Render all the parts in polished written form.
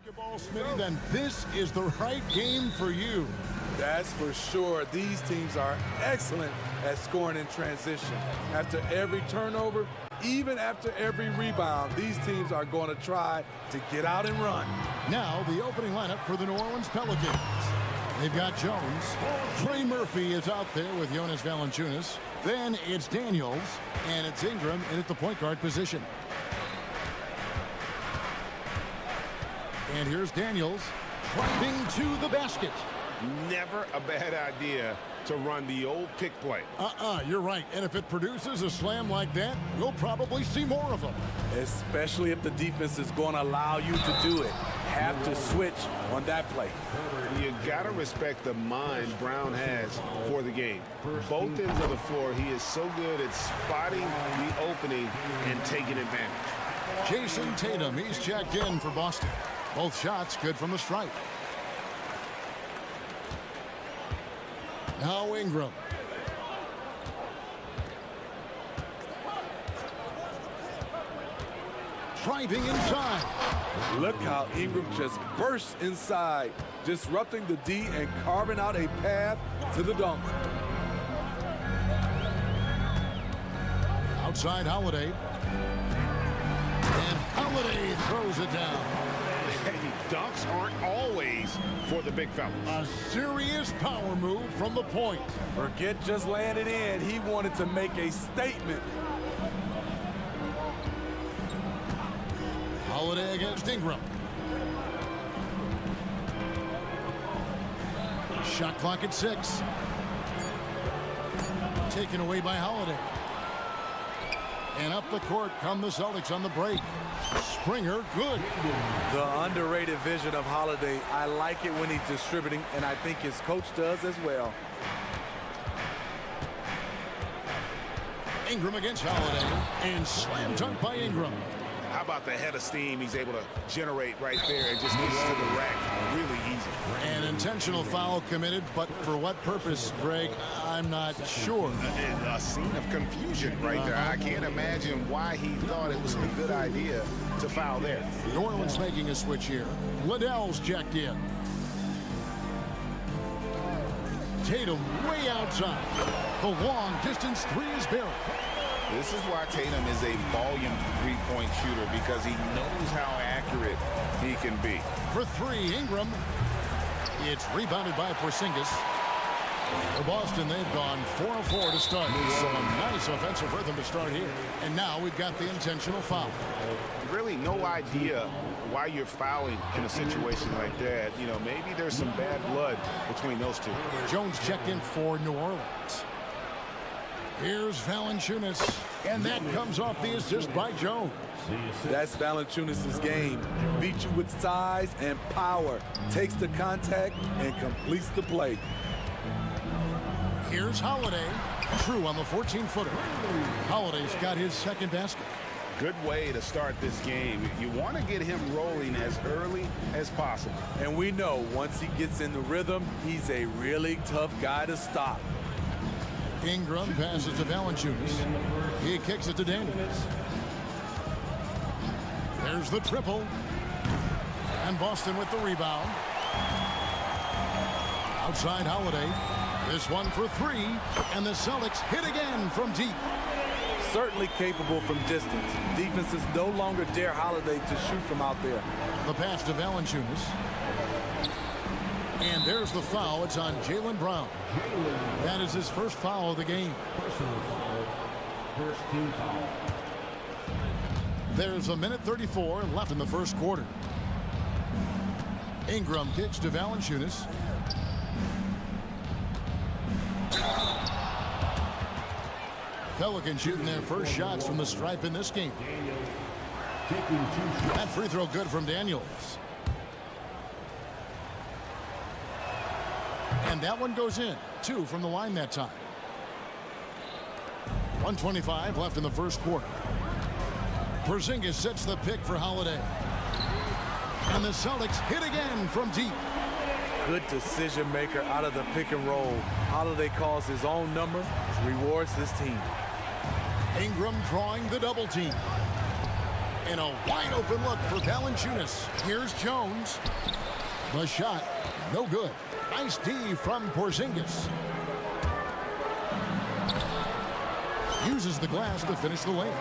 basketball, Smitty, then this is the right game for you. That's for sure. These teams are excellent at scoring in transition. After every turnover, even after every rebound, these teams are going to try to get out and run. Now the opening lineup for the New Orleans Pelicans. They've got Jones. Trey Murphy is out there with Jonas Valanciunas. Then it's Daniels, and it's Ingram in at the point guard position. And here's Daniels driving to the basket. Never a bad idea to run the old pick play. You're right. And if it produces a slam like that, we'll probably see more of them. Especially if the defense is going to allow you to do it. Have to switch on that play. You got to respect the mind Brown has for the game. Both ends of the floor, he is so good at spotting the opening and taking advantage. Jason Tatum, he's checked in for Boston. Both shots good from the stripe. Now Ingram. Driving inside. Look how Ingram just bursts inside, disrupting the D and carving out a path to the dunk. Outside Holiday. And Holiday throws it down. Dunks aren't always for the big fellas. A serious power move from the point. Forget just laying it in. He wanted to make a statement. Holiday against Ingram. Shot clock at 6. Taken away by Holiday. And up the court come the Celtics on the break. Springer, good. The underrated vision of Holiday. I like it when he's distributing, and I think his coach does as well. Ingram against Holiday. And slam dunk by Ingram. How about the head of steam he's able to generate right there and just get to the rack really easy. An intentional foul committed, but for what purpose, Greg, I'm not sure. A scene of confusion right there. I can't imagine why he thought it was a good idea to foul there. New Orleans making a switch here. Liddell's checked in. Tatum way outside. The long distance three is buried. This is why Tatum is a volume three-point shooter, because he knows how accurate he can be. For three, Ingram. It's rebounded by Porzingis. For Boston, they've gone 4 of 4 to start. So a nice offensive rhythm to start here. And now we've got the intentional foul. Really no idea why you're fouling in a situation like that. You know, maybe there's some bad blood between those two. Jones checked in for New Orleans. Here's Valanciunas, and that comes off the assist by Jones. That's Valanciunas' game. Beats you with size and power. Takes the contact and completes the play. Here's Holiday. True on the 14-footer. Holiday's got his second basket. Good way to start this game. You want to get him rolling as early as possible. And we know once he gets in the rhythm, he's a really tough guy to stop. Ingram passes to Valanciunas. He kicks it to Daniels. There's the triple. And Boston with the rebound. Outside Holiday. This one for three. And the Celtics hit again from deep. Certainly capable from distance. Defenses no longer dare Holiday to shoot from out there. The pass to Valanciunas. And there's the foul. It's on Jaylen Brown. That is his first foul of the game. First team foul. There's a minute 34 left in the first quarter. Ingram kicks to Valanciunas. Pelicans shooting their first shots from the stripe in this game. That free throw good from Daniels. And that one goes in. 2 from the line that time. 1:25 left in the first quarter. Porzingis sets the pick for Holiday. And the Celtics hit again from deep. Good decision maker out of the pick and roll. Holiday calls his own number, rewards his team. Ingram drawing the double team. And a wide open look for Valanciunas. Here's Jones. The shot, no good. Nice D from Porzingis. Uses the glass to finish the lane.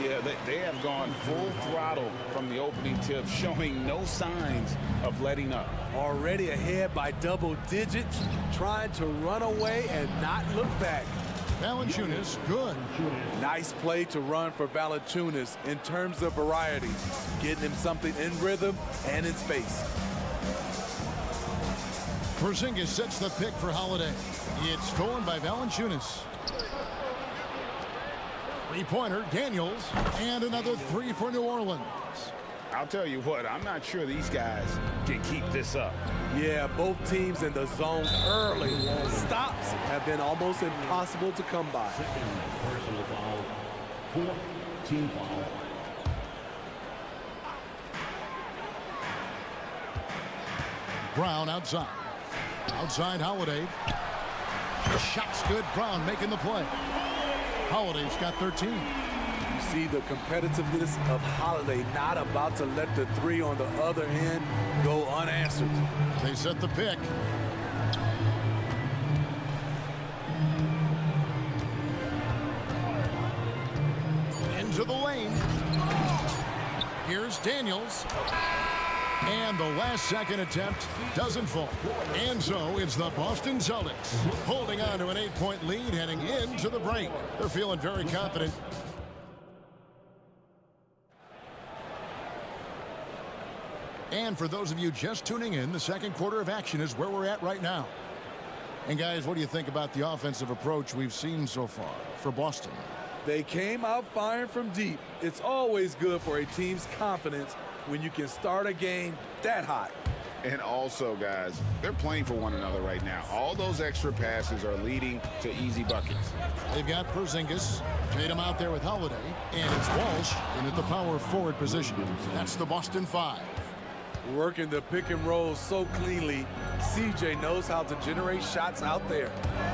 Yeah, they have gone full throttle from the opening tip, showing no signs of letting up. Already ahead by double digits, trying to run away and not look back. Valanciunas, good. Nice play to run for Valanciunas in terms of variety, getting him something in rhythm and in space. Porzingis sets the pick for Holiday. It's stolen by Valanciunas. Three-pointer, Daniels, and another three for New Orleans. I'll tell you what, I'm not sure these guys can keep this up. Yeah, both teams in the zone early. Stops have been almost impossible to come by. Personal foul. 14 foul. Brown outside. Outside Holiday. The shot's good. Brown making the play. Holiday's got 13. You see the competitiveness of Holiday, not about to let the three on the other end go unanswered. They set the pick. Into the lane. Here's Daniels. And the last second attempt doesn't fall. And so it's the Boston Celtics holding on to an 8-point lead heading into the break. They're feeling very confident. And for those of you just tuning in, the second quarter of action is where we're at right now. And guys, what do you think about the offensive approach we've seen so far for Boston? They came out firing from deep. It's always good for a team's confidence when you can start a game that hot. And also, guys, they're playing for one another right now. All those extra passes are leading to easy buckets. They've got Porzingis, Tatum out there with Holiday, and it's Walsh in at the power forward position. That's the Boston 5. Working the pick and roll so cleanly, CJ knows how to generate shots out there.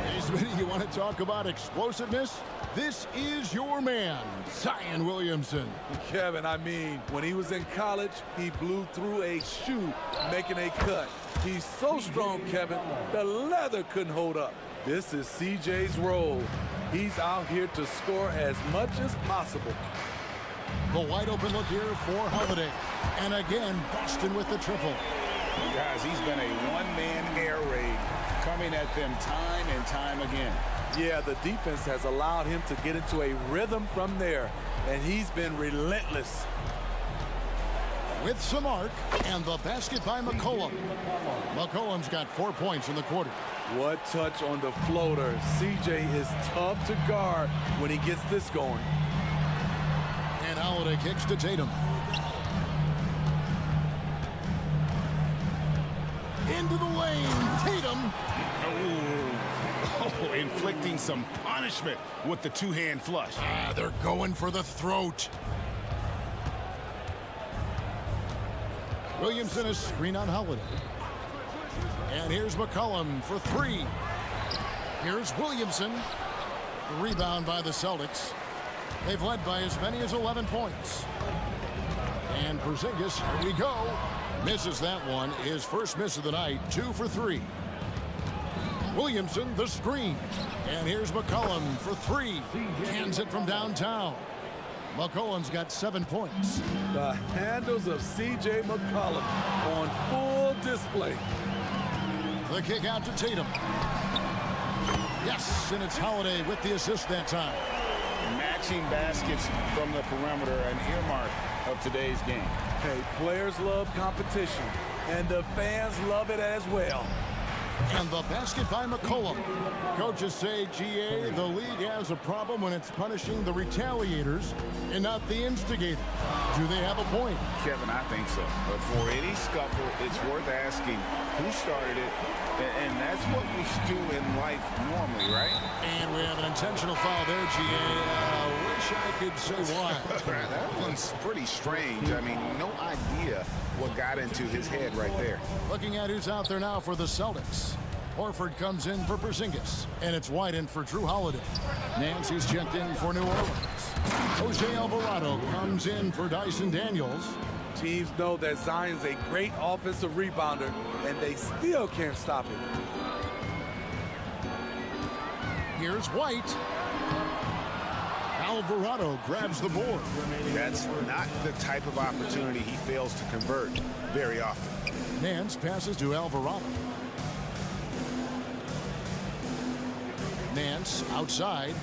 Hey, Smitty, you want to talk about explosiveness? This is your man, Zion Williamson. Kevin, I mean, when he was in college, he blew through a shoe making a cut. He's so strong, Kevin, the leather couldn't hold up. This is CJ's role. He's out here to score as much as possible. The wide open look here for Holiday. And again, Boston with the triple. Guys, he's been a one-man air raid coming at them time and time again. Yeah, the defense has allowed him to get into a rhythm from there, and he's been relentless. With some arc, and the basket by McCollum. McCollum's got 4 points in the quarter. What touch on the floater. CJ is tough to guard when he gets this going. And Holiday kicks to Tatum. Into the lane, Tatum. Oh, inflicting some punishment with the two-hand flush. They're going for the throat. Williamson is screen on Holiday. And here's McCollum for three. Here's Williamson. The rebound by the Celtics. They've led by as many as 11 points. And Porzingis, here we go. Misses that one. His first miss of the night, 2 for 3. Williamson, the screen. And here's McCollum for three. Cans it from downtown. McCollum's got 7 points. The handles of C.J. McCollum on full display. The kick out to Tatum. Yes, and it's Holiday with the assist that time. Matching baskets from the perimeter, an earmark of today's game. Hey, players love competition, and the fans love it as well. And the basket by McCollum. Coaches say, GA, the league has a problem when it's punishing the retaliators and not the instigators. Do they have a point? Kevin, I think so. But for any scuffle, it's worth asking who started it, and that's what we do in life normally, right? And we have an intentional foul there, GA. Wish I could say why. That one's pretty strange. I mean, no idea what got into his head right there. Looking at who's out there now for the Celtics. Horford comes in for Porzingis, and it's White in for Drew Holiday. Nancy's checked in for New Orleans. Jose Alvarado comes in for Dyson Daniels. Teams know that Zion's a great offensive rebounder, and they still can't stop him. Here's White. Alvarado grabs the board. That's not the type of opportunity he fails to convert very often. Nance passes to Alvarado. Nance outside.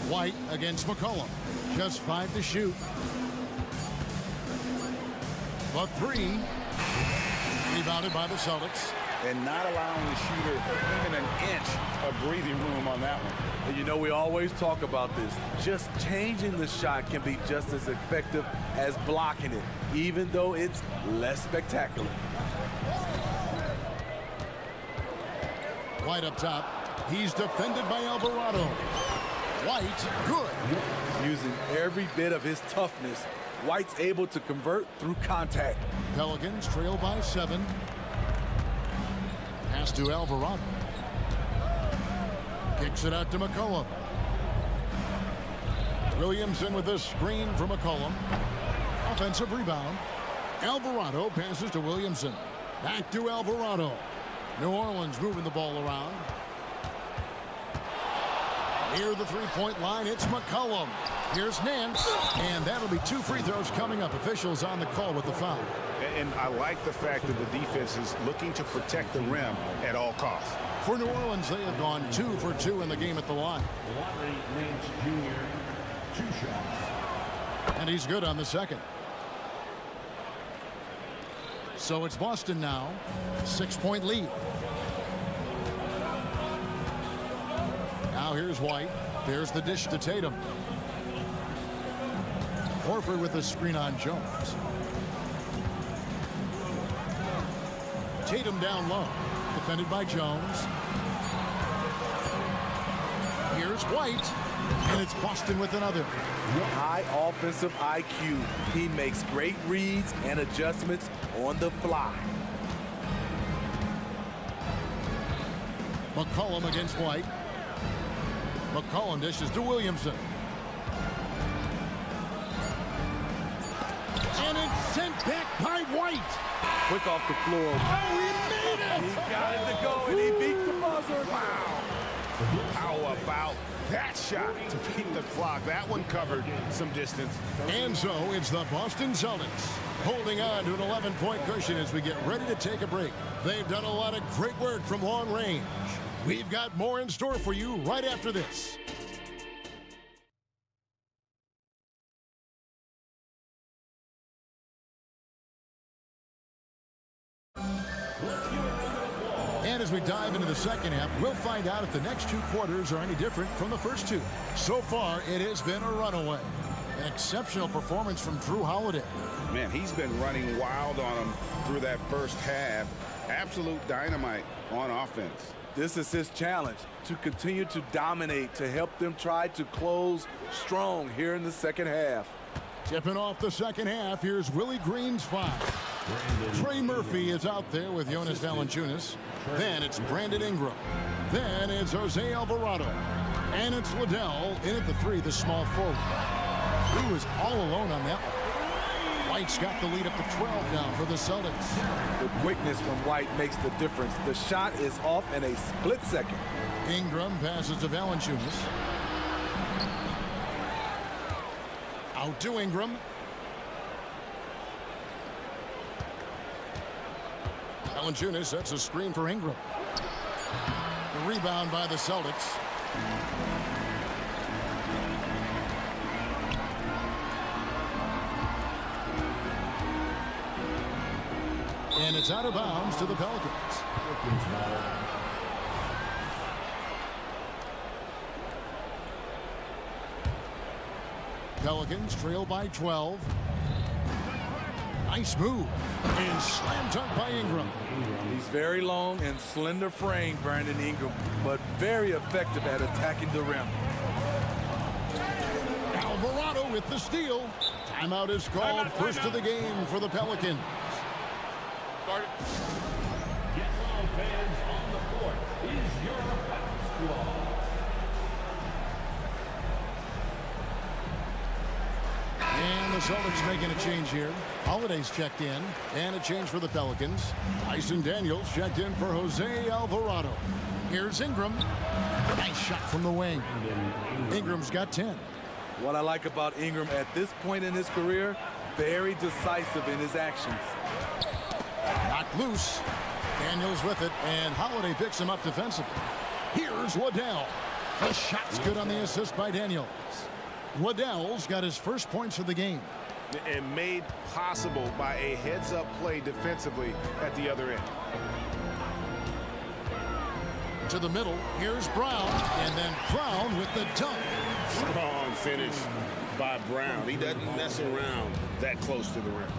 White against McCollum. Just 5 to shoot. The three. Rebounded by the Celtics. And not allowing the shooter even an inch of breathing room on that one. And you know, we always talk about this. Just changing the shot can be just as effective as blocking it, even though it's less spectacular. White up top. He's defended by Alvarado. White, good. Using every bit of his toughness, White's able to convert through contact. Pelicans trail by 7. Pass to Alvarado. Kicks it out to McCollum. Williamson with a screen for McCollum. Offensive rebound. Alvarado passes to Williamson. Back to Alvarado. New Orleans moving the ball around. Near the three-point line, it's McCollum. Here's Nance, and that'll be 2 free throws coming up. Officials on the call with the foul. And I like the fact that the defense is looking to protect the rim at all costs. For New Orleans, they have gone 2 for 2 in the game at the line. Larry Nance Jr., 2 shots. And he's good on the second. So it's Boston now. 6-point lead. Now here's White. There's the dish to Tatum. Horford with the screen on Jones. Tatum down low. Defended by Jones. Here's White. And it's Boston with another. High offensive IQ. He makes great reads and adjustments on the fly. McCollum against White. McCollum dishes to Williamson. And it's sent back by White. Quick off the floor. Oh, he made it! He got it to go, and he beat the buzzer. Wow. How about that shot to beat the clock? That one covered some distance. And so it's the Boston Celtics holding on to an 11-point cushion as we get ready to take a break. They've done a lot of great work from long range. We've got more in store for you right after this. And as we dive into the second half, we'll find out if the next 2 quarters are any different from the first 2. So far, it has been a runaway. An exceptional performance from Drew Holiday. Man, he's been running wild on them through that first half. Absolute dynamite on offense. This is his challenge, to continue to dominate, to help them try to close strong here in the second half. Tipping off the second half, here's Willie Green's 5. Trey Murphy is out there with Jonas Valanciunas. Then it's Brandon Ingram. Then it's Jose Alvarado. And it's Liddell in at the 3, the small forward. He was all alone on that one. White's got the lead up to 12 now for the Celtics. The quickness from White makes the difference. The shot is off in a split second. Ingram passes to Valanciunas. Out to Ingram. Valanciunas sets a screen for Ingram. The rebound by the Celtics. And it's out of bounds to the Pelicans. Pelicans trail by 12. Nice move. And slam dunk by Ingram. He's very long and slender frame, Brandon Ingram, but very effective at attacking the rim. Alvarado with the steal. Timeout is called. First of the game for the Pelicans. Get all fans on the court is your house squad. Celtics making a change here. Holiday's checked in, and a change for the Pelicans. Tyson Daniels checked in for Jose Alvarado. Here's Ingram. Nice shot from the wing. Ingram's got 10. What I like about Ingram at this point in his career, very decisive in his actions. Knocked loose. Daniels with it, and Holiday picks him up defensively. Here's Waddell. The shot's good on the assist by Daniels. Waddell's got his first points of the game. And made possible by a heads-up play defensively at the other end. To the middle, here's Brown, and then Brown with the dunk. Strong finish by Brown. He doesn't mess around that close to the rim.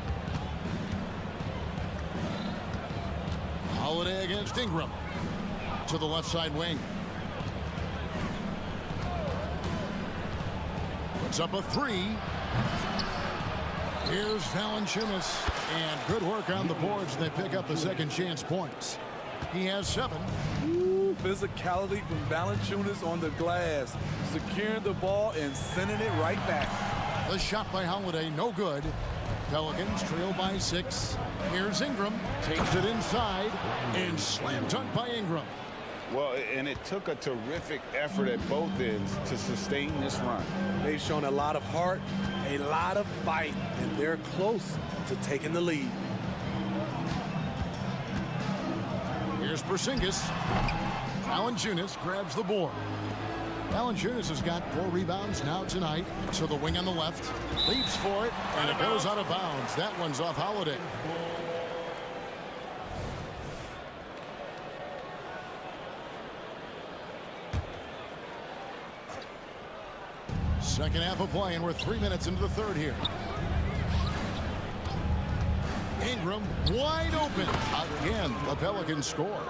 Holiday against Ingram. To the left side wing. Puts up a three. Here's Valanciunas, and good work on the boards. They pick up the second chance points. He has 7. Ooh, physicality from Valanciunas on the glass, securing the ball and sending it right back. The shot by Holiday, no good. Pelicans trail by 6. Here's Ingram, takes it inside, and slam dunk by Ingram. Well, and it took a terrific effort at both ends to sustain this run. They've shown a lot of heart, a lot of fight, and they're close to taking the lead. Here's Porzingis. Valanciunas grabs the board. Valanciunas has got 4 rebounds now tonight. So the wing on the left leaps for it, and it goes out of bounds. That one's off Holiday. Second half of play, and we're 3 minutes into the third here. Ingram wide open. Again, the Pelicans score.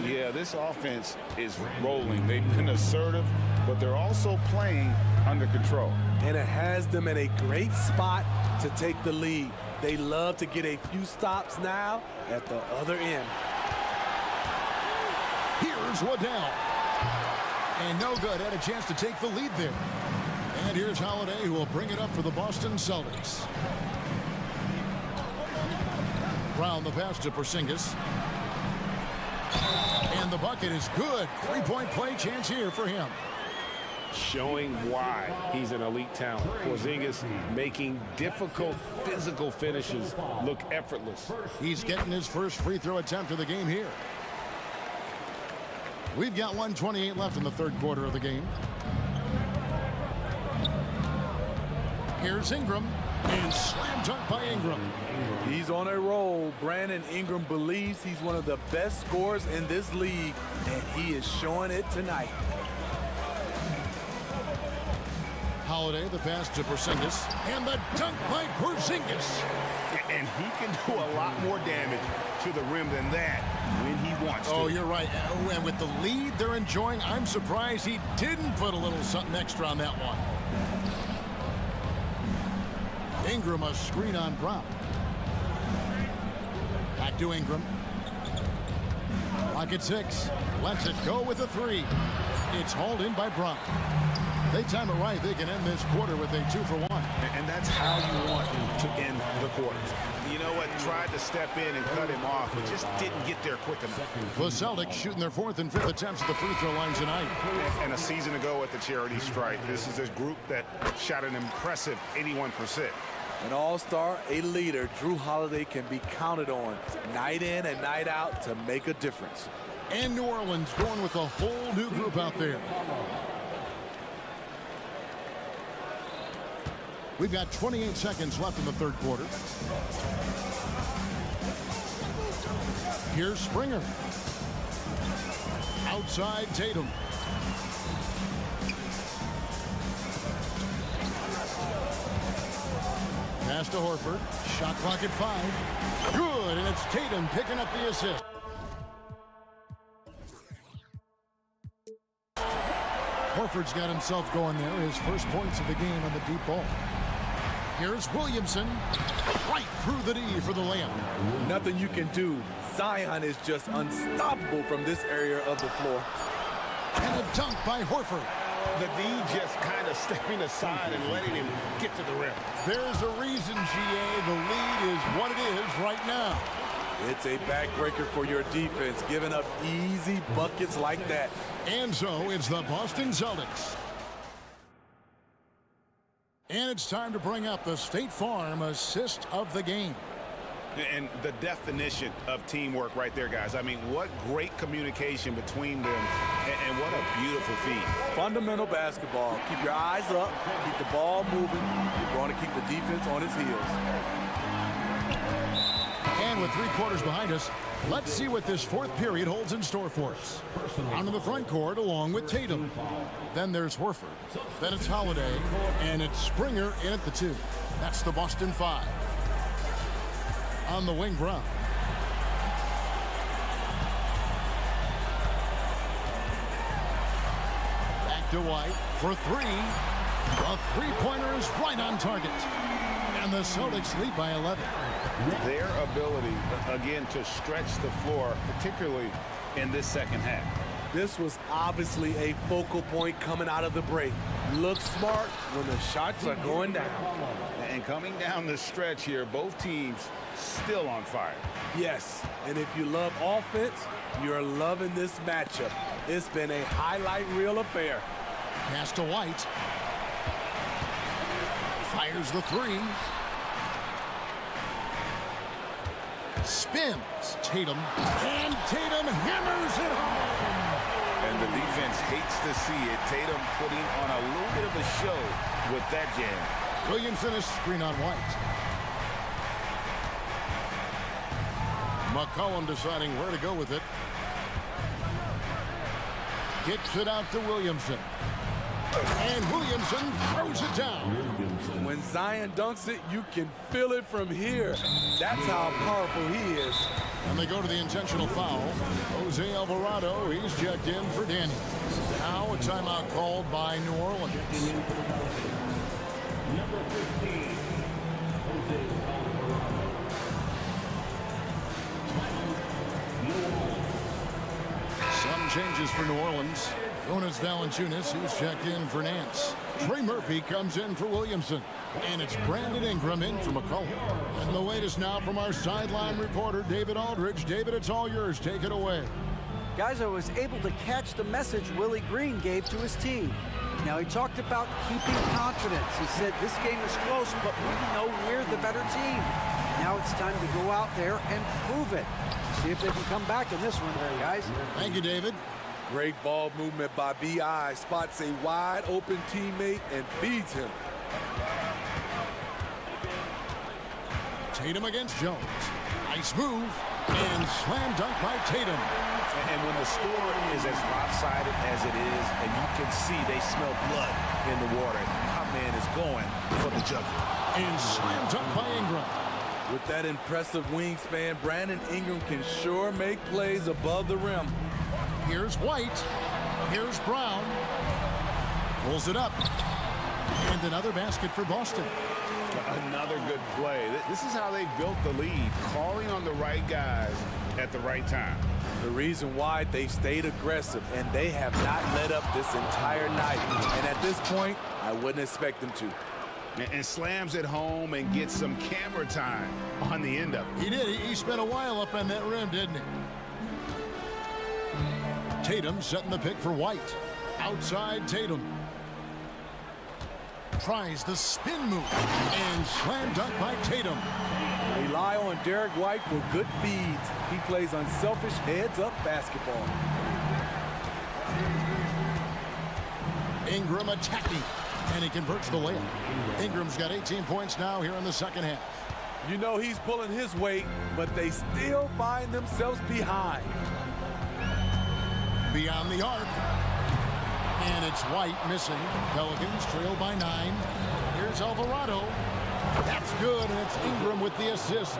Yeah, this offense is rolling. They've been assertive, but they're also playing under control. And it has them in a great spot to take the lead. They love to get a few stops now at the other end. Here's Waddell. And no good. Had a chance to take the lead there. And here's Holiday, who will bring it up for the Boston Celtics. Brown the pass to Porzingis. And the bucket is good. 3-point play chance here for him. Showing why he's an elite talent. Porzingis making difficult physical finishes look effortless. He's getting his first free throw attempt of the game here. We've got 1:28 left in the third quarter of the game. Here's Ingram, and slam dunk by Ingram. He's on a roll. Brandon Ingram believes he's one of the best scorers in this league, and he is showing it tonight. Holiday, the pass to Porzingis, and the dunk by Porzingis. And he can do a lot more damage to the rim than that when he wants to. Oh, you're right. And with the lead they're enjoying, I'm surprised he didn't put a little something extra on that one. Ingram, a screen on Brown. Back to Ingram. Clock at 6. Lets it go with a 3. It's hauled in by Brown. They time it right, they can end this quarter with a 2-for-1. And that's how you want to end the quarters. You know what? Tried to step in and cut him off, but just didn't get there quick enough. The Celtics shooting their 4th and 5th attempts at the free throw line tonight. And a season ago at the charity stripe, this is a group that shot an impressive 81%. An all-star, a leader, Drew Holiday can be counted on night in and night out to make a difference. And New Orleans going with a whole new group out there. We've got 28 seconds left in the third quarter. Here's Springer. Outside Tatum. Pass to Horford. Shot clock at 5. Good, and it's Tatum picking up the assist. Horford's got himself going there. His first points of the game on the deep ball. Here's Williamson. Right through the D for the layup. Nothing you can do. Zion is just unstoppable from this area of the floor. And a dunk by Horford. The D just kind of stepping aside and letting him get to the rim. There's a reason, GA, the lead is what it is right now. It's a backbreaker for your defense, giving up easy buckets like that. And so it's the Boston Celtics. And it's time to bring up the State Farm assist of the game. And the definition of teamwork right there, guys. I mean, what great communication between them, and what a beautiful feed. Fundamental basketball. Keep your eyes up, keep the ball moving. You're going to keep the defense on its heels. And with 3 quarters behind us, let's see what this fourth period holds in store for us. Onto the front court along with Tatum. Then there's Horford. Then it's Holiday. And it's Springer in at the 2. That's the Boston 5. On the wing, Brown. Back to White for 3. The three-pointer is right on target. And the Celtics lead by 11. Their ability, again, to stretch the floor, particularly in this second half. This was obviously a focal point coming out of the break. Look smart when the shots are going down. And coming down the stretch here, both teams still on fire. Yes, and if you love offense, you're loving this matchup. It's been a highlight reel affair. Pass to White. Fires the 3. Spins. Tatum. And Tatum hammers it home. And the defense hates to see it. Tatum putting on a little bit of a show with that jam. Williamson is screen on White. McCollum deciding where to go with it. Gets it out to Williamson. And Williamson throws it down. When Zion dunks it, you can feel it from here. That's how powerful he is. And they go to the intentional foul. Jose Alvarado, he's checked in for Danny. Now a timeout called by New Orleans. Number 15, Jose Alvarado. Some changes for New Orleans. Jonas Valanciunas, who's checked in for Nance. Trey Murphy comes in for Williamson. And it's Brandon Ingram in for McCollum. And the latest now from our sideline reporter, David Aldridge. David, it's all yours. Take it away. Guys, I was able to catch the message Willie Green gave to his team. Now, he talked about keeping confidence. He said, this game is close, but we know we're the better team. Now it's time to go out there and prove it. See if they can come back in this one, guys. Thank you, David. Great ball movement by B.I. Spots a wide open teammate and feeds him. Tatum against Jones. Nice move. And slam dunk by Tatum. And when the score is as lopsided as it is, and you can see they smell blood in the water, my man is going for the jugular. And slam dunk by Ingram. With that impressive wingspan, Brandon Ingram can sure make plays above the rim. Here's White. Here's Brown. Pulls it up. And another basket for Boston. Another good play. This is how they built the lead, calling on the right guys at the right time. The reason why they stayed aggressive, and they have not let up this entire night. And at this point, I wouldn't expect them to. And slams it home and gets some camera time on the end of it. He did. He spent a while up on that rim, didn't he? Tatum setting the pick for White. Outside Tatum. Tries the spin move. And slam dunk by Tatum. Rely on Derek White for good feeds. He plays unselfish heads-up basketball. Ingram attacking. And he converts the layup. Ingram's got 18 points now here in the second half. You know he's pulling his weight, but they still find themselves behind. Beyond the arc. And it's White missing. Pelicans trail by 9. Here's Alvarado. That's good, and it's Ingram with the assist.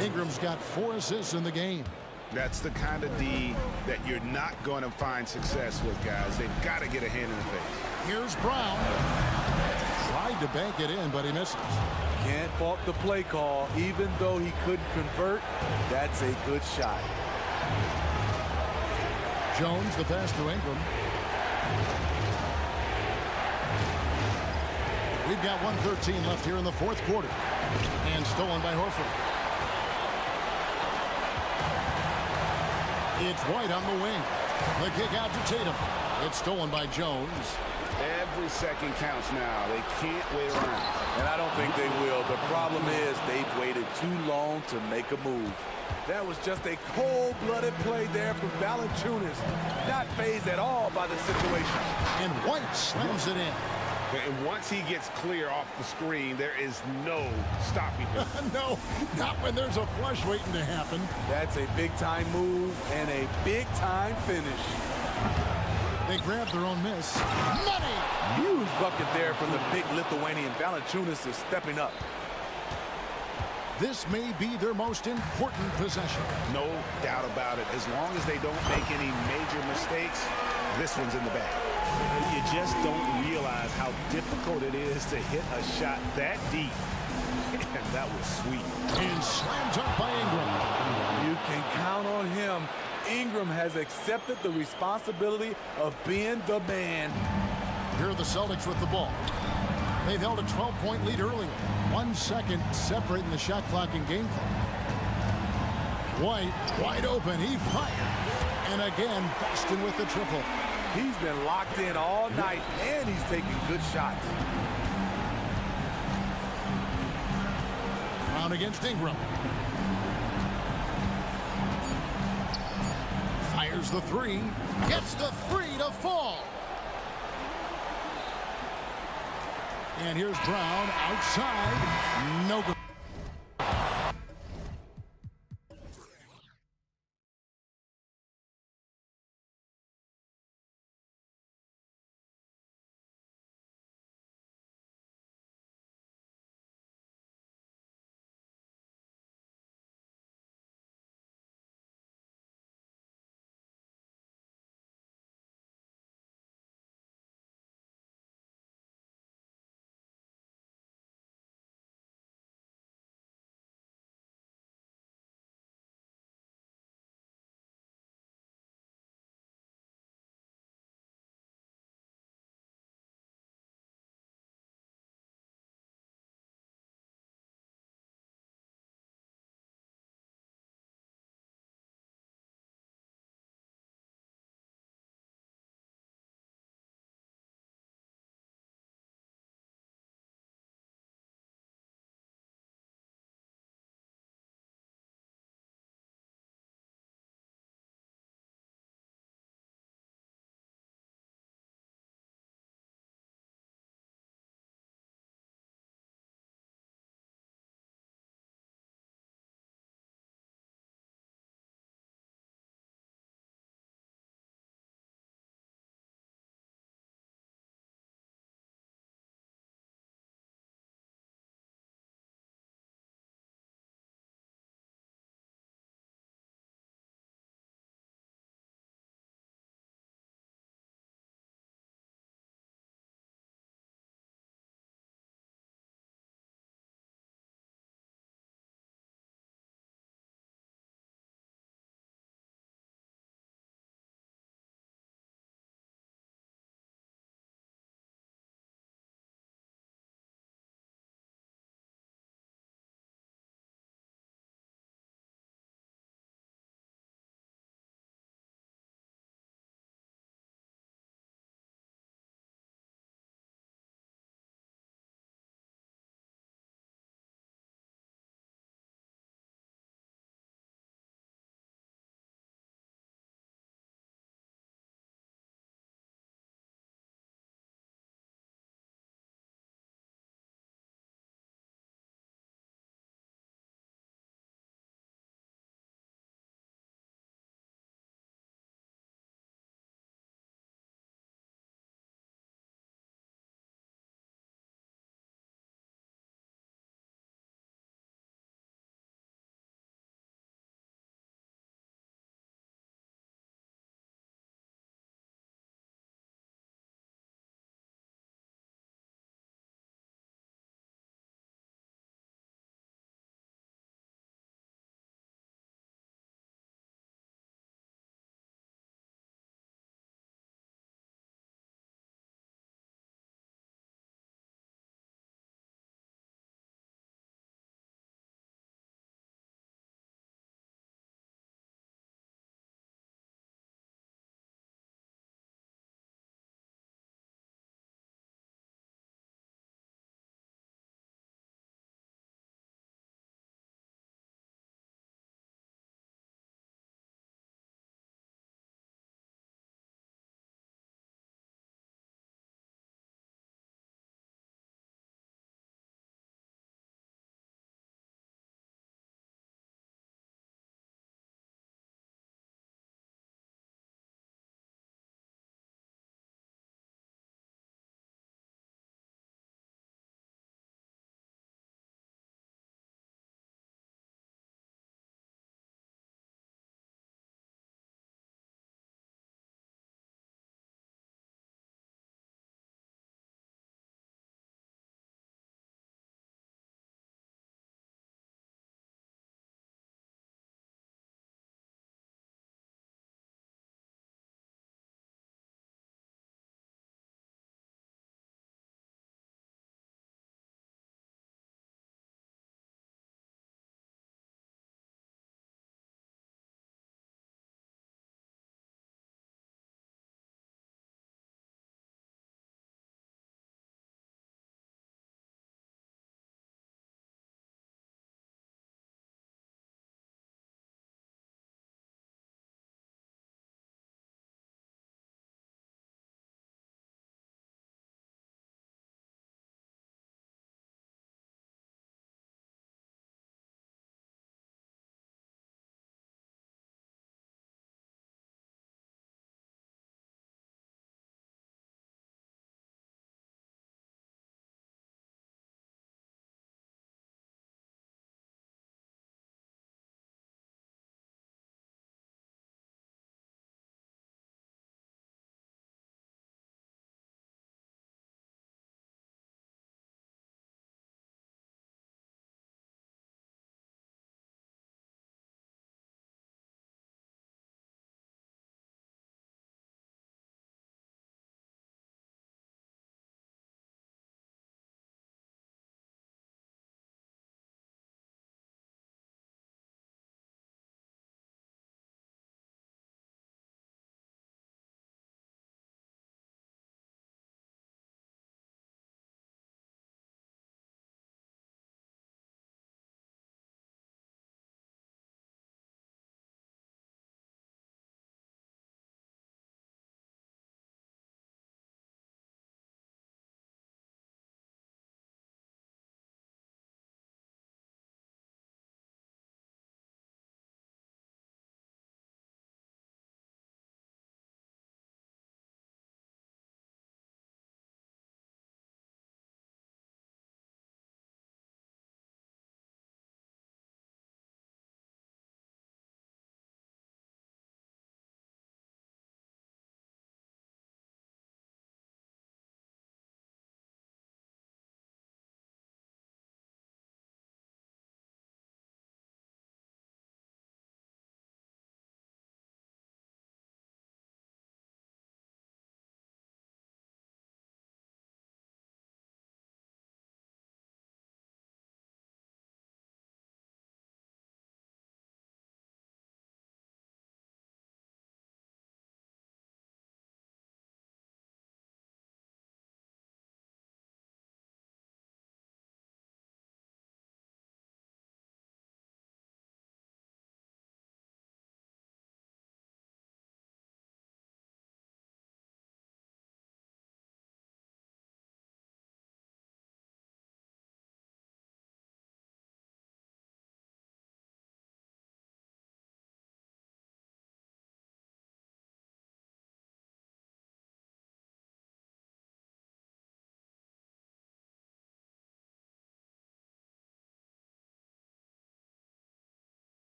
Ingram's got 4 assists in the game. That's the kind of D that you're not going to find success with, guys. They've got to get a hand in the face. Here's Brown. Tried to bank it in, but he misses. Can't fault the play call. Even though he couldn't convert, that's a good shot. Jones, the pass to Ingram. We've got 1:13 left here in the fourth quarter. And stolen by Horford. It's White on the wing. The kick out to Tatum. It's stolen by Jones. Every second counts now. They can't wait around. And I don't think they will. The problem is they've waited too long to make a move. That was just a cold-blooded play there from Valanciunas. Not fazed at all by the situation. And White slams it in. And once he gets clear off the screen, there is no stopping him. No, not when there's a flush waiting to happen. That's a big-time move and a big-time finish. They grab their own miss. Money! Huge bucket there from the big Lithuanian. Valanciunas is stepping up. This may be their most important possession. No doubt about it. As long as they don't make any major mistakes, this one's in the bag. You just don't realize how difficult it is to hit a shot that deep. And that was sweet. And slammed up by Ingram. You can count on him. Ingram has accepted the responsibility of being the man. Here are the Celtics with the ball. They've held a 12-point lead earlier. 1 second separating the shot clock and game clock. White, wide open. He fires. And again, Boston with the triple. He's been locked in all night, and he's taking good shots. Brown against Ingram. Fires the three. Gets the three to fall. And here's Brown outside. No good.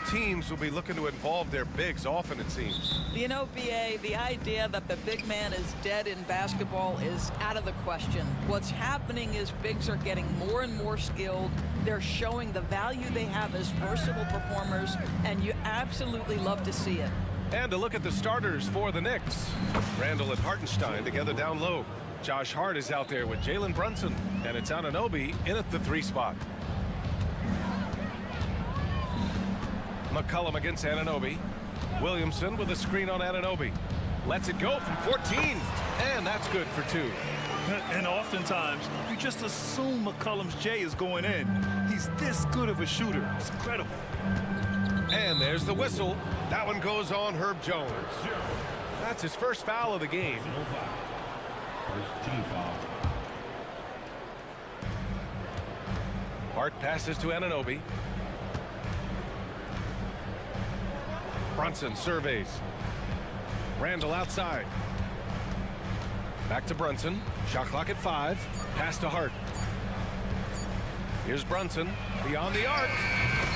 teams will be looking to involve their bigs often, it seems. You know, BA, the idea that the big man is dead in basketball is out of the question. What's happening is bigs are getting more and more skilled. They're showing the value they have as versatile performers, and you absolutely love to see it. And to look at the starters for the Knicks. Randall and Hartenstein together down low. Josh Hart is out there with Jalen Brunson, and it's Anunoby in at the 3 spot. McCollum against Anunoby. Williamson with a screen on Anunoby. Lets it go from 14, and that's good for 2. And oftentimes, you just assume McCollum's J is going in. He's this good of a shooter. It's incredible. And there's the whistle. That one goes on Herb Jones. That's his first foul of the game. First team foul. Hart passes to Anunoby. Brunson surveys. Randall outside. Back to Brunson. Shot clock at 5. Pass to Hart. Here's Brunson. Beyond the arc.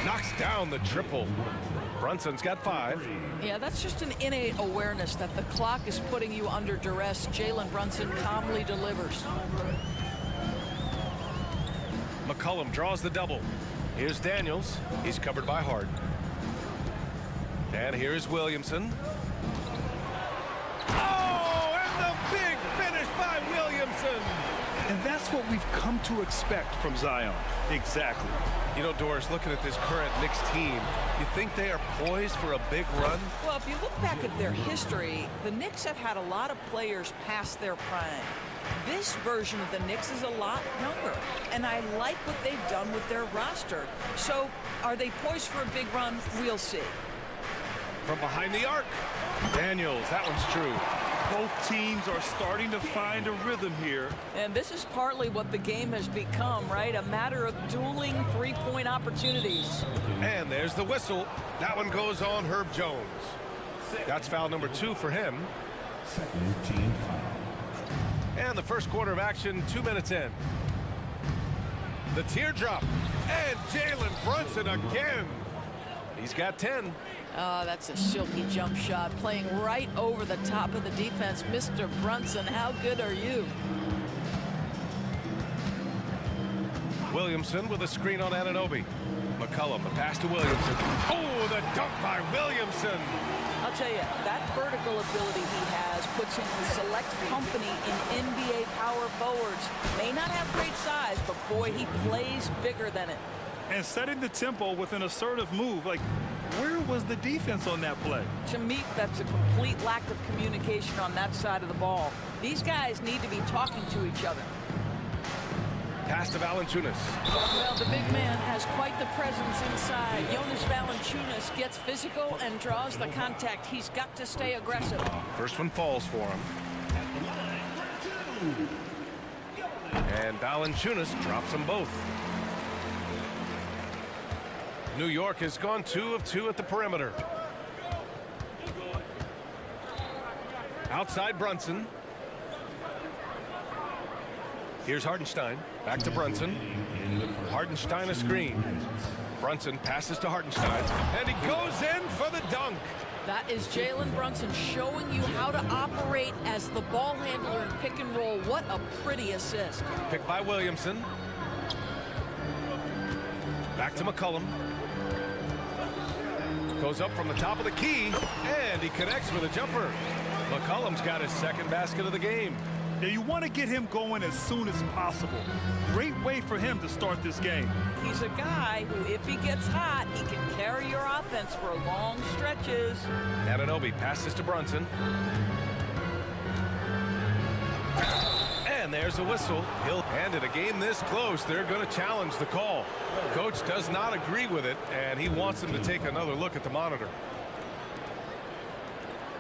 Knocks down the triple. Brunson's got 5. Yeah, that's just an innate awareness that the clock is putting you under duress. Jalen Brunson calmly delivers. McCollum draws the double. Here's Daniels. He's covered by Hart. And here's Williamson. Oh, and the big finish by Williamson. And that's what we've come to expect from Zion. Exactly. You know, Doris, looking at this current Knicks team, you think they are poised for a big run? Well, if you look back at their history, the Knicks have had a lot of players past their prime. This version of the Knicks is a lot younger, and I like what they've done with their roster. So, are they poised for a big run? We'll see. From behind the arc, Daniels, that one's true. Both teams are starting to find a rhythm here. And this is partly what the game has become, right? A matter of dueling three-point opportunities. And there's the whistle. That one goes on Herb Jones. That's foul number 2 for him. Second team foul. And the first quarter of action, 2 minutes in. The teardrop. And Jalen Brunson again. He's got 10. Oh, that's a silky jump shot, playing right over the top of the defense. Mr. Brunson, how good are you? Williamson with a screen on Anunoby. McCollum, the pass to Williamson. Oh, the dunk by Williamson. I'll tell you, that vertical ability he has puts him in select company in NBA power forwards. May not have great size, but boy, he plays bigger than it. And setting the tempo with an assertive move. Like, where was the defense on that play? To me, that's a complete lack of communication on that side of the ball. These guys need to be talking to each other. Pass to Valanciunas. Well, the big man has quite the presence inside. Jonas Valanciunas gets physical and draws the contact. He's got to stay aggressive. First one falls for him. And Valanciunas drops them both. New York has gone 2 of 2 at the perimeter. Outside Brunson. Here's Hartenstein. Back to Brunson. Hartenstein a screen. Brunson passes to Hartenstein. And he goes in for the dunk. That is Jalen Brunson showing you how to operate as the ball handler in pick and roll. What a pretty assist. Picked by Williamson. Back to McCollum. Goes up from the top of the key, and he connects with a jumper. McCollum's got his second basket of the game. Now, you want to get him going as soon as possible. Great way for him to start this game. He's a guy who, if he gets hot, he can carry your offense for long stretches. Anunoby passes to Brunson. And there's a whistle. And in a game this close, they're going to challenge the call. Coach does not agree with it, and he wants them to take another look at the monitor.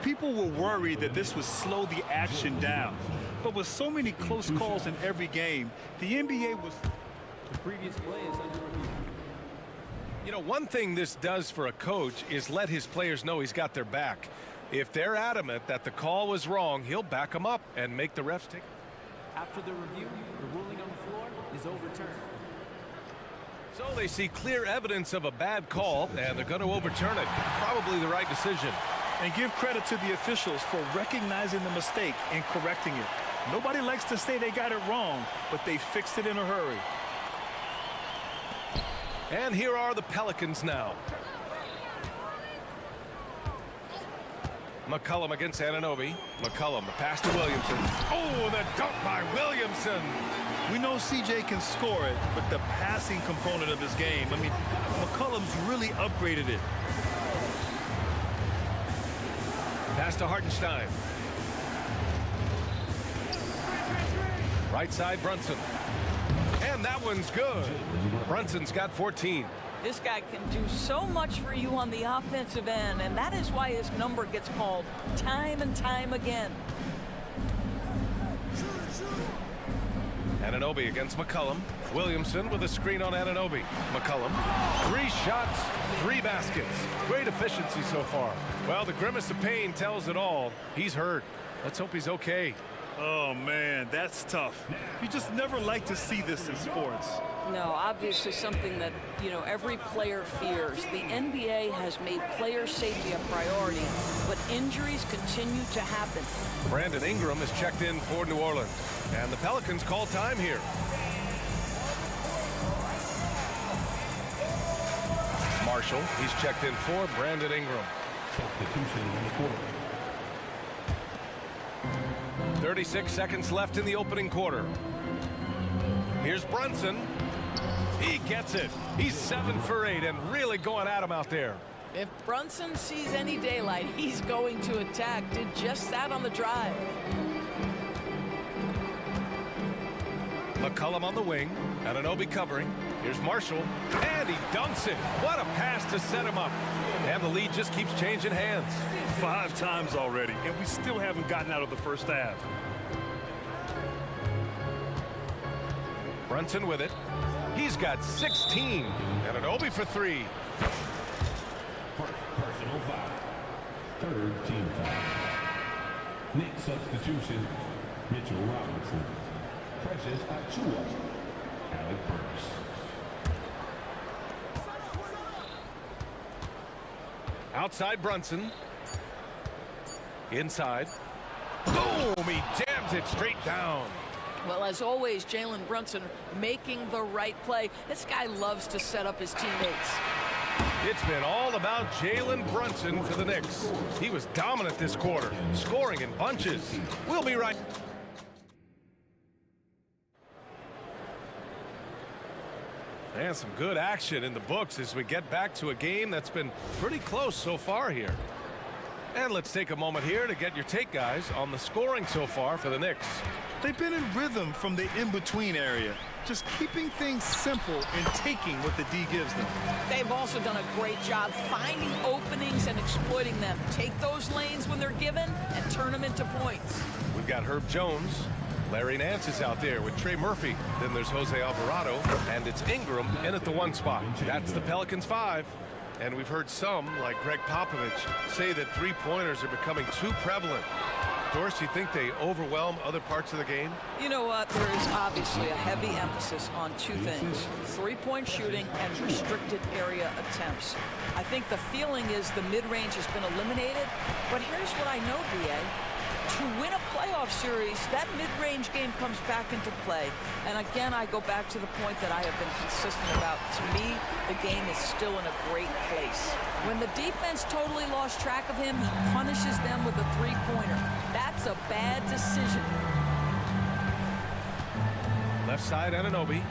People were worried that this would slow the action down. But with so many close calls in every game, the NBA was... The previous play is under review. You know, one thing this does for a coach is let his players know he's got their back. If they're adamant that the call was wrong, he'll back them up and make the refs take. After the review, the ruling on the floor is overturned. So they see clear evidence of a bad call, and they're going to overturn it. Probably the right decision. And give credit to the officials for recognizing the mistake and correcting it. Nobody likes to say they got it wrong, but they fixed it in a hurry. And here are the Pelicans now. McCollum against Anunoby. McCollum, the pass to Williamson. Oh, the dunk by Williamson. We know CJ can score it, but the passing component of his game, I mean, McCollum's really upgraded it. Pass to Hartenstein. Right side, Brunson. And that one's good. Brunson's got 14. This guy can do so much for you on the offensive end, and that is why his number gets called time and time again. Anunoby against McCollum. Williamson with a screen on Anunoby. McCollum, 3 shots, 3 baskets. Great efficiency so far. Well, the grimace of pain tells it all. He's hurt. Let's hope he's okay. Oh, man, that's tough. You just never like to see this in sports. No, obviously something that, you know, every player fears. The NBA has made player safety a priority, but injuries continue to happen. Brandon Ingram is checked in for New Orleans, and the Pelicans call time here. Marshall, he's checked in for Brandon Ingram. Substitution in the quarter. 36 seconds left in the opening quarter. Here's Brunson. He gets it. He's 7 for 8 and really going at him out there. If Brunson sees any daylight, he's going to attack. Did just that on the drive. McCollum on the wing. Anunoby covering. Here's Marshall. And he dunks it. What a pass to set him up. And the lead just keeps changing hands. 5 times already, and we still haven't gotten out of the first half. Brunson with it. He's got 16. Anunoby for 3. Personal foul. 3rd team foul. Next substitution, Mitchell Robinson. Precious Achua. Alec Burks. Outside Brunson. Inside. Boom! He jams it straight down. Well, as always, Jalen Brunson making the right play. This guy loves to set up his teammates. It's been all about Jalen Brunson for the Knicks. He was dominant this quarter, scoring in bunches. We'll be right. And some good action in the books as we get back to a game that's been pretty close so far here. And let's take a moment here to get your take, guys, on the scoring so far for the Knicks. They've been in rhythm from the in-between area, just keeping things simple and taking what the D gives them. They've also done a great job finding openings and exploiting them. Take those lanes when they're given and turn them into points. We've got Herb Jones. Larry Nance is out there with Trey Murphy. Then there's Jose Alvarado, and it's Ingram in at the 1 spot. That's the Pelicans 5. And we've heard some, like Greg Popovich, say that 3-pointers are becoming too prevalent. Doris, you think they overwhelm other parts of the game? You know what? There is obviously a heavy emphasis on 2 things. 3-point shooting and restricted area attempts. I think the feeling is the mid-range has been eliminated. But here's what I know, B.A. To win a playoff series, that mid-range game comes back into play. And again, I go back to the point that I have been consistent about. To me, the game is still in a great place. When the defense totally lost track of him, he punishes them with a 3-pointer. That's a bad decision. Left side, Anunoby.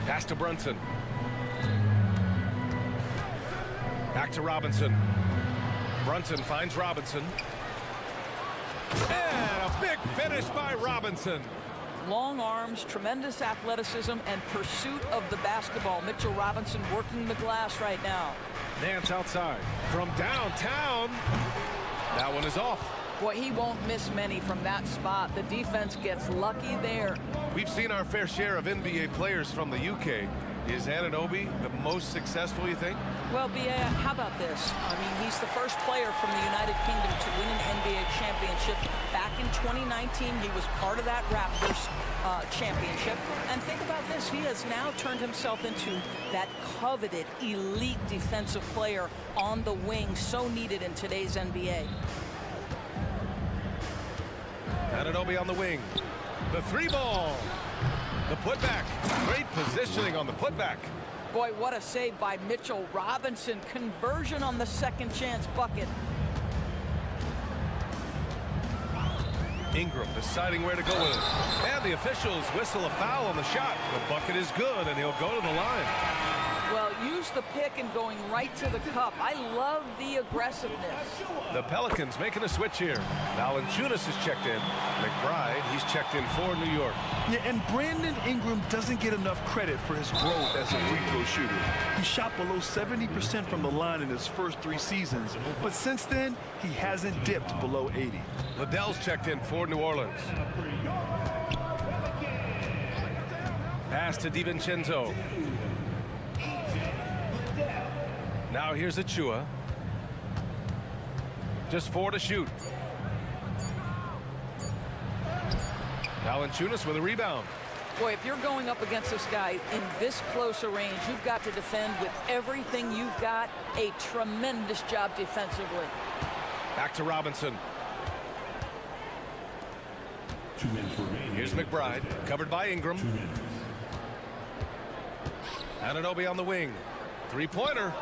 Pass to Brunson. Back to Robinson. Brunson finds Robinson. And a big finish by Robinson. Long arms, tremendous athleticism, and pursuit of the basketball. Mitchell Robinson working the glass right now. Nance outside. From downtown. That one is off. Boy, he won't miss many from that spot. The defense gets lucky there. We've seen our fair share of NBA players from the UK. Is Anunoby the most successful, you think? Well, B.A., how about this? I mean, he's the first player from the United Kingdom to win an NBA championship back in 2019, he was part of that Raptors championship. And think about this, he has now turned himself into that coveted elite defensive player on the wing, so needed in today's NBA. Anunoby on the wing. The three ball. The putback. Great positioning on the putback. Boy, what a save by Mitchell Robinson. Conversion on the second chance bucket. Ingram deciding where to go with it. And the officials whistle a foul on the shot. The bucket is good, and he'll go to the line. Well, use the pick and going right to the cup. I love the aggressiveness. The Pelicans making a switch here. Valanciunas is checked in. McBride, he's checked in for New York. Yeah, and Brandon Ingram doesn't get enough credit for his growth as a free throw shooter. He shot below 70% from the line in his first 3 seasons, but since then, he hasn't dipped below 80. Liddell's checked in for New Orleans. Pass to DiVincenzo. Now here's Achua. Just 4 to shoot. Valanciunas with a rebound. Boy, if you're going up against this guy in this close a range, you've got to defend with everything you've got. A tremendous job defensively. Back to Robinson. 2 minutes remaining. Here's McBride, covered by Ingram. 2 minutes. Anunoby on the wing. Three-pointer.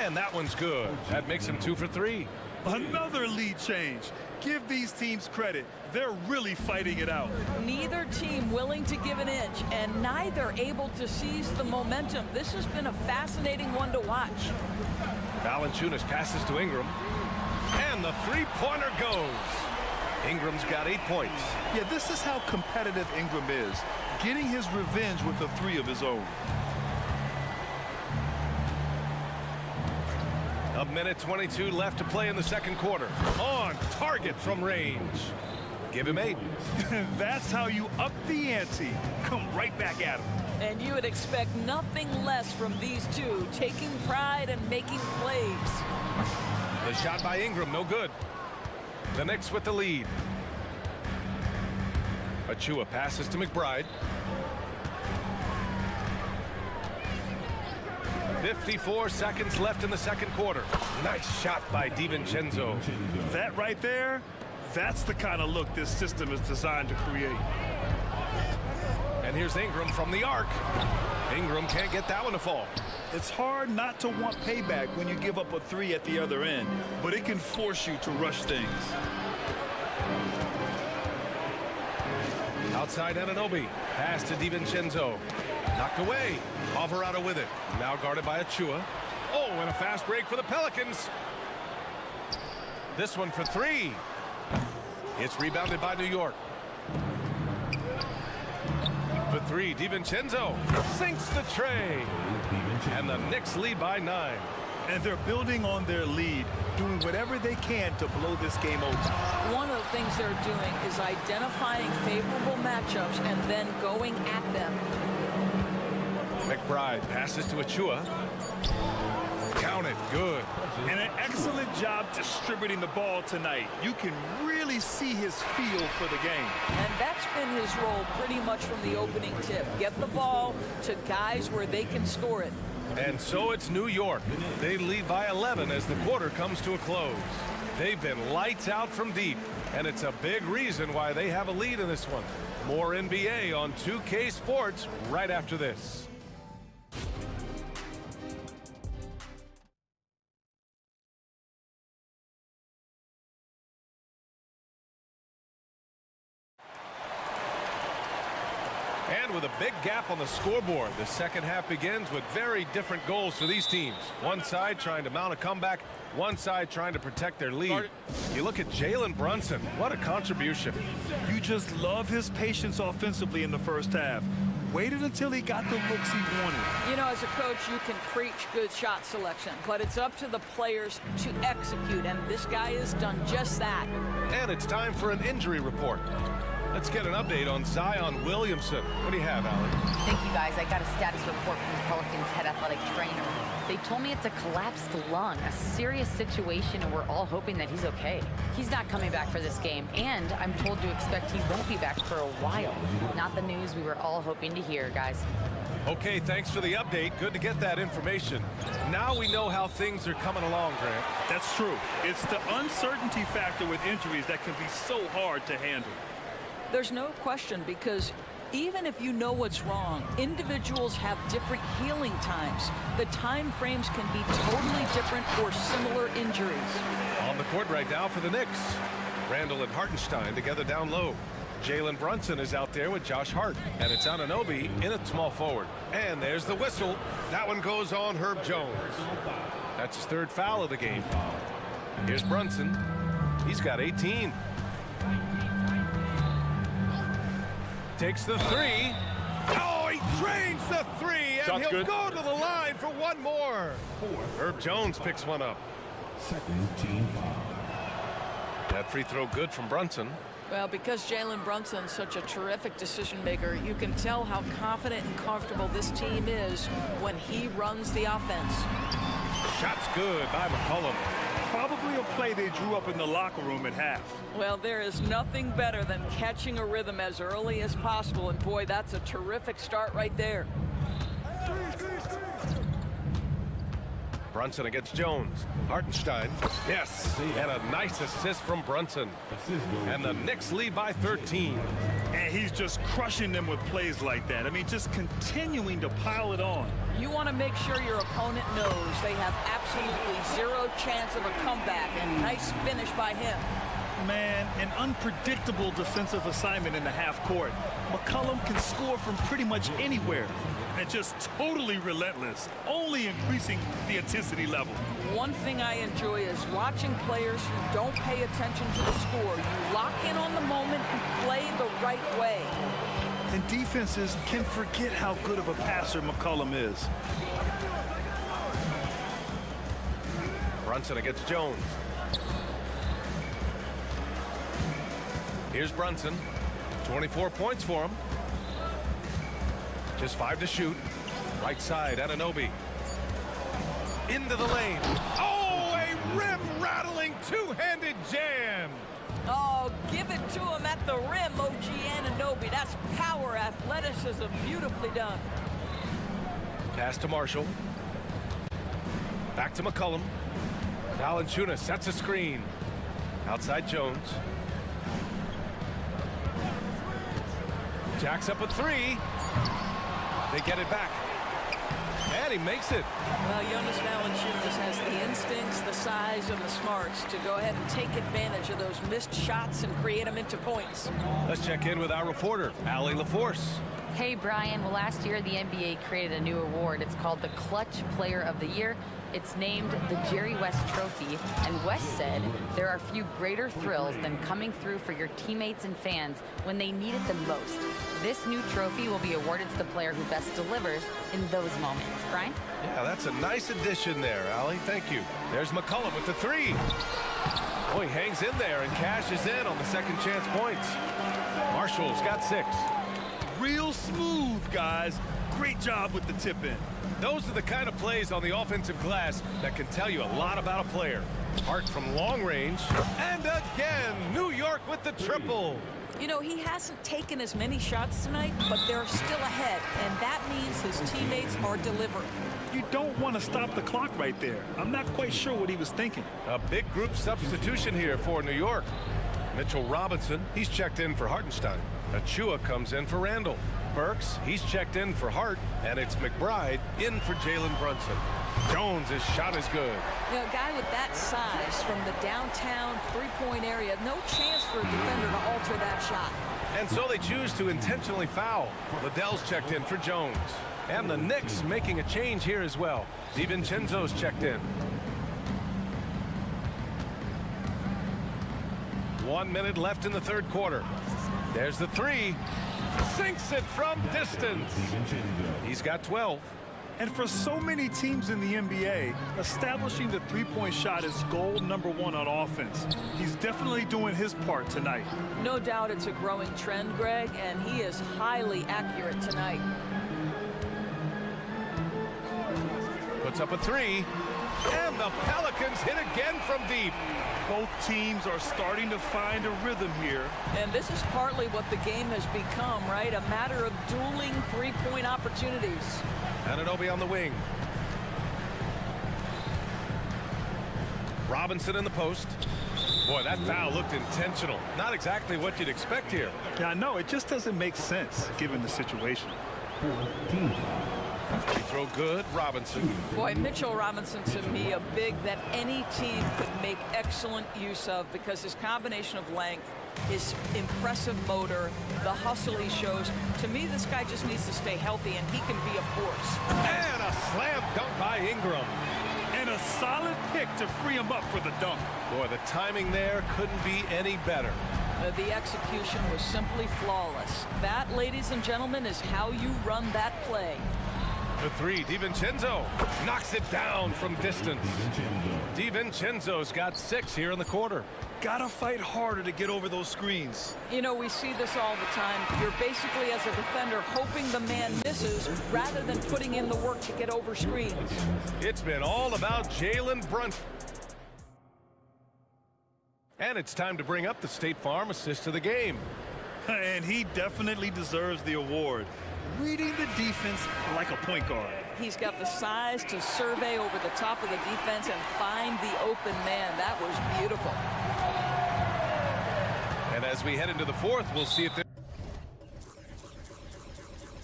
And that one's good. That makes him 2 for 3. Another lead change. Give these teams credit. They're really fighting it out. Neither team willing to give an inch, and neither able to seize the momentum. This has been a fascinating one to watch. Valanciunas passes to Ingram. And the three-pointer goes. Ingram's got 8 points. Yeah, this is how competitive Ingram is, getting his revenge with a 3 of his own. A minute 22 left to play in the second quarter. On target from range. Give him 8. That's how you up the ante. Come right back at him. And you would expect nothing less from these two, taking pride and making plays. The shot by Ingram, no good. The Knicks with the lead. Achua passes to McBride. 54 seconds left in the second quarter. Nice shot by DiVincenzo. That right there, that's the kind of look this system is designed to create. And here's Ingram from the arc. Ingram can't get that one to fall. It's hard not to want payback when you give up a 3 at the other end, but it can force you to rush things. Outside Anunoby. Pass to DiVincenzo. Knocked away. Alvarado with it. Now guarded by Achua. Oh, and a fast break for the Pelicans. This one for 3. It's rebounded by New York. For 3, DiVincenzo sinks the tray. And the Knicks lead by 9. And they're building on their lead, doing whatever they can to blow this game open. One of the things they're doing is identifying favorable matchups and then going at them. McBride passes to Achua. Count it. Good. And an excellent job distributing the ball tonight. You can really see his feel for the game. And that's been his role pretty much from the opening tip. Get the ball to guys where they can score it. And so it's New York. They lead by 11 as the quarter comes to a close. They've been lights out from deep, and it's a big reason why they have a lead in this one. More NBA on 2K Sports right after this. And with a big gap on the scoreboard, the second half begins with very different goals for these teams. One side trying to mount a comeback, one side trying to protect their lead. You look at Jalen Brunson, what a contribution. You just love his patience offensively in the first half. Waited until he got the looks he wanted. You know, as a coach, you can preach good shot selection, but it's up to the players to execute, and this guy has done just that. And it's time for an injury report. Let's get an update on Zion Williamson. What do you have, Allie? Thank you, guys. I got a status report from the Pelicans head athletic trainer. They told me it's a collapsed lung, a serious situation, and we're all hoping that he's okay. He's not coming back for this game, and I'm told to expect he won't be back for a while. Not the news we were all hoping to hear, guys. Okay, thanks for the update. Good to get that information. Now we know how things are coming along, Grant. That's true. It's the uncertainty factor with injuries that can be so hard to handle. There's no question, because even if you know what's wrong, individuals have different healing times. The time frames can be totally different for similar injuries. On the court right now for the Knicks. Randall and Hartenstein together down low. Jalen Brunson is out there with Josh Hart. And it's Anunoby in at small forward. And there's the whistle. That one goes on Herb Jones. That's his third foul of the game. Here's Brunson. He's got 18. Takes the three. Oh, he drains the three, and Shot's he'll good. go to the line for one more. Herb Jones picks one up. Second team foul. That free throw good from Brunson. Well, because Jalen Brunson's such a terrific decision maker, you can tell how confident and comfortable this team is when he runs the offense. Shot's good by McCollum. Probably a play they drew up in the locker room at half. Well, there is nothing better than catching a rhythm as early as possible, and boy, that's a terrific start right there. Brunson against Jones. Hartenstein. Yes, and a nice assist from Brunson. And the Knicks lead by 13. And he's just crushing them with plays like that. I mean, just continuing to pile it on. You want to make sure your opponent knows they have absolutely zero chance of a comeback, and nice finish by him. Man, an unpredictable defensive assignment in the half court. McCollum can score from pretty much anywhere. And just totally relentless, only increasing the intensity level. One thing I enjoy is watching players who don't pay attention to the score. You lock in on the moment and play the right way. And defenses can forget how good of a passer McCollum is. Brunson against Jones. Here's Brunson. 24 points for him. Just 5 to shoot. Right side, Anunoby. Into the lane. Oh, a rim-rattling two-handed jam. Oh, give it to him at the rim, OG Anunoby. That's power, athleticism, beautifully done. Pass to Marshall. Back to McCollum. Valanciunas sets a screen. Outside Jones. Jacks up a three. They get it back. And he makes it. Well, Jonas Valanciunas has the instincts, the size, and the smarts to go ahead and take advantage of those missed shots and create them into points. Let's check in with our reporter, Allie LaForce. Hey, Brian. Well, last year, the NBA created a new award. It's called the Clutch Player of the Year. It's named the Jerry West Trophy, and West said there are few greater thrills than coming through for your teammates and fans when they need it the most. This new trophy will be awarded to the player who best delivers in those moments. Brian? Yeah, that's a nice addition there, Allie. Thank you. There's McCollum with the three. Oh, he hangs in there and cashes in on the second chance points. Marshall's got 6. Real smooth, guys. Great job with the tip in. Those are the kind of plays on the offensive glass that can tell you a lot about a player. Hart from long range. And again, New York with the triple. You know, he hasn't taken as many shots tonight, but they're still ahead, and that means his teammates are delivering. You don't want to stop the clock right there. I'm not quite sure what he was thinking. A big group substitution here for New York. Mitchell Robinson, he's checked in for Hartenstein. Achua comes in for Randall. Burks, he's checked in for Hart, and it's McBride in for Jalen Brunson. Jones' shot is good. You know, a guy with that size from the downtown three-point area, no chance for a defender to alter that shot. And so they choose to intentionally foul. Liddell's checked in for Jones. And the Knicks making a change here as well. DiVincenzo's checked in. 1 minute left in the third quarter. There's the three. Sinks it from distance. He's got 12. And for so many teams in the NBA, establishing the three-point shot is goal number one on offense. He's definitely doing his part tonight. No doubt it's a growing trend, Greg, and he is highly accurate tonight. Puts up a three, and the Pelicans hit again from deep. Both teams are starting to find a rhythm here. And this is partly what the game has become, right? A matter of dueling three-point opportunities. Anunoby on the wing. Robinson in the post. Boy, that foul looked intentional. Not exactly what you'd expect here. Yeah, I know. It just doesn't make sense given the situation. Free throw good, Robinson. Boy, Mitchell Robinson, to me, a big that any team could make excellent use of because his combination of length, his impressive motor, the hustle he shows. To me, this guy just needs to stay healthy, and he can be a force. And a slam dunk by Ingram. And a solid pick to free him up for the dunk. Boy, the timing there couldn't be any better. The execution was simply flawless. That, ladies and gentlemen, is how you run that play. The three, DiVincenzo knocks it down from distance. DiVincenzo's got 6 here in the quarter. Gotta fight harder to get over those screens. You know, we see this all the time. You're basically, as a defender, hoping the man misses rather than putting in the work to get over screens. It's been all about Jalen Brunson. And it's time to bring up the State Farm assist of the game. And he definitely deserves the award. Reading the defense like a point guard. He's got the size to survey over the top of the defense and find the open man. That was beautiful. And as we head into the fourth, we'll see if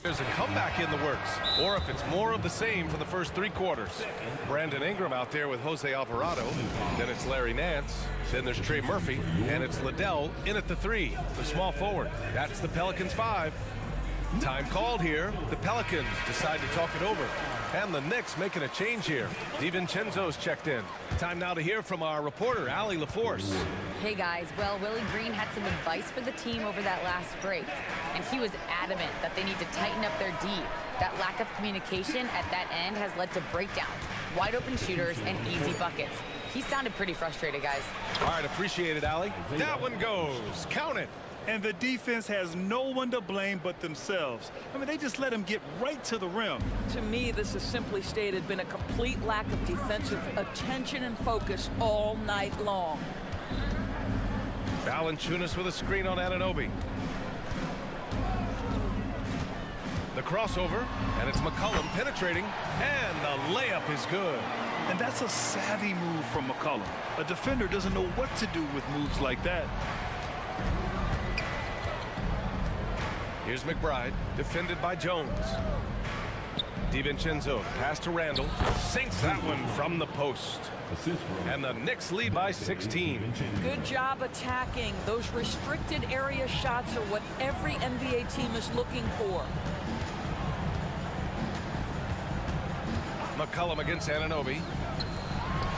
there's a comeback in the works, or if it's more of the same for the first 3 quarters. Brandon Ingram out there with Jose Alvarado. Then it's Larry Nance. Then there's Trey Murphy. And it's Liddell in at the 3, the small forward. That's the Pelicans 5. Time called here. The Pelicans decide to talk it over. And the Knicks making a change here. DiVincenzo's checked in. Time now to hear from our reporter, Allie LaForce. Hey guys, well, Willie Green had some advice for the team over that last break, and he was adamant that they need to tighten up their D. That lack of communication at that end has led to breakdowns, wide open shooters, and easy buckets. He sounded pretty frustrated, guys. All right, appreciate it, Allie. That one goes. Count it. And the defense has no one to blame but themselves. I mean, they just let him get right to the rim. To me, this has simply stated been a complete lack of defensive attention and focus all night long. Valanciunas with a screen on Anunoby. The crossover, and it's McCollum penetrating, and the layup is good. And that's a savvy move from McCollum. A defender doesn't know what to do with moves like that. Here's McBride, defended by Jones. DiVincenzo, pass to Randall, sinks that one from the post. And the Knicks lead by 16. Good job attacking. Those restricted area shots are what every NBA team is looking for. McCollum against Anunoby.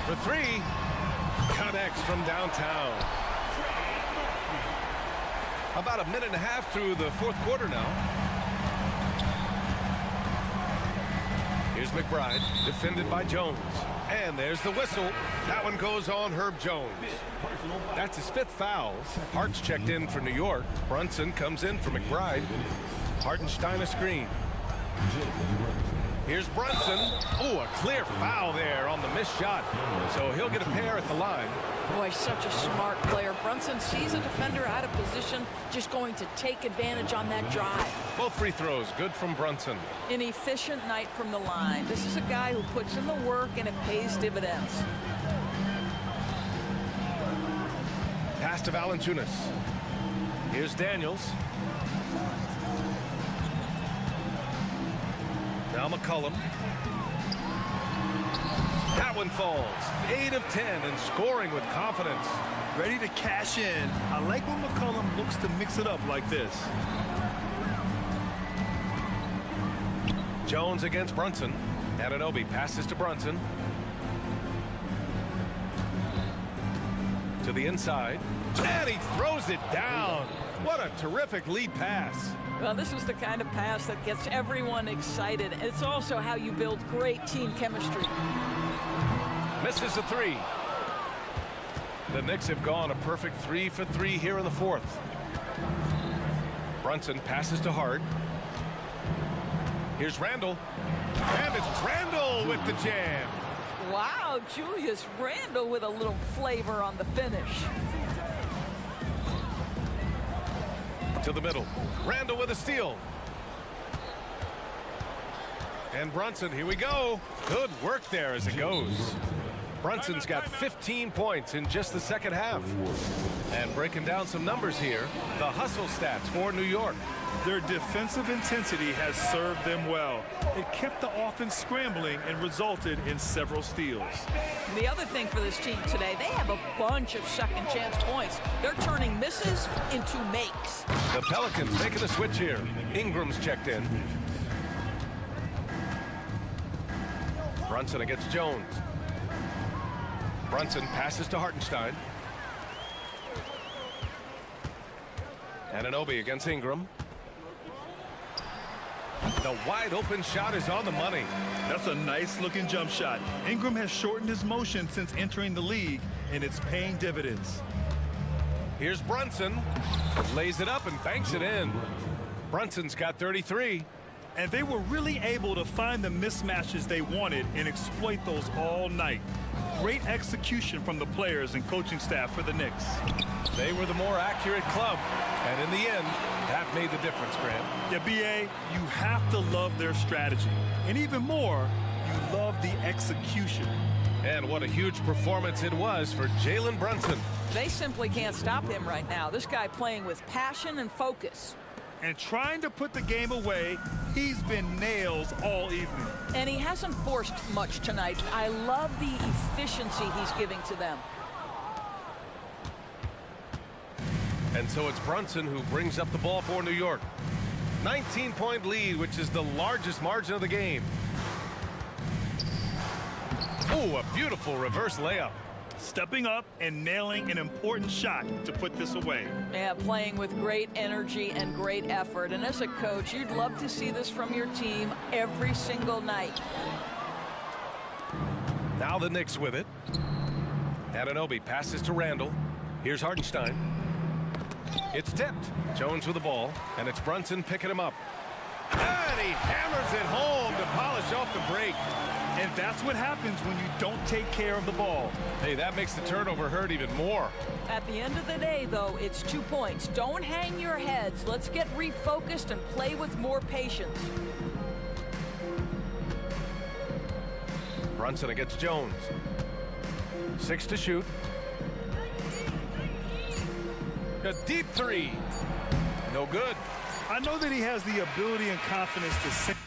For 3, connects from downtown. About a minute and a half through the fourth quarter now. Here's McBride, defended by Jones. And there's the whistle. That one goes on Herb Jones. That's his 5th foul. Hart's checked in for New York. Brunson comes in for McBride. Hartenstein a screen. Here's Brunson. Oh, a clear foul there on the missed shot. So he'll get a pair at the line. Boy, such a smart player. Brunson sees a defender out of position, just going to take advantage on that drive. Both free throws, good from Brunson. An efficient night from the line. This is a guy who puts in the work and it pays dividends. Pass to Valanciunas. Here's Daniels. Now McCollum. That one falls. 8 of 10 and scoring with confidence. Ready to cash in. I like when McCollum looks to mix it up like this. Jones against Brunson. Anunoby passes to Brunson. To the inside. And he throws it down. What a terrific lead pass. Well, this is the kind of pass that gets everyone excited. It's also how you build great team chemistry. Misses a three. The Knicks have gone a perfect 3 for 3 here in the fourth. Brunson passes to Hart. Here's Randall. And it's Randall with the jam. Wow, Julius Randall with a little flavor on the finish. To the middle. Randall with a steal. And Brunson, here we go. Good work there as it goes. Brunson's got 15 points in just the second half. And breaking down some numbers here, the hustle stats for New York. Their defensive intensity has served them well. It kept the offense scrambling and resulted in several steals. The other thing for this team today, they have a bunch of second chance points. They're turning misses into makes. The Pelicans making a switch here. Ingram's checked in. Brunson against Jones. Brunson passes to Hartenstein. Anunoby against Ingram. The wide open shot is on the money. That's a nice looking jump shot. Ingram has shortened his motion since entering the league, and it's paying dividends. Here's Brunson. Lays it up and banks it in. Brunson's got 33. And they were really able to find the mismatches they wanted and exploit those all night. Great execution from the players and coaching staff for the Knicks. They were the more accurate club, and in the end, that made the difference, Grant. Yeah, B.A., you have to love their strategy. And even more, you love the execution. And what a huge performance it was for Jalen Brunson. They simply can't stop him right now. This guy playing with passion and focus. And trying to put the game away, he's been nails all evening. And he hasn't forced much tonight. I love the efficiency he's giving to them. And so it's Brunson who brings up the ball for New York. 19-point lead, which is the largest margin of the game. Oh, a beautiful reverse layup. Stepping up and nailing an important shot to put this away. Yeah, playing with great energy and great effort. And as a coach, you'd love to see this from your team every single night. Now the Knicks with it. Anunoby passes to Randall. Here's Hartenstein. It's tipped. Jones with the ball, and it's Brunson picking him up. And he hammers it home to polish off the break. And that's what happens when you don't take care of the ball. Hey, that makes the turnover hurt even more. At the end of the day, though, it's 2 points. Don't hang your heads. Let's get refocused and play with more patience. Brunson against Jones. 6 to shoot. A deep three. No good. I know that he has the ability and confidence to send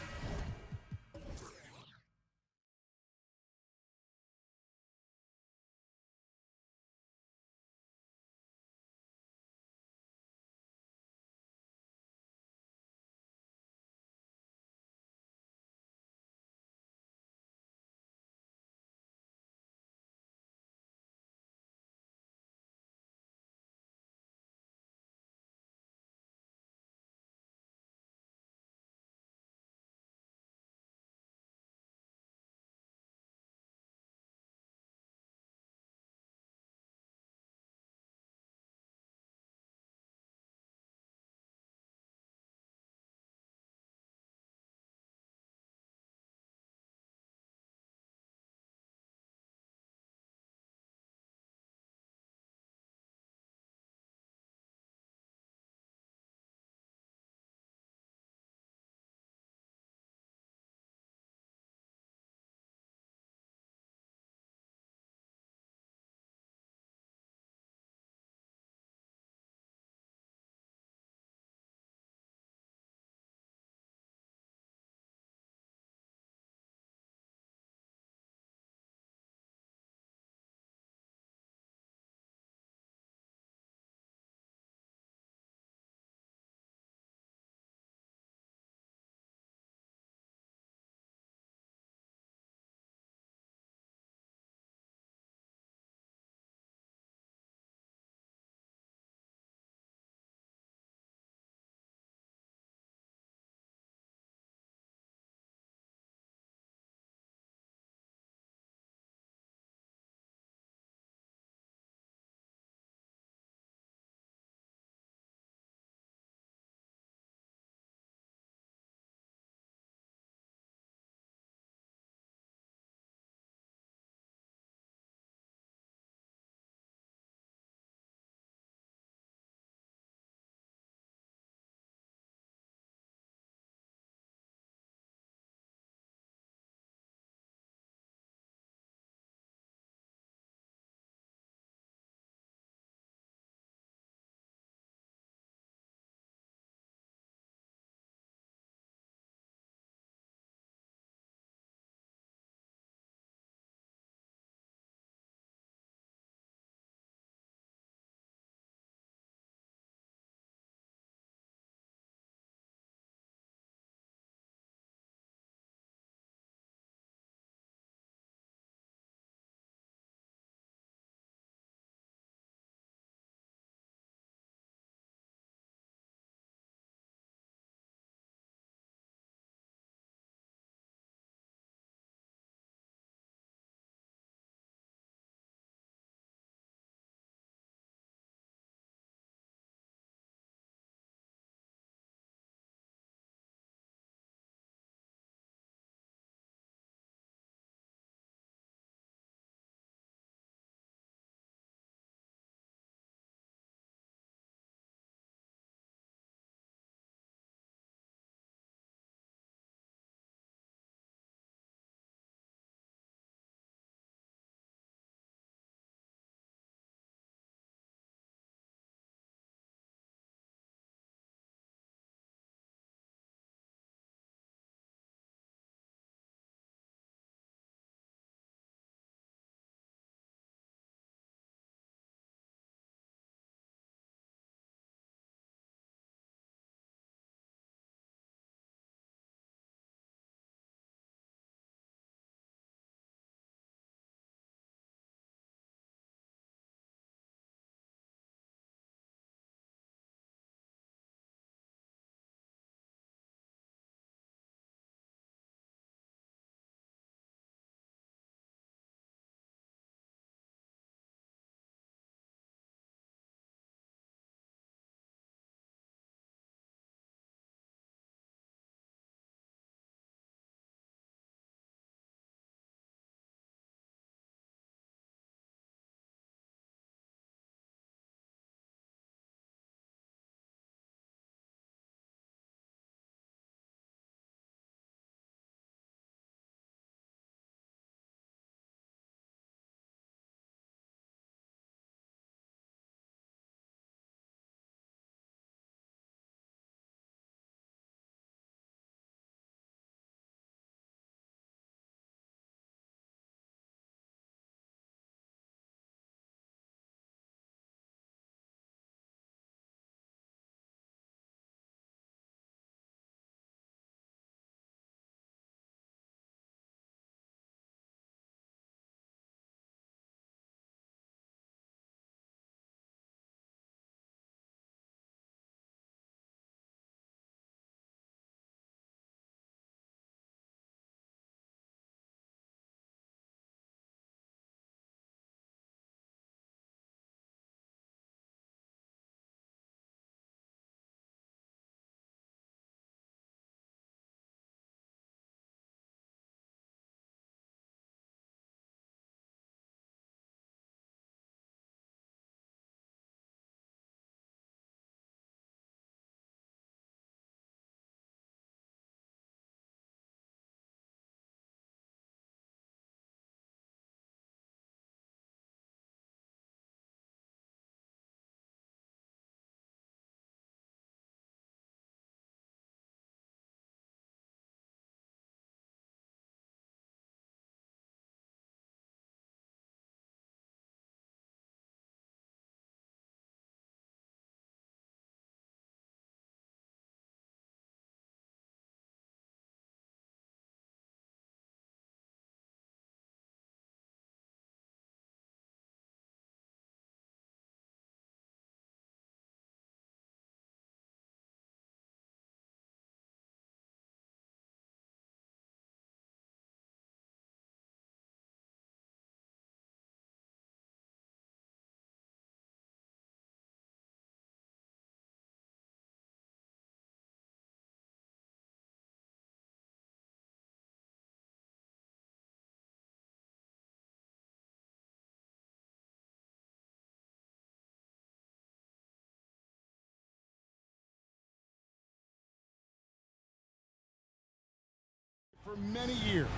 for many years.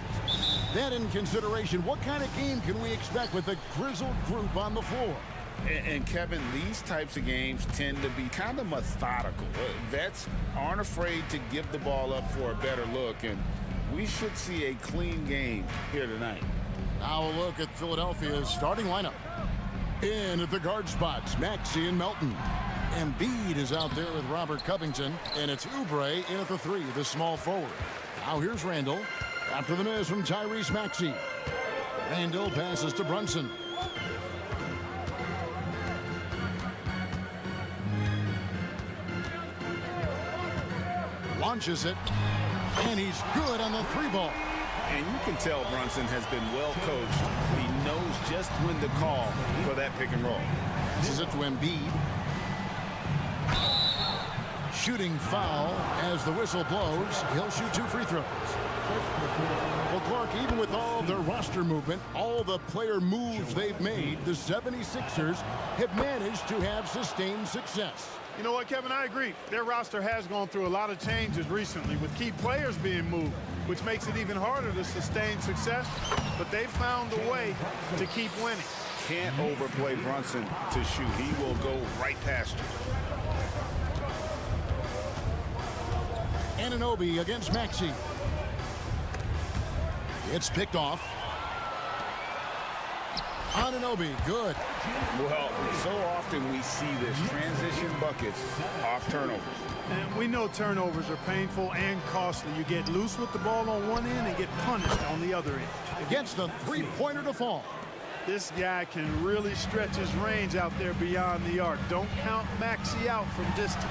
Then in consideration, what kind of game can we expect with a grizzled group on the floor? And Kevin, these types of games tend to be kind of methodical. Vets aren't afraid to give the ball up for a better look, and we should see a clean game here tonight. Now a look at Philadelphia's starting lineup. In at the guard spots, Maxey and Melton. Embiid is out there with Robert Covington, and it's Oubre in at the 3, the small forward. Now here's Randall after the miss from Tyrese Maxey. Randall passes to Brunson. Launches it, and he's good on the 3 ball. And you can tell Brunson has been well coached. He knows just when to call for that pick and roll. This is it to Embiid. Shooting foul as the whistle blows. He'll shoot 2 free throws. Well, Clark, even with all their roster movement, all the player moves they've made, the 76ers have managed to have sustained success. You know what, Kevin? I agree. Their roster has gone through a lot of changes recently with key players being moved, which makes it even harder to sustain success. But they've found a way to keep winning. Can't overplay Brunson to shoot. He will go right past you. Anunoby against Maxey. It's picked off. Anunoby, good. Well, so often we see this transition buckets off turnovers. And we know turnovers are painful and costly. You get loose with the ball on one end and get punished on the other end. Gets the 3-pointer to fall. This guy can really stretch his range out there beyond the arc. Don't count Maxey out from distance.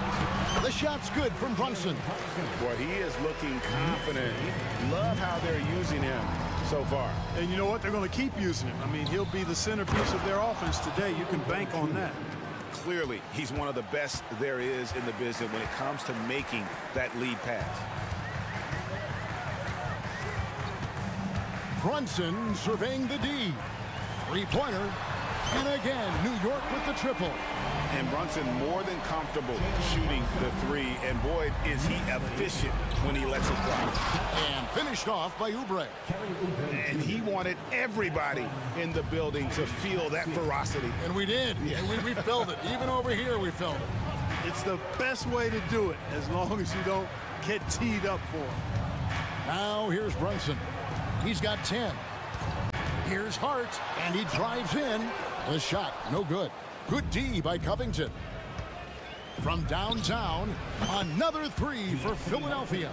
The shot's good from Brunson. Boy, he is looking confident. Love how they're using him so far. And you know what? They're going to keep using him. I mean, he'll be the centerpiece of their offense today. You can bank on that. Clearly, he's one of the best there is in the business when it comes to making that lead pass. Brunson surveying the D. 3-pointer. And again, New York with the triple. And Brunson more than comfortable shooting the 3. And boy, is he efficient when he lets it fly. And finished off by Oubre. And he wanted everybody in the building to feel that ferocity. And we did. Yeah. And we felt it. Even over here, we felt it. It's the best way to do it, as long as you don't get teed up for it. Now here's Brunson. He's got 10. Here's Hart, and he drives in. The shot, no good. Good D by Covington. From downtown, another 3 for Philadelphia.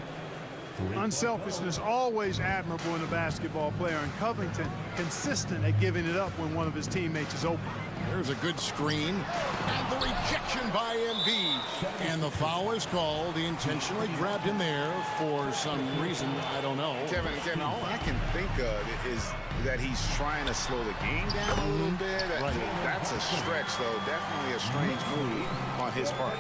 Unselfishness always admirable in a basketball player, and Covington consistent at giving it up when one of his teammates is open. There's a good screen, and the rejection by Embiid. And the foul is called. He intentionally grabbed him there for some reason, I don't know. Kevin, all I can think of is that he's trying to slow the game down a little bit. Right. That's a stretch, though. Definitely a strange move on his part.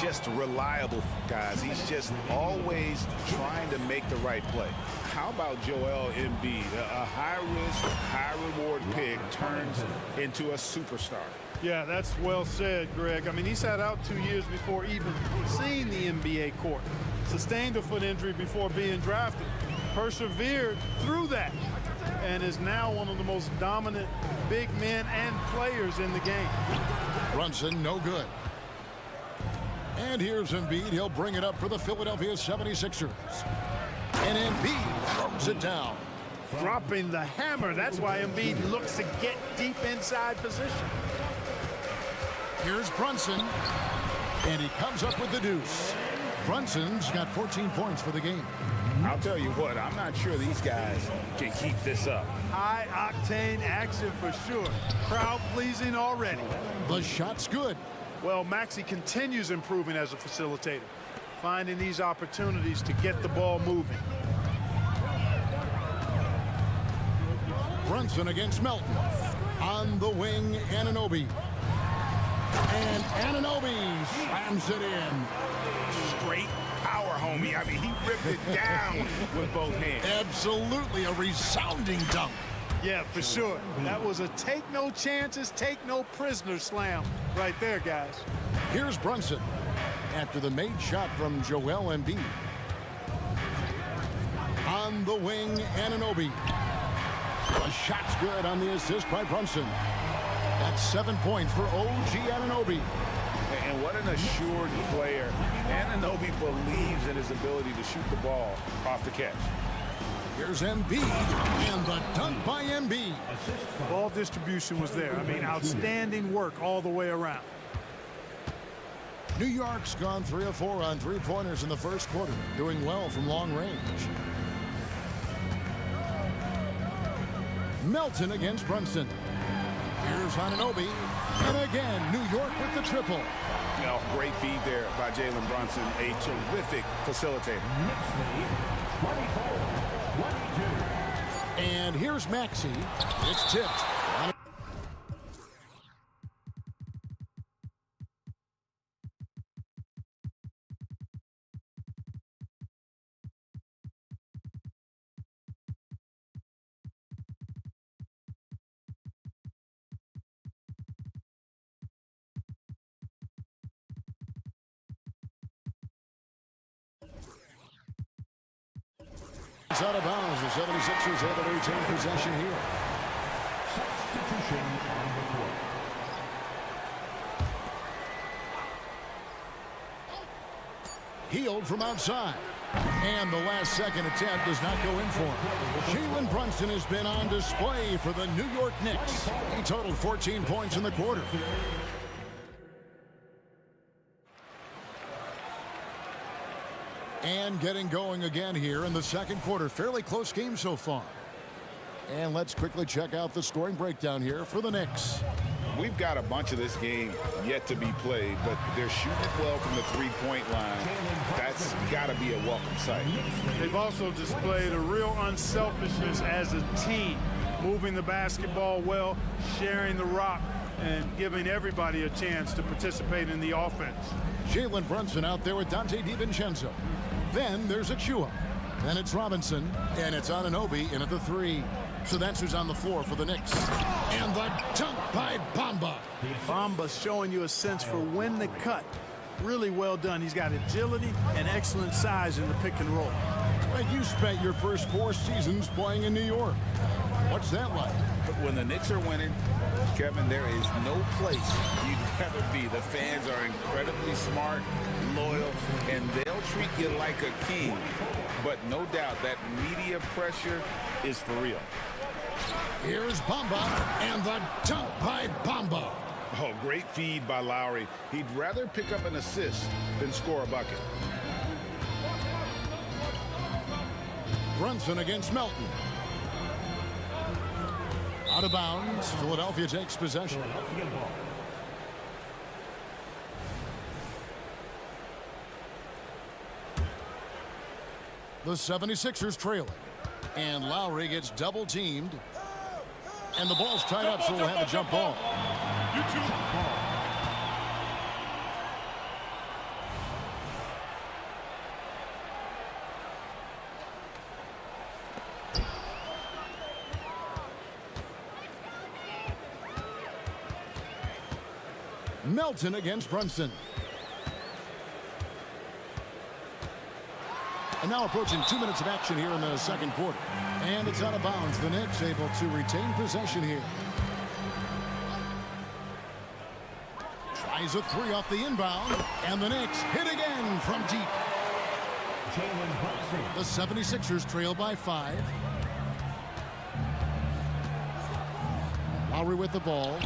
Just reliable, guys. He's just always trying to make the right play. How about Joel Embiid? A high-risk, high-reward pick turns into a superstar. Yeah, that's well said, Greg. I mean, he sat out 2 years before even seeing the NBA court. Sustained a foot injury before being drafted. Persevered through that. And is now one of the most dominant big men and players in the game. Brunson, no good. And here's Embiid. He'll bring it up for the Philadelphia 76ers. And Embiid throws it down. Dropping the hammer. That's why Embiid looks to get deep inside position. Here's Brunson. And he comes up with the deuce. Brunson's got 14 points for the game. I'll tell you what, I'm not sure these guys can keep this up. High-octane action for sure. Crowd-pleasing already. The shot's good. Well, Maxey continues improving as a facilitator, finding these opportunities to get the ball moving. Brunson against Melton. On the wing, Anunoby. And Anunoby slams it in. Straight power, homie. I mean, he ripped it down with both hands. Absolutely a resounding dunk. Yeah, for sure. That was a take no chances, take no prisoners slam right there, guys. Here's Brunson after the made shot from Joel Embiid. On On the wing, Anunoby. A shot's good on the assist by Brunson. That's 7 points for OG Anunoby. And what an assured player. Anunoby believes in his ability to shoot the ball off the catch. Here's Embiid, and the dunk by Embiid. Ball distribution was there. I mean, outstanding work all the way around. New York's gone 3 of 4 on three-pointers in the first quarter, doing well from long range. Melton against Brunson. Here's Anunoby, and again, New York with the triple. You know, great feed there by Jalen Brunson, a terrific facilitator. And here's Maxey. It's tipped. It's out of bounds. The 76ers able to retain possession here. Substitution on the court. Healed from outside. And the last second attempt does not go in for him. Jalen Brunson has been on display for the New York Knicks. He totaled 14 points in the quarter. And getting going again here in the second quarter. Fairly close game so far. And let's quickly check out the scoring breakdown here for the Knicks. We've got a bunch of this game yet to be played, but they're shooting it well from the three-point line. That's got to be a welcome sight. They've also displayed a real unselfishness as a team, moving the basketball well, sharing the rock, and giving everybody a chance to participate in the offense. Jalen Brunson out there with Dante DiVincenzo. Then there's Achua. Then it's Robinson, and it's Anunoby in at the 3. So that's who's on the floor for the Knicks. And the dunk by Bamba. Bamba showing you a sense for when to cut. Really well done. He's got agility and excellent size in the pick and roll. Well, you spent your first 4 seasons playing in New York. What's that like? When the Knicks are winning, Kevin, there is no place you'd rather be. The fans are incredibly smart, loyal, and they'll treat you like a king. But no doubt that media pressure is for real. Here's Bamba, and the dunk by Bamba. Oh, great feed by Lowry. He'd rather pick up an assist than score a bucket. Brunson against Melton. Out of bounds. Philadelphia takes possession. The 76ers trailing. And Lowry gets double teamed. And the ball's tied up, so we'll have a jump ball. Melton against Brunson. And now approaching 2 minutes of action here in the second quarter. And it's out of bounds. The Knicks able to retain possession here. Tries a 3 off the inbound. And the Knicks hit again from deep. The 76ers trail by 5. Lowry with the ball.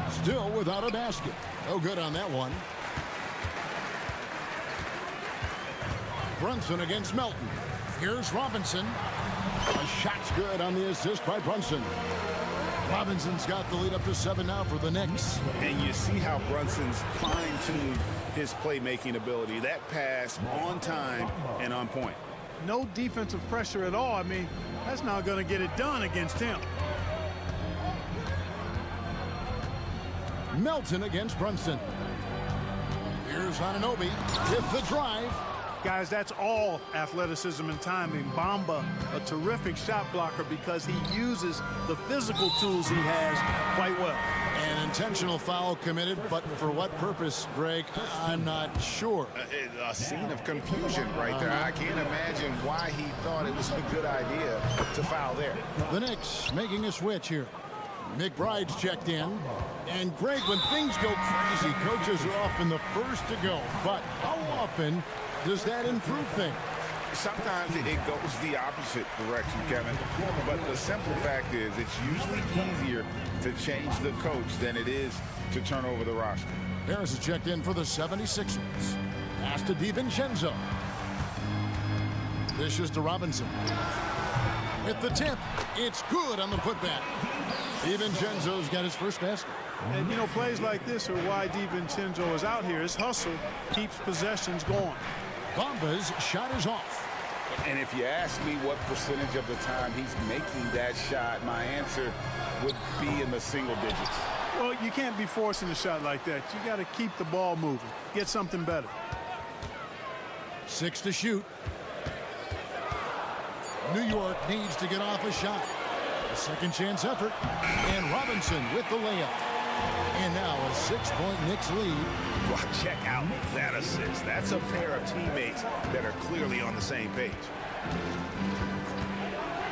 Still without a basket. No good on that one. Brunson against Melton. Here's Robinson. A shot's good on the assist by Brunson. Robinson's got the lead up to 7 now for the Knicks. And you see how Brunson's fine-tuned his playmaking ability. That pass on time and on point. No defensive pressure at all. I mean, that's not going to get it done against him. Melton against Brunson. Here's Anunoby with the drive. Guys, that's all athleticism and timing. Bamba, a terrific shot blocker because he uses the physical tools he has quite well. And Intentional foul committed, but for what purpose, Greg? I'm not sure. A scene of confusion right there. I can't imagine why he thought it was a good idea to foul there. The Knicks making a switch here. McBride's checked in. And Greg, when things go crazy, coaches are often the first to go. But how often does that improve things? Sometimes it goes the opposite direction, Kevin. But the simple fact is it's usually easier to change the coach than it is to turn over the roster. Harris is checked in for the 76ers. Pass to DiVincenzo. Dishes to Robinson. With the tip, it's good on the putback. DiVincenzo's got his first basket. And, you know, plays like this are why DiVincenzo is out here. His hustle keeps possessions going. Bamba's shot is off. And if you ask me what percentage of the time he's making that shot, my answer would be in the single digits. Well, you can't be forcing a shot like that. You got to keep the ball moving. Get something better. 6 to shoot. New York needs to get off a shot. A second chance effort. And Robinson with the layup. And now a 6-point Knicks lead. Well, check out that assist. That's a pair of teammates that are clearly on the same page.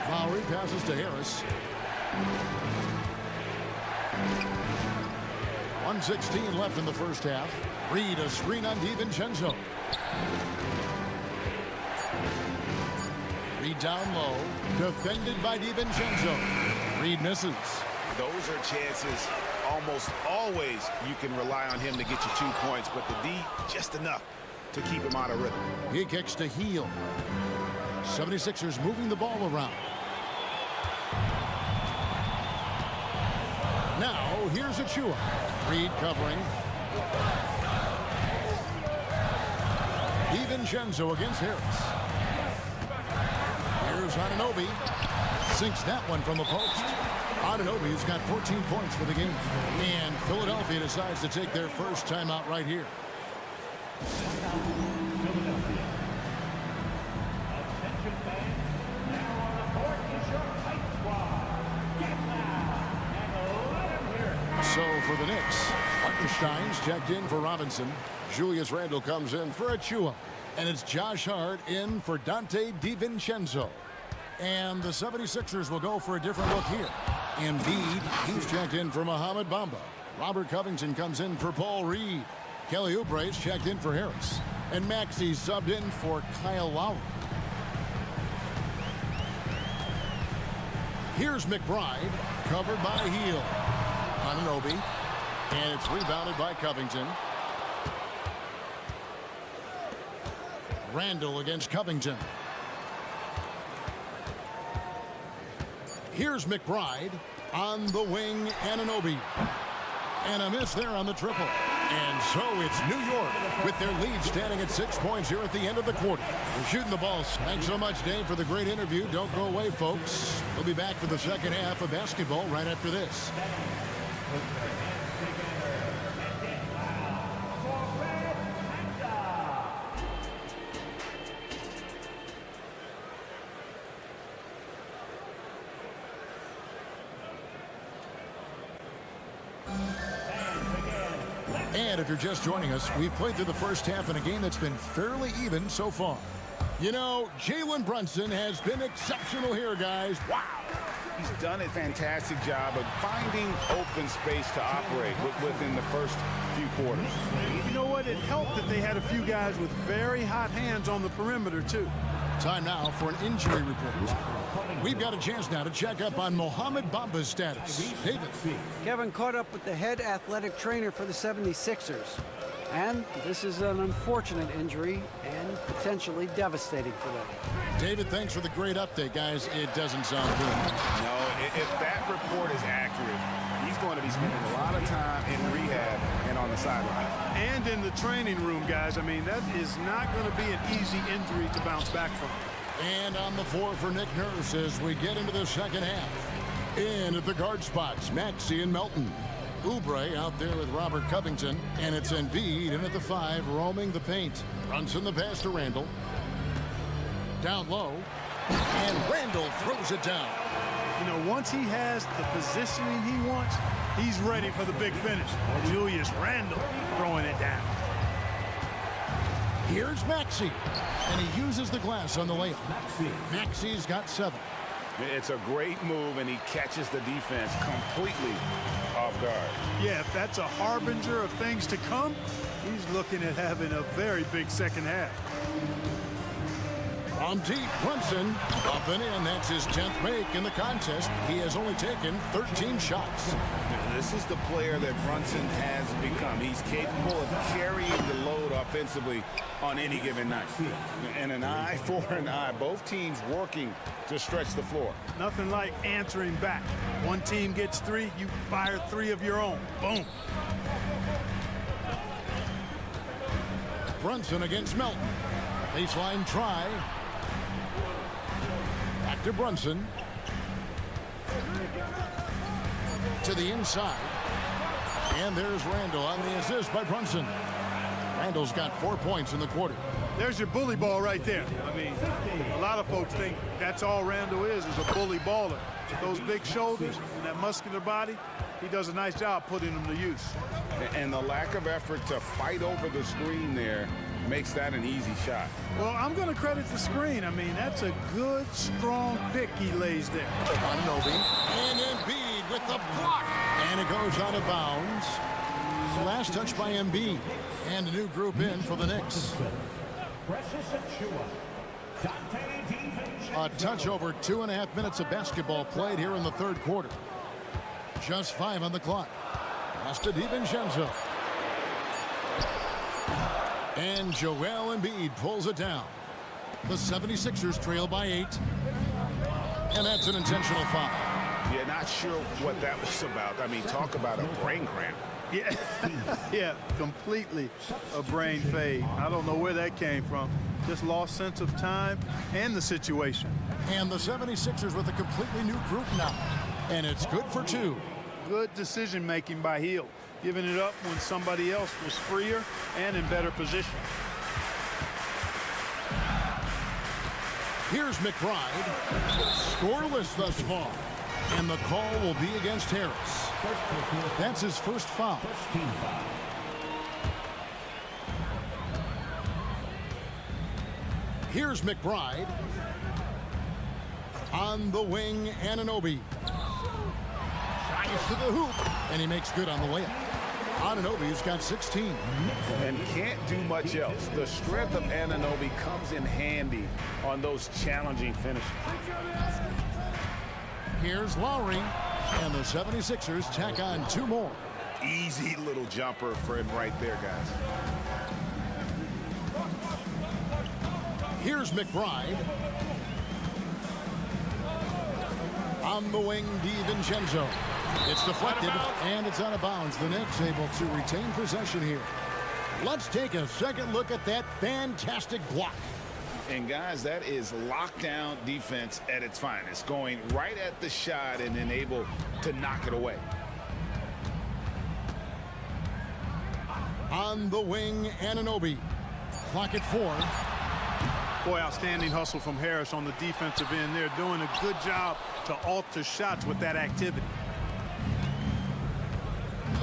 Lowry passes to Harris. 1:16 left in the first half. Reed a screen on DiVincenzo. Reed down low. Defended by DiVincenzo. Reed misses. Those are chances almost always you can rely on him to get you 2 points, but the D, just enough to keep him out of rhythm. He kicks to Heel. 76ers moving the ball around. Now, here's Achua. Reed covering. DiVincenzo against Harris. Here's Anunoby. Sinks that one from the post. Anunoby's got 14 points for the game. And Philadelphia decides to take their first timeout right here. So for the Knicks, Hartenstein's checked in for Robinson. Julius Randle comes in for Achua. And it's Josh Hart in for Dante DiVincenzo. And the 76ers will go for a different look here. Embiid, he's checked in for Mohamed Bamba. Robert Covington comes in for Paul Reed. Kelly Oubre's checked in for Harris. And Maxey's subbed in for Kyle Lowry. Here's McBride, covered by Heel. Anunoby, and it's rebounded by Covington. Randle against Covington. Here's McBride on the wing, Anunoby. And a miss there on the triple. And so it's New York with their lead standing at 6 points here at the end of the quarter. We're shooting the ball. Thanks so much, Dave, for the great interview. Don't go away, folks. We'll be back for the second half of basketball right after this. And if you're just joining us, we've played through the first half in a game that's been fairly even so far. You know, Jalen Brunson has been exceptional here, guys. Wow. He's done a fantastic job of finding open space to operate within the first few quarters. You know what? It helped that they had a few guys with very hot hands on the perimeter, too. Time now for an injury report. We've got a chance now to check up on Mohamed Bamba's status. David. Kevin caught up with the head athletic trainer for the 76ers. And this is an unfortunate injury and potentially devastating for them. David, thanks for the great update, guys. It doesn't sound good. No, if that report is accurate, he's going to be spending a lot of time in rehab and on the sideline. And in the training room, guys. I mean, that is not going to be an easy injury to bounce back from. And on the floor for Nick Nurse as we get into the second half. In at the guard spots, Maxey and Melton. Oubre out there with Robert Covington, and it's Embiid in at the 5, roaming the paint. Brunson the pass to Randle. Down low, and Randle throws it down. You know, once he has the positioning he wants, He's ready for the big finish. Julius Randle throwing it down. Here's Maxey, and he uses the glass on the layup. Maxey's got 7. It's a great move, and he catches the defense completely off guard. Yeah, if that's a harbinger of things to come, he's looking at having a very big second half. From deep, Brunson up and in. That's his 10th make in the contest. He has only taken 13 shots. This is the player that Brunson has become. He's capable of carrying the load offensively on any given night. And an eye for an eye. Both teams working to stretch the floor. Nothing like answering back. One team gets 3, you fire 3 of your own. Boom. Brunson against Melton. Baseline try. Back to Brunson. To the inside. And there's Randle on the assist by Brunson. Randle's got 4 points in the quarter. There's your bully ball right there. I mean, a lot of folks think that's all Randle is a bully baller. Those big shoulders and that muscular body, he does a nice job putting them to use. And the lack of effort to fight over the screen there makes that an easy shot. Well, I'm going to credit the screen. I mean, that's a good, strong pick he lays there. Anunoby. And Embiid with the block. And it goes out of bounds. Last touch by Embiid. And a new group in for the Knicks. A touch over 2.5 minutes of basketball played here in the third quarter. Just 5 on the clock. Pass to DiVincenzo. And Joel Embiid pulls it down. The 76ers trail by 8. And that's an intentional foul. Yeah, not sure what that was about. I mean, talk about a brain cramp. Yeah, yeah, completely a brain fade. I don't know where that came from. Just lost sense of time and the situation. And the 76ers with a completely new group now. And it's good for 2. Good decision-making by Hield, giving it up when somebody else was freer and in better position. Here's McBride. Scoreless thus far. And the call will be against Harris. That's his first foul. Here's McBride. On the wing, Anunoby. Drives to the hoop, and he makes good on the layup. Anunoby's got 16. And can't do much else. The strength of Anunoby comes in handy on those challenging finishes. Here's Lowry, and the 76ers tack on 2 more. Easy little jumper for him right there, guys. Here's McBride. On the wing, DiVincenzo. It's deflected, and it's out of bounds. The Knicks able to retain possession here. Let's take a second look at that fantastic block. And guys, that is lockdown defense at its finest, going right at the shot and then able to knock it away. On the wing, Anunoby. Clock at 4. Boy, outstanding hustle from Harris on the defensive end. They're doing a good job to alter shots with that activity.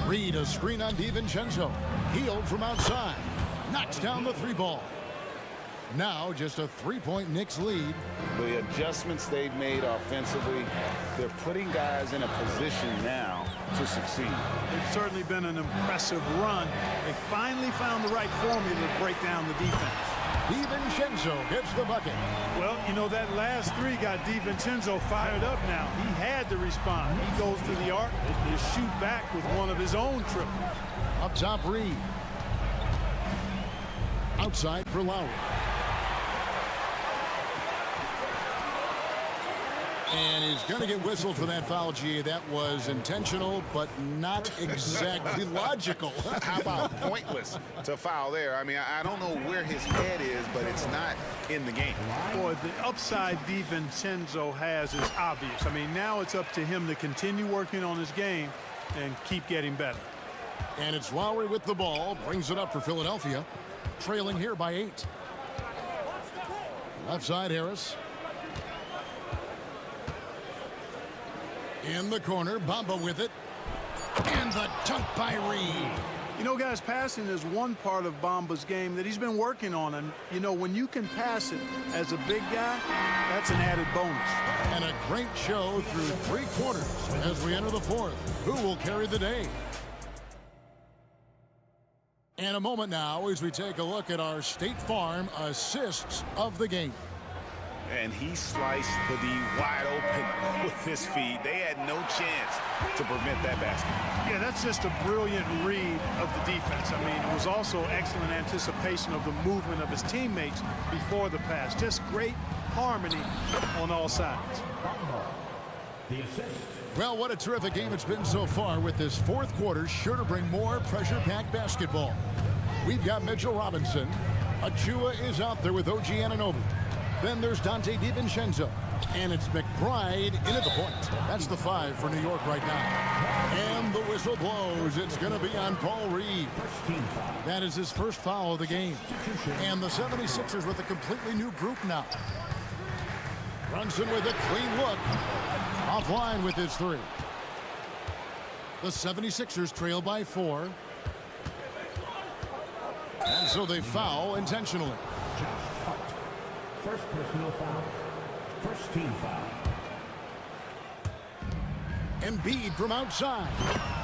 Reed, a screen on DiVincenzo. Hield from outside. Knocks down the 3-ball. Now just a 3-point Knicks lead. The adjustments they've made offensively, they're putting guys in a position now to succeed. It's certainly been an impressive run. They finally found the right formula to break down the defense. DiVincenzo gets the bucket. Well, you know, that last 3 got DiVincenzo fired up now. He had to respond. He goes to the arc to shoot back with one of his own triples. Up top, Reed. Outside for Lowry. And he's going to get whistled for that foul, G. That was intentional, but not exactly logical. How about pointless to foul there? I mean, I don't know where his head is, but it's not in the game. Boy, the upside DiVincenzo has is obvious. I mean, now it's up to him to continue working on his game and keep getting better. And it's Lowry with the ball. Brings it up for Philadelphia. Trailing here by 8. Left side, Harris. In the corner, Bamba with it. And the dunk by Reed. You know, guys, passing is one part of Bamba's game that he's been working on. And, you know, when you can pass it as a big guy, that's an added bonus. And a great show through 3 quarters as we enter the 4th. Who will carry the day? In a moment now as we take a look at our State Farm assists of the game. And he sliced the D wide open with his feed. They had no chance to prevent that basket. Yeah, that's just a brilliant read of the defense. I mean, it was also excellent anticipation of the movement of his teammates before the pass. Just great harmony on all sides. The assist. Well, what a terrific game it's been so far, with this 4th quarter sure to bring more pressure-packed basketball. We've got Mitchell Robinson. Achua is out there with OG Anunoby. Then there's Dante DiVincenzo. And it's McBride in at the point. That's the 5 for New York right now. And the whistle blows. It's going to be on Paul Reed. That is his first foul of the game. And the 76ers with a completely new group now. Brunson with a clean look. Offline with his 3. The 76ers trail by 4. And so they foul intentionally. First personal foul. First team foul. Embiid from outside.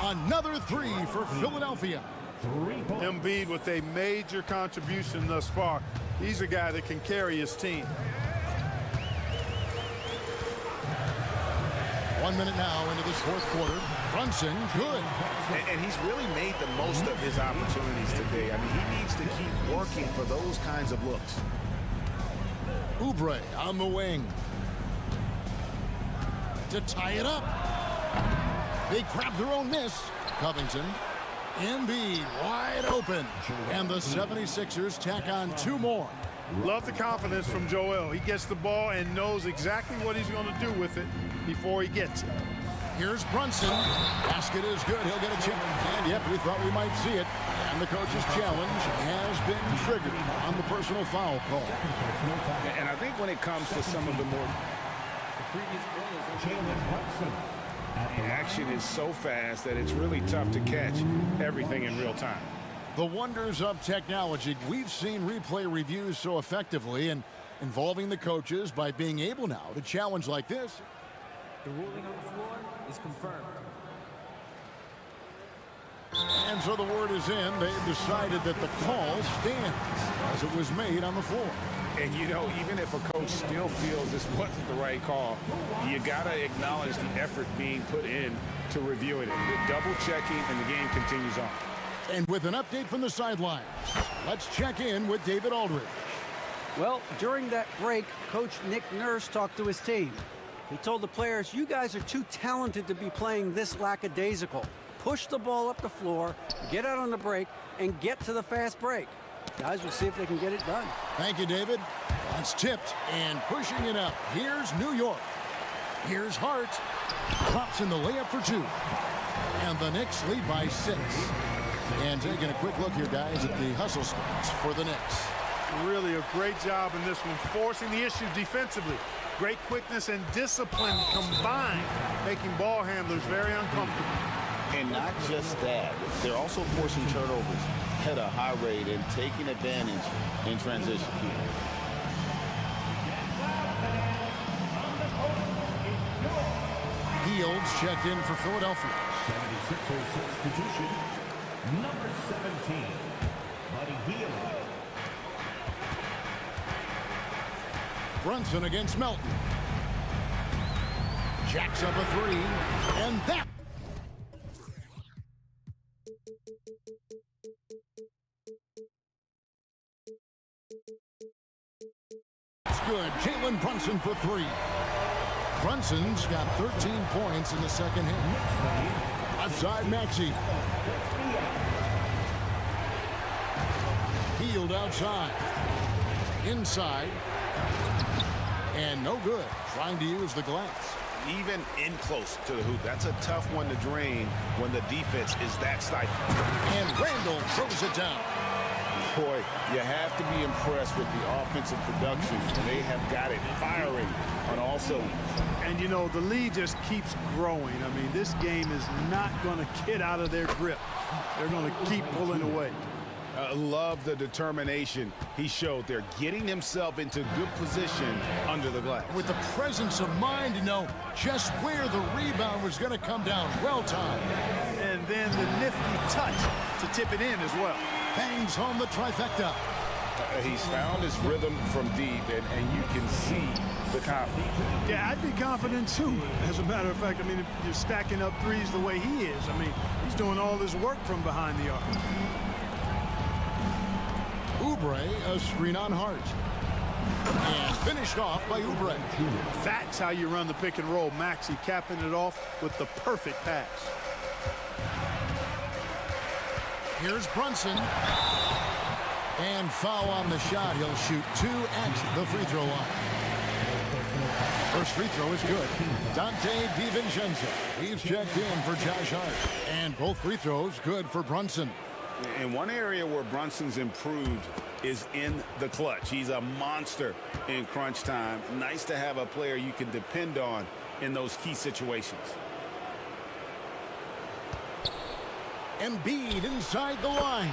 Another 3 for Philadelphia. Embiid with a major contribution thus far. He's a guy that can carry his team. 1 minute now into this 4th quarter. Brunson, good. And he's really made the most of his opportunities today. I mean, he needs to keep working for those kinds of looks. Oubre on the wing. To tie it up. They grab their own miss. Covington. Embiid wide open. And the 76ers tack on 2 more. Love the confidence from Joel. He gets the ball and knows exactly what he's going to do with it before he gets it. Here's Brunson. Basket is good. He'll get a chip. And yep, we thought we might see it. And the coach's challenge has been triggered on the personal foul call. And I think when it comes to some of the more... The action is so fast that it's really tough to catch everything in real time. The wonders of technology. We've seen replay reviews so effectively and involving the coaches by being able now to challenge like this. The ruling on the floor is confirmed. And so the word is in. They've decided that the call stands as it was made on the floor. And, you know, even if a coach still feels this wasn't the right call, you got to acknowledge the effort being put in to reviewing it. The double checking, and the game continues on. And with an update from the sidelines, let's check in with David Aldridge. Well, during that break, Coach Nick Nurse talked to his team. He told the players, you guys are too talented to be playing this lackadaisical. Push the ball up the floor, get out on the break, and get to the fast break. Guys, we'll see if they can get it done. Thank you, David. That's tipped and pushing it up. Here's New York. Here's Hart. Drops in the layup for 2. And the Knicks lead by 6. And taking a quick look here, guys, at the hustle stats for the Knicks. Really a great job in this one, forcing the issue defensively. Great quickness and discipline combined, making ball handlers very uncomfortable. And not just that, they're also forcing turnovers at a high rate and taking advantage in transition. Fields checked in for Philadelphia. 76ers substitution, number 17, Buddy Hield. Brunson against Melton. Jacks up a 3, and that. It's good. Jalen Brunson for 3. Brunson's got 13 points in the second half. Left side, Maxey. Hield outside. Inside. And no good. Trying to use the glass. Even in close to the hoop. That's a tough one to drain when the defense is that stifling. And Randall throws it down. Boy, you have to be impressed with the offensive production. They have got it firing on all cylinders. And, you know, the lead just keeps growing. I mean, this game is not going to get out of their grip. They're going to keep pulling away. Love the determination he showed there, getting himself into good position under the glass. With the presence of mind to know just where the rebound was going to come down. Well timed. And then the nifty touch to tip it in as well. Bangs home the trifecta. He's found his rhythm from deep, and you can see the confidence. Yeah, I'd be confident too. As a matter of fact, I mean, if you're stacking up threes the way he is, I mean, he's doing all his work from behind the arc. Oubre, a screen on Hart. And finished off by Oubre. That's how you run the pick and roll. Maxey capping it off with the perfect pass. Here's Brunson. And foul on the shot. He'll shoot 2 at the free throw line. First free throw is good. Dante DiVincenzo. He's checked in for Josh Hart. And both free throws good for Brunson. And one area where Brunson's improved is in the clutch. He's a monster in crunch time. Nice to have a player you can depend on in those key situations. Embiid inside the line.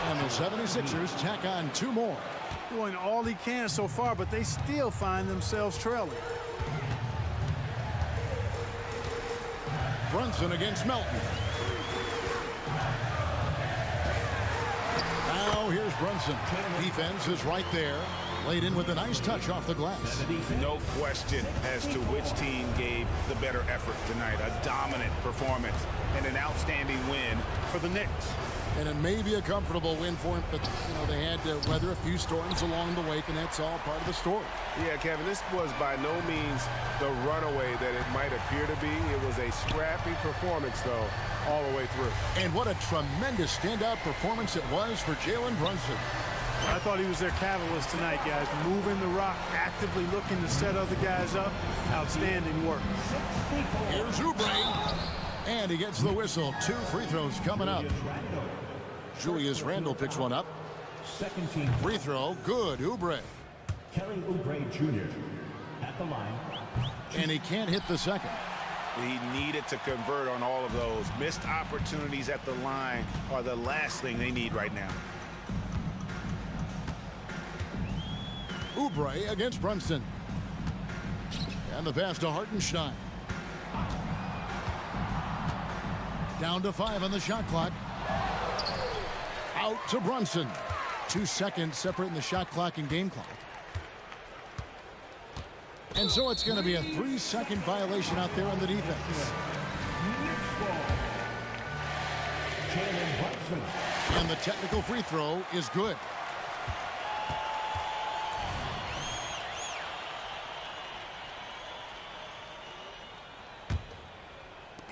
And the 76ers tack on 2 more. Doing all he can so far, but they still find themselves trailing. Brunson against Melton. Now here's Brunson. Defense is right there. Laid in with a nice touch off the glass. No question as to which team gave the better effort tonight. A dominant performance and an outstanding win for the Knicks. And it may be a comfortable win for him, but, you know, they had to weather a few storms along the way, and that's all part of the story. Yeah, Kevin, this was by no means the runaway that it might appear to be. It was a scrappy performance, though, all the way through. And what a tremendous standout performance it was for Jalen Brunson. I thought he was their catalyst tonight, guys. Moving the rock, actively looking to set other guys up. Outstanding work. Here's Oubre. And he gets the whistle. 2 free throws coming up. Julius Randle picks one up. Second team. Free throw, good. Oubre. Kelly Oubre Jr. at the line. And he can't hit the second. He needed to convert on all of those. Missed opportunities at the line are the last thing they need right now. Oubre against Brunson. And the pass to Hartenstein. Down to 5 on the shot clock. Out to Brunson. 2 seconds separating the shot clock and game clock. And so it's going to be a 3-second violation out there on the defense. And the technical free throw is good.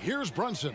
Here's Brunson.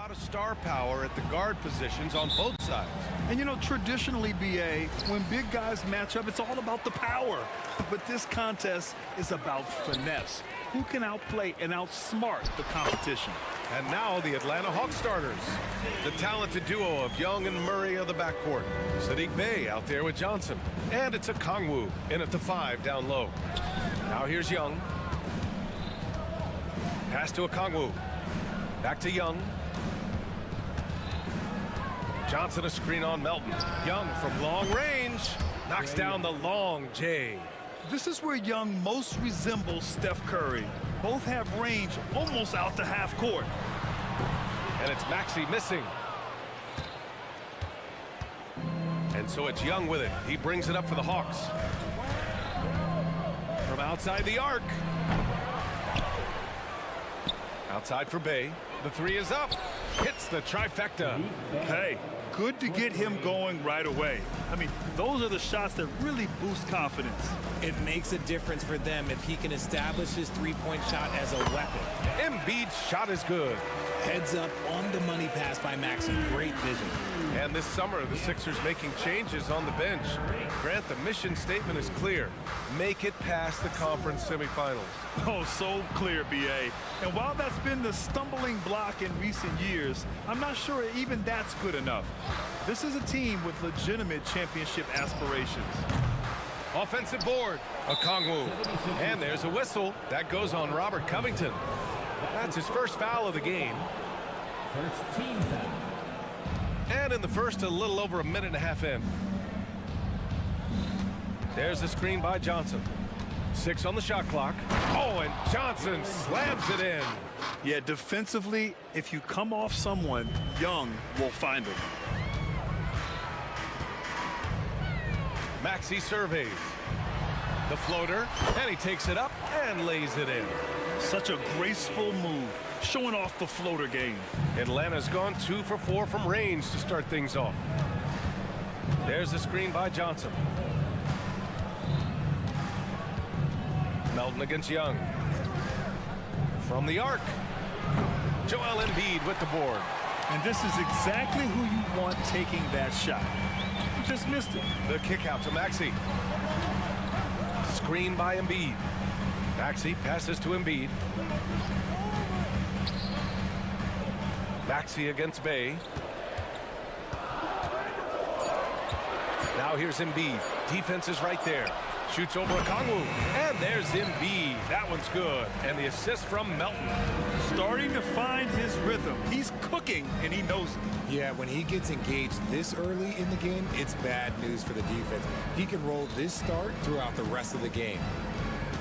lot of star power at the guard positions on both sides. And you know, traditionally, BA, when big guys match up, it's all about the power. But this contest is about finesse. Who can outplay and outsmart the competition? And now the Atlanta Hawks starters. The talented duo of Young and Murray of the backcourt. Sadiq Bey out there with Johnson. And it's a Kongwu in at the 5 down low. Now here's Young. Pass to a Kongwu. Back to Young. Johnson a screen on Melton. Young from long range. Knocks down the long J. This is where Young most resembles Steph Curry. Both have range almost out to half court. And it's Maxey missing. And so it's Young with it. He brings it up for the Hawks. From outside the arc. Outside for Bey. The 3 is up. Hits the trifecta. Hey, good to get him going right away. I mean, those are the shots that really boost confidence. It makes a difference for them if he can establish his three-point shot as a weapon. Embiid's shot is good. Heads up on the money pass by Maxey. Great vision. And this summer, the Sixers making changes on the bench. Grant, the mission statement is clear. Make it past the conference semifinals. Oh, so clear, BA. And while that's been the stumbling block in recent years, I'm not sure even that's good enough. This is a team with legitimate championship aspirations. Offensive board, a Kongwu. And there's a whistle. That goes on Robert Covington. That's his first foul of the game. First team foul. And in the first, a little over a minute and a half in. There's the screen by Johnson. 6 on the shot clock. Oh, and Johnson slams it in. Yeah, defensively, if you come off someone, Young will find him. Maxey surveys. The floater, and he takes it up and lays it in. Such a graceful move, showing off the floater game. Atlanta's gone 2 for 4 from range to start things off. There's the screen by Johnson. Melton against Young. From the arc. Joel Embiid with the board. And this is exactly who you want taking that shot. You just missed it. The kick out to Maxey. Screen by Embiid. Maxey passes to Embiid. Maxey against Bey. Now here's Embiid. Defense is right there. Shoots over a Kongwu. And there's Embiid. That one's good. And the assist from Melton. Starting to find his rhythm. He's cooking, and he knows it. Yeah, when he gets engaged this early in the game, it's bad news for the defense. He can roll this start throughout the rest of the game.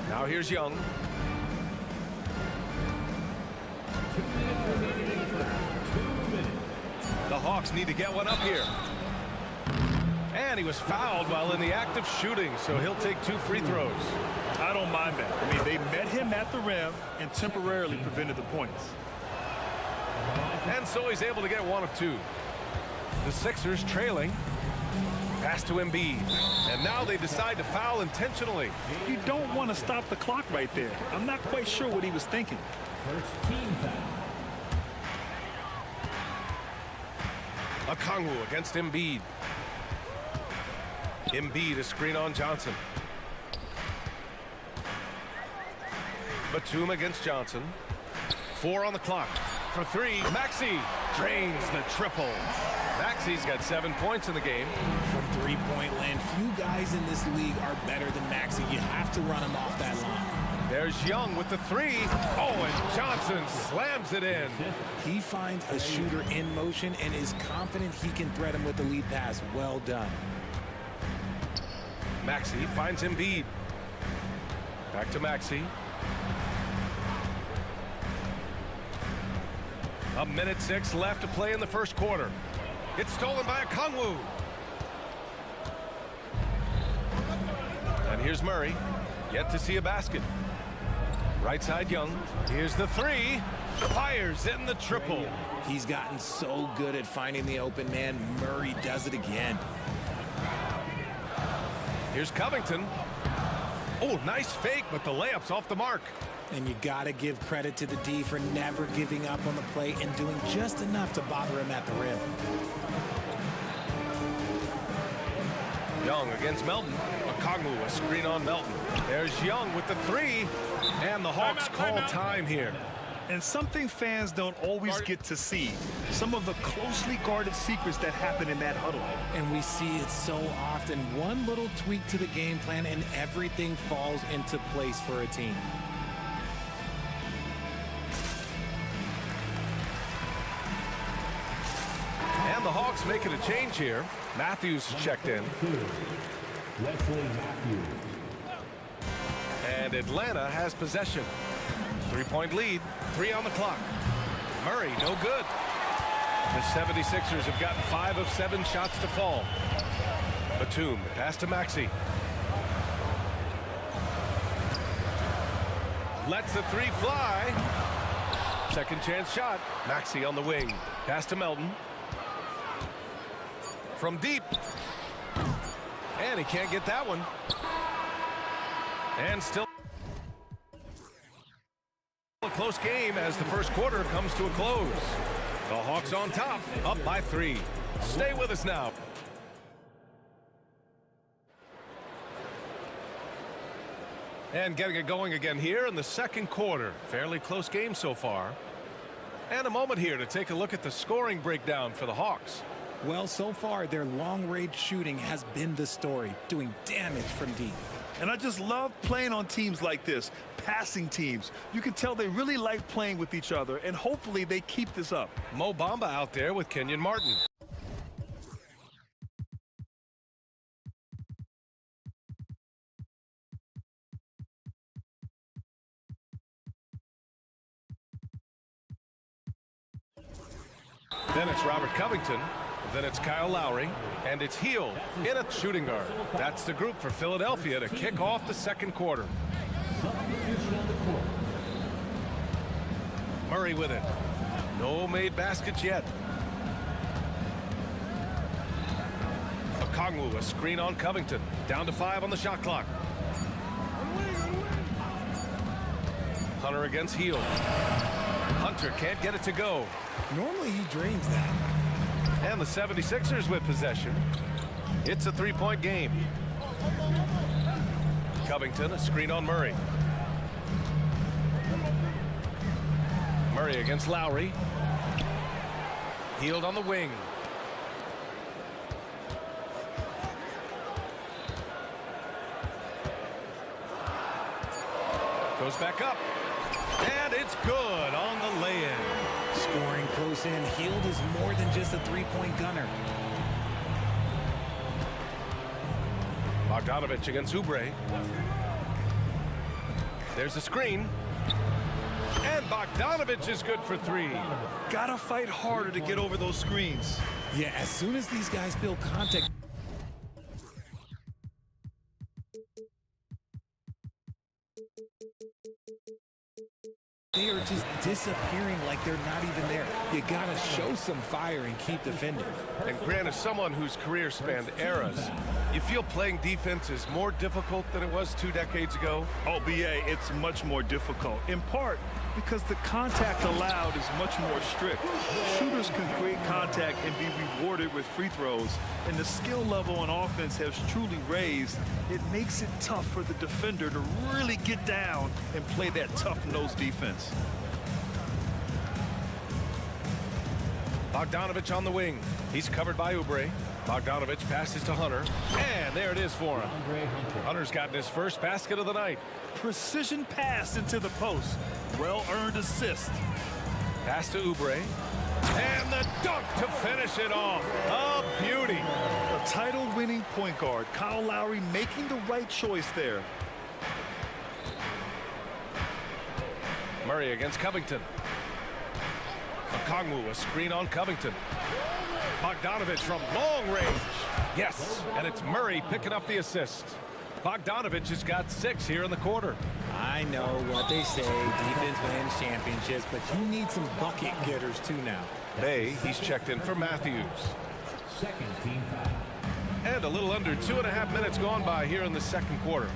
Now here's Young. 2 minutes remaining for 2 minutes. The Hawks need to get one up here. And he was fouled while in the act of shooting, so he'll take 2 free throws. I don't mind that. I mean, they met him at the rim and temporarily prevented the points. And so he's able to get 1 of 2. The Sixers trailing. Pass to Embiid. And now they decide to foul intentionally. You don't want to stop the clock right there. I'm not quite sure what he was thinking. First team foul. A Kongwu against Embiid. Embiid, a screen on Johnson. Batum against Johnson. 4 on the clock. For 3, Maxey drains the triple. Maxey's got 7 points in the game. From three-point land, few guys in this league are better than Maxey. You have to run him off that line. There's Young with the 3. Oh, and Johnson slams it in. He finds a shooter in motion and is confident he can thread him with the lead pass. Well done. Maxey finds Embiid. Back to Maxey. A minute 6 left to play in the first quarter. It's stolen by a Kongwu. And here's Murray. Yet to see a basket. Right side Young. Here's the 3. Fires in the triple. He's gotten so good at finding the open man. Murray does it again. Here's Covington. Oh, nice fake, but the layup's off the mark. And you got to give credit to the D for never giving up on the play and doing just enough to bother him at the rim. Young against Melton. Okongwu, a screen on Melton. There's Young with the three. And the Hawks call time here. And something fans don't always get to see. Some of the closely guarded secrets that happen in that huddle. And we see it so often. One little tweak to the game plan and everything falls into place for a team. And the Hawks making a change here. Matthews checked in. And Atlanta has possession. 3-point lead, 3 on the clock. Murray, no good. The 76ers have gotten 5 of 7 shots to fall. Batum, pass to Maxey. Lets the three fly. Second chance shot. Maxey on the wing. Pass to Melton. From deep. And he can't get that one. And still a close game as the first quarter comes to a close. The Hawks on top, up by 3. Stay with us now. And getting it going again here in the second quarter. Fairly close game so far. And a moment here to take a look at the scoring breakdown for the Hawks. Well, so far, their long-range shooting has been the story, doing damage from deep. And I just love playing on teams like this, passing teams. You can tell they really like playing with each other, and hopefully they keep this up. Mo Bamba out there with Kenyon Martin. Then it's Robert Covington. Then it's Kyle Lowry, and it's Heel in a shooting guard. That's the group for Philadelphia to kick off the second quarter. Murray with it. No made baskets yet. Okongwu, a screen on Covington. Down to 5 on the shot clock. Hunter against Heel. Hunter can't get it to go. Normally he drains that. And the 76ers with possession. It's a 3-point game. Covington, a screen on Murray. Murray against Lowry. Healed on the wing. Goes back up. And it's good on the lay-in. Scoring close in. Hield is more than just a 3-point gunner. Bogdanovich against Oubre. There's a screen. And Bogdanovich is good for 3. Gotta fight harder to get over those screens. Yeah, as soon as these guys feel contact, they are just disappearing like they're not even there. You gotta show some fire and keep defending. And Grant, as someone whose career spanned eras, you feel playing defense is more difficult than it was 2 decades ago? Oh, BA, it's much more difficult. In part because the contact allowed is much more strict. Shooters can create contact and be rewarded with free throws. And the skill level on offense has truly raised. It makes it tough for the defender to really get down and play that tough-nosed defense. Bogdanovich on the wing. He's covered by Oubre. Bogdanovich passes to Hunter. And there it is for him. Hunter's gotten his first basket of the night. Precision pass into the post. Well-earned assist. Pass to Oubre. And the dunk to finish it off. A beauty. A title-winning point guard. Kyle Lowry making the right choice there. Murray against Covington. Okongwu, a screen on Covington. Bogdanovich from long range. Yes, and it's Murray picking up the assist. Bogdanovich has got 6 here in the quarter. I know what they say, defense wins championships, but you need some bucket getters too now. Bay, he's checked in for Matthews. And a little under 2.5 minutes gone by here in the second quarter.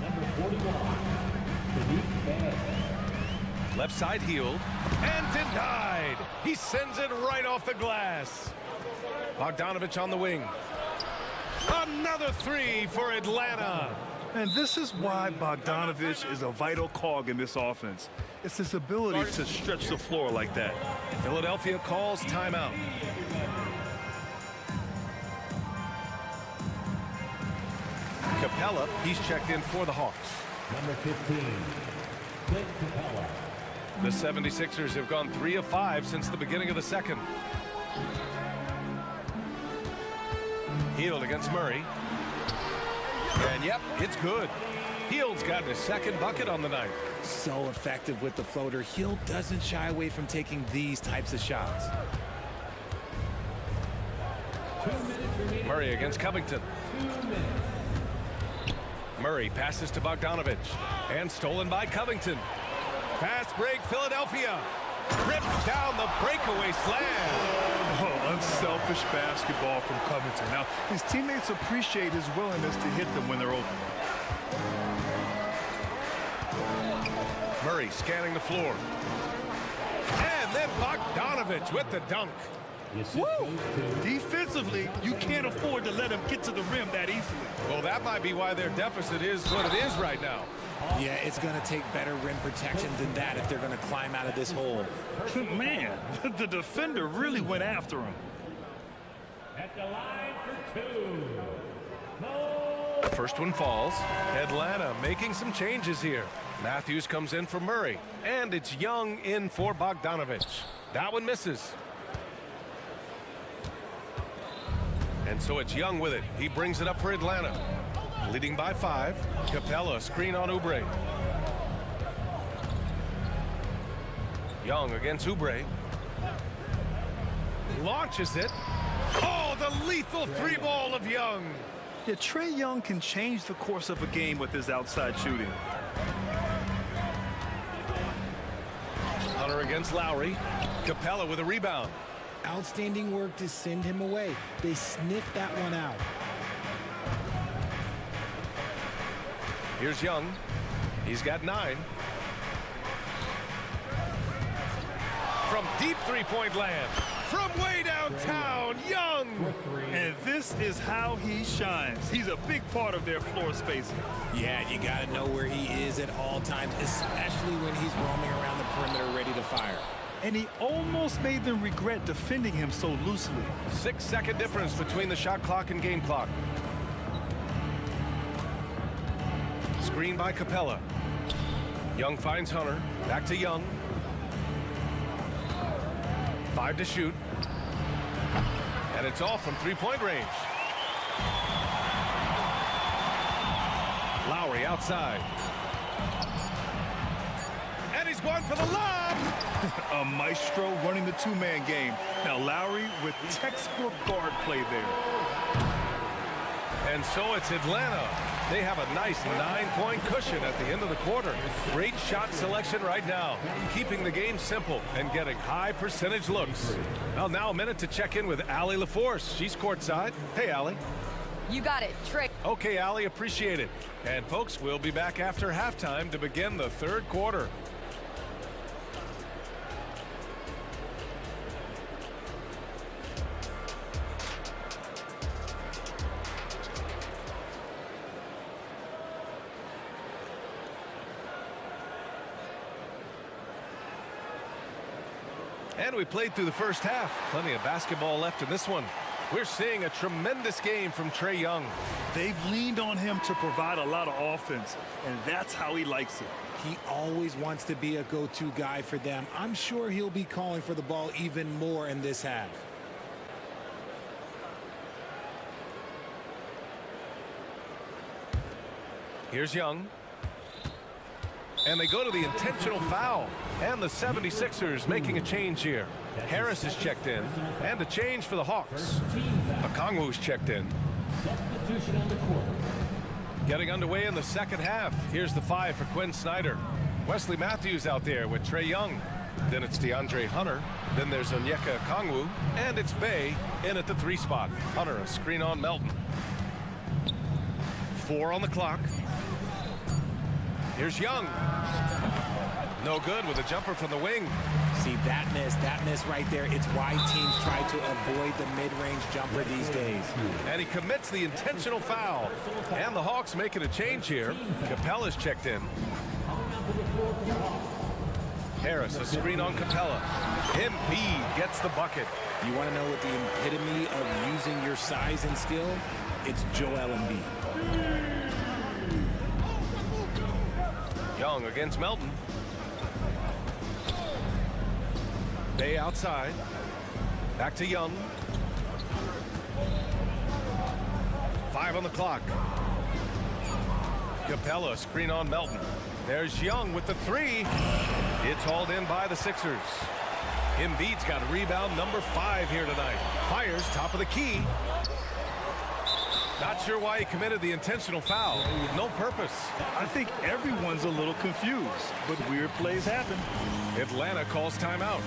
Left side healed and denied. He sends it right off the glass. Bogdanovich on the wing. Another three for Atlanta. And this is why Bogdanovich is a vital cog in this offense. It's his ability to stretch the floor like that. Philadelphia calls timeout. Capella, he's checked in for the Hawks. Number 15, Clint Capella. The 76ers have gone 3 of 5 since the beginning of the second. Hield against Murray. And yep, it's good. Hield's gotten his second bucket on the night. So effective with the floater. Hield doesn't shy away from taking these types of shots. Murray against Covington. Murray passes to Bogdanovich. And stolen by Covington. Fast break, Philadelphia. Rips down the breakaway slam. Oh, unselfish basketball from Covington. Now, his teammates appreciate his willingness to hit them when they're open. Murray scanning the floor. And then Bogdanovich with the dunk. Woo! Defensively, you can't afford to let him get to the rim that easily. Well, that might be why their deficit is what it is right now. Yeah, it's going to take better rim protection than that if they're going to climb out of this hole. Man, the defender really went after him. At the line for two. First one falls. Atlanta making some changes here. Matthews comes in for Murray. And it's Young in for Bogdanovich. That one misses. And so it's Young with it. He brings it up for Atlanta. Leading by 5. Capella screen on Oubre. Young against Oubre. Launches it. Oh, the lethal three ball of Young. Yeah, Trae Young can change the course of a game with his outside shooting. Hunter against Lowry. Capella with a rebound. Outstanding work to send him away. They sniffed that one out. Here's Young. He's got 9. From deep three-point land. From way downtown, Young. And this is how he shines. He's a big part of their floor spacing. Yeah, you got to know where he is at all times, especially when he's roaming around the perimeter ready to fire. And he almost made them regret defending him so loosely. 6-second difference between the shot clock and game clock. Screen by Capella. Young finds Hunter. Back to Young. 5 to shoot. And it's all from three-point range. Lowry outside. And he's going for the lob. A maestro running the two-man game. Now Lowry with textbook guard play there. And so it's Atlanta. They have a nice 9-point cushion at the end of the quarter. Great shot selection right now, keeping the game simple and getting high percentage looks. Well, now a minute to check in with Allie LaForce. She's courtside. Hey, Allie. You got it, Trick. Okay, Allie, appreciate it. And folks, we'll be back after halftime to begin the third quarter. And we played through the first half. Plenty of basketball left in this one. We're seeing a tremendous game from Trae Young. They've leaned on him to provide a lot of offense, and that's how he likes it. He always wants to be a go-to guy for them. I'm sure he'll be calling for the ball even more in this half. Here's Young. And they go to the intentional foul. And the 76ers making a change here. Harris is checked in. And a change for the Hawks. Okongwu's checked in. Substitution on the court. Getting underway in the second half. Here's the 5 for Quinn Snyder. Wesley Matthews out there with Trae Young. Then it's DeAndre Hunter. Then there's Onyeka Okongwu. And it's Bey in at the 3 spot. Hunter, a screen on Melton. 4 on the clock. Here's Young. No good with a jumper from the wing. See, that miss right there. It's why teams try to avoid the mid-range jumper these days. And he commits the intentional foul. And the Hawks making a change here. Capella's checked in. Harris, a screen on Capella. Embiid gets the bucket. You want to know what the epitome of using your size and skill? It's Joel Embiid. Young against Melton. Bay outside. Back to Young. 5 on the clock. Capella, screen on Melton. There's Young with the 3. It's hauled in by the Sixers. Embiid's got rebound number 5 here tonight. Fires top of the key. Not sure why he committed the intentional foul. No purpose. I think everyone's a little confused, but weird plays happen. Atlanta calls timeout.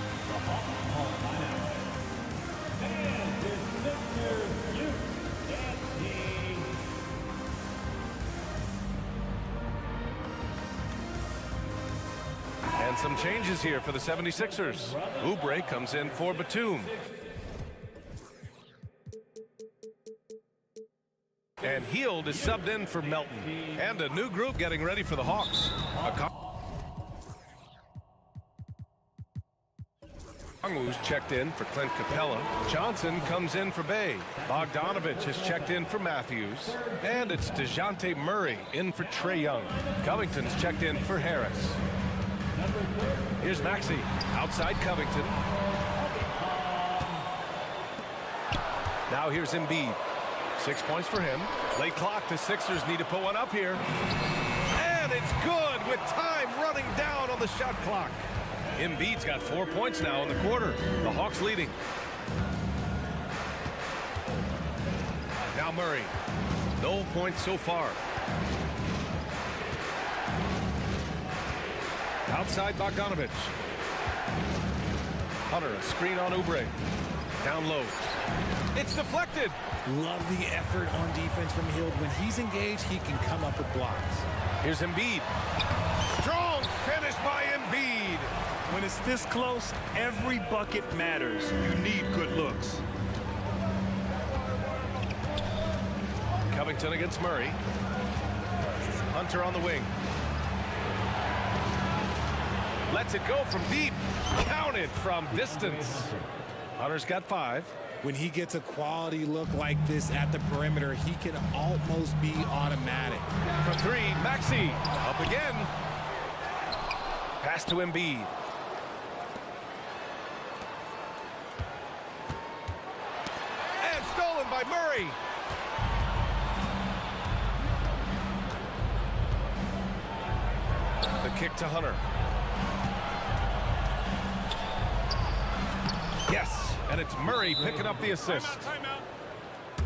And some changes here for the 76ers. Oubre comes in for Batum. And Hield is subbed in for Melton. And a new group getting ready for the Hawks. Kongwu's checked in for Clint Capella. Johnson comes in for Bay. Bogdanovich has checked in for Matthews. And it's DeJounte Murray in for Trae Young. Covington's checked in for Harris. Here's Maxey outside Covington. Now here's Embiid. 6 points for him. Late clock, the Sixers need to put one up here. And it's good with time running down on the shot clock. Embiid's got 4 points now in the quarter. The Hawks leading. Now Murray. No points so far. Outside Bogdanovich. Hunter, a screen on Oubre. Down low. It's deflected. Love the effort on defense from Hield. When he's engaged, he can come up with blocks. Here's Embiid. Strong finish by Embiid. When it's this close, every bucket matters. You need good looks. Covington against Murray. Hunter on the wing. Lets it go from deep. Counted from distance. Hunter's got 5. When he gets a quality look like this at the perimeter, he can almost be automatic. For 3, Maxey. Up again. Pass to Embiid. And stolen by Murray. The kick to Hunter. Yes, and it's Murray picking up the assist.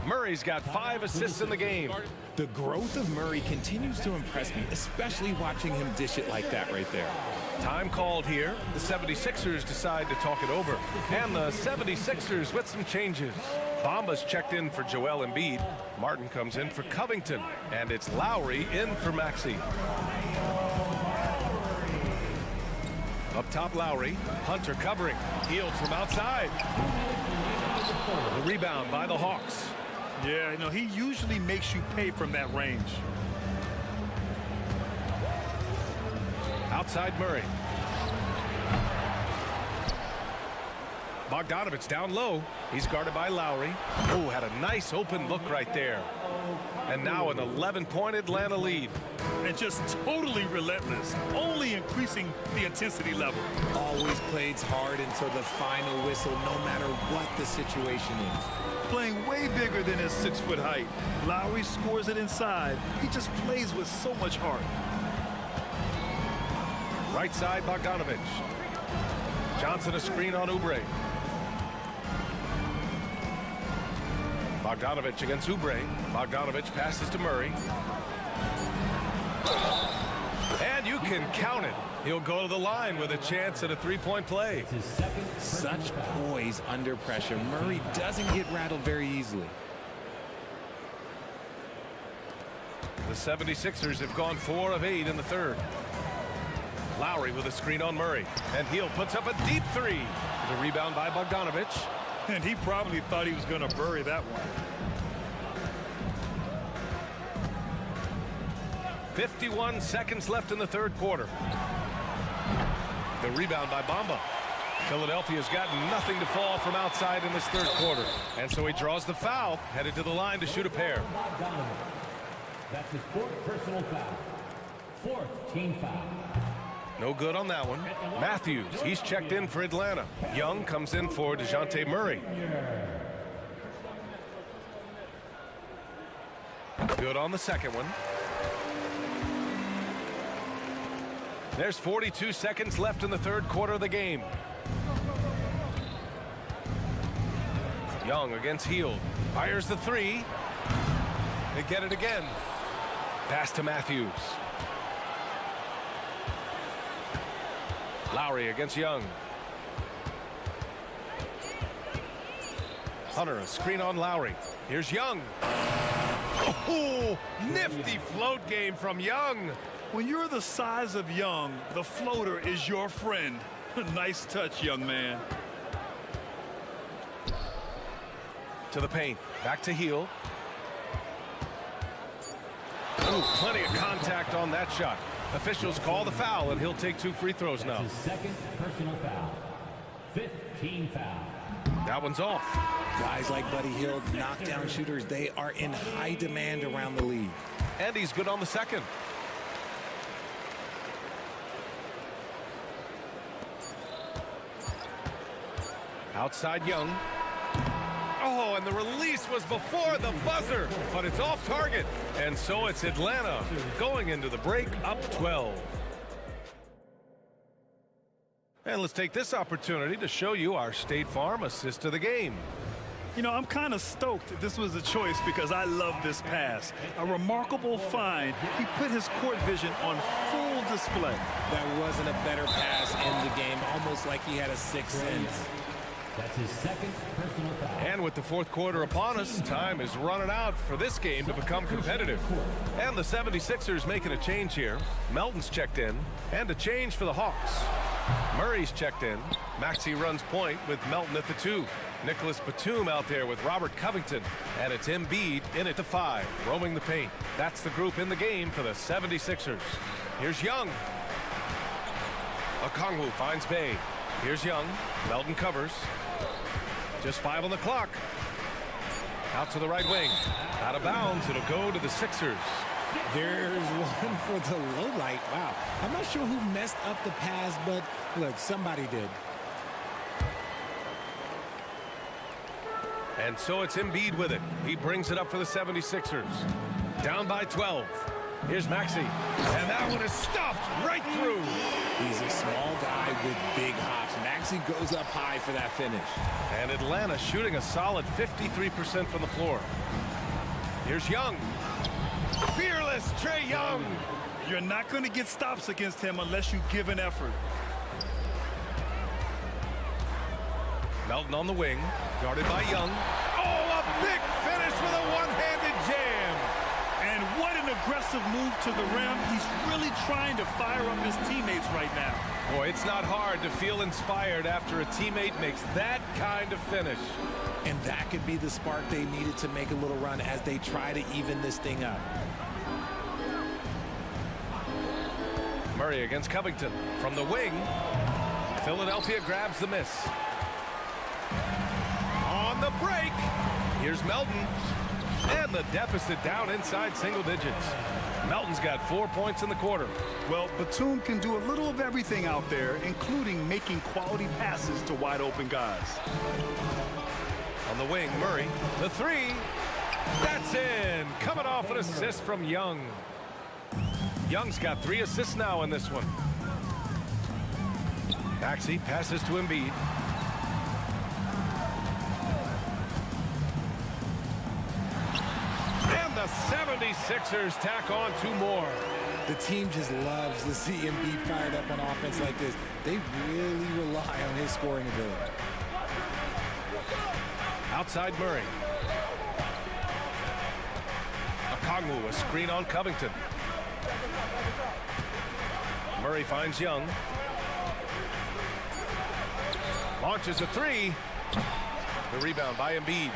Murray's got 5 assists in the game. The growth of Murray continues to impress me, especially watching him dish it like that right there. Time called here. The 76ers decide to talk it over. And the 76ers with some changes. Bamba's checked in for Joel Embiid. Martin comes in for Covington. And it's Lowry in for Maxey. Up top, Lowry. Hunter covering. Hield from outside. The rebound by the Hawks. Yeah, you know, he usually makes you pay from that range. Outside Murray. Bogdanovich down low. He's guarded by Lowry. Oh, had a nice open look right there. And now an 11-point Atlanta lead. And just totally relentless, only increasing the intensity level. Always plays hard until the final whistle, no matter what the situation is. Playing way bigger than his 6-foot height. Lowry scores it inside. He just plays with so much heart. Right side, Bogdanovich. Johnson a screen on Oubre. Bogdanovich against Oubre. Bogdanovich passes to Murray. And you can count it. He'll go to the line with a chance at a 3-point play. Such poise under pressure. Murray doesn't get rattled very easily. The 76ers have gone 4 of 8 in the third. Lowry with a screen on Murray. And Heel puts up a deep three. The rebound by Bogdanovic. And he probably thought he was going to bury that one. 51 seconds left in the third quarter. The rebound by Bamba. Philadelphia's got nothing to fall from outside in this third quarter. And so he draws the foul, headed to the line to shoot a pair. That's his fourth personal foul. Fourth team foul. No good on that one. Matthews, he's checked in for Atlanta. Young comes in for DeJounte Murray. Good on the second one. There's 42 seconds left in the third quarter of the game. Young against Hield. Fires the three. They get it again. Pass to Matthews. Lowry against Young. Hunter, a screen on Lowry. Here's Young. Oh, nifty float game from Young. When you're the size of Young, the floater is your friend. Nice touch, young man. To the paint. Back to Heel. Ooh, plenty of contact on that shot. Officials call the foul, and he'll take 2 free throws now. That's his second personal foul. 15 foul. That one's off. Guys like Buddy Hield, knockdown shooters, they are in high demand around the league. And he's good on the second. Outside Young. Oh, and the release was before the buzzer, but it's off target. And so it's Atlanta going into the break up 12. And let's take this opportunity to show you our State Farm assist of the game. You know, I'm kind of stoked that this was a choice because I love this pass. A remarkable find. He put his court vision on full display. That wasn't a better pass in the game, almost like he had a sixth sense. That's his second personal foul. And with the fourth quarter upon us, time is running out for this game to become competitive. And the 76ers making a change here. Melton's checked in, and a change for the Hawks. Murray's checked in. Maxey runs point with Melton at the 2. Nicholas Batum out there with Robert Covington. And it's Embiid in at the 5, roaming the paint. That's the group in the game for the 76ers. Here's Young. Okongwu finds Bay. Here's Young. Melton covers. Just 5 on the clock. Out to the right wing. Out of bounds. It'll go to the Sixers. There's one for the low light. Wow. I'm not sure who messed up the pass, but look, somebody did. And so it's Embiid with it. He brings it up for the 76ers. Down by 12. Here's Maxey. And that one is stuffed right through. He's a small guy with big hops. Maxey goes up high for that finish. And Atlanta shooting a solid 53% from the floor. Here's Young. Fearless Trae Young. You're not going to get stops against him unless you give an effort. Melton on the wing, guarded by Young. Oh, a big finish with a one-handed jam. And what an aggressive move to the rim. He's really trying to fire up his teammates right now. Boy, it's not hard to feel inspired after a teammate makes that kind of finish. And that could be the spark they needed to make a little run as they try to even this thing up. Murray against Covington. From the wing, Philadelphia grabs the miss. On the break, here's Melton. And the deficit down inside single digits. Melton's got 4 points in the quarter. Well, Batum can do a little of everything out there, including making quality passes to wide open guys. On the wing, Murray, the 3. That's in. Coming off an assist from Young. Young's got 3 assists now in this one. Maxey passes to Embiid. And the 76ers tack on 2 more. The team just loves to see Embiid fired up on offense like this. They really rely on his scoring ability. Outside Murray. Okongwu, a screen on Covington. Murray finds Young. Launches a three. The rebound by Embiid.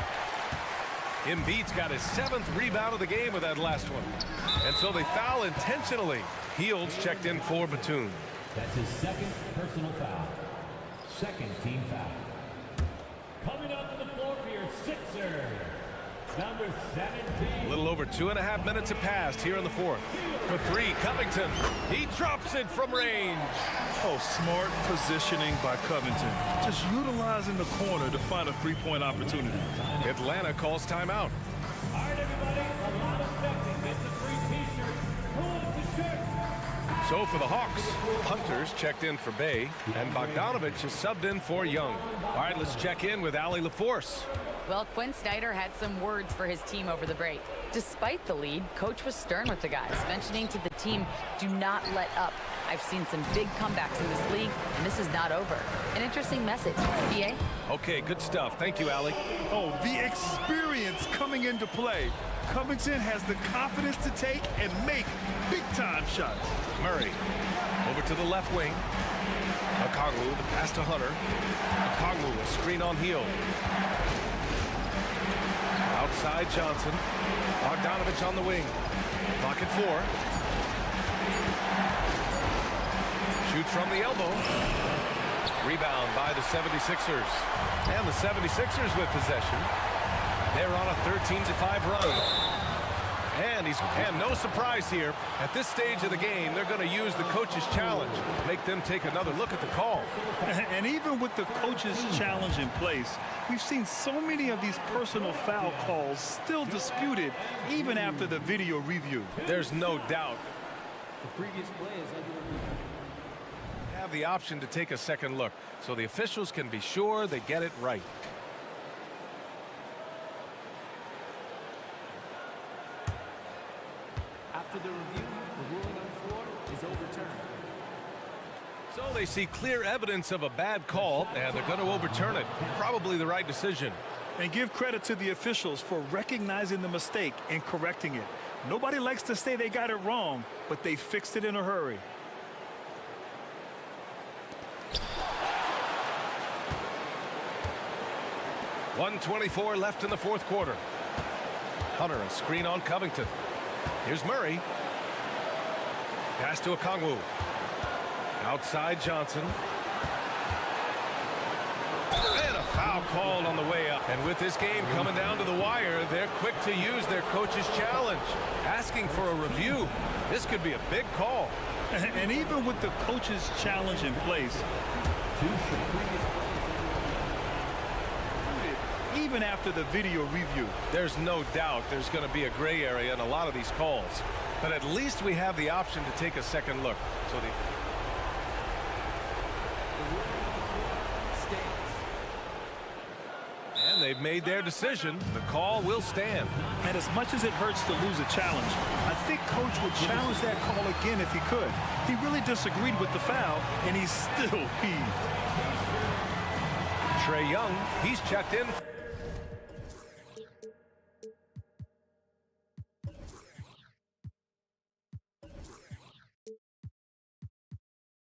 Embiid's got his 7th rebound of the game with that last one. And so they foul intentionally. Heald's checked in for Batum. That's his 2nd personal foul. 2nd team foul. Coming up to the floor for your Sixers, number 17. A little over 2.5 minutes have passed here in the 4th. For three, Covington. He drops it from range. Oh, smart positioning by Covington. Just utilizing the corner to find a three-point opportunity. Atlanta calls timeout. All right, everybody, a lot of effective. Get the free T-shirt. Who wants the shirt? So for the Hawks, Hunter's checked in for Bay, and Bogdanovich is subbed in for Young. All right, let's check in with Allie LaForce. Well, Quinn Snyder had some words for his team over the break. Despite the lead, coach was stern with the guys, mentioning to the team, do not let up. I've seen some big comebacks in this league, and this is not over. An interesting message. BA? Okay, good stuff. Thank you, Allie. Oh, the experience coming into play. Covington has the confidence to take and make big-time shots. Murray over to the left wing. Okongwu, the pass to Hunter. Okongwu, a screen on Hield. Outside Johnson. Bogdanovich on the wing. Clock at 4. Shoot from the elbow. Rebound by the 76ers. And the 76ers with possession. They're on a 13-5 run. And no surprise here. At this stage of the game, they're going to use the coach's challenge. Make them take another look at the call. And even with the coach's challenge in place, we've seen so many of these personal foul calls still disputed even after the video review. There's no doubt. The previous play is under review. Have the option to take a second look, so the officials can be sure they get it right. After the review, the ruling on the floor is overturned. So they see clear evidence of a bad call, and they're going to overturn it. Probably the right decision. And give credit to the officials for recognizing the mistake and correcting it. Nobody likes to say they got it wrong, but they fixed it in a hurry. .124 left in the 4th quarter. Hunter, a screen on Covington. Here's Murray. Pass to Okongwu. Outside Johnson. And a foul called on the way up. And with this game coming down to the wire, they're quick to use their coach's challenge. Asking for a review. This could be a big call. And even with the coach's challenge in place, even after the video review, there's no doubt there's going to be a gray area in a lot of these calls. But at least we have the option to take a second look. So and they've made their decision. The call will stand. And as much as it hurts to lose a challenge, I think coach would challenge that call again if he could. He really disagreed with the foul, and he's still peeved. Trae Young, he's checked in.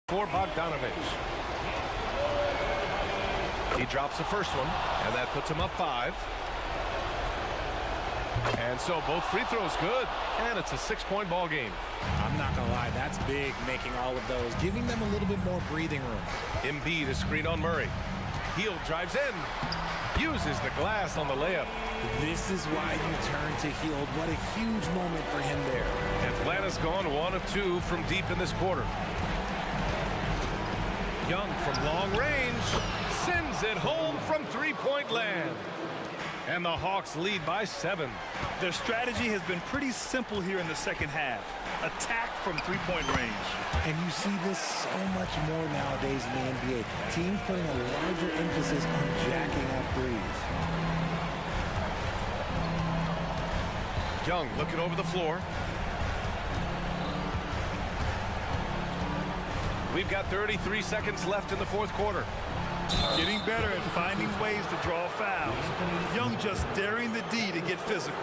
For Bogdanovich. He drops the first one, and that puts him up 5. And so both free throws good, and it's a 6-point ball game. I'm not going to lie, that's big, making all of those, giving them a little bit more breathing room. Embiid is screen on Murray. Hield drives in, uses the glass on the layup. This is why you turn to Hield. What a huge moment for him there. Atlanta's gone 1 of 2 from deep in this quarter. Young from long range sends it home from three-point land. And the Hawks lead by 7. Their strategy has been pretty simple here in the second half. Attack from three-point range. And you see this so much more nowadays in the NBA. Teams putting a larger emphasis on jacking up threes. Young looking over the floor. We've got 33 seconds left in the 4th quarter. Getting better at finding ways to draw fouls. Young just daring the D to get physical.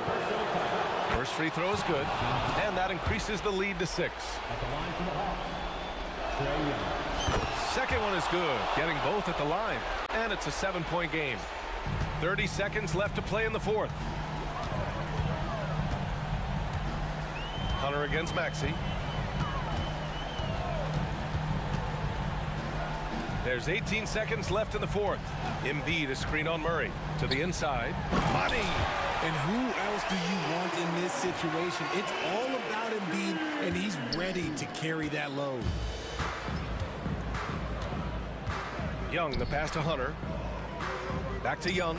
First free throw is good, and that increases the lead to 6. Second one is good, getting both at the line. And it's a 7-point game. 30 seconds left to play in the fourth. Hunter against Maxey. There's 18 seconds left in the fourth. Embiid is screen on Murray. To the inside. Money! And who else do you want in this situation? It's all about Embiid, and he's ready to carry that load. Young, the pass to Hunter. Back to Young.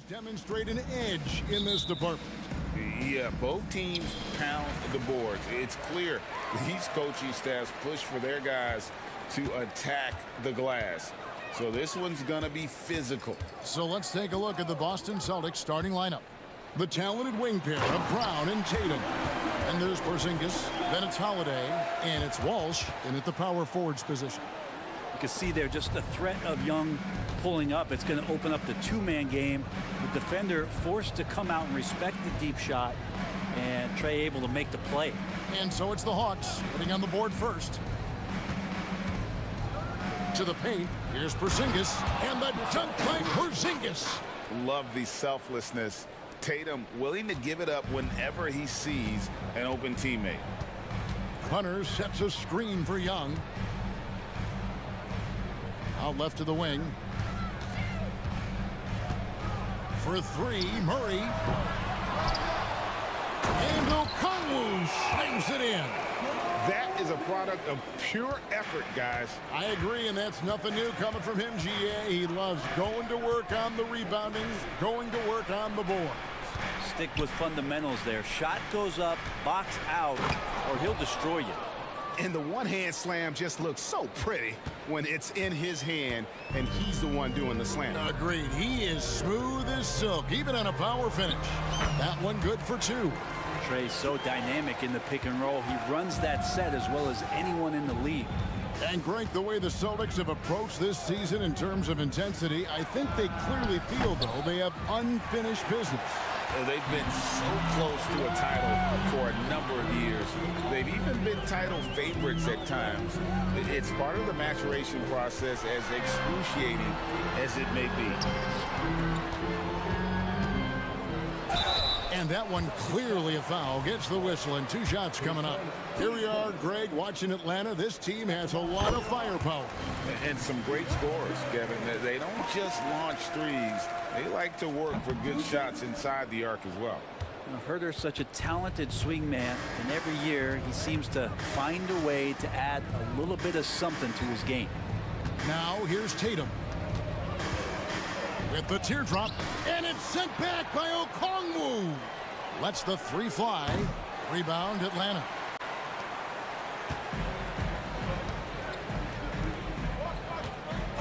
Demonstrate an edge in this department. Yeah, both teams pound the boards. It's clear these coaching staffs push for their guys to attack the glass. So this one's going to be physical. So let's take a look at the Boston Celtics starting lineup. The talented wing pair of Brown and Tatum. And there's Porzingis, then it's Holiday, and it's Walsh in at the power forwards position. You can see there just the threat of Young pulling up. It's going to open up the two-man game. The defender forced to come out and respect the deep shot, and Trae able to make the play. And so it's the Hawks putting on the board first. To the paint, here's Porzingis, and the dunk by Porzingis. Love the selflessness. Tatum willing to give it up whenever he sees an open teammate. Hunter sets a screen for Young. Out left to the wing. For three, Murray. And Okongwu slams it in. That is a product of pure effort, guys. I agree, and that's nothing new coming from him, GA. He loves going to work on the rebounding, going to work on the board. Stick with fundamentals there. Shot goes up, box out, or he'll destroy you. And the one-hand slam just looks so pretty when it's in his hand and he's the one doing the slam. Agreed. He is smooth as silk, even on a power finish. That one good for two. Trae's so dynamic in the pick and roll. He runs that set as well as anyone in the league. And Greg, the way the Celtics have approached this season in terms of intensity, I think they clearly feel, though, they have unfinished business. They've been so close to a title for a number of years. They've even been title favorites at times. It's part of the maturation process, as excruciating as it may be. And that one clearly a foul. Gets the whistle, and two shots coming up. Here we are, Greg, watching Atlanta. This team has a lot of firepower. And some great scores, Kevin. They don't just launch threes. They like to work for good shots inside the arc as well. Herter's such a talented swing man, and every year he seems to find a way to add a little bit of something to his game. Now here's Tatum. With the teardrop, and it's sent back by Okongwu. Lets the three fly. Rebound, Atlanta.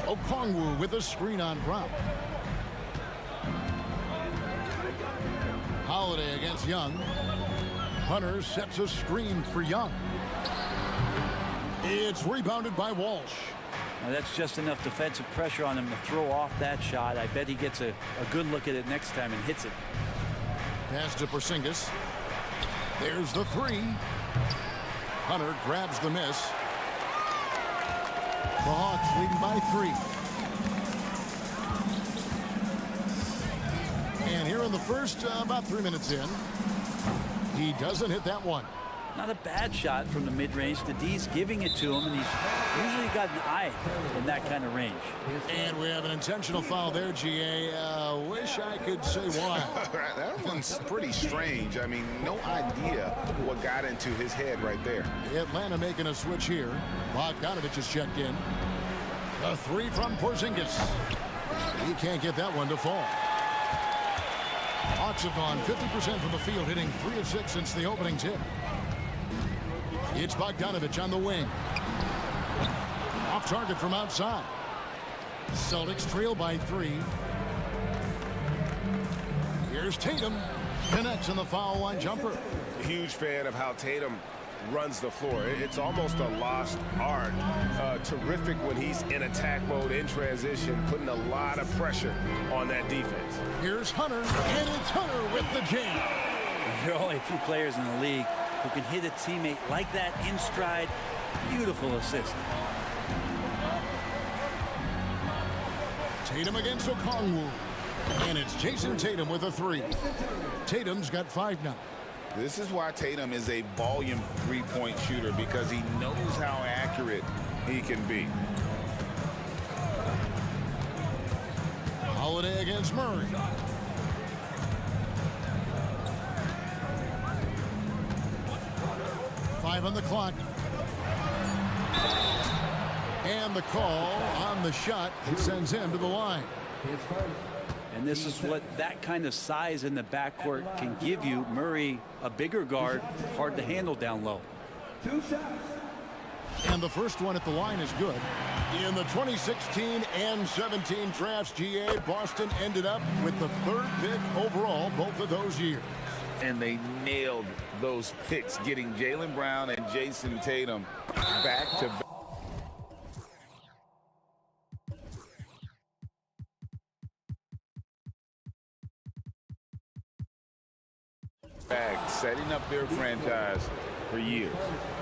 Okongwu with a screen on Brown. Holiday against Young. Hunter sets a screen for Young. It's rebounded by Walsh. Now that's just enough defensive pressure on him to throw off that shot. I bet he gets a good look at it next time and hits it. Pass to Porzingis. There's the three. Hunter grabs the miss. The Hawks leading by 3. And here in the first, about 3 minutes in, he doesn't hit that one. Not a bad shot from the mid-range. The D's giving it to him, and he's usually got an eye in that kind of range. And we have an intentional foul there, GA. Wish I could say why. That one's pretty strange. I mean, no idea what got into his head right there. Atlanta making a switch here. Bogdanovich is checked in. A three from Porzingis. He can't get that one to fall. Hawks have gone 50% from the field, hitting 3 of 6 since the opening tip. It's Bogdanovich on the wing. Off target from outside. Celtics trail by 3. Here's Tatum. Connects on the foul line jumper. Huge fan of how Tatum runs the floor. It's almost a lost art. Terrific when he's in attack mode, in transition, putting a lot of pressure on that defense. Here's Hunter, and it's Hunter with the jam. There are only a few players in the league who can hit a teammate like that in stride. Beautiful assist. Tatum against Okongwu. And it's Jason Tatum with a 3. Tatum's got 5 now. This is why Tatum is a volume three-point shooter, because he knows how accurate he can be. Holiday against Murray. Five on the clock. And the call on the shot, it sends him to the line. And this is what that kind of size in the backcourt can give you. Murray, a bigger guard, hard to handle down low. And the first one at the line is good. In the 2016 and 17 drafts, GA, Boston ended up with the 3rd pick overall both of those years. And they nailed those picks, getting Jaylen Brown and Jason Tatum back to back, setting up their franchise for years.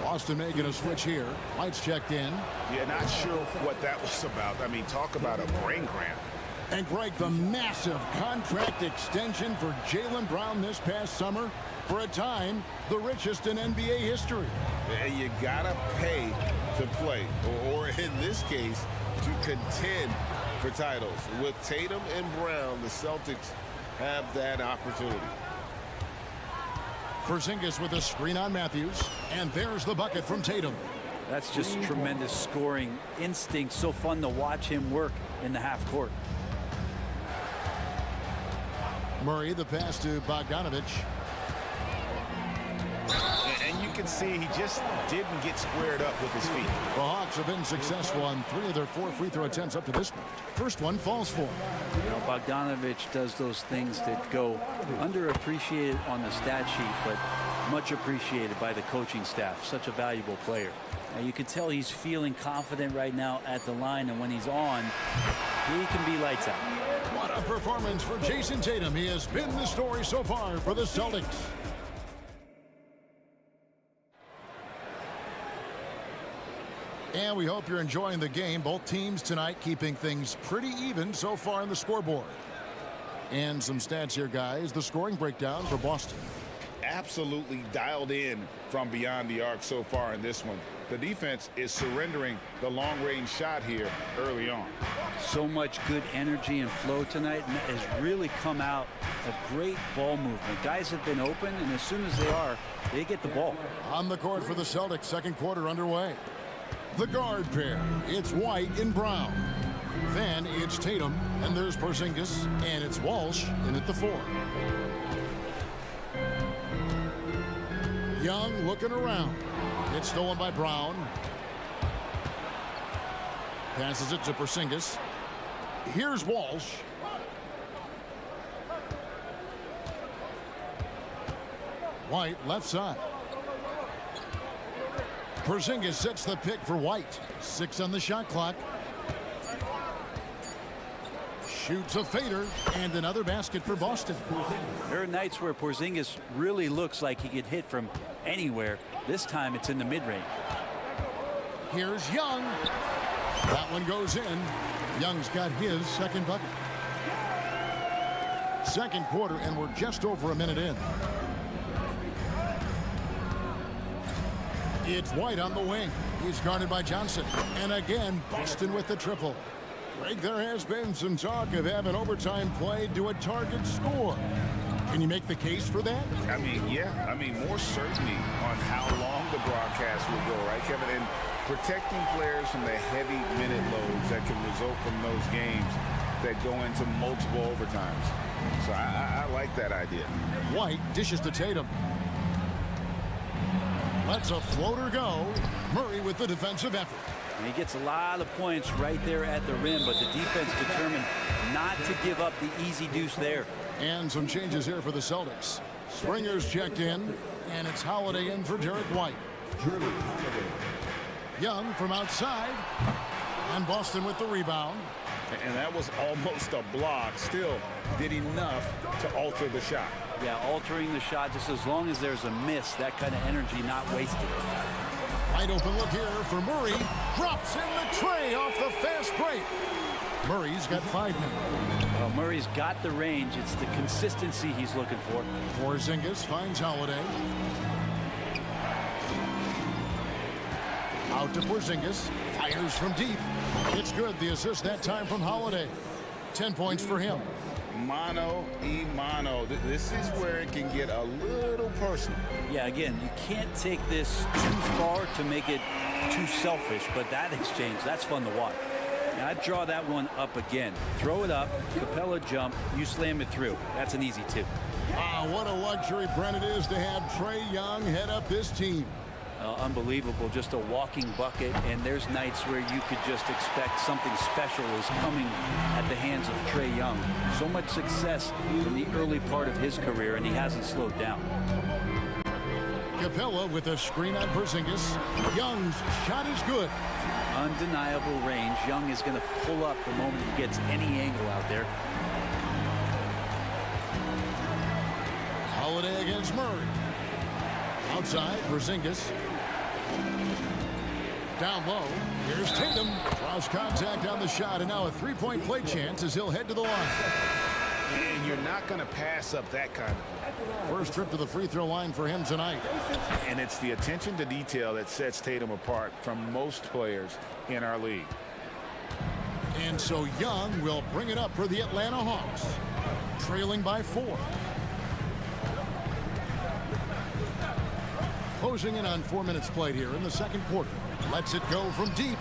Boston making a switch here. White's checked in. Yeah, not sure what that was about. I mean, talk about a brain cramp. And Greg, the massive contract extension for Jaylen Brown this past summer, for a time, the richest in NBA history. And you gotta pay to play, or in this case, to contend for titles. With Tatum and Brown, the Celtics have that opportunity. Porzingis with a screen on Matthews, and there's the bucket from Tatum. That's just tremendous scoring instinct. So fun to watch him work in the half court. Murray, the pass to Bogdanovich. And you can see he just didn't get squared up with his feet. The Hawks have been successful on 3 of their 4 free throw attempts up to this point. First one falls for him. You know, Bogdanovich does those things that go underappreciated on the stat sheet, but much appreciated by the coaching staff. Such a valuable player. Now, you can tell he's feeling confident right now at the line, and when he's on, he can be lights out. What a performance for Jason Tatum. He has been the story so far for the Celtics. And we hope you're enjoying the game. Both teams tonight keeping things pretty even so far in the scoreboard. And some stats here, guys. The scoring breakdown for Boston. Absolutely dialed in from beyond the arc so far in this one. The defense is surrendering the long-range shot here early on. So much good energy and flow tonight, and that has really come out of great ball movement. Guys have been open, and as soon as they get the ball. On the court for the Celtics, second quarter underway. The guard pair, it's White and Brown. Then it's Tatum, and there's Porzingis, and it's Walsh in at the 4. Young looking around. It's stolen by Brown. Passes it to Porzingis. Here's Walsh. White left side. Porzingis sets the pick for White. 6 on the shot clock. Shoots a fader, and another basket for Boston. There are nights where Porzingis really looks like he could hit from anywhere. This time it's in the mid-range. Here's Young. That one goes in. Young's got his second bucket. Second quarter, and we're just over a minute in. It's White on the wing. He's guarded by Johnson. And again, Boston with the triple. Greg, there has been some talk of having overtime played to a target score. Can you make the case for that? I mean, yeah. I mean, more certainty on how long the broadcast will go, right, Kevin? And protecting players from the heavy minute loads that can result from those games that go into multiple overtimes. So I like that idea. White dishes to Tatum. Lets a floater go. Murray with the defensive effort. And he gets a lot of points right there at the rim, but the defense determined not to give up the easy deuce there. And some changes here for the Celtics. Springer's checked in, and it's Holiday in for Derek White. Young from outside, and Boston with the rebound. And that was almost a block. Still did enough to alter the shot. Yeah, altering the shot just as long as there's a miss, that kind of energy not wasted. Wide open look here for Murray. Drops in the tray off the fast break. Murray's got 5 now. Well, Murray's got the range. It's the consistency he's looking for. Porzingis finds Holiday. Out to Porzingis. Fires from deep. It's good. The assist that time from Holiday. 10 points for him. Mano y mano. This is where it can get a little personal. Yeah, again, you can't take this too far to make it too selfish, but that exchange, that's fun to watch. Now, I'd draw that one up again. Throw it up, Capella jump, you slam it through. That's an easy 2. Ah, what a luxury, Brent, it is to have Trae Young head up this team. Unbelievable, just a walking bucket, and there's nights where you could just expect something special is coming at the hands of Trae Young. So much success in the early part of his career, and he hasn't slowed down. Capella with a screen on Porzingis. Young's shot is good. Undeniable range. Young is going to pull up the moment he gets any angle out there. Holiday against Murray. Outside, Porzingis. Down low. Here's Tatum. Cross contact on the shot, and now a three-point play chance as he'll head to the line. And you're not going to pass up that kind of. First trip to the free throw line for him tonight. And it's the attention to detail that sets Tatum apart from most players in our league. And so Young will bring it up for the Atlanta Hawks, trailing by 4. Closing in on 4 minutes played here in the second quarter. Lets it go from deep.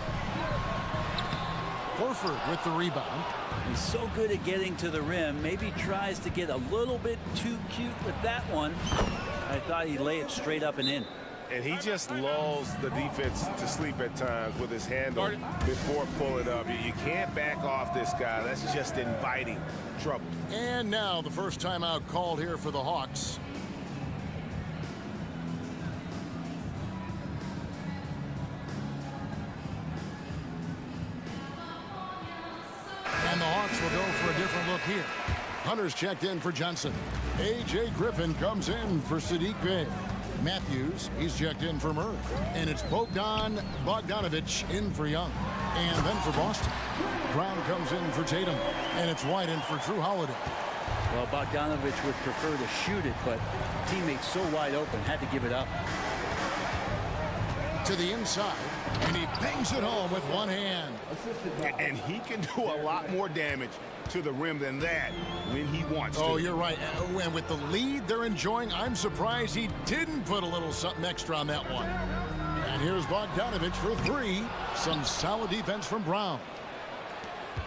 Horford with the rebound. He's so good at getting to the rim. Maybe tries to get a little bit too cute with that one. I thought he'd lay it straight up and in. And he just lulls the defense to sleep at times with his handle before pulling up. You can't back off this guy. That's just inviting trouble. And now the first timeout called here for the Hawks. And the Hawks will go for a different look here. Hunter's checked in for Johnson. A.J. Griffin comes in for Sadiq Bey. Matthews, he's checked in for Murray. And it's Bogdanovich in for Young. And then for Boston, Brown comes in for Tatum. And it's White in for Drew Holiday. Well, Bogdanovich would prefer to shoot it, but teammates so wide open, had to give it up. To the inside, and he bangs it home with one hand. And he can do a lot more damage to the rim than that when he wants to. Oh, you're right. And with the lead they're enjoying, I'm surprised he didn't put a little something extra on that one. And here's Bogdanovich for 3. Some solid defense from Brown.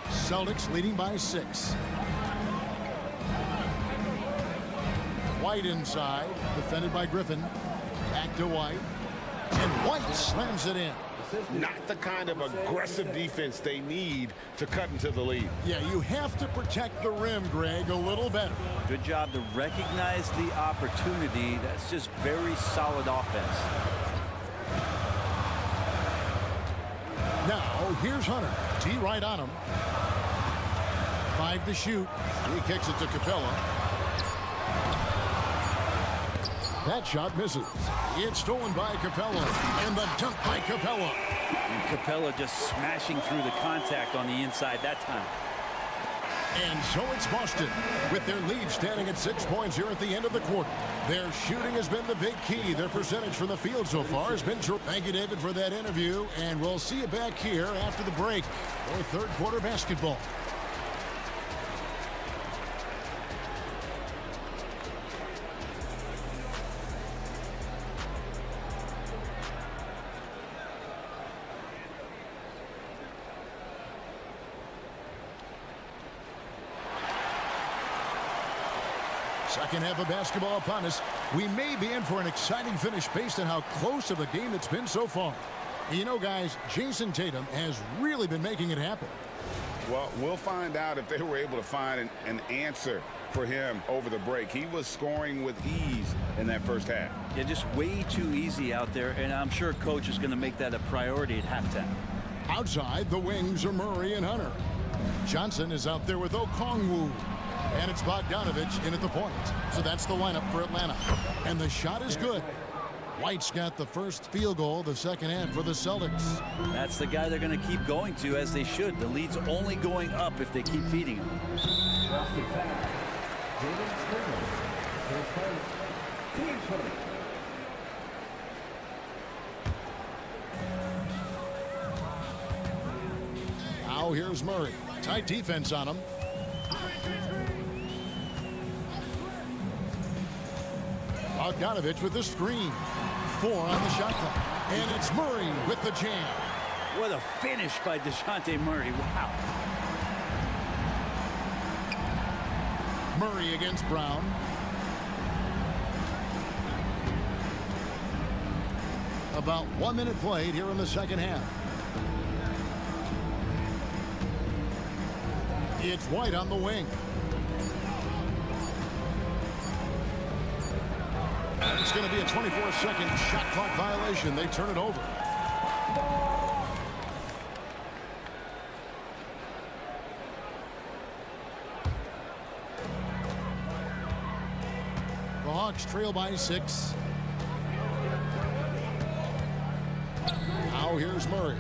Celtics leading by 6. White inside, defended by Griffin. Back to White. And White slams it in. Not the kind of aggressive defense they need to cut into the lead. Yeah, you have to protect the rim, Greg, a little better. Good job to recognize the opportunity. That's just very solid offense. Now, here's Hunter. T right on him. 5 to shoot. He kicks it to Capella. That shot misses. It's stolen by Capella. And the dunk by Capella. And Capella just smashing through the contact on the inside that time. And so it's Boston with their lead standing at 6 points here at the end of the quarter. Their shooting has been the big key. Their percentage from the field so far has been true. Thank you, David, for that interview. And we'll see you back here after the break for third quarter basketball. Second half of basketball upon us. We may be in for an exciting finish based on how close of a game it's been so far. You know, guys, Jason Tatum has really been making it happen. Well, we'll find out if they were able to find an answer for him over the break. He was scoring with ease in that first half. Yeah, just way too easy out there, and I'm sure coach is going to make that a priority at halftime. Outside, the wings are Murray and Hunter. Johnson is out there with Okongwu. And it's Bogdanovich in at the point. So that's the lineup for Atlanta. And the shot is good. White's got the first field goal the second half for the Celtics. That's the guy they're going to keep going to, as they should. The lead's only going up if they keep feeding him. Now here's Murray. Tight defense on him. Bogdanovich with the screen. 4 on the shot clock. And it's Murray with the jam. What a finish by DeJounte Murray. Wow. Murray against Brown. About 1 minute played here in the second half. It's White on the wing. And it's going to be a 24-second shot clock violation. They turn it over. The Hawks trail by 6. Now here's Murray.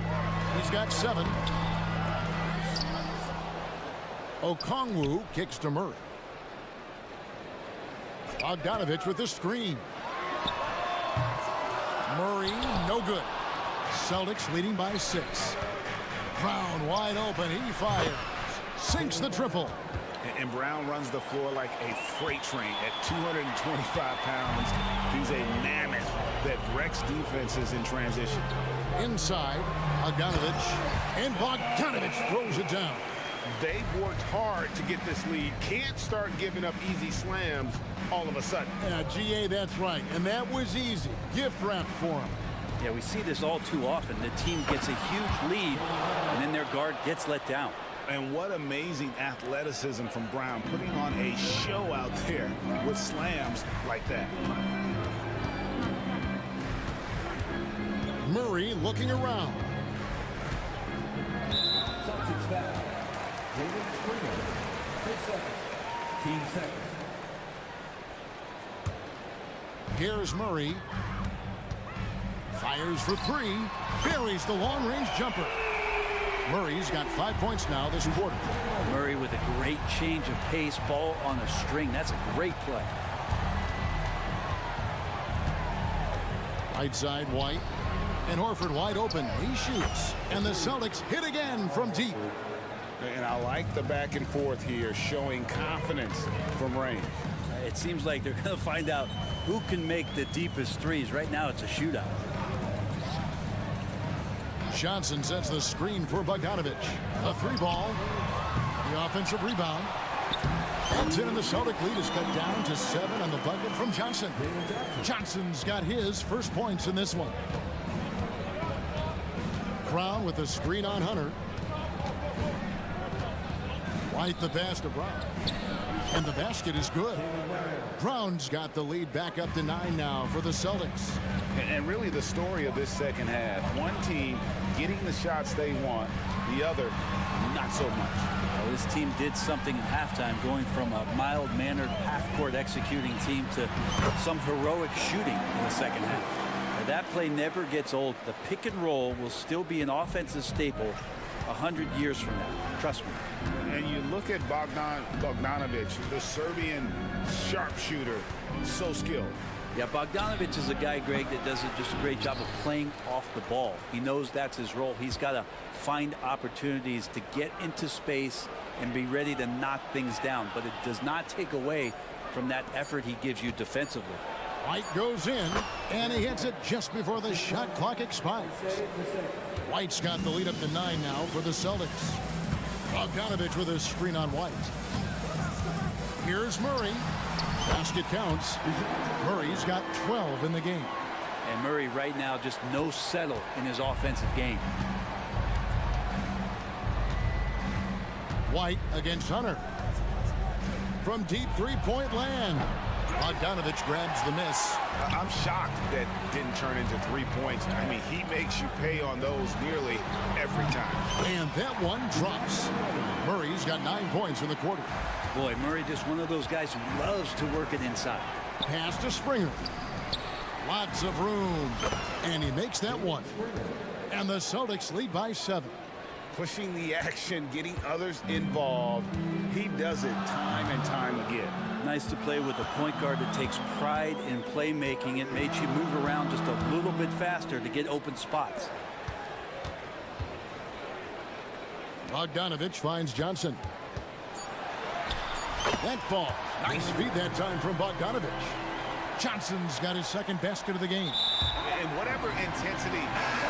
He's got 7. Okongwu kicks to Murray. Bogdanovich with the screen. Murray, no good. Celtics leading by 6. Brown wide open. He fires. Sinks the triple. And Brown runs the floor like a freight train at 225 pounds. He's a mammoth that wrecks defenses in transition. Inside, Bogdanovich. And Bogdanovich throws it down. They've worked hard to get this lead. Can't start giving up easy slams all of a sudden. Yeah, GA, that's right. And that was easy. Gift wrap for him. Yeah, we see this all too often. The team gets a huge lead, and then their guard gets let down. And what amazing athleticism from Brown, putting on a show out there with slams like that. Murray looking around. Celtics foul. Jaden Springer. 6 seconds. Team seconds. Here's Murray. Fires for 3. Buries the long-range jumper. Murray's got 5 points now this quarter. Murray with a great change of pace, ball on a string. That's a great play. Right side, White. And Horford wide open. He shoots. And the Celtics hit again from deep. And I like the back and forth here, showing confidence from range. It seems like they're going to find out who can make the deepest threes. Right now, it's a shootout. Johnson sets the screen for Bogdanovich. A 3 ball. The offensive rebound. It's in, and the Celtic lead is cut down to 7 on the bucket from Johnson. Johnson's got his first points in this one. Brown with the screen on Hunter. White the pass to Brown. And the basket is good. Brown's got the lead back up to 9 now for the Celtics. And really the story of this second half, one team getting the shots they want, the other not so much. Well, this team did something at halftime, going from a mild-mannered half-court executing team to some heroic shooting in the second half. Now, that play never gets old. The pick and roll will still be an offensive staple 100 years from now. Trust me. And you look at Bogdanovich, the Serbian sharpshooter, so skilled. Yeah, Bogdanovich is a guy, Greg, that does just a great job of playing off the ball. He knows that's his role. He's got to find opportunities to get into space and be ready to knock things down. But it does not take away from that effort he gives you defensively. White goes in, and he hits it just before the shot clock expires. White's got the lead up to 9 now for the Celtics. Bogdanovich with a screen on White. Here's Murray. Basket counts. Murray's got 12 in the game. And Murray right now just no settle in his offensive game. White against Hunter. From deep three-point land. Bogdanovich grabs the miss. I'm shocked that didn't turn into 3 points. I mean, he makes you pay on those nearly every time. And that one drops. Murray's got 9 points in the quarter. Boy, Murray just one of those guys who loves to work it inside. Pass to Springer. Lots of room. And he makes that one. And the Celtics lead by 7. Pushing the action, getting others involved. He does it time and time again. Nice to play with a point guard that takes pride in playmaking. It makes you move around just a little bit faster to get open spots. Bogdanovich finds Johnson. That falls. Nice feed that time from Bogdanovich. Johnson's got his second basket of the game. And whatever intensity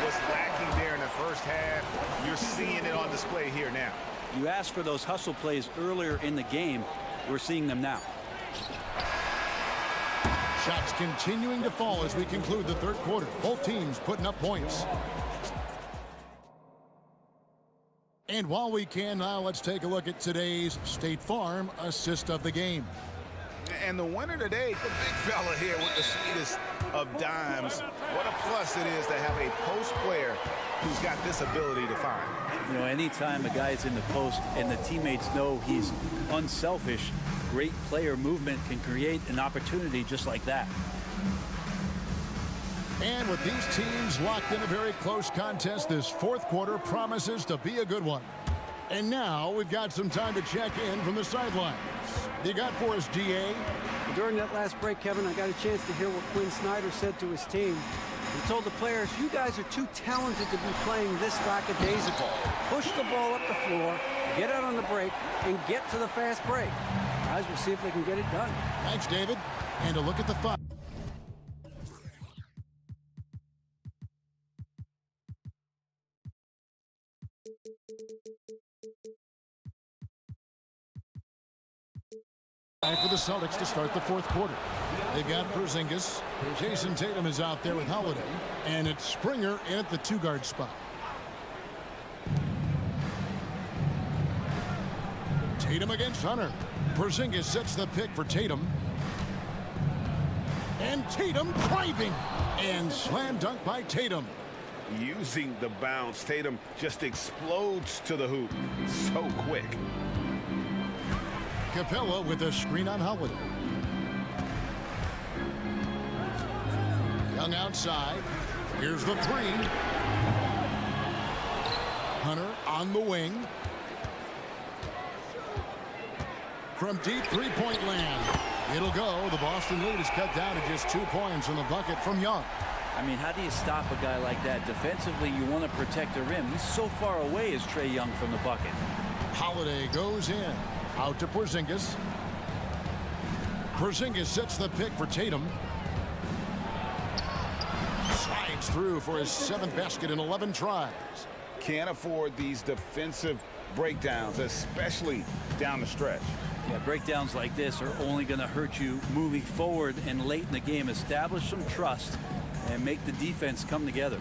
was lacking there in the first half, you're seeing it on display here now. You asked for those hustle plays earlier in the game. We're seeing them now. Shots continuing to fall as we conclude the third quarter. Both teams putting up points. And while we can now, let's take a look at today's State Farm assist of the game. And the winner today, the big fella here with the sweetest of dimes. What a plus it is to have a post player who's got this ability to find. You know, anytime a guy's in the post and the teammates know he's unselfish, great player movement can create an opportunity just like that. And with these teams locked in a very close contest, this fourth quarter promises to be a good one. And now we've got some time to check in from the sidelines. You got for us, DA? During that last break, Kevin, I got a chance to hear what Quinn Snyder said to his team. He told the players, you guys are too talented to be playing this lackadaisical. Push the ball up the floor, get out on the break, and get to the fast break. Guys, we'll see if they can get it done. Thanks, David. And a look at the five. For the Celtics to start the fourth quarter. They've got Porzingis. Jason Tatum is out there with Holiday. And it's Springer in at the two-guard spot. Tatum against Hunter. Porzingis sets the pick for Tatum. And Tatum driving. And slam dunk by Tatum. Using the bounce, Tatum just explodes to the hoop so quick. Capella with a screen on Holiday. Young outside. Here's the three. Hunter on the wing. From deep three-point land. It'll go. The Boston lead is cut down to just 2 points in the bucket from Young. I mean, how do you stop a guy like that? Defensively, you want to protect the rim. He's so far away as Trae Young from the bucket. Holiday goes in. Out to Porzingis. Porzingis sets the pick for Tatum. Slides through for his 7th basket in 11 tries. Can't afford these defensive breakdowns, especially down the stretch. Yeah, breakdowns like this are only going to hurt you moving forward and late in the game. Establish some trust and make the defense come together.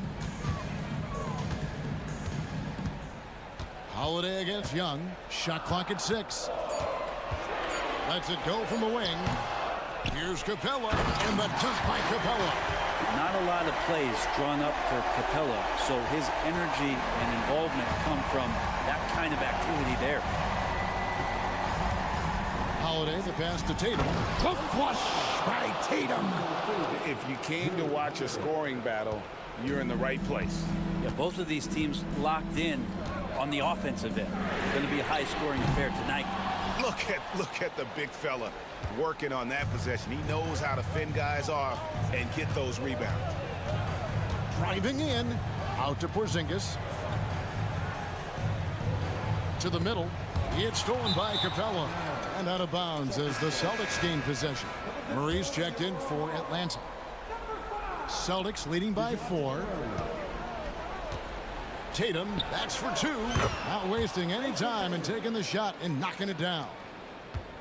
Holiday against Young. Shot clock at 6. Lets it go from the wing. Here's Capella, and the dunk by Capella. Not a lot of plays drawn up for Capella, so his energy and involvement come from that kind of activity there. Holiday, the pass to Tatum. The flush by Tatum. If you came to watch a scoring battle, you're in the right place. Yeah, both of these teams locked in on the offensive end. It's going to be a high-scoring affair tonight. Look at the big fella working on that possession. He knows how to fend guys off and get those rebounds. Driving in. Out to Porzingis. To the middle. It's stolen by Capella. And out of bounds as the Celtics gain possession. Murray's checked in for Atlanta. Celtics leading by 4. Tatum, that's for 2. Not wasting any time and taking the shot and knocking it down.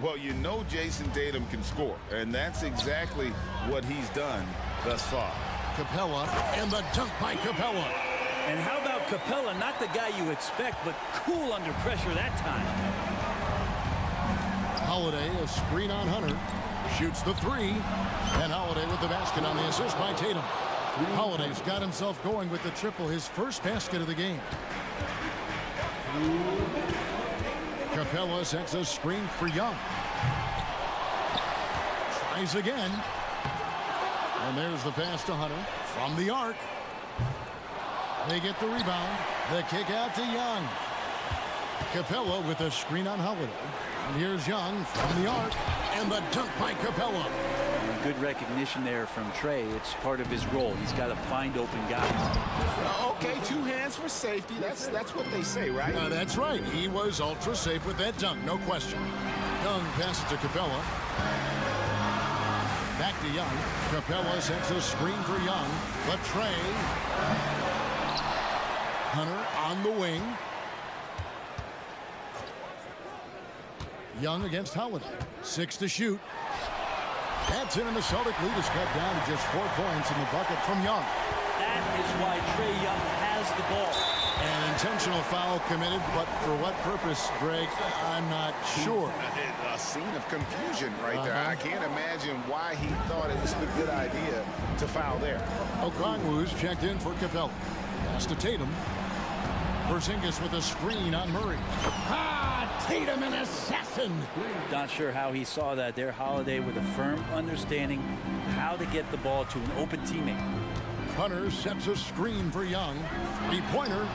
Well, you know Jason Tatum can score, and that's exactly what he's done thus far. Capella, and the dunk by Capella. And how about Capella, not the guy you expect, but cool under pressure that time. Holiday, a screen on Hunter. Shoots the 3. And Holiday with the basket on the assist by Tatum. Holiday's got himself going with the triple, his first basket of the game. Capella sets a screen for Young. Tries again. And there's the pass to Hunter from the arc. They get the rebound. The kick out to Young. Capella with a screen on Holiday. And here's Young from the arc. And the dunk by Capella. And good recognition there from Trae. It's part of his role. He's got to find open guys. Okay, 2 hands for safety. That's what they say, right? That's right. He was ultra safe with that dunk, no question. Young passes to Capella. Back Back to Young. Capella sets a screen for Young. But Trey. Hunter on the wing. Young against Holiday. 6 to shoot. That's in, and the Celtic lead is cut down to just 4 points in the bucket from Young. That is why Trey Young has the ball. An intentional foul committed, but for what purpose, Greg, I'm not sure. A scene of confusion right there. I can't imagine why he thought it was a good idea to foul there. Okongwu's checked in for Capella. Pass to Tatum. Porzingis with a screen on Murray. Tatum, an assassin. Not sure how he saw that there. Holiday with a firm understanding how to get the ball to an open teammate. Hunter sets a screen for Young. Three-pointer.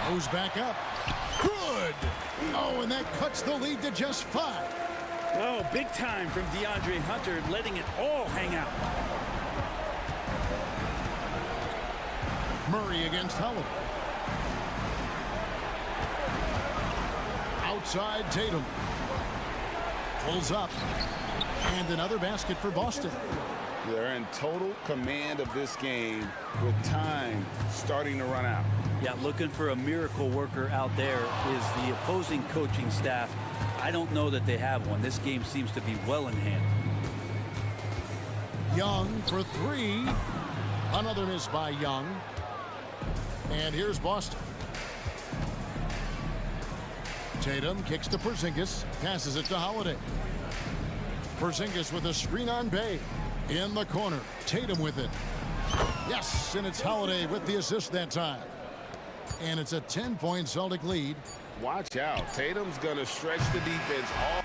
Goes back up. Good. Oh, and that cuts the lead to just 5. Oh, big time from DeAndre Hunter, letting it all hang out. Murray against Holiday. Outside Tatum. Pulls up. And another basket for Boston. They're in total command of this game with time starting to run out. Yeah, looking for a miracle worker out there is the opposing coaching staff. I don't know that they have one. This game seems to be well in hand. Young for 3. Another miss by Young. And here's Boston. Tatum kicks to Porzingis. Passes it to Holiday. Porzingis with a screen on Bay. In the corner. Tatum with it. Yes, and it's Holiday with the assist that time. And it's a 10-point Celtic lead. Watch out. Tatum's going to stretch the defense all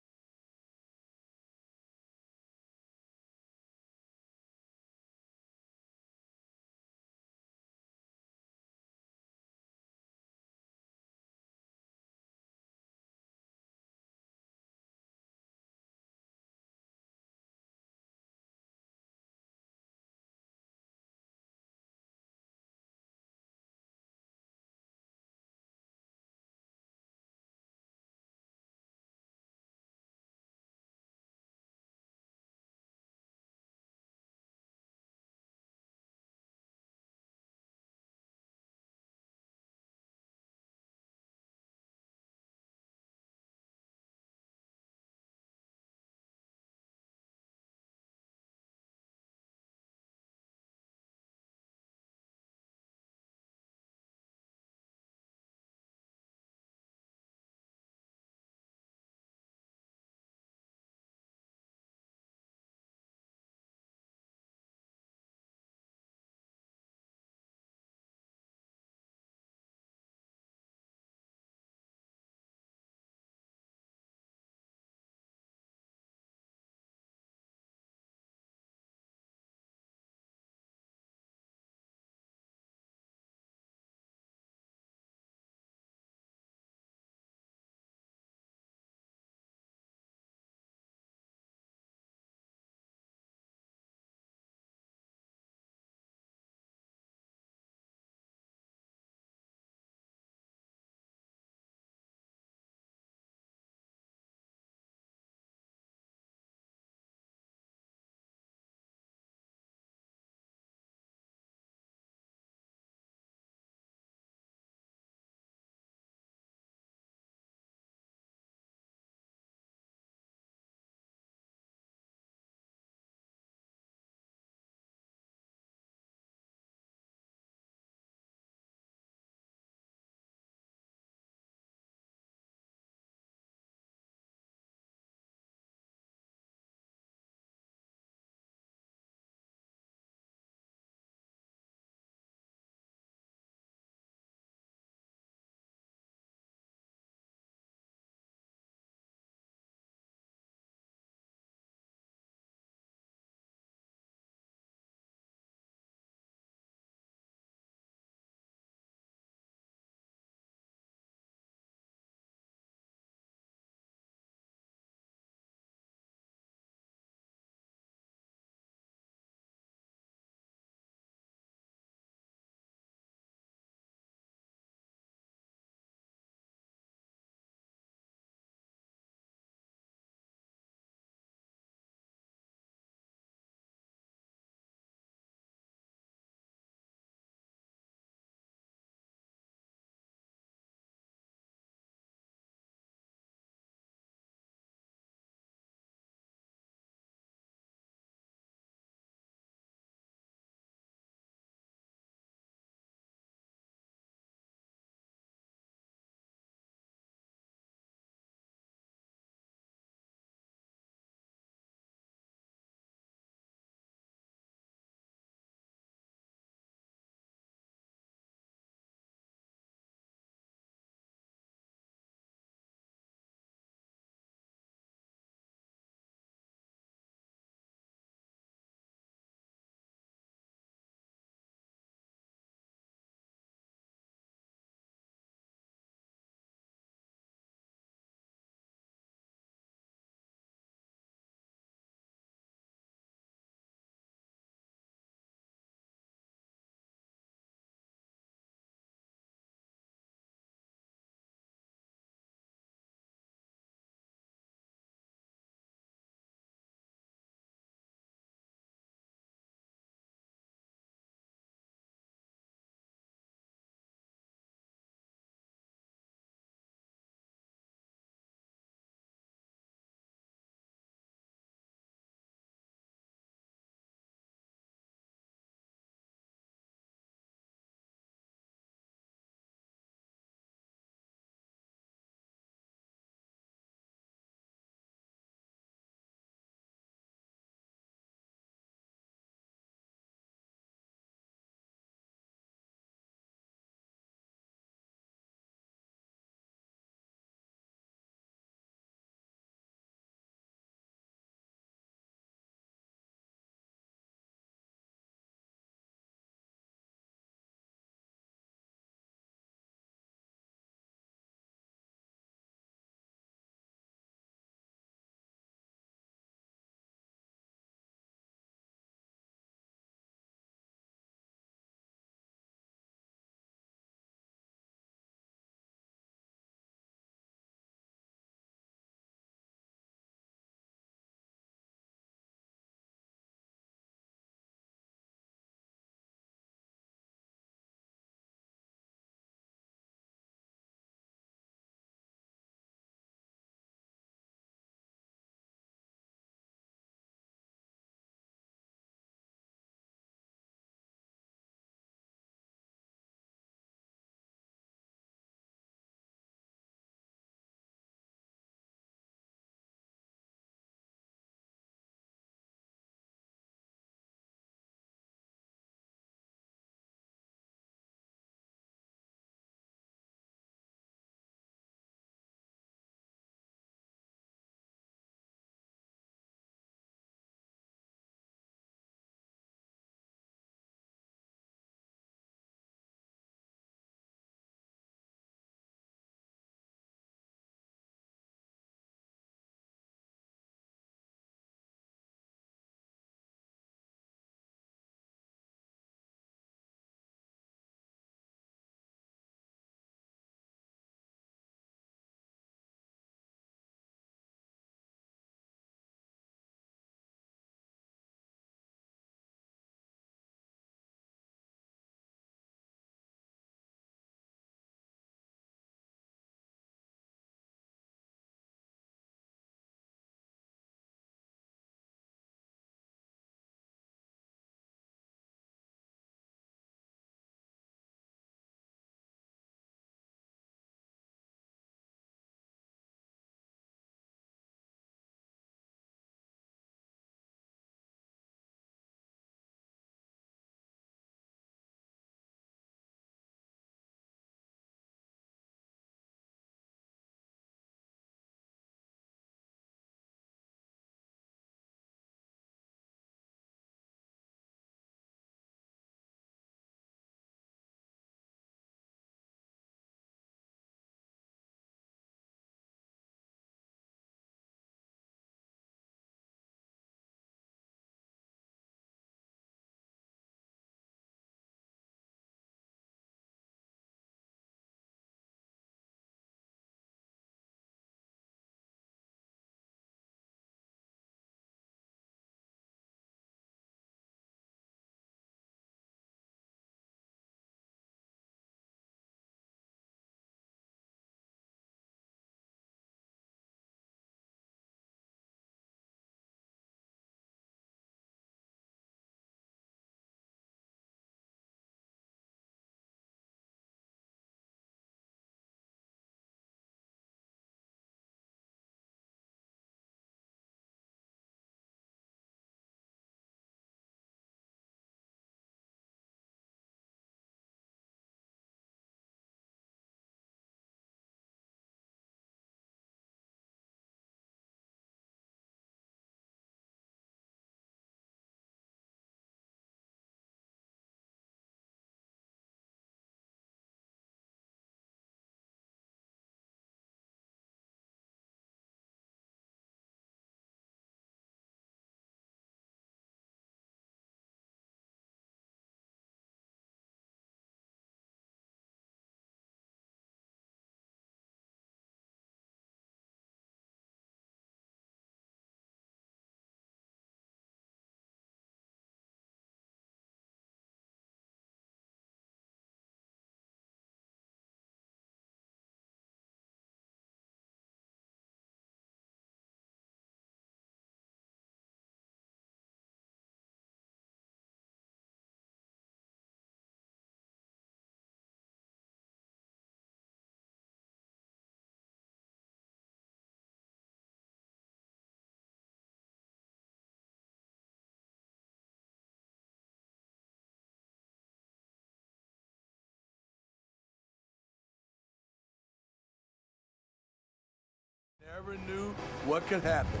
Never knew what could happen.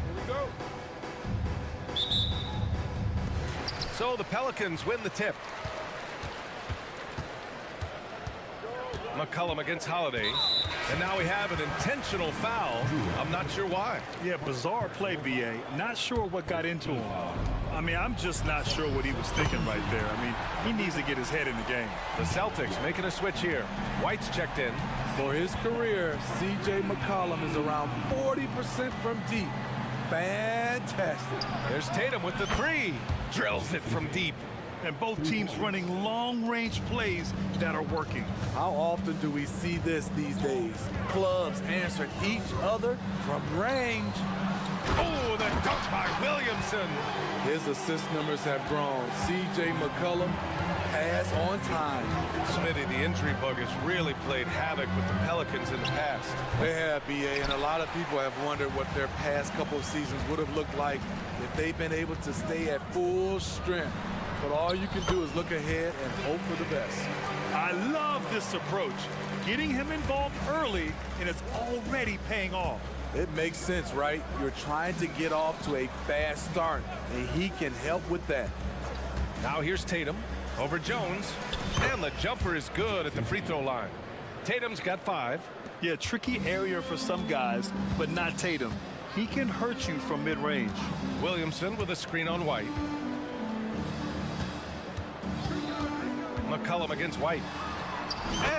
Here we go. So the Pelicans win the tip. McCollum against Holiday. And now we have an intentional foul. I'm not sure why. Yeah, bizarre play, B.A. Not sure what got into him. I mean, I'm just not sure what he was thinking right there. I mean, he needs to get his head in the game. The Celtics making a switch here. White's checked in. For his career, C.J. McCollum is around 40% from deep. Fantastic. There's Tatum with the three. Drills it from deep. And both teams running long-range plays that are working. How often do we see this these days? Clubs answering each other from range. Oh, the dunk by Williamson. His assist numbers have grown. C.J. McCollum, pass on time. Smitty, the injury bug has really played havoc with the Pelicans in the past. They have, B.A., and a lot of people have wondered what their past couple of seasons would have looked like if they've been able to stay at full strength. But all you can do is look ahead and hope for the best. I love this approach. Getting him involved early, and it's already paying off. It makes sense, right? You're trying to get off to a fast start, and he can help with that. Now here's Tatum over Jones, and the jumper is good at the free throw line. Tatum's got 5. Yeah, tricky area for some guys, but not Tatum. He can hurt you from mid-range. Williamson with a screen on White. McCollum against White.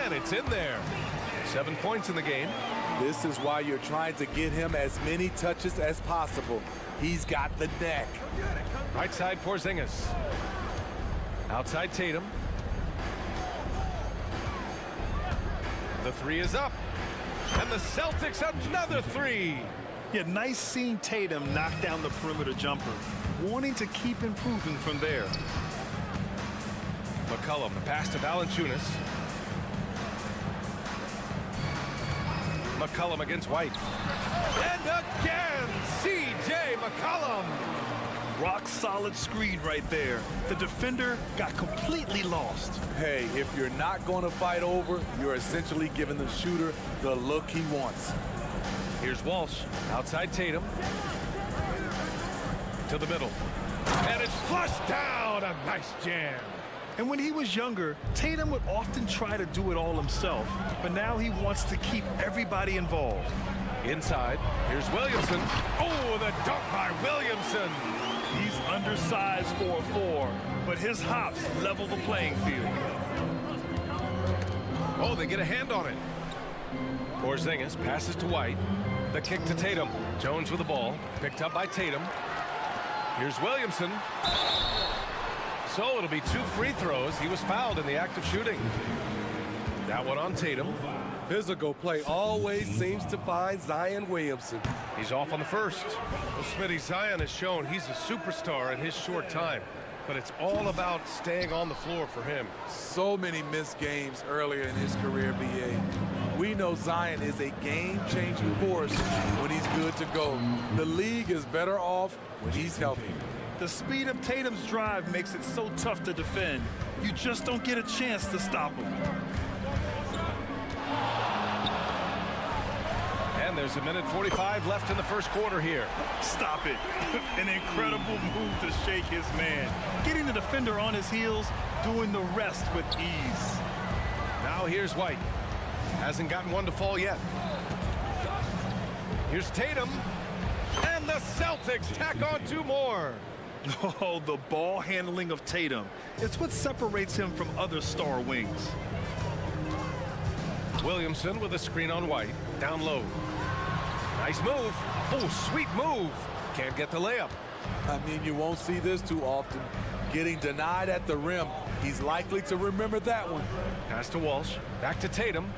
And it's in there. 7 points in the game. This is why you're trying to get him as many touches as possible. He's got the neck. Right side Porzingis. Outside Tatum. The three is up. And the Celtics another three. Yeah, nice seeing Tatum knock down the perimeter jumper. Wanting to keep improving from there. McCollum, the pass to Valanciunas. McCollum against White. And again, C.J. McCollum. Rock solid screen right there. The defender got completely lost. Hey, if you're not going to fight over, you're essentially giving the shooter the look he wants. Here's Walsh, outside Tatum. To the middle. And it's flushed down. A nice jam. And when he was younger, Tatum would often try to do it all himself, but now he wants to keep everybody involved. Inside, here's Williamson. Oh, the dunk by Williamson. He's undersized for a 4, but his hops level the playing field. Oh, they get a hand on it. Porzingis passes to White. The kick to Tatum. Jones with the ball, picked up by Tatum. Here's Williamson. So it'll be 2 free throws. He was fouled in the act of shooting. That one on Tatum. Physical play always seems to find Zion Williamson. He's off on the first. Well, Smitty, Zion has shown he's a superstar in his short time, but it's all about staying on the floor for him. So many missed games earlier in his career, B.A. We know Zion is a game-changing force when he's good to go. The league is better off when he's healthy. The speed of Tatum's drive makes it so tough to defend. You just don't get a chance to stop him. And there's 1:45 left in the first quarter here. Stop it. An incredible move to shake his man. Getting the defender on his heels, doing the rest with ease. Now here's White. Hasn't gotten one to fall yet. Here's Tatum. And the Celtics tack on 2 more. Oh, the ball handling of Tatum. It's what separates him from other star wings. Williamson with a screen on White. Down low. Nice move. Oh, sweet move. Can't get the layup. I mean, you won't see this too often. Getting denied at the rim. He's likely to remember that one. Pass to Walsh. Back to Tatum.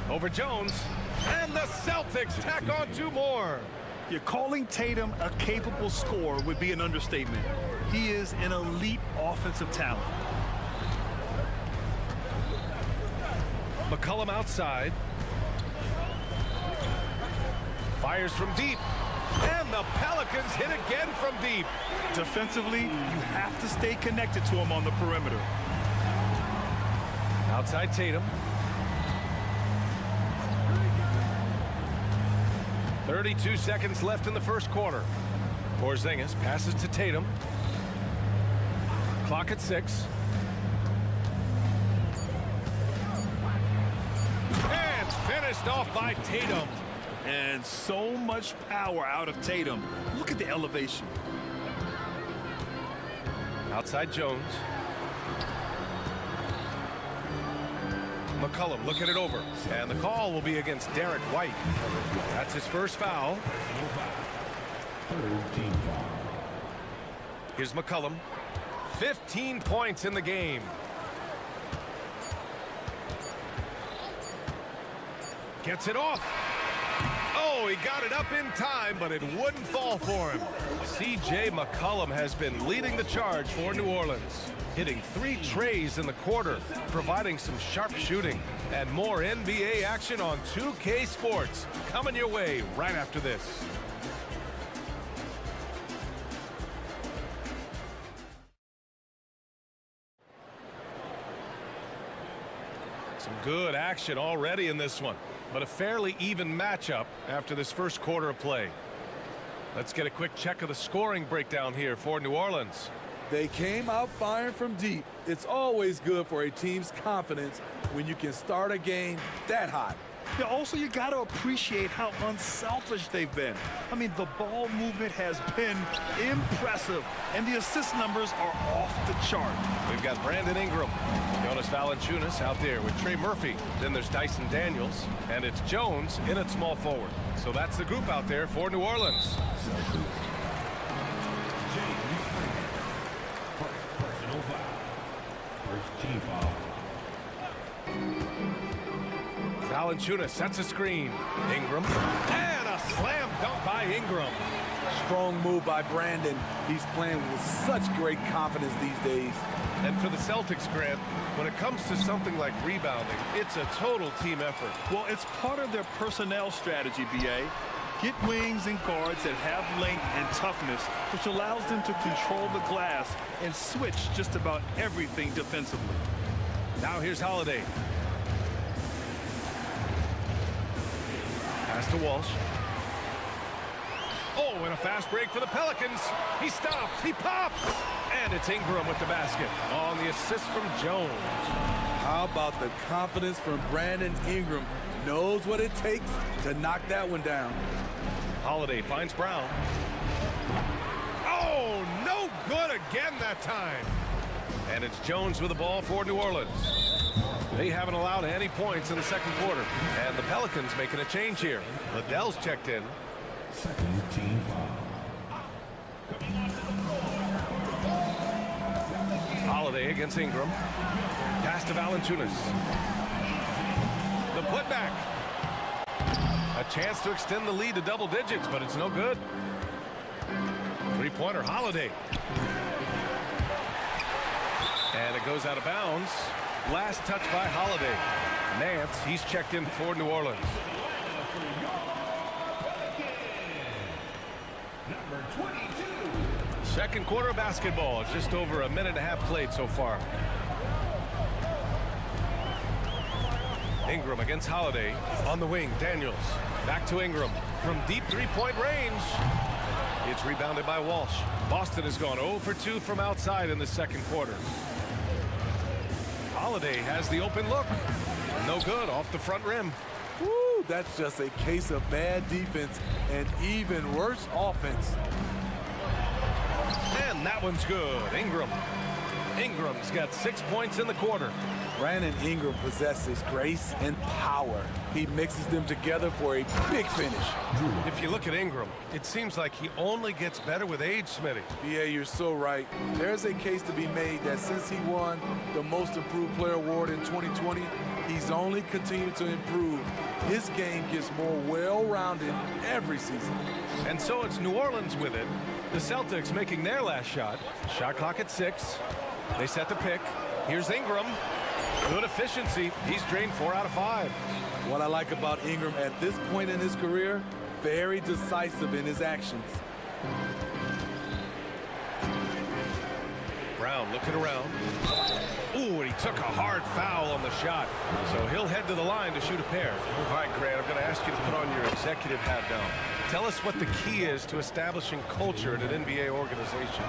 Over Jones. And the Celtics tack on 2 more. You're calling Tatum a capable scorer would be an understatement. He is an elite offensive talent. McCollum outside. Fires from deep. And the Pelicans hit again from deep. Defensively, you have to stay connected to him on the perimeter. Outside Tatum. 32 seconds left in the first quarter. Porzingis passes to Tatum. Clock at 6. And finished off by Tatum. And so much power out of Tatum. Look at the elevation. Outside Jones. McCollum looking it over. And the call will be against Derek White. That's his first foul. Here's McCollum. 15 points in the game. Gets it off. Oh, he got it up in time, but it wouldn't fall for him. C.J. McCollum has been leading the charge for New Orleans, hitting 3 trays in the quarter, providing some sharp shooting. And more NBA action on 2K Sports coming your way right after this. Some good action already in this one, but a fairly even matchup after this first quarter of play. Let's get a quick check of the scoring breakdown here for New Orleans. They came out firing from deep. It's always good for a team's confidence when you can start a game that hot. Yeah, also, you got to appreciate how unselfish they've been. I mean, the ball movement has been impressive, and the assist numbers are off the chart. We've got Brandon Ingram, Jonas Valanciunas out there with Trey Murphy. Then there's Dyson Daniels, and it's Jones in at small forward. So that's the group out there for New Orleans. Personal foul. First team foul. Valanciunas sets a screen. Ingram. And a slam dunk by Ingram. Strong move by Brandon. He's playing with such great confidence these days. And for the Celtics, Grant, when it comes to something like rebounding, it's a total team effort. Well, it's part of their personnel strategy, B.A. Get wings and guards that have length and toughness, which allows them to control the glass and switch just about everything defensively. Now here's Holiday. Pass to Walsh. Oh, and a fast break for the Pelicans. He stops, he pops, and it's Ingram with the basket on the assist from Jones. How about the confidence from Brandon Ingram? Knows what it takes to knock that one down. Holiday finds Brown. Oh, no good again that time. And it's Jones with the ball for New Orleans. They haven't allowed any points in the second quarter. And the Pelicans making a change here. Liddell's checked in. Second team foul. Holiday against Ingram. Pass to Valanciunas. The putback. A chance to extend the lead to double digits, but it's no good. Three-pointer, Holiday. And it goes out of bounds. Last touch by Holiday. Nance, he's checked in for New Orleans. Number 22. Second quarter of basketball. Just over a minute and a half played so far. Ingram against Holiday. On the wing, Daniels. Back to Ingram. From deep three-point range. It's rebounded by Walsh. Boston has gone 0 for 2 from outside in the second quarter. Holiday has the open look. No good off the front rim. Woo, that's just a case of bad defense and even worse offense. And that one's good. Ingram. Ingram's got 6 points in the quarter. Brandon Ingram possesses grace and power. He mixes them together for a big finish. If you look at Ingram, it seems like he only gets better with age, Smitty. Yeah, you're so right. There's a case to be made that since he won the Most Improved Player Award in 2020, he's only continued to improve. His game gets more well-rounded every season. And so it's New Orleans with it. The Celtics making their last shot. Shot clock at 6. They set the pick. Here's Ingram. Good efficiency. He's drained 4 out of 5. What I like about Ingram at this point in his career, very decisive in his actions. Brown looking around. Ooh, and he took a hard foul on the shot. So he'll head to the line to shoot a pair. All right, Grant, I'm going to ask you to put on your executive hat now. Tell us what the key is to establishing culture in an NBA organization.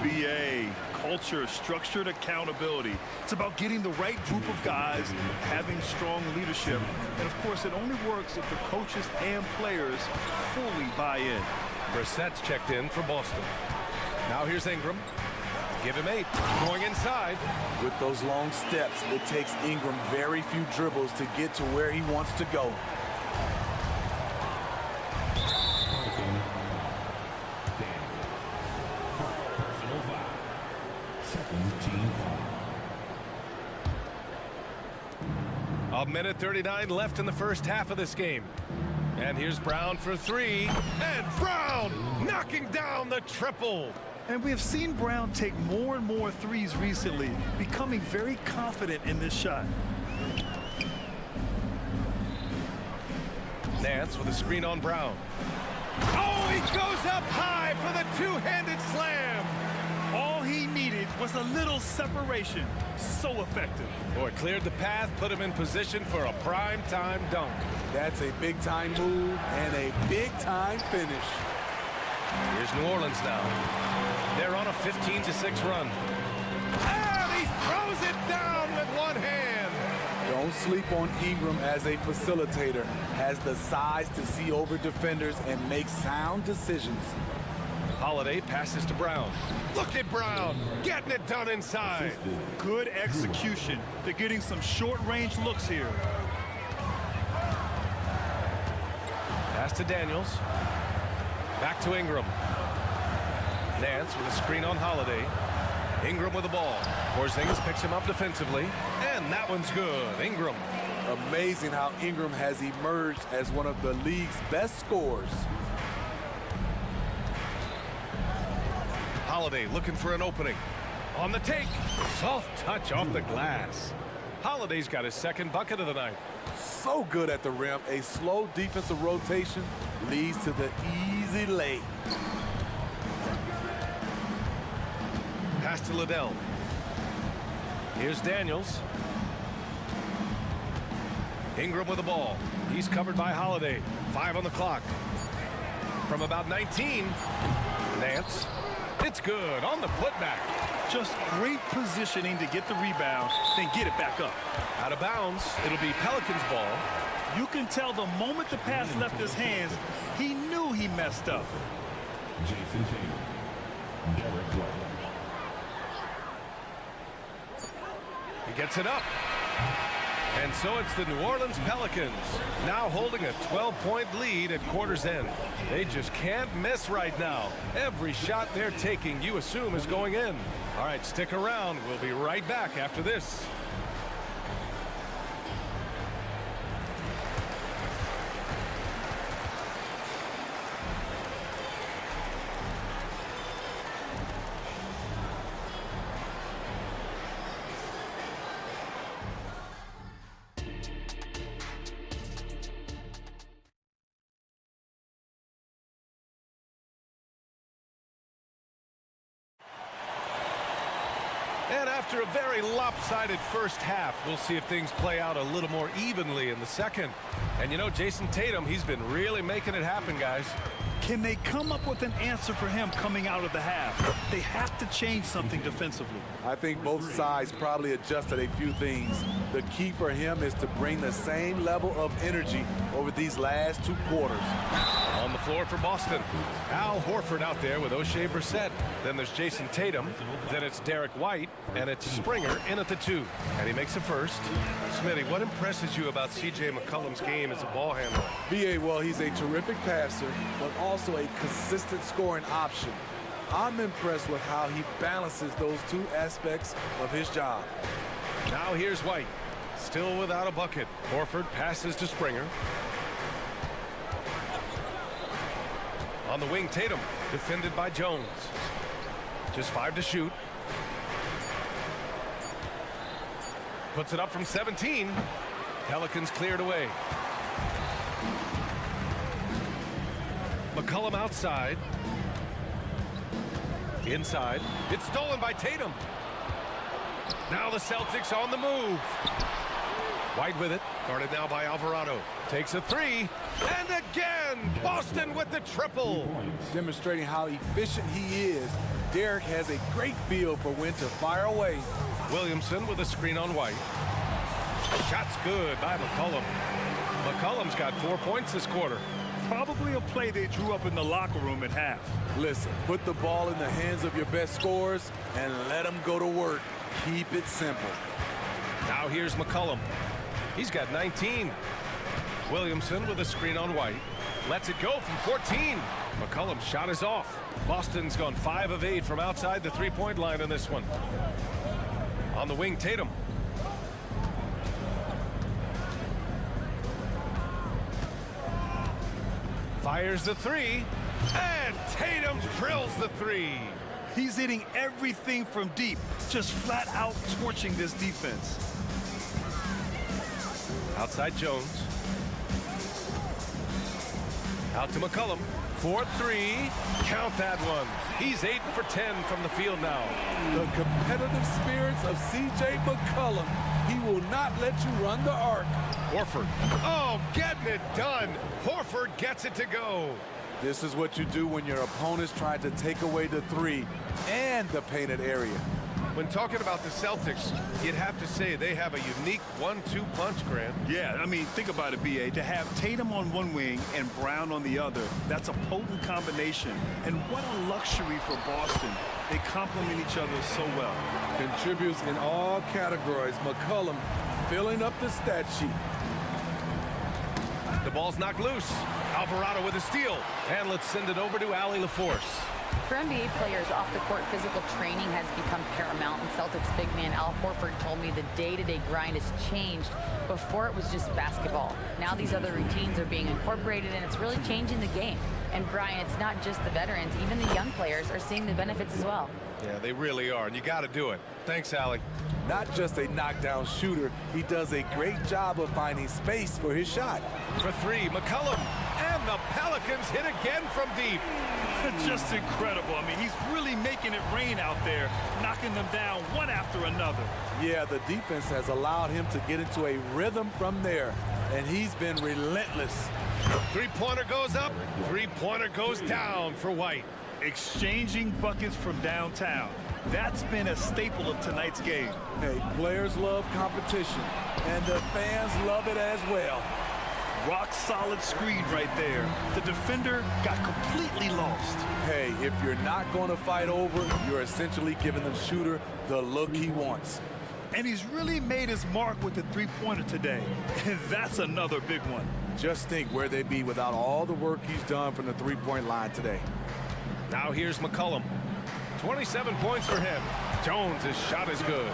NBA, culture, structured accountability. It's about getting the right group of guys, having strong leadership. And, of course, it only works if the coaches and players fully buy in. Brissett's checked in for Boston. Now here's Ingram. Give him 8. Going inside. With those long steps, it takes Ingram very few dribbles to get to where he wants to go. A minute 39 left in the first half of this game. And here's Brown for 3. And Brown knocking down the triple. And we have seen Brown take more and more threes recently, becoming very confident in this shot. Nance with a screen on Brown. Oh, he goes up high for the two-handed slam. All he needed was a little separation. So effective. Boy, cleared the path, put him in position for a prime-time dunk. That's a big-time move and a big-time finish. Here's New Orleans now. They're on a 15-6 run. And he throws it down with one hand. Don't sleep on Ingram as a facilitator. Has the size to see over defenders and make sound decisions. Holiday passes to Brown. Look at Brown getting it done inside. Good execution. They're getting some short-range looks here. Pass to Daniels. Back to Ingram. Nance with a screen on Holiday. Ingram with the ball. Porzingis picks him up defensively. And that one's good. Ingram. Amazing how Ingram has emerged as one of the league's best scorers. Holiday looking for an opening. On the take. Soft touch off the glass. Holiday's got his second bucket of the night. So good at the rim. A slow defensive rotation leads to the easy lay. Pass to Liddell. Here's Daniels. Ingram with the ball. He's covered by Holiday. 5 on the clock. From about 19. Nance. It's good on the putback. Just great positioning to get the rebound, then get it back up. Out of bounds. It'll be Pelicans ball. You can tell the moment the pass left his hands, he knew he messed up. Jason Taylor. Derek White. He gets it up. And so it's the New Orleans Pelicans now holding a 12-point lead at quarter's end. They just can't miss right now. Every shot they're taking, you assume, is going in. All right, stick around. We'll be right back after this. And after a very lopsided first half, we'll see if things play out a little more evenly in the second. And you know, Jason Tatum, he's been really making it happen, guys. Can they come up with an answer for him coming out of the half? They have to change something defensively. I think both sides probably adjusted a few things. The key for him is to bring the same level of energy over these last 2 quarters. On the floor for Boston, Al Horford out there with O'Shea Brissett. Then there's Jason Tatum. Then it's Derek White. And it's Springer in at the 2. And he makes a first. Smitty, what impresses you about C.J. McCollum's game as a ball handler? B.A., well, he's a terrific passer, but also a consistent scoring option. I'm impressed with how he balances those 2 aspects of his job. Now here's White. Still without a bucket. Horford passes to Springer. On the wing, Tatum, defended by Jones. Just 5 to shoot. Puts it up from 17. Pelicans cleared away. McCollum outside. Inside. It's stolen by Tatum. Now the Celtics on the move. White with it. Guarded now by Alvarado. Takes a three. And again, Boston with the triple. Demonstrating how efficient he is, Derek has a great feel for when to fire away. Williamson with a screen on White. Shot's good by McCollum. McCollum's got 4 points this quarter. Probably a play they drew up in the locker room at half. Listen, put the ball in the hands of your best scorers and let them go to work. Keep it simple. Now here's McCollum. He's got 19. Williamson with a screen on White. Lets it go from 14. McCollum's shot is off. Boston's gone 5 of 8 from outside the three-point line in this one. On the wing, Tatum. Fires the three, and Tatum drills the three. He's hitting everything from deep, just flat out torching this defense. Outside Jones. Out to McCollum. 4-3. Count that one. He's 8 for 10 from the field now. The competitive spirits of C.J. McCollum. He will not let you run the arc. Horford. Oh, getting it done. Horford gets it to go. This is what you do when your opponent's trying to take away the three and the painted area. When talking about the Celtics, you'd have to say they have a unique 1-2 punch, Grant. Yeah, I mean, think about it, B.A. To have Tatum on one wing and Brown on the other, that's a potent combination. And what a luxury for Boston. They complement each other so well. Contributes in all categories. McCollum filling up the stat sheet. The ball's knocked loose. Alvarado with a steal. And let's send it over to Allie LaForce. For NBA players, off-the-court physical training has become paramount, and Celtics big man Al Horford told me the day-to-day grind has changed. Before it was just basketball. Now these other routines are being incorporated, and it's really changing the game. And Brian, it's not just the veterans, even the young players are seeing the benefits as well. Yeah, they really are, and you got to do it. Thanks, Allie. Not just a knockdown shooter, he does a great job of finding space for his shot. For three, McCollum, and the Pelicans hit again from deep. Just incredible. I mean, he's really making it rain out there, knocking them down one after another. Yeah, the defense has allowed him to get into a rhythm from there, and he's been relentless. Three-pointer goes up, three-pointer goes down for White. Exchanging buckets from downtown. That's been a staple of tonight's game. Hey, players love competition, and the fans love it as well. Rock solid screen right there. The defender got completely lost. Hey, if you're not going to fight over, you're essentially giving the shooter the look he wants. And he's really made his mark with the three-pointer today. And that's another big one. Just think where they'd be without all the work he's done from the three-point line today. Now here's McCollum. 27 points for him. Jones' shot is good.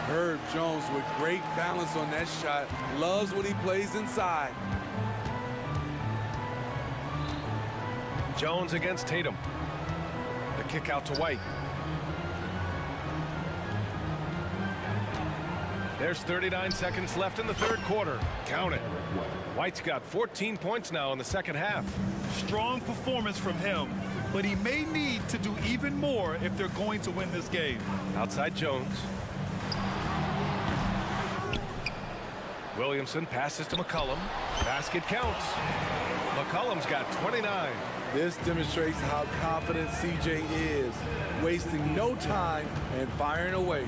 Herb Jones with great balance on that shot. Loves when he plays inside. Jones against Tatum. The kick out to White. There's 39 seconds left in the third quarter. Count it. White's got 14 points now in the second half. Strong performance from him, but he may need to do even more if they're going to win this game. Outside Jones. Williamson passes to McCollum. Basket counts. McCollum's got 29. This demonstrates how confident CJ is, wasting no time and firing away.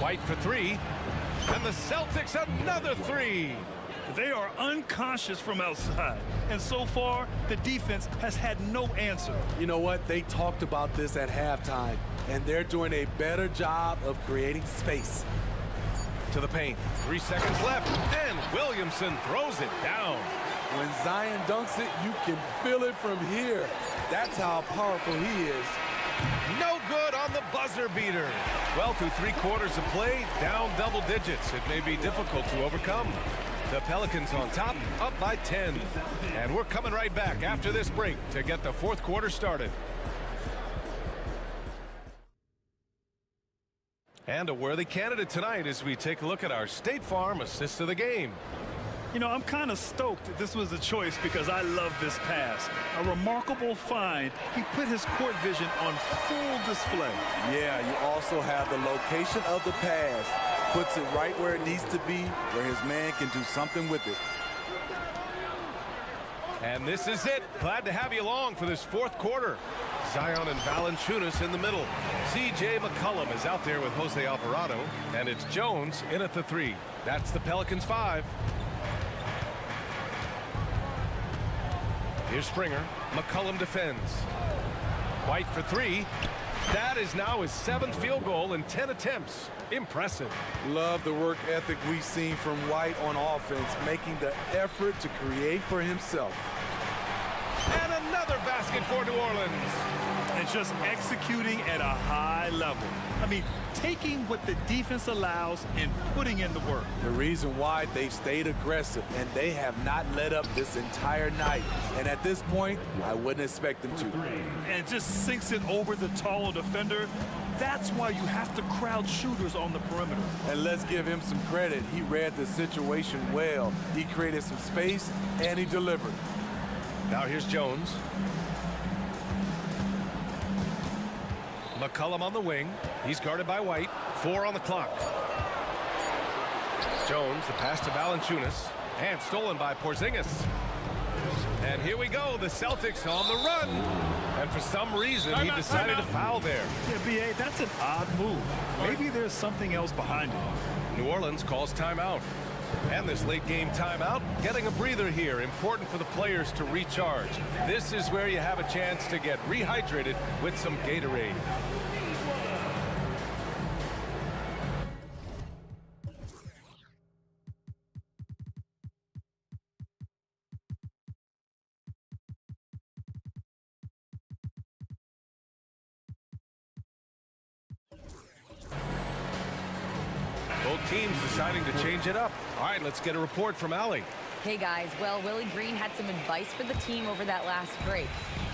White for three, and the Celtics another three. They are unconscious from outside, and so far, the defense has had no answer. You know what? They talked about this at halftime, and they're doing a better job of creating space. To the paint, 3 seconds left, and Williamson throws it down. When Zion dunks it, you can feel it from here. That's how powerful he is. No good on the buzzer beater. Well, through 3 quarters of play, down double digits. It may be difficult to overcome. The Pelicans on top, up by 10. And we're coming right back after this break to get the fourth quarter started. And a worthy candidate tonight as we take a look at our State Farm assist of the game. You know, I'm kind of stoked that this was a choice because I love this pass. A remarkable find. He put his court vision on full display. Yeah, you also have the location of the pass. Puts it right where it needs to be, where his man can do something with it. And this is it. Glad to have you along for this fourth quarter. Zion and Valanciunas in the middle. C.J. McCollum is out there with Jose Alvarado. And it's Jones in at the 3. That's the Pelicans 5. Here's Springer. McCollum defends. White for 3. That is now his 7th field goal in 10 attempts. Impressive. Love the work ethic we've seen from White on offense, making the effort to create for himself. And another basket for New Orleans. And just executing at a high level. I mean, taking what the defense allows and putting in the work. The reason why they've stayed aggressive, and they have not let up this entire night. And at this point, I wouldn't expect them to. And just sinks it over the taller defender. That's why you have to crowd shooters on the perimeter. And let's give him some credit. He read the situation well. He created some space, and he delivered. Now here's Jones. McCollum on the wing. He's guarded by White. 4 on the clock. Jones, the pass to Valanciunas. And stolen by Porzingis. And here we go. The Celtics on the run. And for some reason, he decided to foul there. Yeah, B.A., that's an odd move. Maybe there's something else behind it. New Orleans calls timeout. And this late game timeout, getting a breather here. Important for the players to recharge. This is where you have a chance to get rehydrated with some Gatorade. Both teams deciding to change it up. All right, let's get a report from Allie. Hey guys, well, Willie Green had some advice for the team over that last break.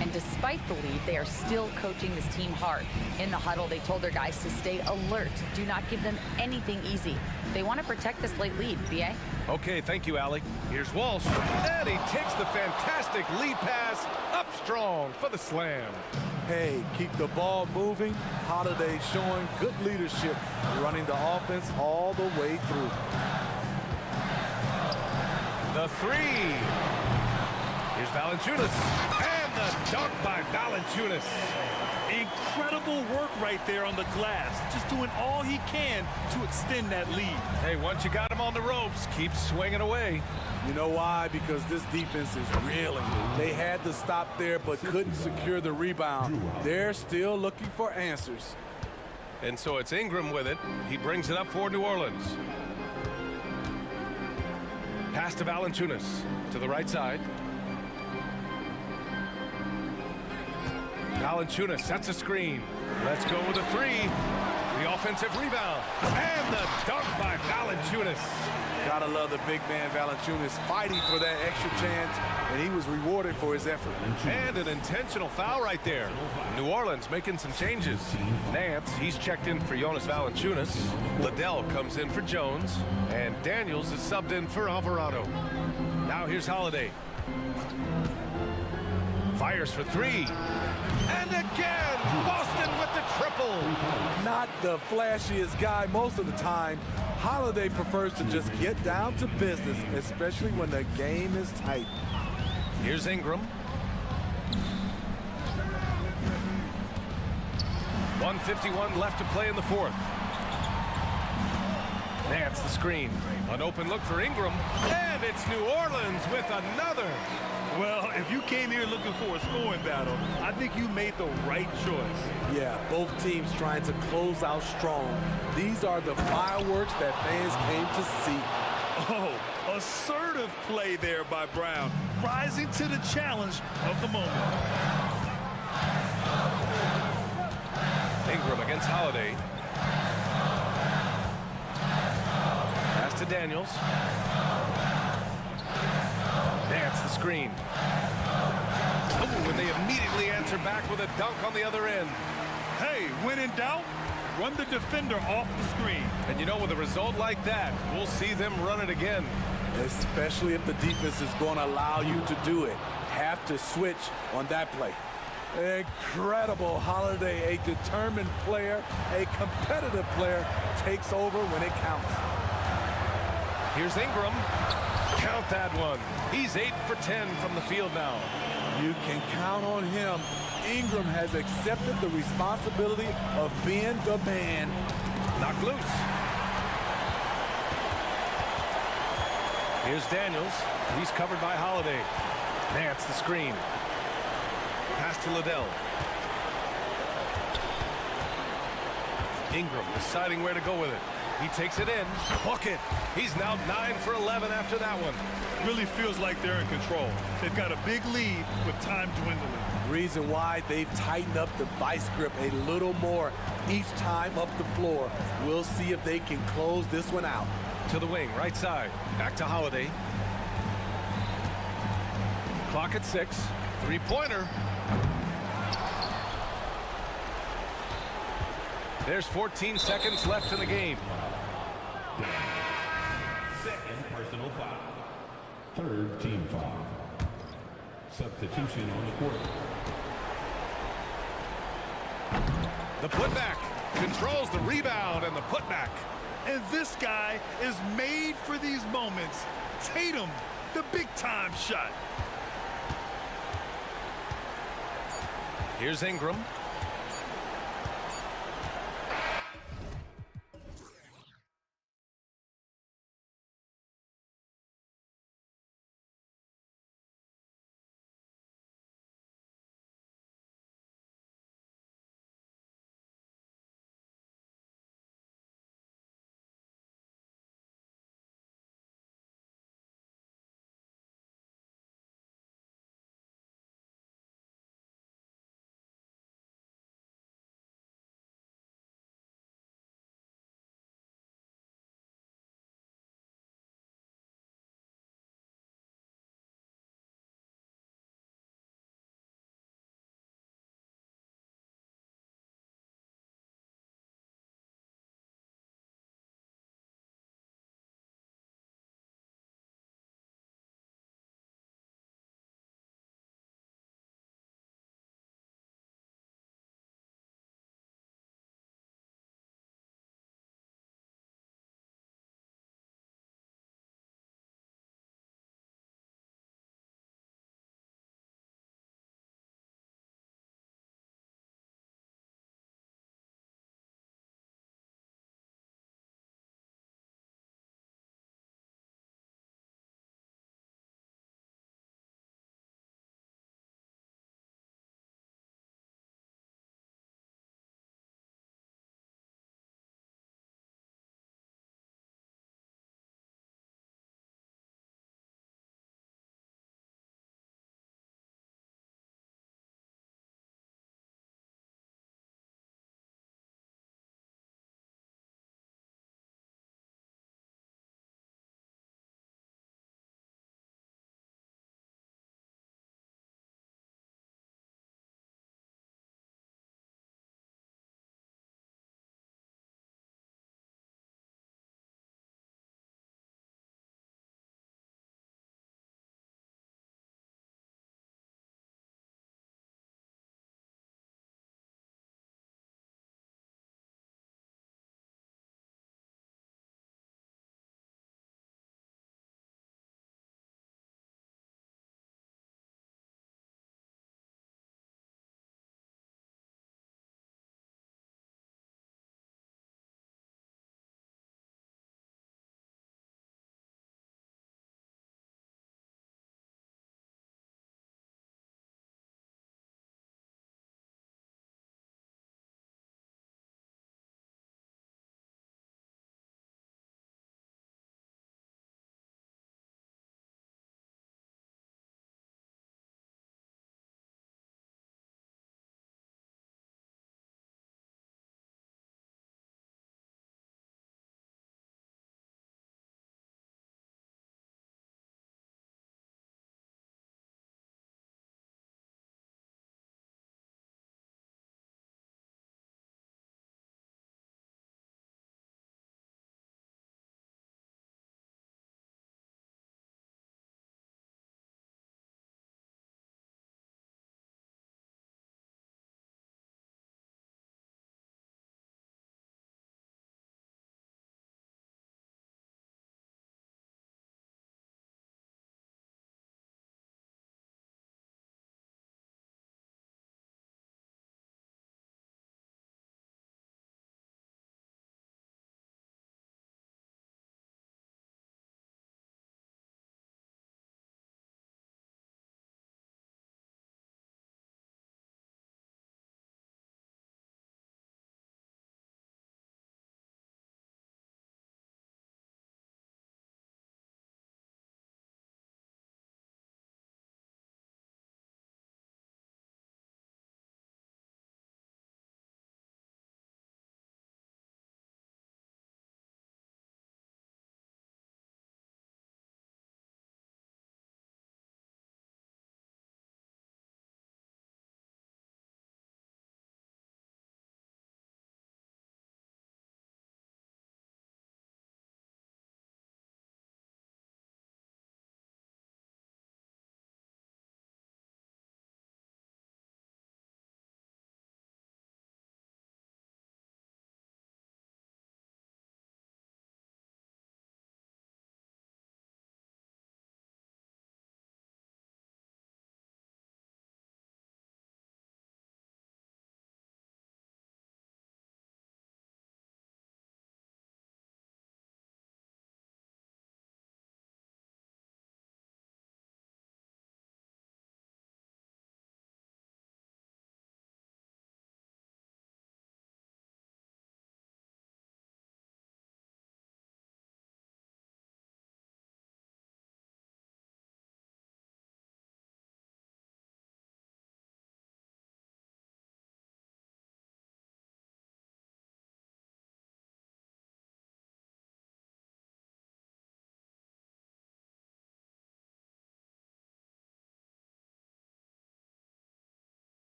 And despite the lead, they are still coaching this team hard. In the huddle, they told their guys to stay alert. Do not give them anything easy. They want to protect this late lead, B.A. Okay, thank you, Allie. Here's Walsh. And he takes the fantastic lead pass up strong for the slam. Hey, keep the ball moving. Holiday showing good leadership, running the offense all the way through. The 3. Here's Valanciunas. And the dunk by Valanciunas. Incredible work right there on the glass. Just doing all he can to extend that lead. Hey, once you got him on the ropes, keep swinging away. You know why? Because this defense is reeling. They had to stop there but couldn't secure the rebound. They're still looking for answers. And so it's Ingram with it. He brings it up for New Orleans. Pass to Valanciunas to the right side. Valanciunas sets a screen. Let's go with a 3. The offensive rebound. And the dunk by Valanciunas. Gotta love the big man Valanciunas fighting for that extra chance, and he was rewarded for his effort. And an intentional foul right there. New Orleans making some changes. Nance, he's checked in for Jonas Valanciunas. Liddell comes in for Jones. And Daniels is subbed in for Alvarado. Now here's Holiday. Fires for 3. And again, Boston with the triple. Not the flashiest guy most of the time. Holiday prefers to just get down to business, especially when the game is tight. Here's Ingram. 1:51 left to play in the fourth. Nance the screen. An open look for Ingram. And it's New Orleans with another. Well, if you came here looking for a scoring battle, I think you made the right choice. Yeah, both teams trying to close out strong. These are the fireworks that fans came to see. Oh, assertive play there by Brown, rising to the challenge of the moment. Ingram against Holiday. Pass to Daniels. Nance the screen. Oh, and they immediately answer back with a dunk on the other end. Hey, when in doubt, run the defender off the screen. And you know, with a result like that, we'll see them run it again. especially if the defense is going to allow you to do it. Have to switch on that play. Incredible Holiday, a determined player, a competitive player, takes over when it counts. Here's Ingram. Count that one. He's 8 for 10 from the field now. You can count on him. Ingram has accepted the responsibility of being the man. Knocked loose. Here's Daniels. He's covered by Holiday. Nance the screen. Pass to Liddell. Ingram deciding where to go with it. He takes it in. Bucket. He's now 9 for 11 after that one. Really feels like they're in control. They've got a big lead with time dwindling. Reason why they've tightened up the vice grip a little more each time up the floor. We'll see if they can close this one out. To the wing, right side. Back to Holiday. Clock at 6. Three-pointer. There's 14 seconds left in the game. Second personal foul. Third team foul. Substitution on the court. The putback controls the rebound and the putback. And this guy is made for these moments. Tatum, the big-time shot. Here's Ingram.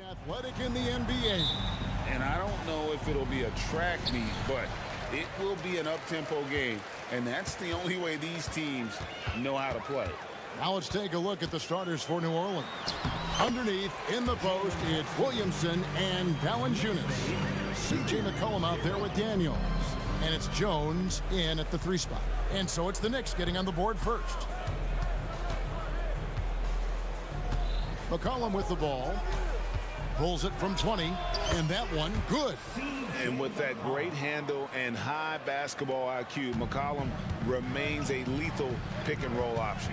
Athletic in the NBA. And I don't know if it'll be a track meet, but it will be an up-tempo game. And that's the only way these teams know how to play. Now let's take a look at the starters for New Orleans. Underneath, in the post, it's Williamson and Valanciunas. C.J. McCollum out there with Daniels. And it's Jones in at the 3 spot. And so it's the Knicks getting on the board first. McCollum with the ball. Pulls it from 20, and that one, good. And with that great handle and high basketball IQ, McCollum remains a lethal pick-and-roll option.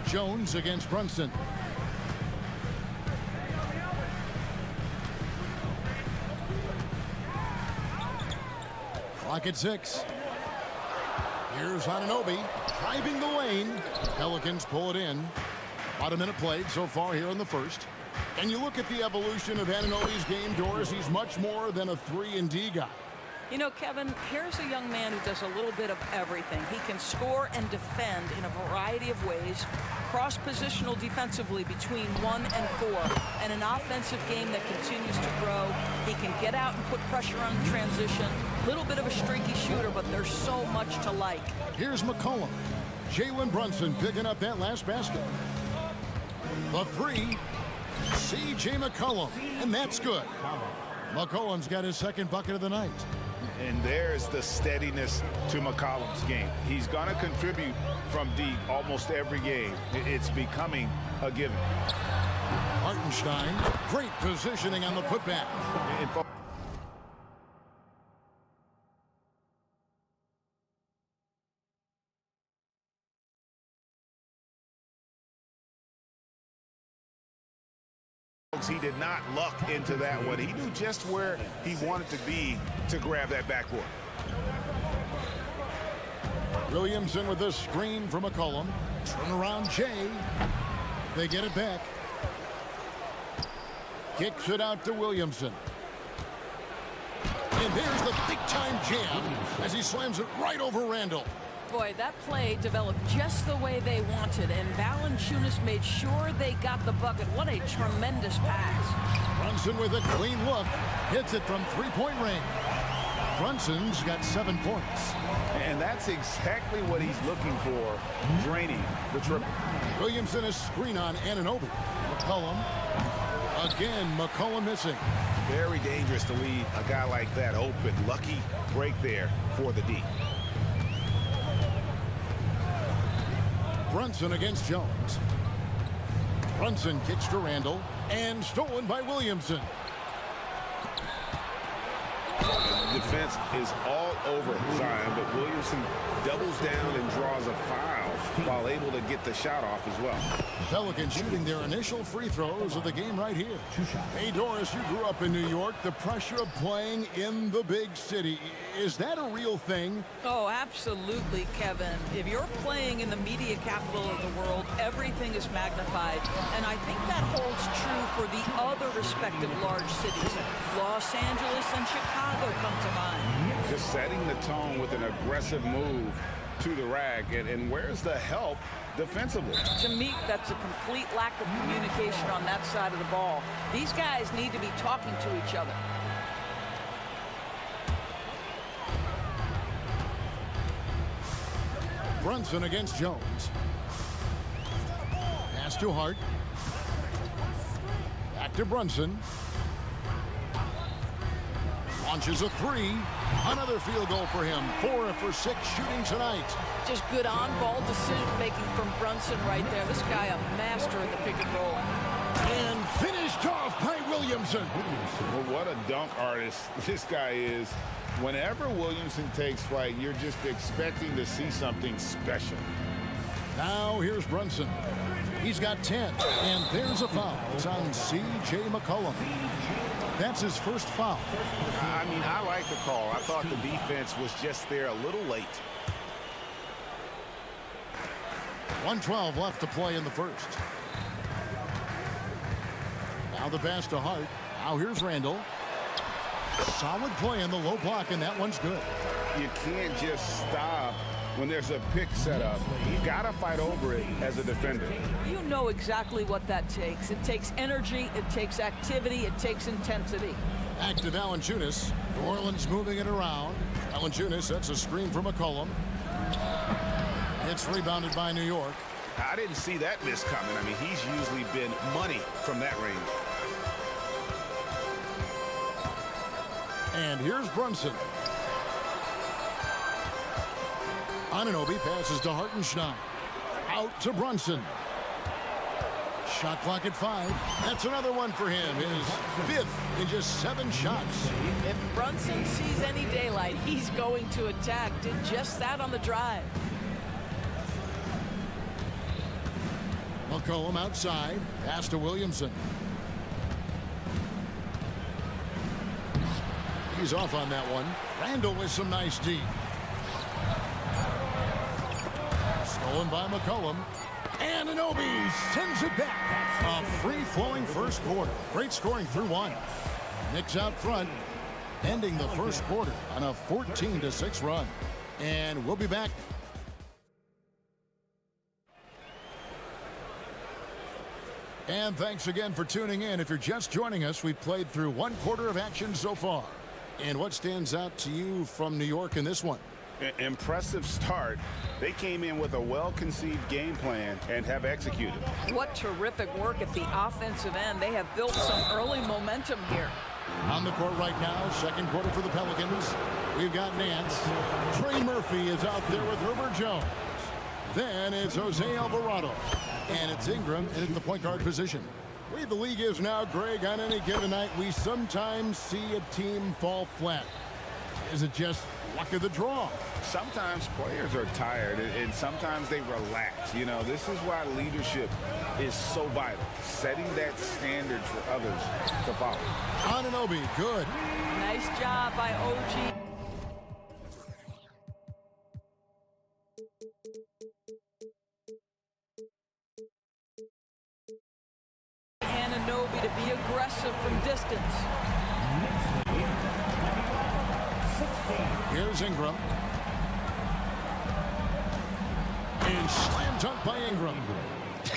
Jones against Brunson. Clock at 6. Here's Anunoby driving the lane. Pelicans pull it in. About a minute played so far here in the first. And you look at the evolution of Anunoby's game, Doris, he's much more than a 3-and-D guy. You know, Kevin, here's a young man who does a little bit of everything. He can score and defend in a variety of ways, cross-positional defensively between 1 and 4, and an offensive game that continues to grow. He can get out and put pressure on transition. Little bit of a streaky shooter, but there's so much to like. Here's McCollum. Jalen Brunson picking up that last basket. The 3, C.J. McCollum, and that's good. McCollum's got his second bucket of the night. And there's the steadiness to McCollum's game. He's going to contribute from deep almost every game. It's becoming a given. Hartenstein, great positioning on the putback. He did not luck into that one. He knew just where he wanted to be to grab that backboard. Williamson with this screen from McCollum. Turnaround Jay. They get it back. Kicks it out to Williamson. And there's the big-time jam as he slams it right over Randall. Boy, that play developed just the way they wanted, and Valanciunas made sure they got the bucket. What a tremendous pass. Brunson with a clean look. Hits it from 3-point range. Brunson's got 7 points. And that's exactly what he's looking for, draining the triple. Williamson is screen on Anunoby. McCollum. Again, McCollum missing. Very dangerous to leave a guy like that open. Lucky break there for the D. Brunson against Jones. Brunson kicks to Randall and stolen by Williamson. Defense is all over Zion, but Williamson doubles down and draws a foul while able to get the shot off as well. Pelicans shooting their initial free throws of the game right here. Hey, Doris, you grew up in New York. The pressure of playing in the big city, is that a real thing? Oh, absolutely, Kevin. If you're playing in the media capital of the world, everything is magnified. And I think that holds true for the other respective large cities. Los Angeles and Chicago come to mind. Just setting the tone with an aggressive move to the rack. And where's the help defensively? To me, that's a complete lack of communication on that side of the ball. These guys need to be talking to each other. Brunson against Jones. Pass to Hart. Back to Brunson. Launches a 3. Another field goal for him. 4 for 6 shooting tonight. Just good on-ball decision-making from Brunson right there. This guy a master of the pick and roll. And finished off by Williamson. Well, what a dunk artist this guy is. Whenever Williamson takes flight, you're just expecting to see something special. Now here's Brunson. He's got 10. And there's a foul. It's on C.J. McCollum. That's his first foul. I mean, I like the call. I thought the defense was just there a little late. 1:12 left to play in the first. Now the pass to Hart. Now here's Randall. Solid play in the low block, and that one's good. You can't just stop when there's a pick set up, you gotta fight over it as a defender. You know exactly what that takes. It takes energy, it takes activity, it takes intensity. Active Valanciunas. New Orleans moving it around. Valanciunas sets a screen for McCollum. It's rebounded by New York. I didn't see that miss coming. I mean, he's usually been money from that range. And here's Brunson. Anunoby passes to Hartenstein. Out to Brunson. Shot clock at 5. That's another one for him. His 5th in just 7 shots. If Brunson sees any daylight, he's going to attack. Did just that on the drive. McCollum outside. Pass to Williamson. He's off on that one. Randall with some nice D. Stolen by McCollum. Anunoby sends it back. A free-flowing first quarter. Great scoring through 1. Knicks out front, ending the first quarter on a 14-6 run. And we'll be back. And thanks again for tuning in. If you're just joining us, we've played through 1 quarter of action so far. And what stands out to you from New York in this one? Impressive start. They came in with a well-conceived game plan and have executed. What terrific work at the offensive end. They have built some early momentum here. On the court right now, second quarter for the Pelicans. We've got Nance. Trey Murphy is out there with Herbert Jones. Then it's Jose Alvarado. And it's Ingram in at the point guard position. The way the league is now, Greg, on any given night, we sometimes see a team fall flat. Is it just luck of the draw? Sometimes players are tired and sometimes they relax. You know, this is why leadership is so vital. Setting that standard for others to follow. Anunoby, good. Nice job by OG. Anunoby to be aggressive from distance. Here's Ingram. And slam dunk by Ingram.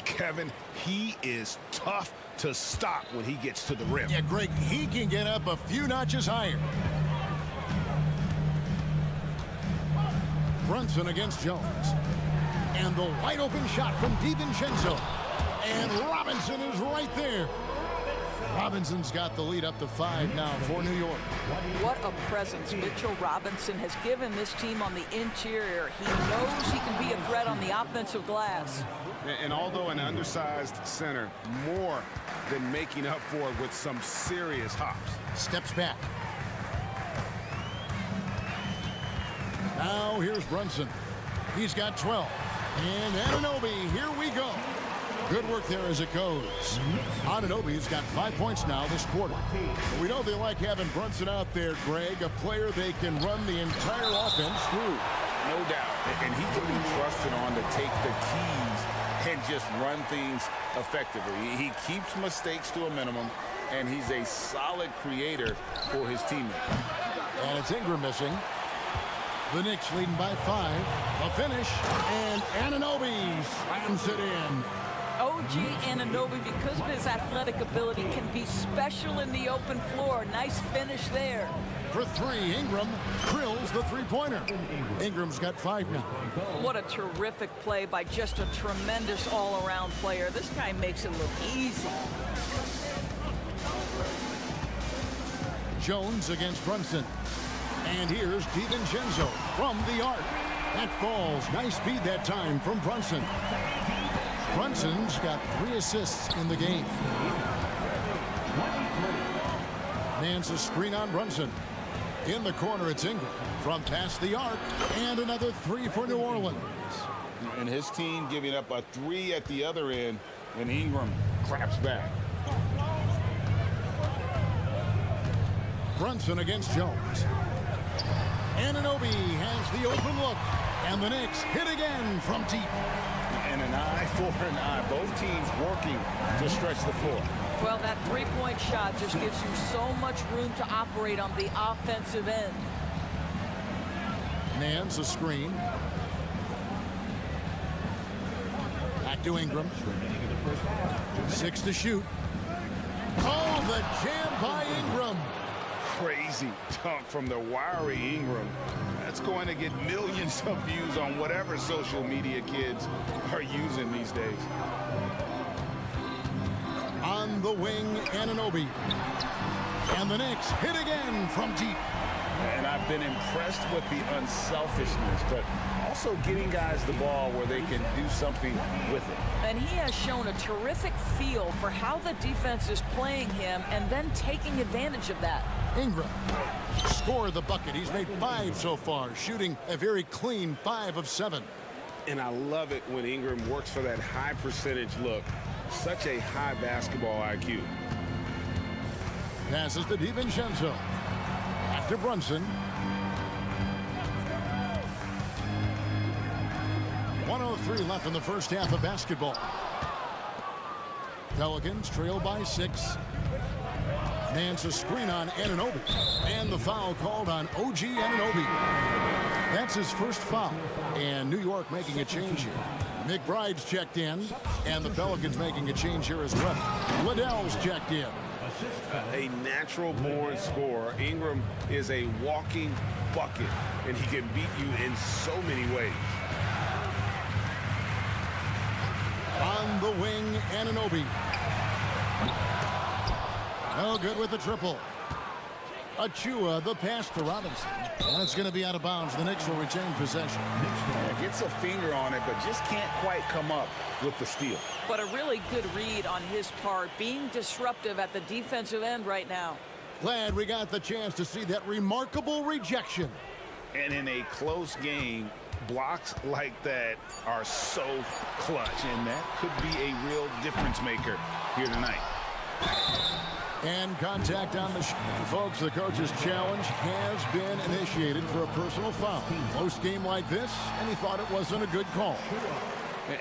Kevin, he is tough to stop when he gets to the rim. Yeah, Greg, he can get up a few notches higher. Brunson against Jones. And the wide open shot from DiVincenzo. And Robinson is right there. Robinson's got the lead up to 5 now for New York. What a presence Mitchell Robinson has given this team on the interior. He knows he can be a threat on the offensive glass. And although an undersized center, more than making up for it with some serious hops. Steps back. Now here's Brunson. He's got 12. And Anunoby, here we go. Good work there as it goes. Anunoby's got 5 points now this quarter. But we know they like having Brunson out there, Greg, a player they can run the entire offense through. No doubt. And he can be trusted on to take the keys and just run things effectively. He keeps mistakes to a minimum, and he's a solid creator for his teammates. And it's Ingram missing. The Knicks leading by 5. A finish, and Anunoby slams it in. OG Anunoby, because of his athletic ability, can be special in the open floor. Nice finish there. For 3, Ingram drills the three-pointer. Ingram's got 5 now. What a terrific play by just a tremendous all-around player. This guy makes it look easy. Jones against Brunson. And here's DiVincenzo from the arc. That falls. Nice speed that time from Brunson. Brunson's got 3 assists in the game. Nance a screen on Brunson. In the corner, it's Ingram from past the arc. And another 3 for New Orleans. And his team giving up a 3 at the other end, and Ingram claps back. Brunson against Jones. Anunoby has the open look. And the Knicks hit again from deep. And an eye for an eye. Both teams working to stretch the floor. Well, that three-point shot just gives you so much room to operate on the offensive end. Nance a screen. Back to Ingram. 6 to shoot. Oh, the jam by Ingram. Crazy dunk from the wiry Ingram. That's going to get millions of views on whatever social media kids are using these days. On the wing, Anunoby. And the Knicks hit again from deep. And I've been impressed with the unselfishness, but also getting guys the ball where they can do something with it. And he has shown a terrific feel for how the defense is playing him and then taking advantage of that. Ingram scored the bucket. He's made 5 so far, shooting a very clean 5 of 7. And I love it when Ingram works for that high percentage look. Such a high basketball IQ. Passes to DiVincenzo. Back to Brunson. 1:03 left in the first half of basketball. Pelicans trail by 6. Nance a screen on Anunoby. And the foul called on OG Anunoby. That's his first foul. And New York making a change here. McBride's checked in. And the Pelicans making a change here as well. Liddell's checked in. A natural-born scorer. Ingram is a walking bucket, and he can beat you in so many ways. On the wing, Anunoby. No good with the triple. Achua, the pass to Robinson. And it's going to be out of bounds. The Knicks will retain possession. Gets a finger on it, but just can't quite come up with the steal. But a really good read on his part, being disruptive at the defensive end right now. Glad we got the chance to see that remarkable rejection. And in a close game, blocks like that are so clutch, and that could be a real difference maker here tonight. And contact on the folks. The coach's challenge has been initiated for a personal foul. Close game like this, and he thought it wasn't a good call.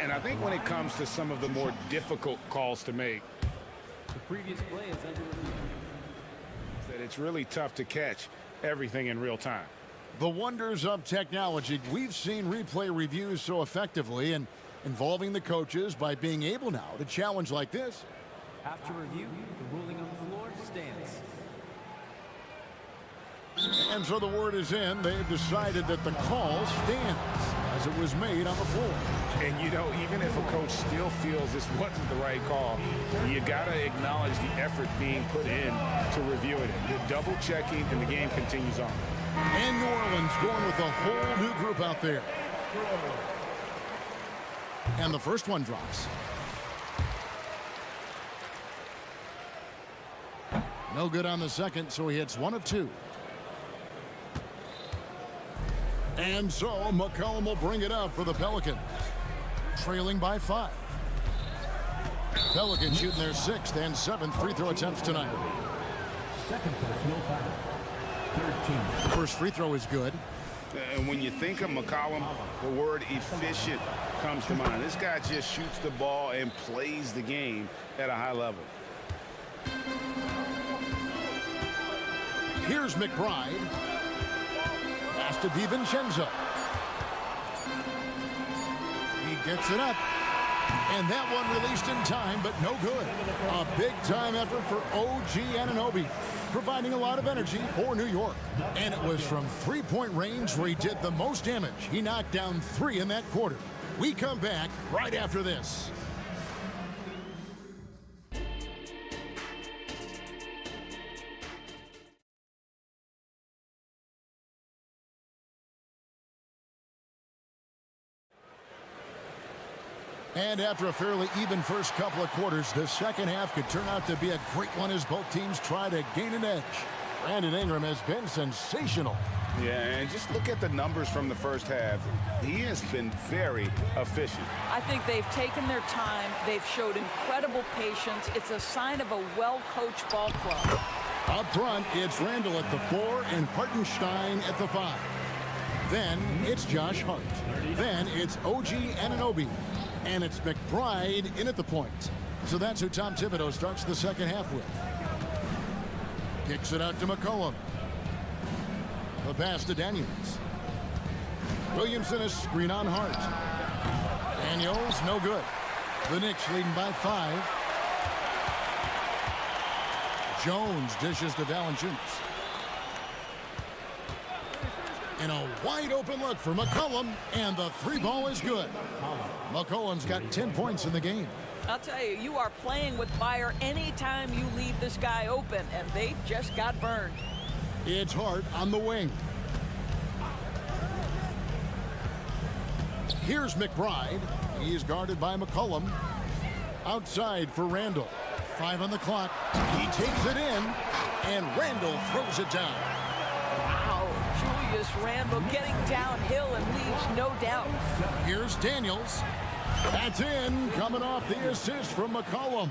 And I think when it comes to some of the more difficult calls to make, The previous play is under review. that it's really tough to catch everything in real time. The wonders of technology. We've seen replay reviews so effectively and involving the coaches by being able now to challenge like this. After review, the ruling on the floor stands. And so the word is in. They've decided that the call stands as it was made on the floor. And, you know, even if a coach still feels this wasn't the right call, you got to acknowledge the effort being put in to review it. The double checking, and the game continues on. And New Orleans going with a whole new group out there. And the first one drops. No good on the second, so he hits 1 of 2. And so McCollum will bring it up for the Pelicans, trailing by 5. Pelicans shooting their 6th and 7th free throw attempts tonight. Second personal foul. 13. First free throw is good. And when you think of McCollum, the word efficient comes to mind. This guy just shoots the ball and plays the game at a high level. Here's McBride. Pass to DiVincenzo. He gets it up. And that one released in time, but no good. A big-time effort for OG Anunoby, providing a lot of energy for New York. And it was from three-point range where he did the most damage. He knocked down 3 in that quarter. We come back right after this. And after a fairly even first couple of quarters, the second half could turn out to be a great one as both teams try to gain an edge. Brandon Ingram has been sensational. Yeah, and just look at the numbers from the first half. He has been very efficient. I think they've taken their time. They've showed incredible patience. It's a sign of a well-coached ball club. Up front, it's Randall at the 4 and Hartenstein at the 5. Then it's Josh Hart. Then it's OG Anunoby. And it's McBride in at the point. So that's who Tom Thibodeau starts the second half with. Kicks it out to McCollum. The pass to Daniels. Williamson is screen on Hart. Daniels, no good. The Knicks leading by 5. Jones dishes to Valanciunas. And a wide open look for McCollum, and the three ball is good. McCollum's got 10 points in the game. I'll tell you, you are playing with fire anytime you leave this guy open, and they just got burned. It's Hart on the wing. Here's McBride. He's guarded by McCollum. Outside for Randall. 5 on the clock. He takes it in, and Randall throws it down. Wow, Julius Randall getting downhill and leaves no doubt. Here's Daniels. That's in, coming off the assist from McCollum.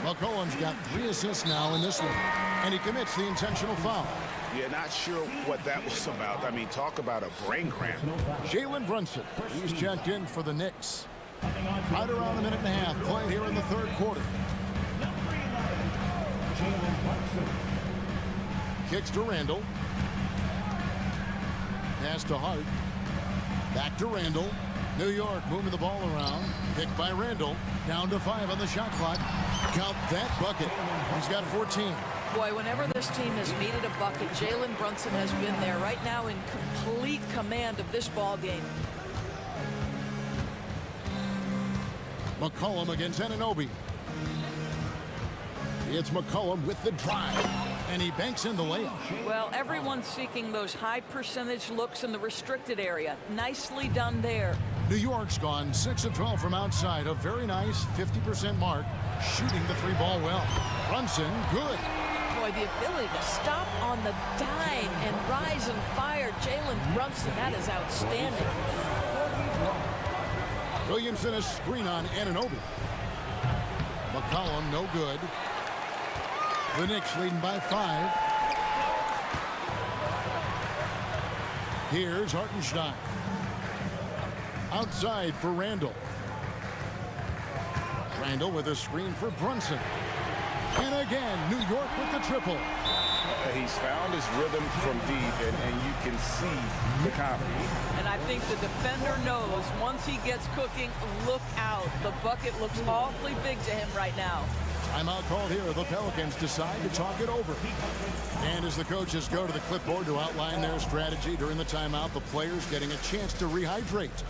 McCollum's got 3 assists now in this one, and he commits the intentional foul. Yeah, not sure what that was about. I mean, talk about a brain cramp. Jalen Brunson, he's checked in for the Knicks. Right around a minute and a half played here in the third quarter. Kicks to Randall. Pass to Hart. Back to Randall. New York moving the ball around. Picked by Randall. Down to 5 on the shot clock. Count that bucket. He's got 14. Boy, whenever this team has needed a bucket, Jalen Brunson has been there right now in complete command of this ball game. McCollum against Anunoby. It's McCollum with the drive, and he banks in the layup. Well, everyone's seeking those high percentage looks in the restricted area. Nicely done there. New York's gone 6 of 12 from outside, a very nice 50% mark, shooting the 3 ball well. Brunson, good. Boy, the ability to stop on the dime and rise and fire. Jalen Brunson, that is outstanding. Williamson a screen on Anunoby. McCollum, no good. The Knicks leading by 5. Here's Hartenstein. Outside for Randall. Randall with a screen for Brunson. And again, New York with the triple. He's found his rhythm from deep, and you can see the confidence. And I think the defender knows once he gets cooking, look out. The bucket looks awfully big to him right now. Timeout called here. The Pelicans decide to talk it over. And as the coaches go to the clipboard to outline their strategy during the timeout, the players getting a chance to rehydrate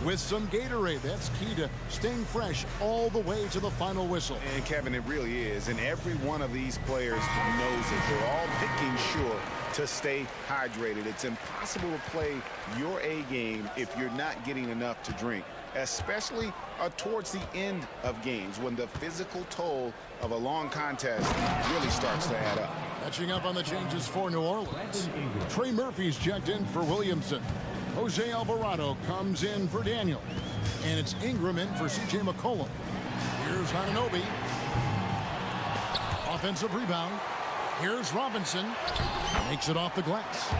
with some Gatorade. That's key to staying fresh all the way to the final whistle. And Kevin, it really is. And every one of these players knows it. They're all making sure to stay hydrated. It's impossible to play your A game if you're not getting enough to drink, especially towards the end of games when the physical toll of a long contest really starts to add up. Catching up on the changes for New Orleans. Trey Murphy's checked in for Williamson. Jose Alvarado comes in for Daniel. And it's Ingram in for C.J. McCollum. Here's Anunoby. Offensive rebound. Here's Robinson. Makes it off the glass.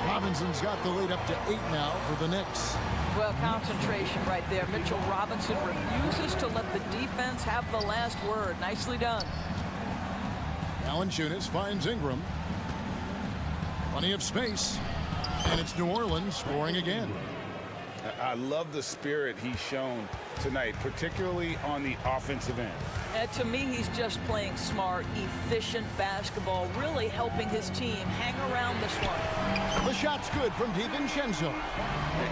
Robinson's got the lead up to 8 now for the Knicks. Well, concentration right there. Mitchell Robinson refuses to let the defense have the last word. Nicely done. Valanciunas finds Ingram. Plenty of space. And it's New Orleans scoring again. I love the spirit he's shown tonight, particularly on the offensive end. To me, he's just playing smart, efficient basketball, really helping his team hang around this one. The shot's good from DiVincenzo.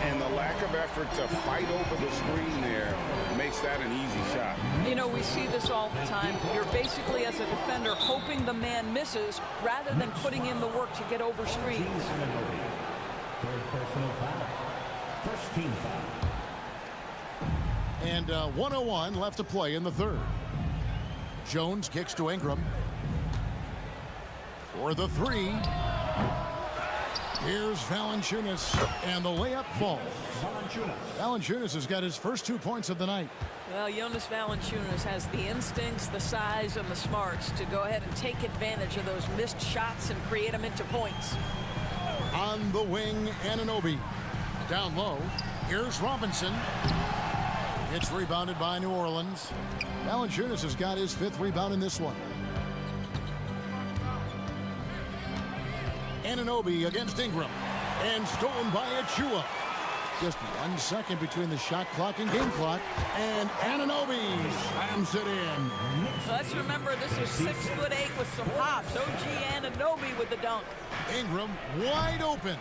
And the lack of effort to fight over the screen there makes that an easy shot. You know, we see this all the time. You're basically, as a defender, hoping the man misses rather than putting in the work to get over screens. Third personal foul. First team foul. And 1:01 left to play in the third. Jones kicks to Ingram. For the 3. Here's Valanciunas, and the layup falls. Valanciunas has got his first 2 points of the night. Well, Jonas Valanciunas has the instincts, the size, and the smarts to go ahead and take advantage of those missed shots and create them into points. On the wing, Anunoby. Down low, here's Robinson. It's rebounded by New Orleans. Valanciunas has got his 5th rebound in this one. Anunoby against Ingram. And stolen by Achua. Just 1 second between the shot clock and game clock. And Anunoby slams it in. Let's remember this is 6'8" with some hops. OG Anunoby with the dunk. Ingram wide open.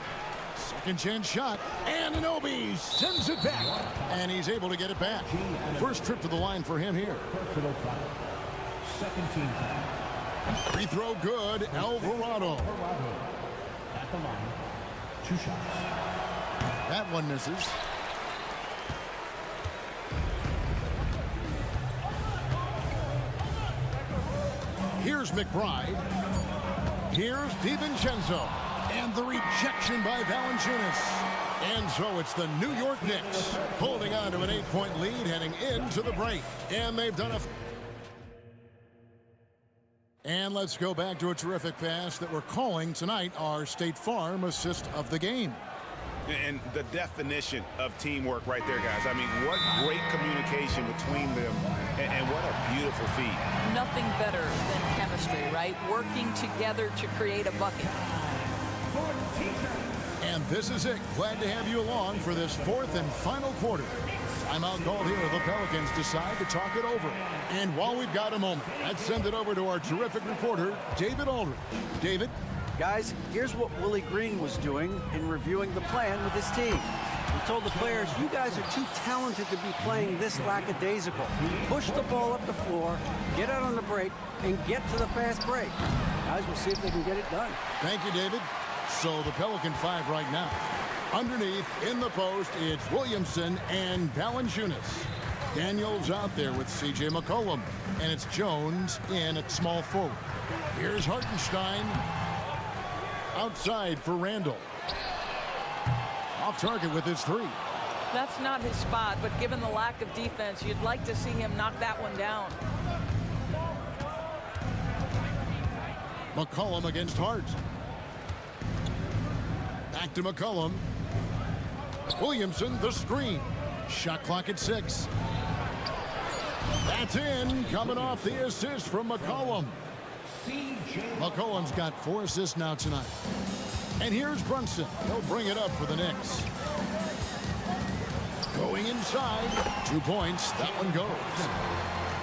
Second chance shot. Anunoby sends it back. And he's able to get it back. First trip to the line for him here. Second team foul. Free throw good. Alvarado. At the line. 2 shots. That one misses. Here's McBride. Here's DiVincenzo. And the rejection by Valanciunas. And so it's the New York Knicks holding on to an 8-point lead heading into the break. And they've done a... And let's go back to a terrific pass that we're calling tonight our State Farm assist of the game. And the definition of teamwork right there, guys. I mean, what great communication between them, and what a beautiful feed. Nothing better than chemistry, right? Working together to create a bucket. And this is it. Glad to have you along for this fourth and final quarter. Timeout called here. The Pelicans decide to talk it over. And while we've got a moment, let's send it over to our terrific reporter, David Aldridge. David? Guys, here's what Willie Green was doing in reviewing the plan with his team. He told the players, you guys are too talented to be playing this lackadaisical. Push the ball up the floor, get out on the break, and get to the fast break. Guys, we'll see if they can get it done. Thank you, David. So the Pelican 5 right now. Underneath, in the post, it's Williamson and Valanciunas. Daniels out there with C.J. McCollum. And it's Jones in at small forward. Here's Hartenstein. Outside for Randall. Off target with his 3. That's not his spot, but given the lack of defense, you'd like to see him knock that one down. McCollum against Hart. Back to McCollum. Williamson, the screen. Shot clock at 6. That's in, coming off the assist from McCollum. McCollum's got 4 assists now tonight. And here's Brunson. He'll bring it up for the Knicks. Going inside. 2 points. That one goes.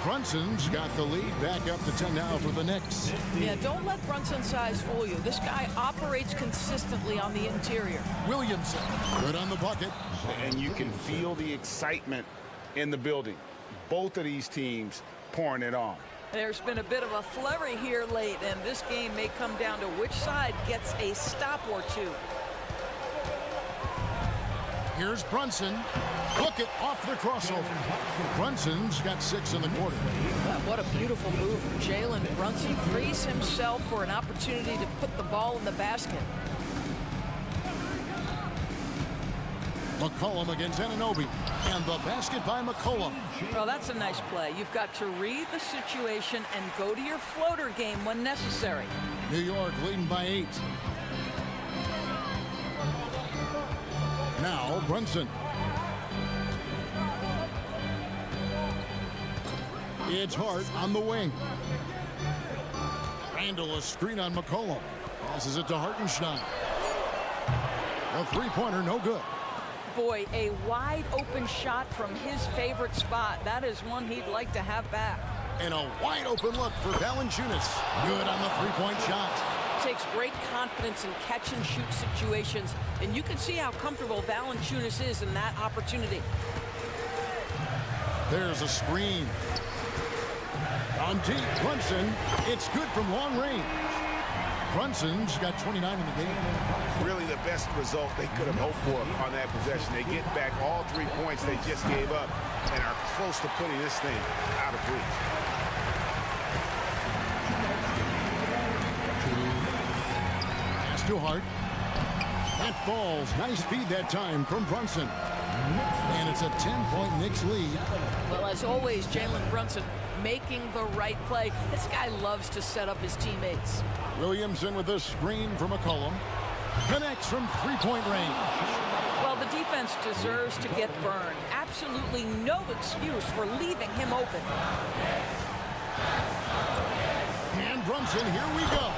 Brunson's got the lead back up to 10 now for the Knicks. Yeah, don't let Brunson's size fool you. This guy operates consistently on the interior. Williamson, good on the bucket. And you can feel the excitement in the building. Both of these teams pouring it on. There's been a bit of a flurry here late, and this game may come down to which side gets a stop or two. Here's Brunson. Look it off the crossover. Brunson's got 6 in the quarter. What a beautiful move from Jalen Brunson. Frees himself for an opportunity to put the ball in the basket. McCollum against Anunoby. And the basket by McCollum. Well, that's a nice play. You've got to read the situation and go to your floater game when necessary. New York leading by 8. Now Brunson. It's Hart on the wing. Randall a screen on McCollum. Passes it to Hartenstein. A three-pointer, no good. Boy, a wide open shot from his favorite spot. That is one he'd like to have back. And a wide open look for Valanciunas. Good on the three-point shot. Takes great confidence in catch and shoot situations, and you can see how comfortable Valanciunas is in that opportunity. There's a screen. On deep, Brunson. It's good from long range. Brunson's got 29 in the game. Really the best result they could have hoped for on that possession. They get back all 3 points they just gave up and are close to putting this thing out of reach. Pass to Hart. That falls. Nice feed that time from Brunson. And it's a 10-point Knicks lead. Well, as always, Jalen Brunson making the right play. This guy loves to set up his teammates. Williamson with a screen from McCollum. Connects from three-point range. Well, the defense deserves to get burned. Absolutely no excuse for leaving him open. And Brunson, here we go.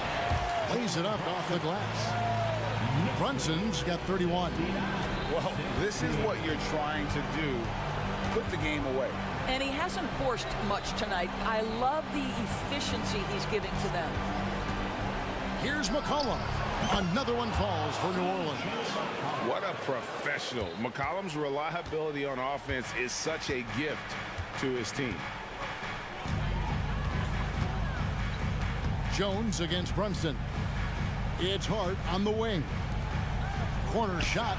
Lays it up off the glass. Brunson's got 31. Well, this is what you're trying to do. Put the game away. And he hasn't forced much tonight. I love the efficiency he's giving to them. Here's McCollum. Another one falls for New Orleans. What a professional. McCollum's reliability on offense is such a gift to his team. Jones against Brunson. It's Hart on the wing. Corner shot.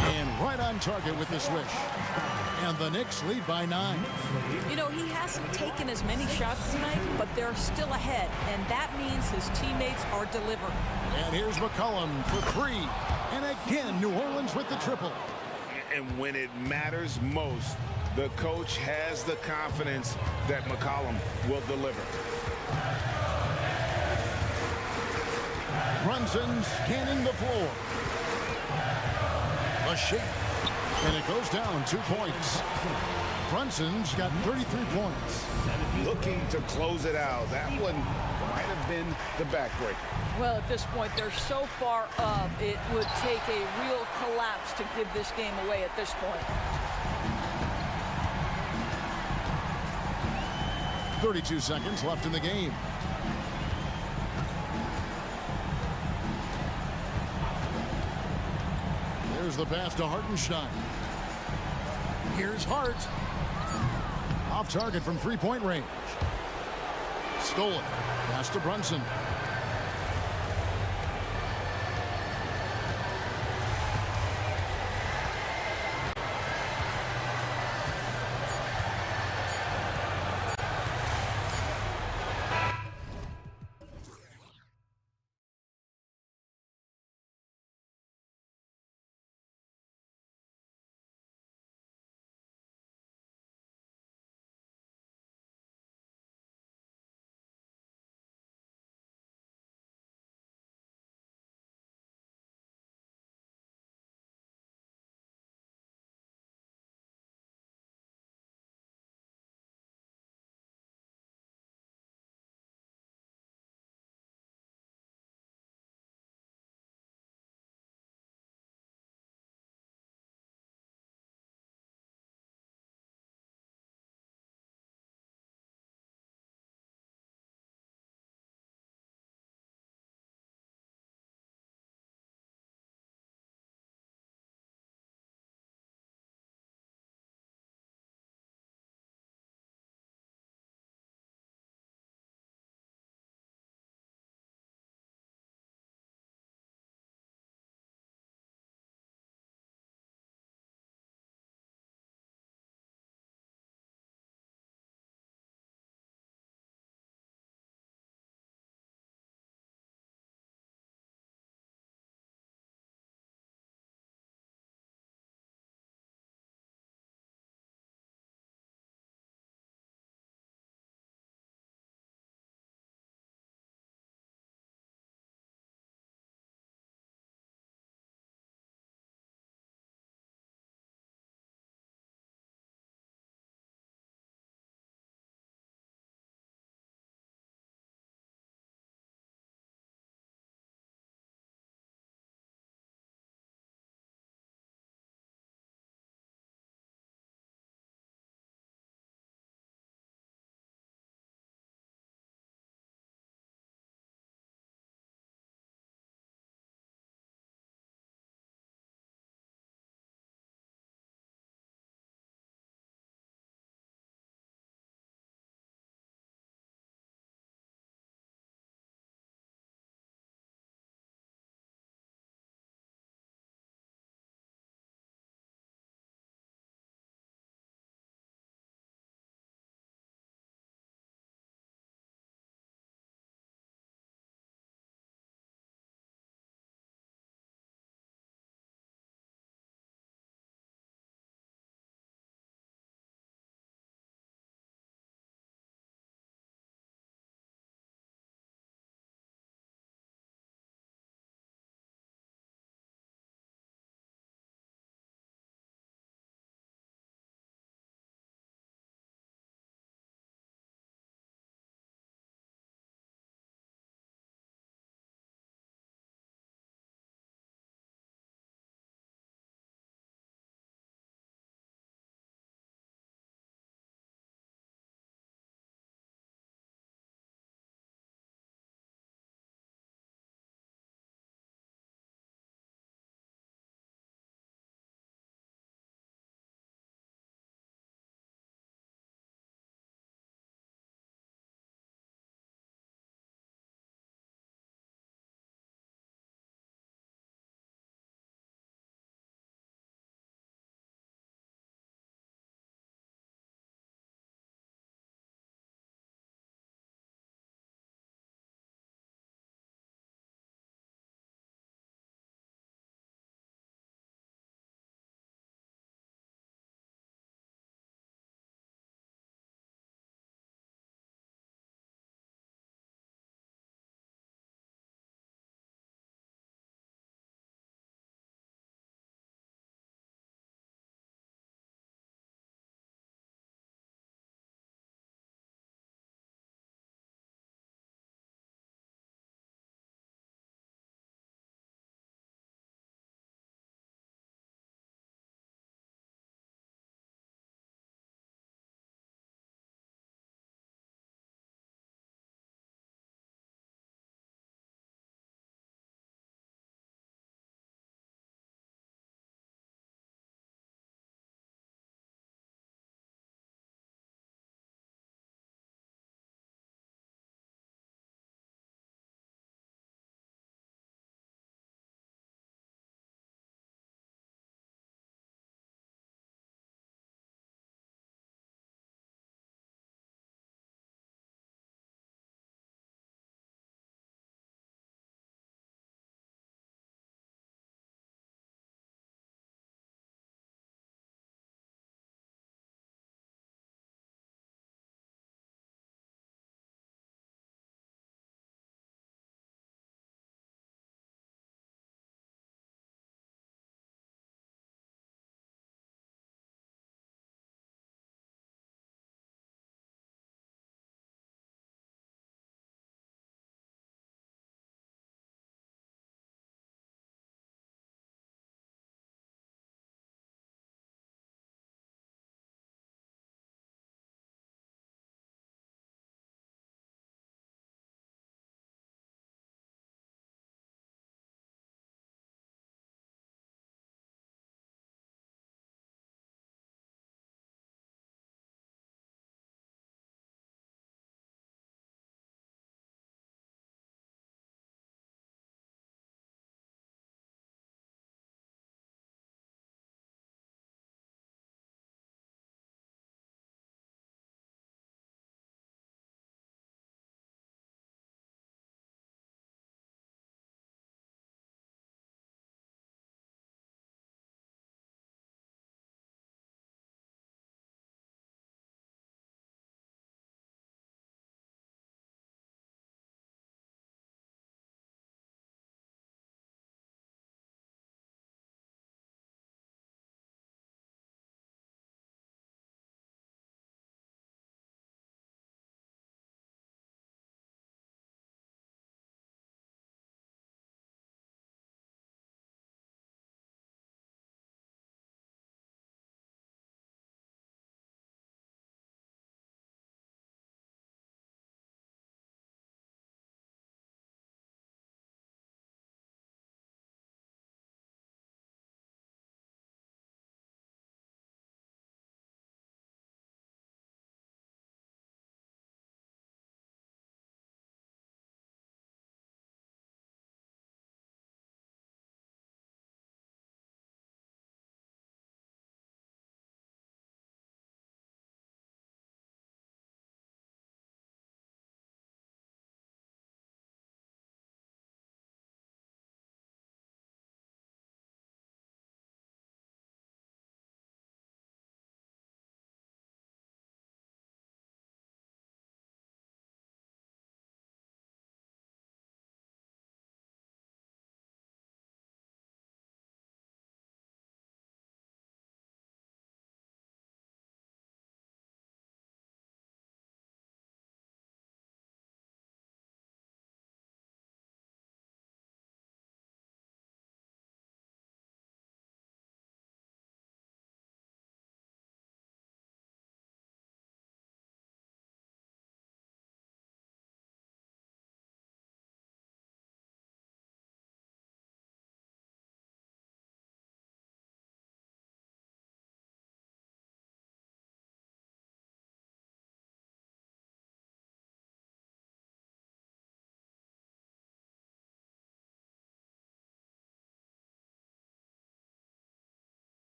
And right on target with the swish. And the Knicks lead by 9. You know, he hasn't taken as many shots tonight, but they're still ahead. And that means his teammates are delivering. And here's McCollum for 3. And again, New Orleans with the triple. And when it matters most, the coach has the confidence that McCollum will deliver. Brunson scanning the floor. A shake. And it goes down 2 points. Brunson's got 33 points. Looking to close it out. That one might have been the backbreaker. Well, at this point, they're so far up, it would take a real collapse to give this game away at this point. 32 seconds left in the game. There's the pass to Hartenstein. Here's Hart. Off target from three-point range. Stolen. Pass to Brunson.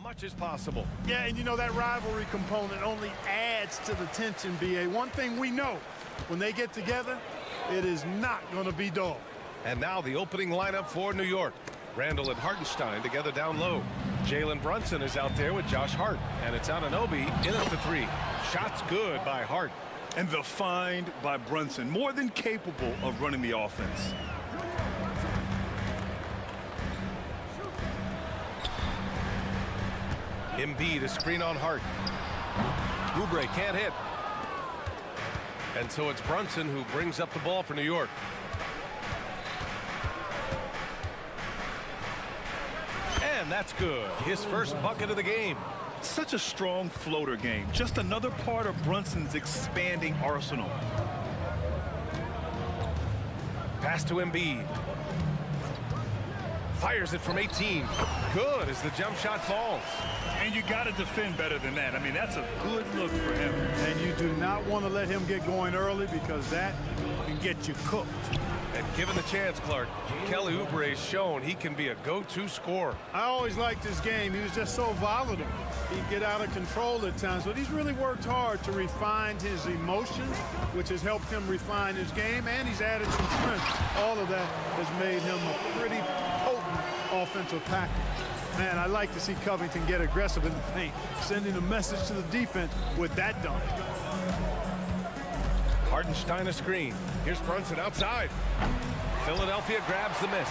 much as possible. Yeah, and you know that rivalry component only adds to the tension, BA. One thing we know, when they get together, it is not going to be dull. And now the opening lineup for New York. Randall and Hartenstein together down low. Jalen Brunson is out there with Josh Hart. And it's Anunoby in at the three. Shots good by Hart. And the find by Brunson, more than capable of running the offense. Embiid, a screen on Hart. Oubre can't hit. And so it's Brunson who brings up the ball for New York. And that's good. His first bucket of the game. Such a strong floater game. Just another part of Brunson's expanding arsenal. Pass to Embiid. Fires it from 18. Good as the jump shot falls. And you got to defend better than that. I mean, that's a good look for him. And you do not want to let him get going early because that can get you cooked. And given the chance, Clark, Kelly Oubre has shown he can be a go-to scorer. I always liked his game. He was just so volatile. He'd get out of control at times, but he's really worked hard to refine his emotions, which has helped him refine his game, and he's added some strength. All of that has made him a pretty potent offensive package. Man, I like to see Covington get aggressive in the paint, sending a message to the defense with that dunk. Hartenstein a screen. Here's Brunson outside. Philadelphia grabs the miss.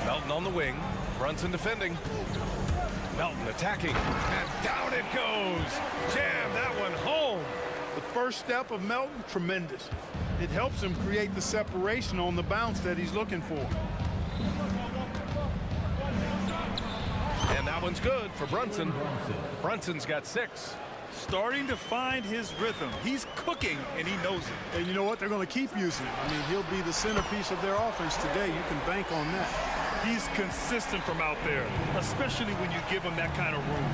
Melton on the wing. Brunson defending. Melton attacking. And down it goes. Jam that one home. The first step of Melton, tremendous. It helps him create the separation on the bounce that he's looking for. And that one's good for Brunson. Brunson's got 6. Starting to find his rhythm. He's cooking, and he knows it. And you know what? They're going to keep using him. I mean, he'll be the centerpiece of their offense today. You can bank on that. He's consistent from out there, especially when you give him that kind of room.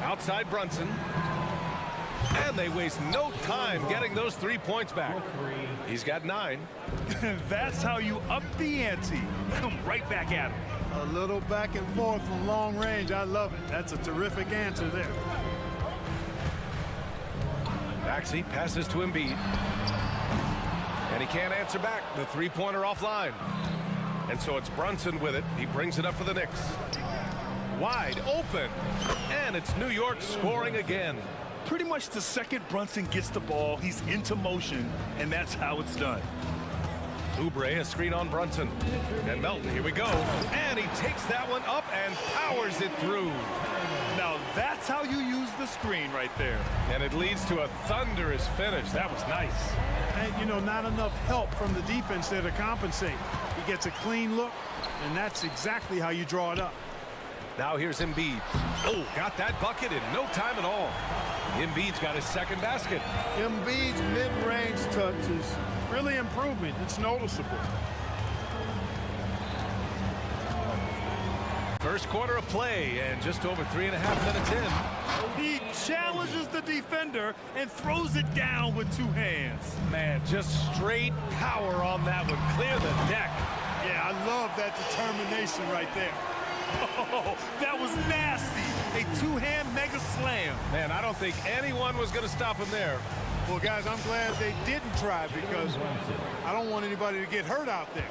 Outside Brunson. And they waste no time getting those 3 points back. He's got 9. That's how you up the ante. Come right back at him. A little back and forth from long range. I love it. That's a terrific answer there. Maxey passes to Embiid. And he can't answer back. The three-pointer offline. And so it's Brunson with it. He brings it up for the Knicks. Wide open. And it's New York scoring again. Pretty much the second Brunson gets the ball, he's into motion, and that's how it's done. Oubre, a screen on Brunson. And Melton, here we go. And he takes that one up and powers it through. Now that's how you use the screen right there. And it leads to a thunderous finish. That was nice. And, you know, not enough help from the defense there to compensate. He gets a clean look, and that's exactly how you draw it up. Now here's Embiid. Oh, got that bucket in no time at all. Embiid's got his second basket. Embiid's mid-range touch is really improving. It's noticeable. First quarter of play and just over 3.5 minutes in. He challenges the defender and throws it down with 2 hands. Man, just straight power on that one. Clear the deck. Yeah, I love that determination right there. Oh, that was nasty. A 2-hand mega slam. Man, I don't think anyone was going to stop him there. Well, guys, I'm glad they didn't try because I don't want anybody to get hurt out there.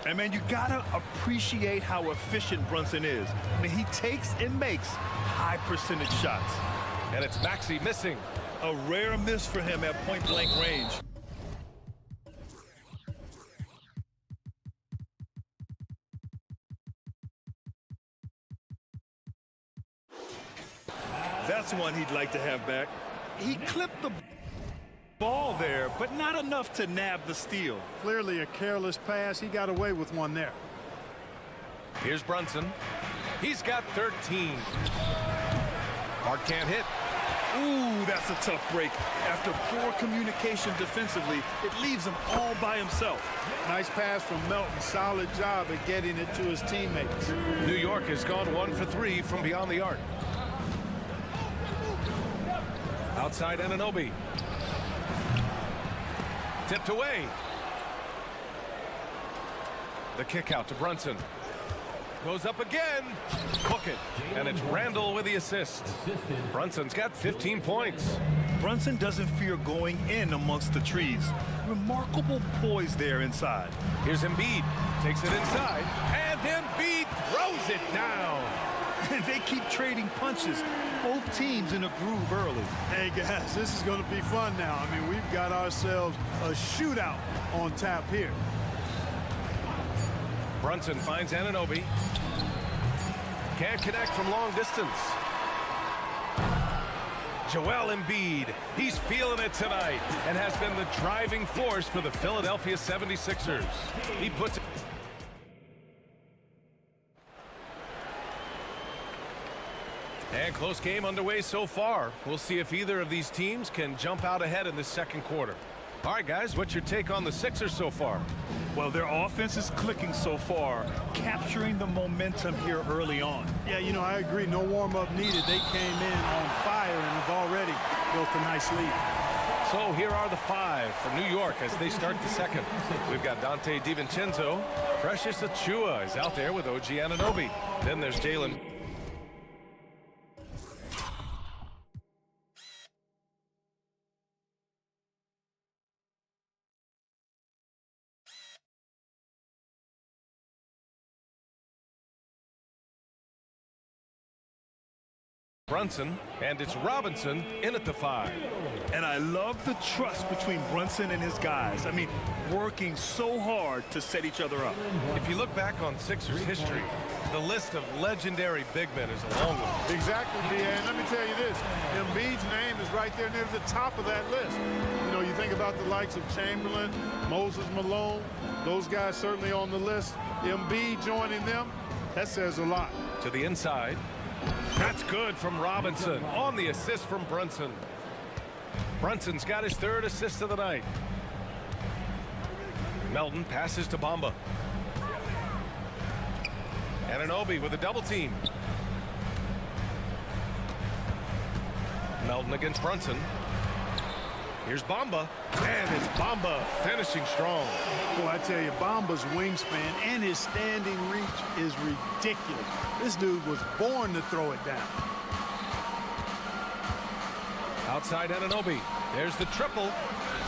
And, man, you got to appreciate how efficient Brunson is. I mean, he takes and makes high percentage shots. And it's Maxey missing. A rare miss for him at point-blank range. That's one he'd like to have back. He clipped the ball there, but not enough to nab the steal. Clearly a careless pass. He got away with one there. Here's Brunson. He's got 13. Hart can't hit. Ooh, that's a tough break. After poor communication defensively, it leaves him all by himself. Nice pass from Melton. Solid job at getting it to his teammates. New York has gone 1 for 3 from beyond the arc. Outside Anunoby. Tipped away. The kick out to Brunson. Goes up again. Hook it. And it's Randall with the assist. Brunson's got 15 points. Brunson doesn't fear going in amongst the trees. Remarkable poise there inside. Here's Embiid. Takes it inside. And Embiid throws it down. They keep trading punches. Both teams in a groove early. Hey, guys, this is going to be fun now. I mean, we've got ourselves a shootout on tap here. Brunson finds Anunoby. Can't connect from long distance. Joel Embiid, he's feeling it tonight and has been the driving force for the Philadelphia 76ers. He puts it. And close game underway so far. We'll see if either of these teams can jump out ahead in this second quarter. All right, guys, what's your take on the Sixers so far? Well, their offense is clicking so far, capturing the momentum here early on. Yeah, you know, I agree. No warm-up needed. They came in on fire and have already built a nice lead. So here are the five for New York as they start the second. We've got Dante DiVincenzo. Precious Achiuwa is out there with OG Anunoby. Then there's Jalen. Brunson, and it's Robinson in at the 5. And I love the trust between Brunson and his guys. I mean, working so hard to set each other up. If you look back on Sixers history, the list of legendary big men is a long one. Exactly, B.A. And let me tell you this, Embiid's name is right there near the top of that list. You know, you think about the likes of Chamberlain, Moses Malone, those guys certainly on the list. Embiid joining them, that says a lot. To the inside. That's good from Robinson on the assist from Brunson. Brunson's got his third assist of the night. Melton passes to Bamba. Anunoby with a double team. Melton against Brunson. Here's Bamba, and it's Bamba finishing strong. Boy, I tell you, Bamba's wingspan and his standing reach is ridiculous. This dude was born to throw it down. Outside Anunoby. There's the triple.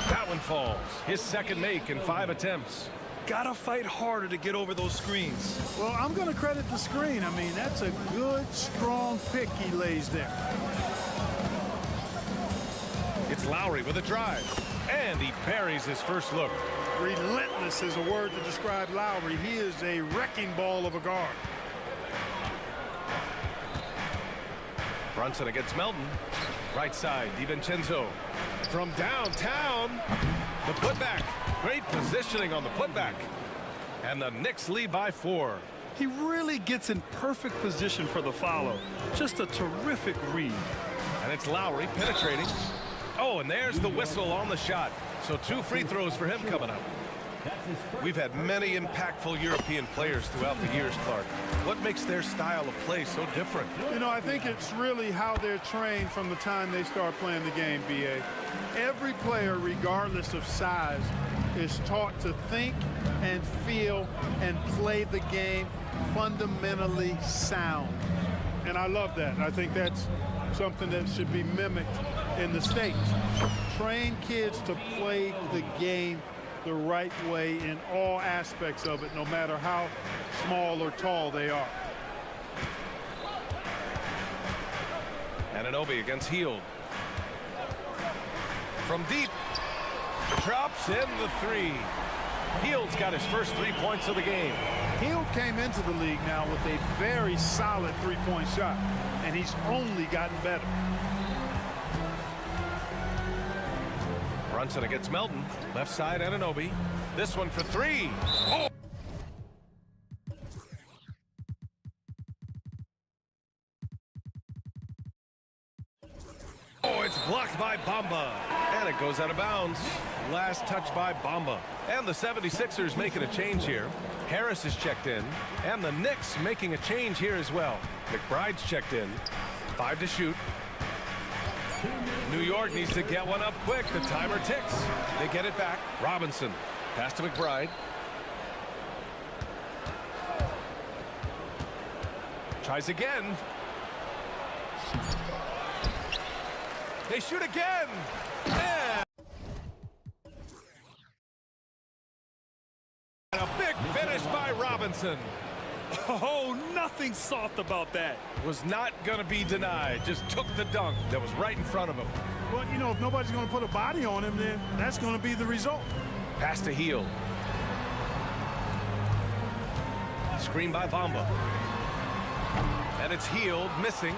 That one falls. His second make in 5 attempts. Gotta fight harder to get over those screens. Well, I'm going to credit the screen. I mean, that's a good, strong pick he lays there. It's Lowry with a drive, and he buries his first look. Relentless is a word to describe Lowry. He is a wrecking ball of a guard. Brunson against Melton. Right side, DiVincenzo. From downtown, the putback. Great positioning on the putback. And the Knicks lead by 4. He really gets in perfect position for the follow. Just a terrific read. And it's Lowry penetrating. Oh, and there's the whistle on the shot. So 2 free throws for him coming up. We've had many impactful European players throughout the years, Clark. What makes their style of play so different? You know, I think it's really how they're trained from the time they start playing the game, B.A. Every player, regardless of size, is taught to think and feel and play the game fundamentally sound. And I love that. I think that's something that should be mimicked in the States. Train kids to play the game the right way in all aspects of it, no matter how small or tall they are. Anunoby against Hield. From deep, drops in the 3. Hield's got his first 3 points of the game. Hield came into the league now with a very solid three-point shot, and he's only gotten better. Brunson against Melton. Left side, Anunoby. This one for 3. Oh! Oh, it's blocked by Bamba. And it goes out of bounds. Last touch by Bamba. And the 76ers making a change here. Harris is checked in. And the Knicks making a change here as well. McBride's checked in. 5 to shoot. New York needs to get one up quick. The timer ticks. They get it back. Robinson. Pass to McBride. Tries again. They shoot again. And a big finish by Robinson. Oh, nothing soft about that. Was not going to be denied. Just took the dunk that was right in front of him. Well, you know, if nobody's going to put a body on him, then that's going to be the result. Pass to Heel. Screen by Bamba. And it's Heel missing.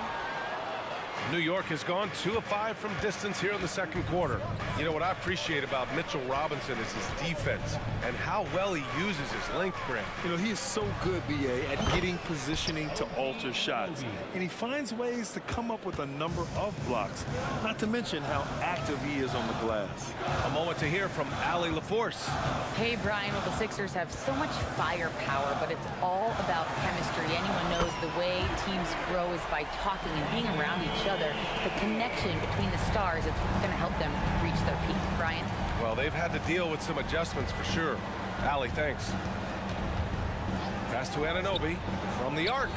New York has gone 2 of 5 from distance here in the second quarter. You know what I appreciate about Mitchell Robinson is his defense and how well he uses his length, Grant. You know, he is so good, B.A., at getting positioning to alter shots. And he finds ways to come up with a number of blocks, not to mention how active he is on the glass. A moment to hear from Allie LaForce. Hey, Brian, well, the Sixers have so much firepower, but it's all about chemistry. Anyone knows the way teams grow is by talking and being around each other. The connection between the stars is what's going to help them reach their peak. Brian? Well, they've had to deal with some adjustments for sure. Allie, thanks. Pass to Anunoby from the arc.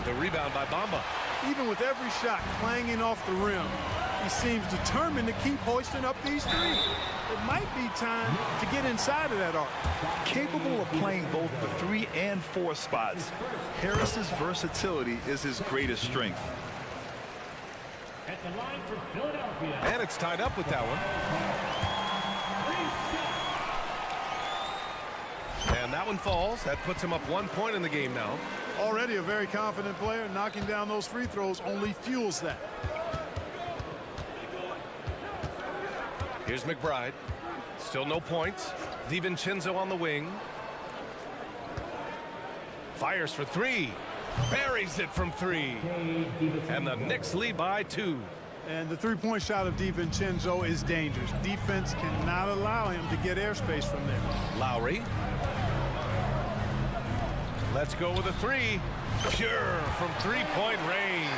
The rebound by Bamba. Even with every shot clanging off the rim, he seems determined to keep hoisting up these threes. It might be time to get inside of that arc. Capable of playing both the 3 and 4 spots, Harris's versatility is his greatest strength. At the line for Philadelphia. And it's tied up with that one. And that one falls. That puts him up 1 point in the game now. Already a very confident player. Knocking down those free throws only fuels that. Here's McBride. Still no points. DiVincenzo on the wing. Fires for 3. Buries it from 3. And the Knicks lead by 2. And the three-point shot of DiVincenzo is dangerous. Defense cannot allow him to get airspace from there. Lowry. Let's go with a 3. Pure from 3-point range.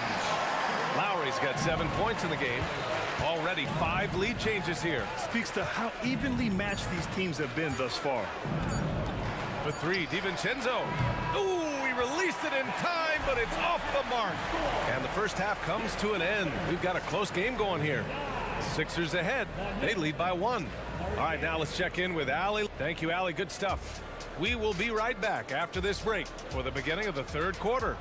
Lowry's got 7 points in the game. Already 5 lead changes here. Speaks to how evenly matched these teams have been thus far. For 3, DiVincenzo. Ooh, he released it in time, but it's off the mark. And the first half comes to an end. We've got a close game going here. Sixers ahead. They lead by 1. All right, now let's check in with Allie. Thank you, Allie. Good stuff. We will be right back after this break for the beginning of the third quarter.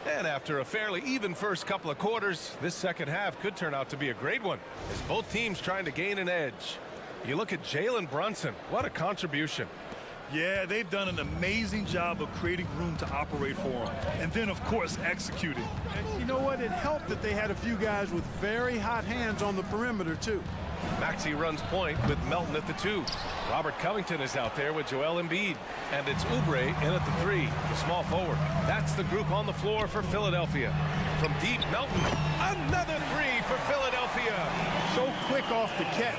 And after a fairly even first couple of quarters, this second half could turn out to be a great one, as both teams trying to gain an edge. You look at Jalen Brunson. What a contribution. Yeah, they've done an amazing job of creating room to operate for him. And then, of course, executing. And you know what? It helped that they had a few guys with very hot hands on the perimeter, too. Maxey runs point with Melton at the 2. Robert Covington is out there with Joel Embiid. And it's Oubre in at the 3, the small forward. That's the group on the floor for Philadelphia. From deep, Melton. Another 3 for Philadelphia. So quick off the catch.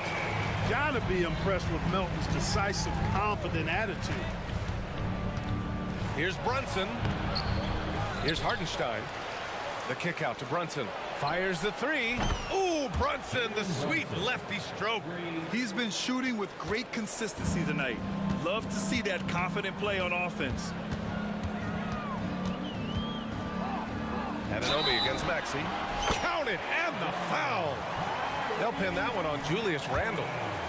Gotta be impressed with Melton's decisive, confident attitude. Here's Brunson. Here's Hartenstein. The kick out to Brunson. Fires the 3. Ooh, Brunson, the sweet lefty stroke. He's been shooting with great consistency tonight. Love to see that confident play on offense. Anunoby against Maxey. Count it, and the foul. They'll pin that one on Julius Randle.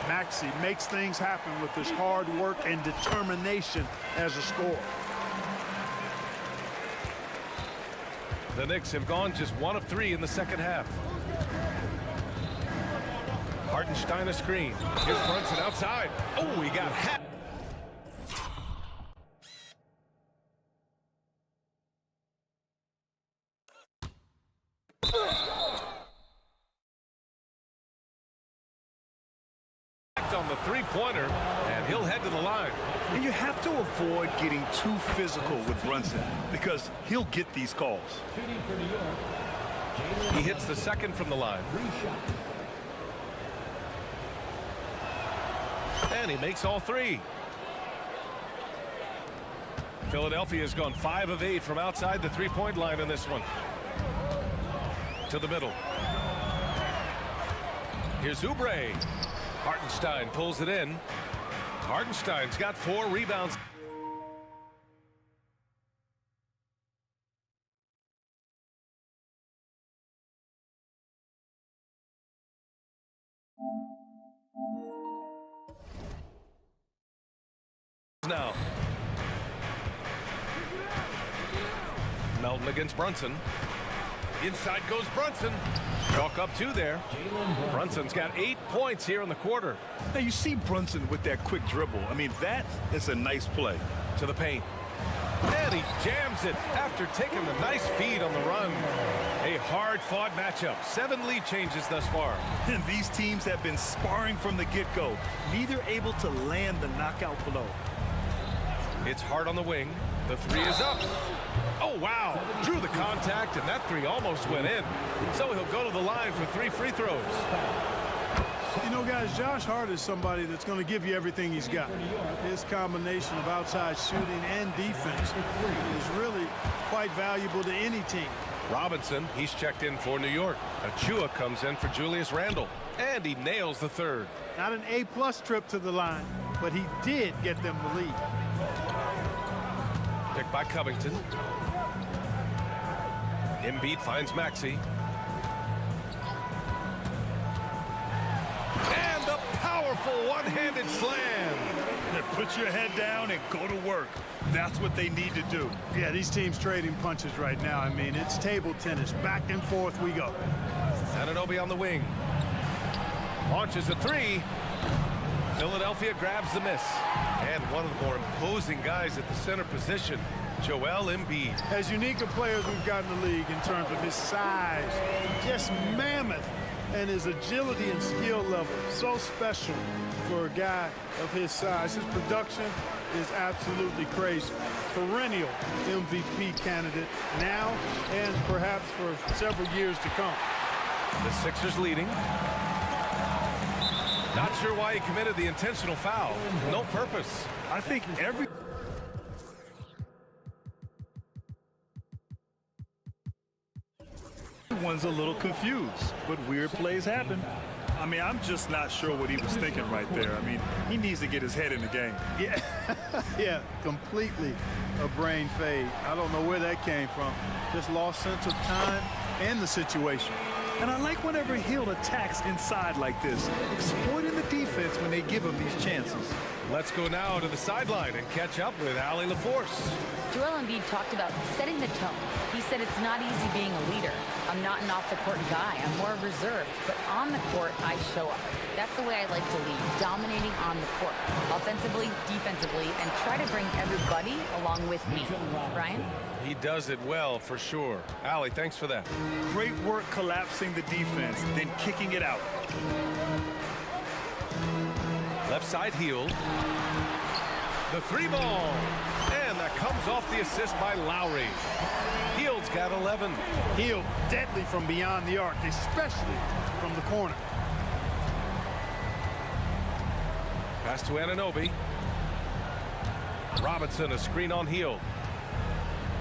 Maxey makes things happen with his hard work and determination as a scorer. The Knicks have gone just 1 of 3 in the second half. Hartenstein a screen. Here's Brunson outside. Oh, he got hat. On the three-pointer, and he'll head to the line. And you have to avoid getting too physical with Brunson because he'll get these calls. He hits the second from the line. And he makes all three. Philadelphia has gone 5 of 8 from outside the three-point line in this one. To the middle. Here's Oubre. Hartenstein pulls it in. Hartenstein's got 4 rebounds. Now. Melton against Brunson. Inside goes Brunson. Chalk up 2 there. Brunson's got 8 points here in the quarter. Now you see Brunson with that quick dribble. I mean, that is a nice play. To the paint. And he jams it after taking the nice feed on the run. A hard-fought matchup. 7 lead changes thus far. And these teams have been sparring from the get-go. Neither able to land the knockout blow. It's hard on the wing. The 3 is up. Oh, wow. Drew the contact, and that 3 almost went in. So he'll go to the line for 3 free throws. You know, guys, Josh Hart is somebody that's going to give you everything he's got. His combination of outside shooting and defense is really quite valuable to any team. Robinson, he's checked in for New York. Achua comes in for Julius Randle, and he nails the 3rd. Not an A-plus trip to the line, but he did get them the lead. Picked by Covington. Embiid finds Maxey. And the powerful one-handed slam. Put your head down and go to work. That's what they need to do. Yeah, these teams trading punches right now. I mean, it's table tennis. Back and forth we go. Anunoby on the wing. Launches a 3. Philadelphia grabs the miss. And one of the more imposing guys at the center position, Joel Embiid. As unique a player as we've got in the league in terms of his size, just mammoth, and his agility and skill level. So special for a guy of his size. His production is absolutely crazy. Perennial MVP candidate now and perhaps for several years to come. The Sixers leading. Not sure why he committed the intentional foul. No purpose. I think everyone's a little confused, but weird plays happen. I mean, I'm just not sure what he was thinking right there. I mean, he needs to get his head in the game. Yeah, yeah, completely a brain fade. I don't know where that came from. Just lost sense of time and the situation. And I like whenever Hill attacks inside like this, exploiting the defense when they give him these chances. Let's go now to the sideline and catch up with Allie LaForce. Joel Embiid talked about setting the tone. He said it's not easy being a leader. I'm not an off-the-court guy. I'm more reserved. But on the court, I show up. That's the way I like to lead, dominating on the court, offensively, defensively, and try to bring everybody along with me. Brian? He does it well, for sure. Allie, thanks for that. Great work collapsing the defense, then kicking it out. Left side Hield. The 3 ball. And that comes off the assist by Lowry. Hield's got 11. Hield deadly from beyond the arc, especially from the corner. Pass to Anunoby. Robinson, a screen on Hield.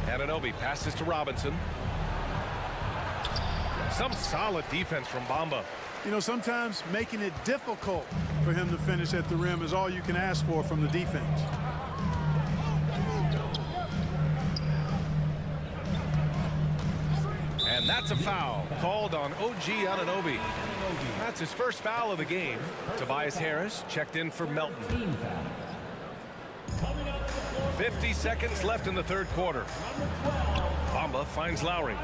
Anunoby passes to Robinson. Some solid defense from Bamba. You know, sometimes making it difficult for him to finish at the rim is all you can ask for from the defense. And that's a foul called on OG Anunoby. That's his first foul of the game. Tobias Harris checked in for Melton. 50 seconds left in the 3rd quarter. Bamba finds Lowry.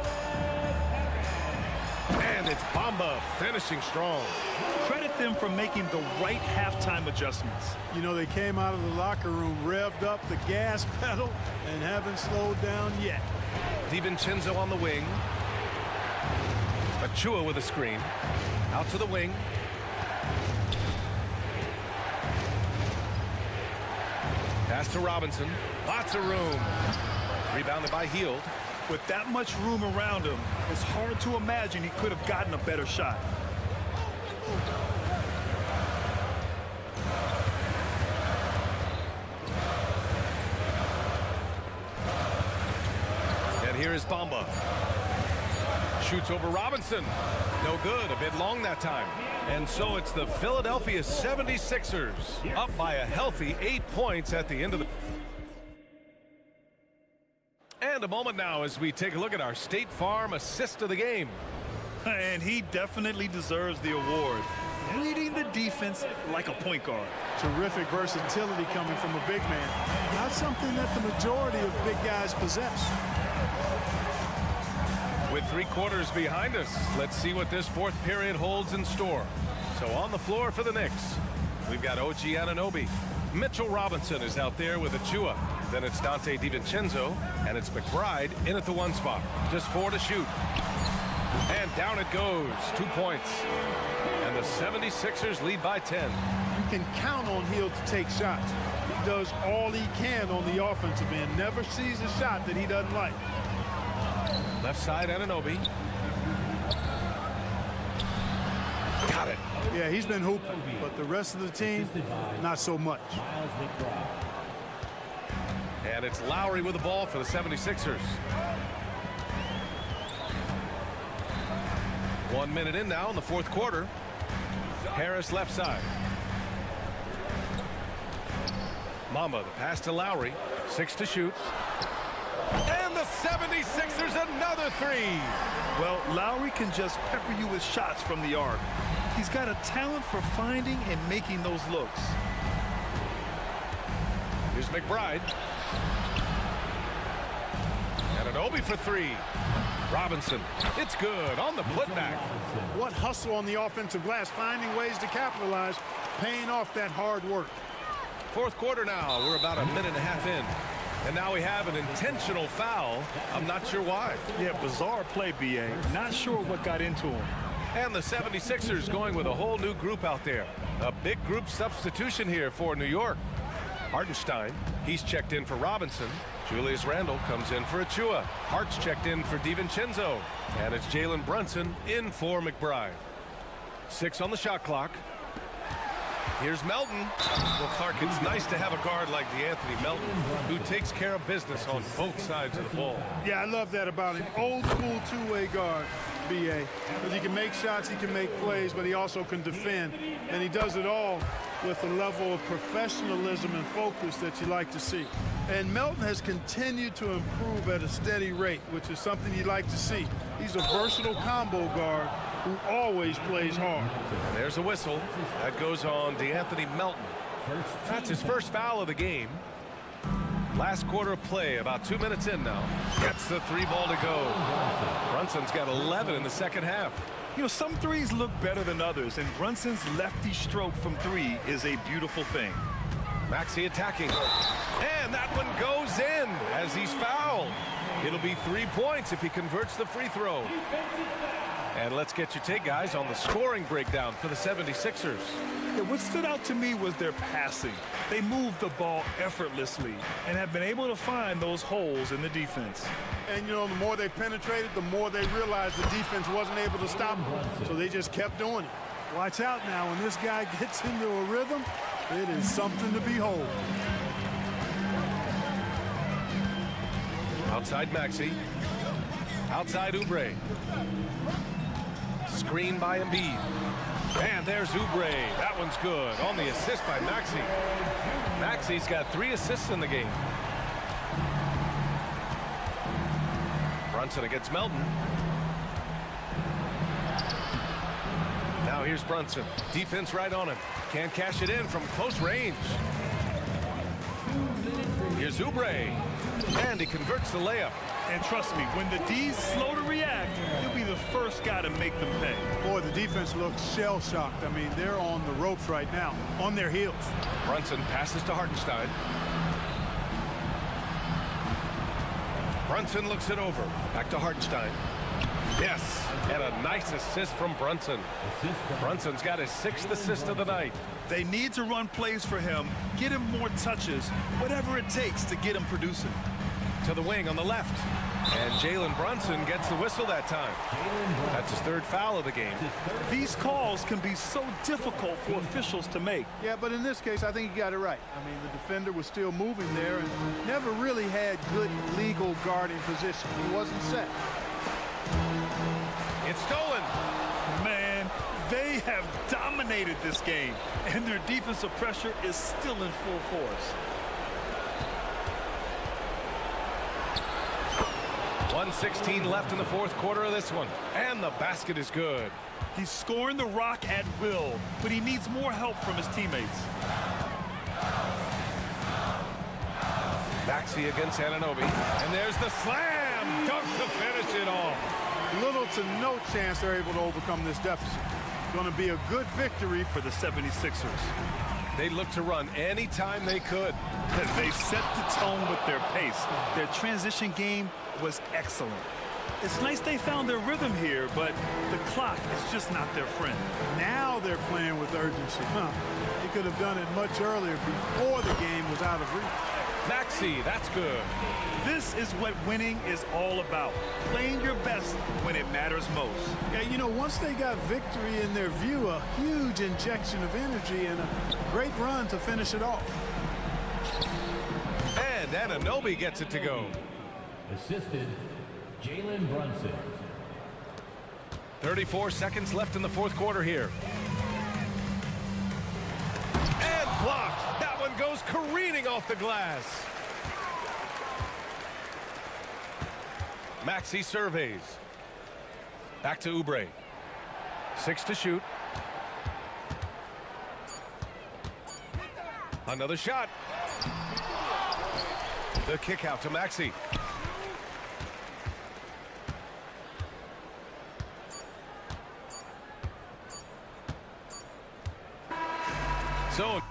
And it's Bamba finishing strong. Credit them for making the right halftime adjustments. You know, they came out of the locker room, revved up the gas pedal, and haven't slowed down yet. DiVincenzo on the wing. Achua with a screen. Out to the wing. Pass to Robinson. Lots of room. Rebounded by Hield. With that much room around him, it's hard to imagine he could have gotten a better shot. here is Bamba. Shoots over Robinson. No good, a bit long that time. And so it's the Philadelphia 76ers up by a healthy 8 points at the end of the... And a moment now as we take a look at our State Farm assist of the game. And he definitely deserves the award. Reading the defense like a point guard. Terrific versatility coming from a big man. Not something that the majority of big guys possess. With 3 quarters behind us, let's see what this fourth period holds in store. So on the floor for the Knicks, we've got OG Anunoby. Mitchell Robinson is out there with Achua. Then it's Dante DiVincenzo, and it's McBride in at the 1 spot. Just 4 to shoot. And down it goes, 2 points. And the 76ers lead by 10. You can count on Hill to take shots. He does all he can on the offensive end. Never sees a shot that he doesn't like. Left side, Anunoby. Got it. Yeah, he's been hooping, but the rest of the team, not so much. And it's Lowry with the ball for the 76ers. 1 minute in now in the fourth quarter. Harris left side. Mamba, the pass to Lowry. 6 to shoot. And the 76ers another 3. Well, Lowry can just pepper you with shots from the arc. He's got a talent for finding and making those looks. Here's McBride. Anunoby for 3. Robinson, it's good on the putback. What hustle on the offensive glass, finding ways to capitalize, paying off that hard work. Fourth quarter now. We're about a minute and a half in. And now we have an intentional foul. I'm not sure why. Yeah, bizarre play, B.A. Not sure what got into him. And the 76ers going with a whole new group out there. A big group substitution here for New York. Hartenstein, he's checked in for Robinson. Julius Randle comes in for Achua. Hart's checked in for DiVincenzo. And it's Jalen Brunson in for McBride. 6 on the shot clock. Here's Melton. Well, Clark, it's nice to have a guard like DeAnthony Melton who takes care of business on both sides of the ball. Yeah, I love that about him. Old school two-way guard, B.A. Because he can make shots, he can make plays, but he also can defend. And he does it all with a level of professionalism and focus that you like to see. And Melton has continued to improve at a steady rate, which is something you like to see. He's a versatile combo guard who always plays hard. And there's a whistle. That goes on DeAnthony Melton. That's his first foul of the game. Last quarter of play, about 2 minutes in now. Gets the 3 ball to go. Brunson's got 11 in the second half. You know, some threes look better than others, and Brunson's lefty stroke from 3 is a beautiful thing. Maxey attacking. And that one goes in as he's fouled. It'll be 3 points if he converts the free throw. And let's get your take, guys, on the scoring breakdown for the 76ers. Yeah, what stood out to me was their passing. They moved the ball effortlessly and have been able to find those holes in the defense. And, you know, the more they penetrated, the more they realized the defense wasn't able to stop them. So they just kept doing it. Watch out now. When this guy gets into a rhythm, it is something to behold. Outside Maxey. Outside Oubre. Screen by Embiid. And there's Oubre. That one's good. On the assist by Maxey. Maxey's got 3 assists in the game. Brunson against Melton. Now here's Brunson. Defense right on him. Can't cash it in from close range. Here's Oubre. And he converts the layup. And trust me, when the D's slow to react, he'll be the first guy to make them pay. Boy, the defense looks shell-shocked. I mean, they're on the ropes right now, on their heels. Brunson passes to Hartenstein. Brunson looks it over. Back to Hartenstein. Yes, and a nice assist from Brunson. Brunson's got his 6th assist of the night. They need to run plays for him, get him more touches, whatever it takes to get him producing. To the wing on the left. And Jalen Brunson gets the whistle that time. That's his third foul of the game. These calls can be so difficult for officials to make. Yeah, but in this case, I think he got it right. I mean, the defender was still moving there and never really had good legal guarding position. He wasn't set. It's stolen. Man, they have dominated this game, and their defensive pressure is still in full force. 1:16 left in the fourth quarter of this one. And the basket is good. He's scoring the rock at will, but he needs more help from his teammates. Maxey against Anunoby. And there's the slam dunk to finish it off. Little to no chance they're able to overcome this deficit. Going to be a good victory For the 76ers. They looked to run any time they could. They set the tone with their pace. Their transition game was excellent. It's nice they found their rhythm here, but the clock is just not their friend. Now they're playing with urgency. They could have done it much earlier before the game was out of reach. Maxey, that's good. This is what winning is all about. Playing your best when it matters most. Yeah, you know, once they got victory in their view, a huge injection of energy and a great run to finish it off. And Anunoby gets it to go. Assisted, Jalen Brunson. 34 seconds left in the fourth quarter here. And blocked. That one goes careening off the glass. Maxey surveys. Back to Oubre. 6 to shoot. Another shot. The kick out to Maxey. So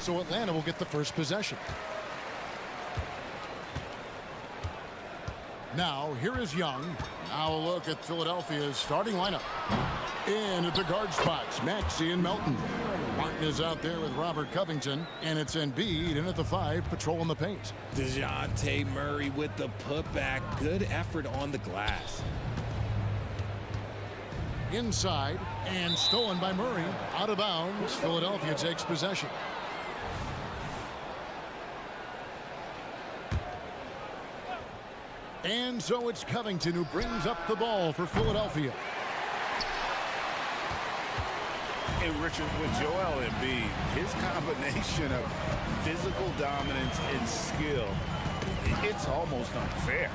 So Atlanta will get the first possession. Now, here is Young. Now a look at Philadelphia's starting lineup. In at the guard spots, Maxey and Melton. Martin is out there with Robert Covington, and it's Embiid in at the 5, patrolling the paint. DeJounte Murray with the putback. Good effort on the glass. Inside, and stolen by Murray. Out of bounds, Philadelphia takes possession. And so it's Covington who brings up the ball for Philadelphia. And Richard, with Joel Embiid, his combination of physical dominance and skill, it's almost unfair.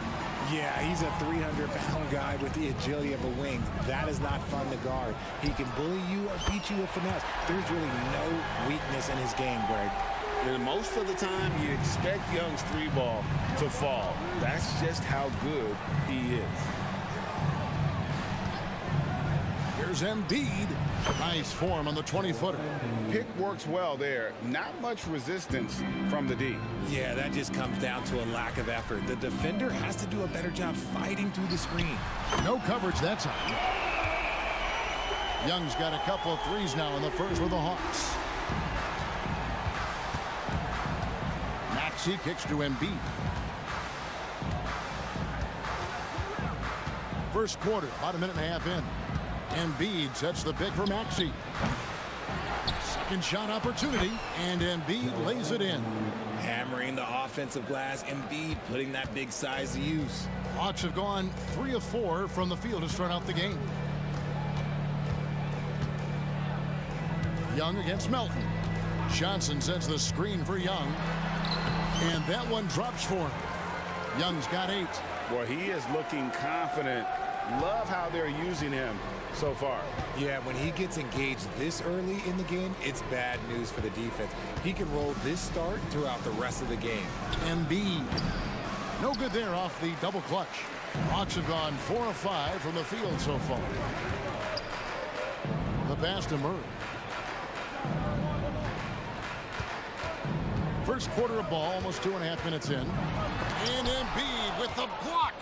Yeah, he's a 300-pound guy with the agility of a wing. That is not fun to guard. He can bully you or beat you with finesse. There's really no weakness in his game, Greg. And most of the time, you expect Young's 3-ball to fall. That's just how good he is. Here's Embiid. Nice form on the 20-footer. Pick works well there. Not much resistance from the D. Yeah, that just comes down to a lack of effort. The defender has to do a better job fighting through the screen. No coverage that time. Young's got a couple of threes now in the first for the Hawks. Maxey kicks to Embiid. First quarter, about a minute and a half in. Embiid sets the pick for Maxey. Second shot opportunity, and Embiid lays it in. Hammering the offensive glass, Embiid putting that big size to use. Hawks have gone 3 of 4 from the field to start out the game. Young against Melton. Johnson sets the screen for Young. And that one drops for him. Young's got 8. Well, he is looking confident. Love how they're using him so far. Yeah, when he gets engaged this early in the game, it's bad news for the defense. He can roll this start throughout the rest of the game. Embiid. No good there off the double clutch. Hawks have gone 4 of 5 from the field so far. The pass to Murray. First quarter of ball, almost 2.5 minutes in. And Embiid with the block.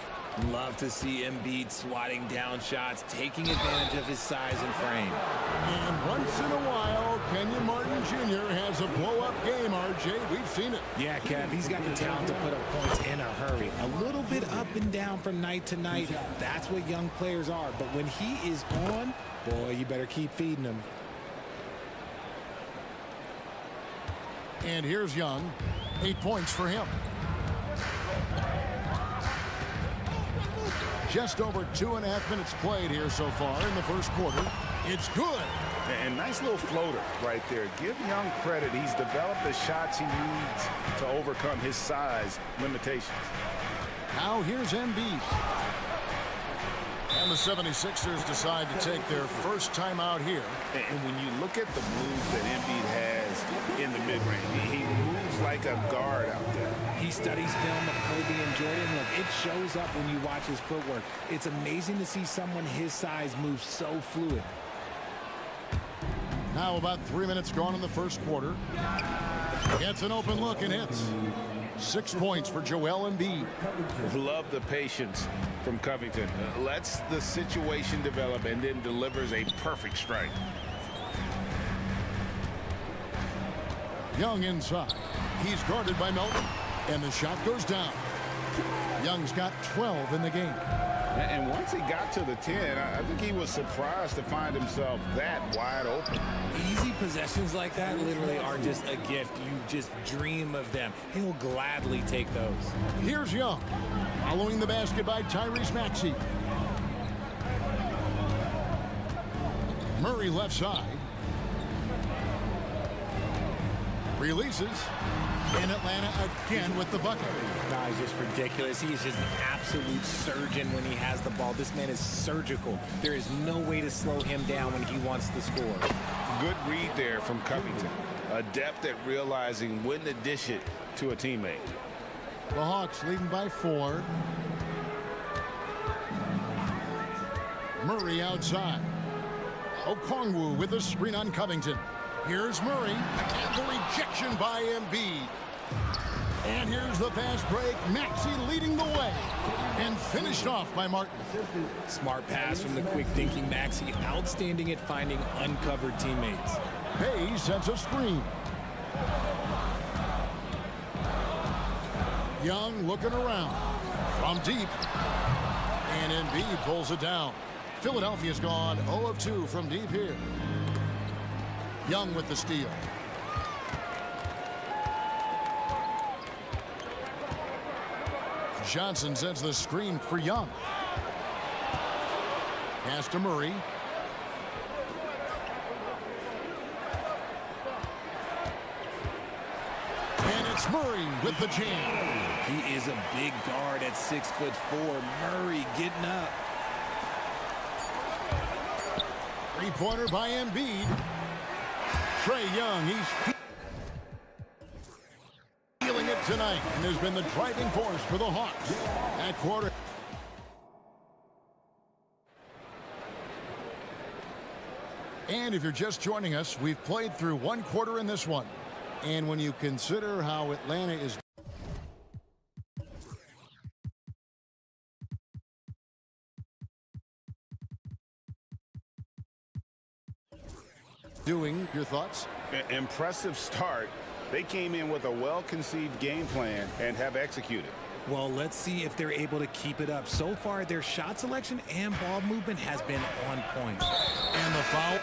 Love to see Embiid swatting down shots, taking advantage of his size and frame. And once in a while, Kenyon Martin Jr. has a blow-up game, RJ. We've seen it. Yeah, Kev, he's got the talent to put up points in a hurry. A little bit up and down from night to night. That's what young players are. But when he is on, boy, you better keep feeding him. And here's Young. 8 points for him. Just over 2.5 minutes played here so far in the first quarter. It's good. And nice little floater right there. Give Young credit. He's developed the shots he needs to overcome his size limitations. Now here's Embiid. And the 76ers decide to take their first time out here. And when you look at the move that Embiid has in the mid-range, he moves like a guard out there. He studies film of Kobe and Jordan. Look, it shows up when you watch his footwork. It's amazing to see someone his size move so fluid. Now about 3 minutes gone in the first quarter. Gets an open look and hits. 6 points for Joel Embiid. Love the patience from Covington. Lets the situation develop and then delivers a perfect strike. Young inside. He's guarded by Melton. And the shot goes down. Young's got 12 in the game. And once he got to the 10, I think he was surprised to find himself that wide open. Easy possessions like that literally are just a gift. You just dream of them. He'll gladly take those. Here's Young. Following the basket by Tyrese Maxey. Murray left side. Releases. In Atlanta again with the bucket. Nah, he's just ridiculous. He is just an absolute surgeon when he has the ball. This man is surgical. There is no way to slow him down when he wants to score. Good read there from Covington. Adept at realizing when to dish it to a teammate. The Hawks leading by 4. Murray outside. Okongwu with a screen on Covington. Here's Murray, and the rejection by Embiid. And here's the fast break. Maxey leading the way. And finished off by Martin. Smart pass from the quick thinking Maxey. Outstanding at finding uncovered teammates. Hayes sets a screen. Young looking around. From deep. And Embiid pulls it down. Philadelphia's gone 0 of 2 from deep here. Young with the steal. Johnson sends the screen for Young. Pass to Murray. And it's Murray with the jam. He is a big guard at 6'4". Murray getting up. Three-pointer by Embiid. Trae Young, he's feeling it tonight, and has been the driving force for the Hawks at quarter. And if you're just joining us, we've played through one quarter in this one. And when you consider how Atlanta is doing, your thoughts? Impressive start. They came in with a well-conceived game plan and have executed. Well, let's see if they're able to keep it up. So far, their shot selection and ball movement has been on point. And the foul.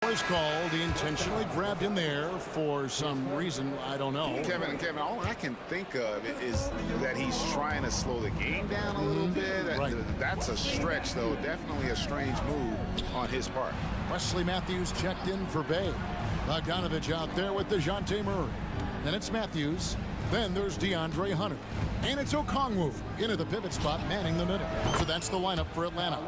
Was called. He intentionally grabbed him there for some reason. I don't know. Kevin, all I can think of is that he's trying to slow the game down a little bit. Right. That's a stretch, though. Definitely a strange move on his part. Wesley Matthews checked in for Bay. Bogdanovich out there with DeJounte Murray. Then it's Matthews. Then there's DeAndre Hunter. And it's Okongwu into the pivot spot, manning the middle. So that's the lineup for Atlanta.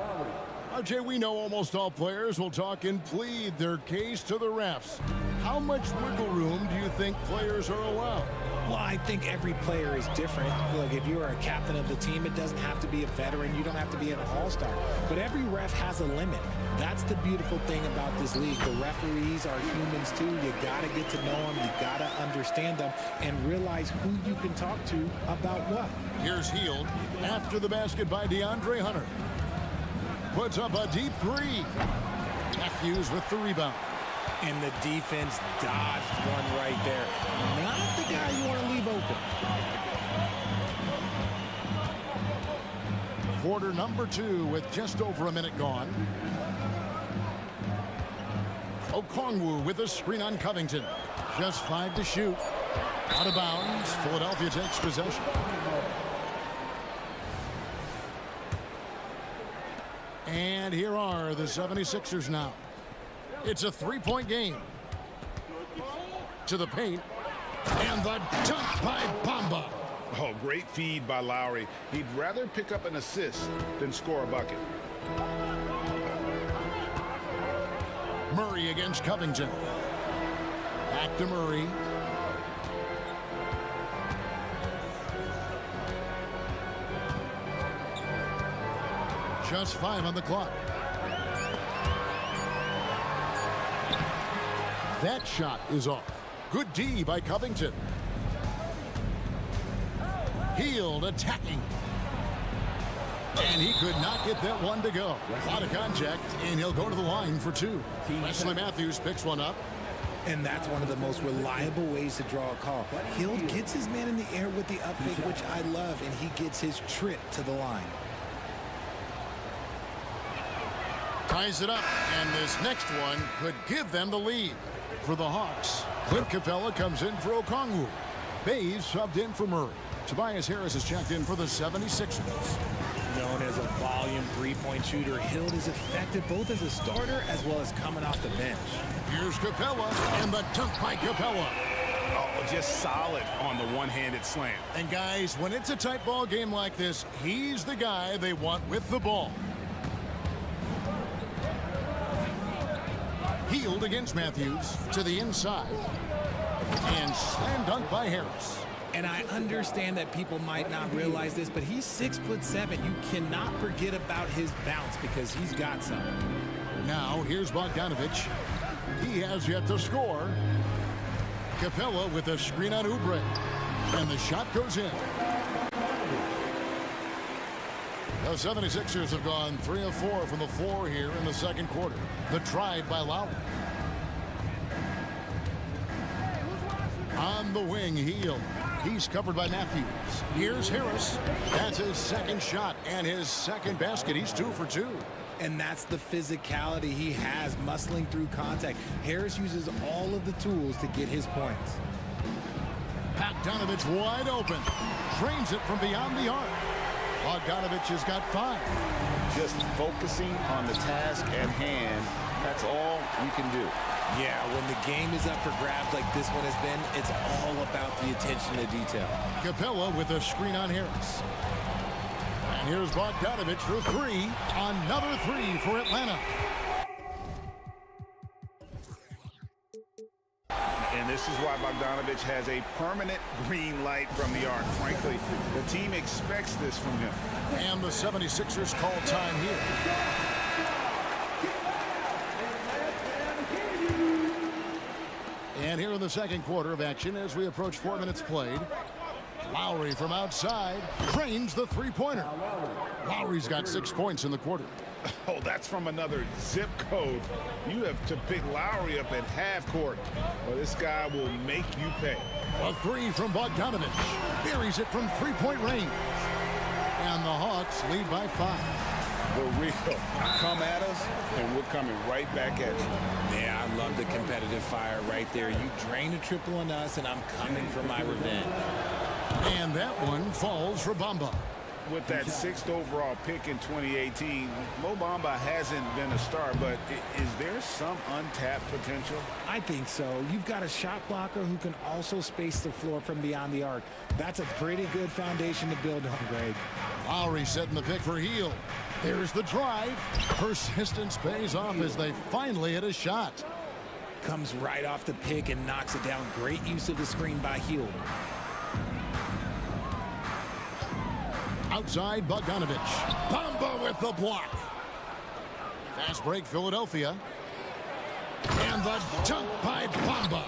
RJ, we know almost all players will talk and plead their case to the refs. How much wiggle room do you think players are allowed? Well, I think every player is different. Look, if you're a captain of the team, it doesn't have to be a veteran. You don't have to be an all-star. But every ref has a limit. That's the beautiful thing about this league. The referees are humans, too. You got to get to know them. You got to understand them and realize who you can talk to about what. Here's Hield after the basket by DeAndre Hunter. Puts up a deep three. Matthews with the rebound. And the defense dodged one right there. Not the guy you want to leave open. Quarter number 2 with just over a minute gone. Okongwu with a screen on Covington. Just 5 to shoot. Out of bounds. Philadelphia takes possession. And here are the 76ers now. It's a 3-point game. To the paint. And the dunk by Bamba. Oh, great feed by Lowry. He'd rather pick up an assist than score a bucket. Murray against Covington. Back to Murray. Just 5 on the clock. That shot is off. Good D by Covington. Hield attacking. And he could not get that one to go. Out of contact, and he'll go to the line for 2. Wesley Matthews picks one up. And that's one of the most reliable ways to draw a call. Hield gets his man in the air with the up fake, which I love, and he gets his trip to the line. Ties it up, and this next one could give them the lead. For the Hawks, Clint Capella comes in for Okongwu. Bays subbed in for Murray. Tobias Harris is checked in for the 76ers. Known as a volume three-point shooter, Hield is effective both as a starter as well as coming off the bench. Here's Capella, and the dunk by Capella. Oh, just solid on the one-handed slam. And guys, when it's a tight ball game like this, he's the guy they want with the ball. Hield against Matthews to the inside. And slam dunk by Harris. And I understand that people might not realize this, but he's 6'7". You cannot forget about his bounce because he's got some. Now here's Bogdanovich. He has yet to score. Capella with a screen on Oubre. And the shot goes in. The 76ers have gone 3 of 4 from the floor here in the second quarter. The drive by Lowry. On the wing, Heel. He's covered by Matthews. Here's Harris. That's his second shot and his second basket. He's 2 for 2. And that's the physicality he has, muscling through contact. Harris uses all of the tools to get his points. Bogdanovich wide open. Drains it from beyond the arc. Bogdanovich has got 5. Just focusing on the task at hand. That's all you can do. Yeah, when the game is up for grabs like this one has been, it's all about the attention to detail. Capella with a screen on Harris. And here's Bogdanovich for 3. Another 3 for Atlanta. And this is why Bogdanovich has a permanent green light from the arc. Frankly, the team expects this from him. And the 76ers call time here. And here in the second quarter of action as we approach 4 minutes played. Lowry from outside drains the three-pointer. Lowry's got 6 points in the quarter. Oh, that's from another zip code. You have to pick Lowry up at half court. Well, this guy will make you pay. A 3 from Bogdanovich. Buries it from three-point range. And the Hawks lead by 5. The real come at us, and we're coming right back at you. Yeah, I love the competitive fire right there. You drain a triple on us, and I'm coming for my revenge. And that one falls for Bamba. With that 6th overall pick in 2018, Mo Bamba hasn't been a star, but is there some untapped potential? I think so. You've got a shot blocker who can also space the floor from beyond the arc. That's a pretty good foundation to build on, Greg. Lowry setting the pick for Heel. There's the drive. Persistence pays off as they finally hit a shot. Comes right off the pick and knocks it down. Great use of the screen by Heel. Outside, Bogdanovich. Bamba with the block. Fast break, Philadelphia. And the dunk by Bamba.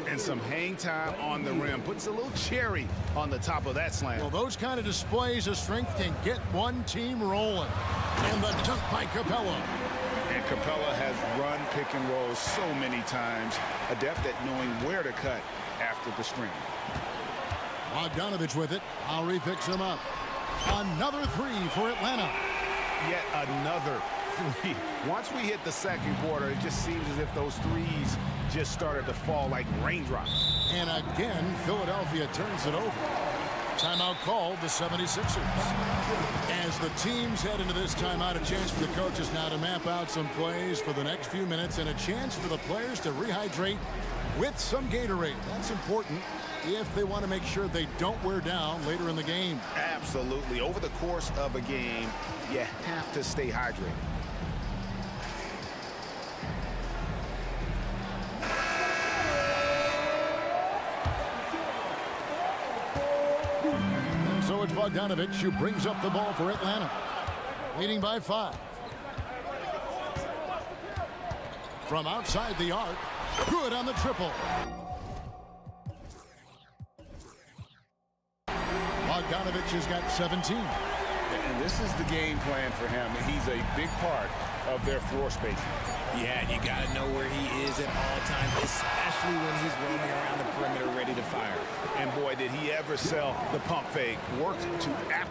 And some hang time on the rim. Puts a little cherry on the top of that slam. Well, those kind of displays of strength can get one team rolling. And the dunk by Capella. And Capella has run pick and roll so many times. Adept at knowing where to cut after the screen. Bogdanovich with it. Lowry picks him up. Another 3 for Atlanta. Yet another 3. Once we hit the second quarter, it just seems as if those threes just started to fall like raindrops. And again, Philadelphia turns it over. Timeout called, the 76ers. As the teams head into this timeout, a chance for the coaches now to map out some plays for the next few minutes and a chance for the players to rehydrate with some Gatorade. That's important if they want to make sure they don't wear down later in the game. Absolutely. Over the course of a game, you have to stay hydrated. And so it's Bogdanovich who brings up the ball for Atlanta, leading by 5. From outside the arc, good on the triple. Bogdanovich has got 17. And this is the game plan for him. He's a big part of their floor spacing. Yeah, and you got to know where he is at all times, especially when he's roaming around the perimeter ready to fire. And boy, did he ever sell the pump fake. Worked to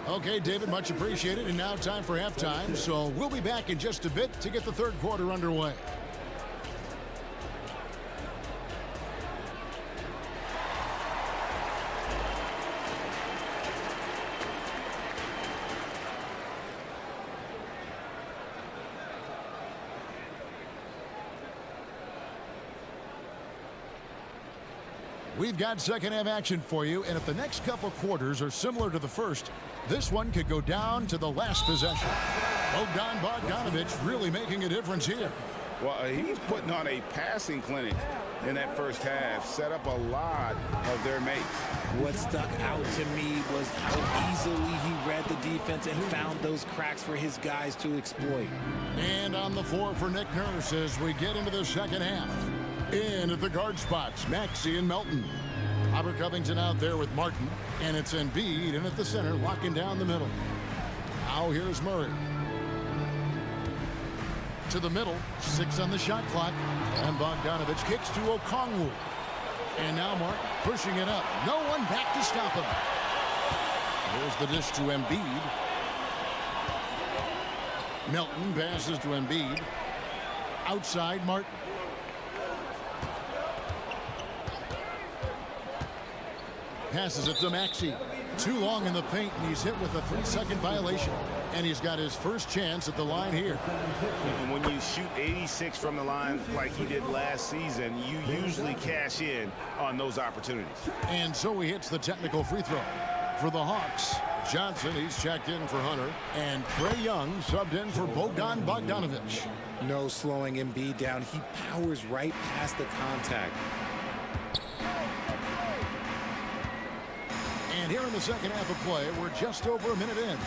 Okay, David, much appreciated. And now time for halftime. So we'll be back in just a bit to get the third quarter underway. We've got second half action for you, and if the next couple quarters are similar to the first, this one could go down to the last possession. Bogdanovich really making a difference here. Well, he's putting on a passing clinic. in that first half set up a lot of their mates. What stuck out to me was how easily he read the defense and found those cracks for his guys to exploit. And on the floor for Nick Nurse as we get into the second half. In at the guard spots, Maxey and Melton. Robert Covington out there with Martin, and it's Embiid in at the center, locking down the middle. Now here's Murray. To the middle, 6 on the shot clock, and Bogdanovich kicks to Okongwu. And now Martin pushing it up. No one back to stop him. Here's the dish to Embiid. Melton passes to Embiid. Outside Martin. Passes it to Maxey. Too long in the paint, and he's hit with a 3-second violation. And he's got his first chance at the line here. And when you shoot 86 from the line like he did last season, you usually cash in on those opportunities. And so he hits the technical free throw. For the Hawks, Johnson, he's checked in for Hunter. And Trae Young subbed in for Bogdanovich. No slowing Embiid down. He powers right past the contact. And here in the second half of play, we're just over a minute in.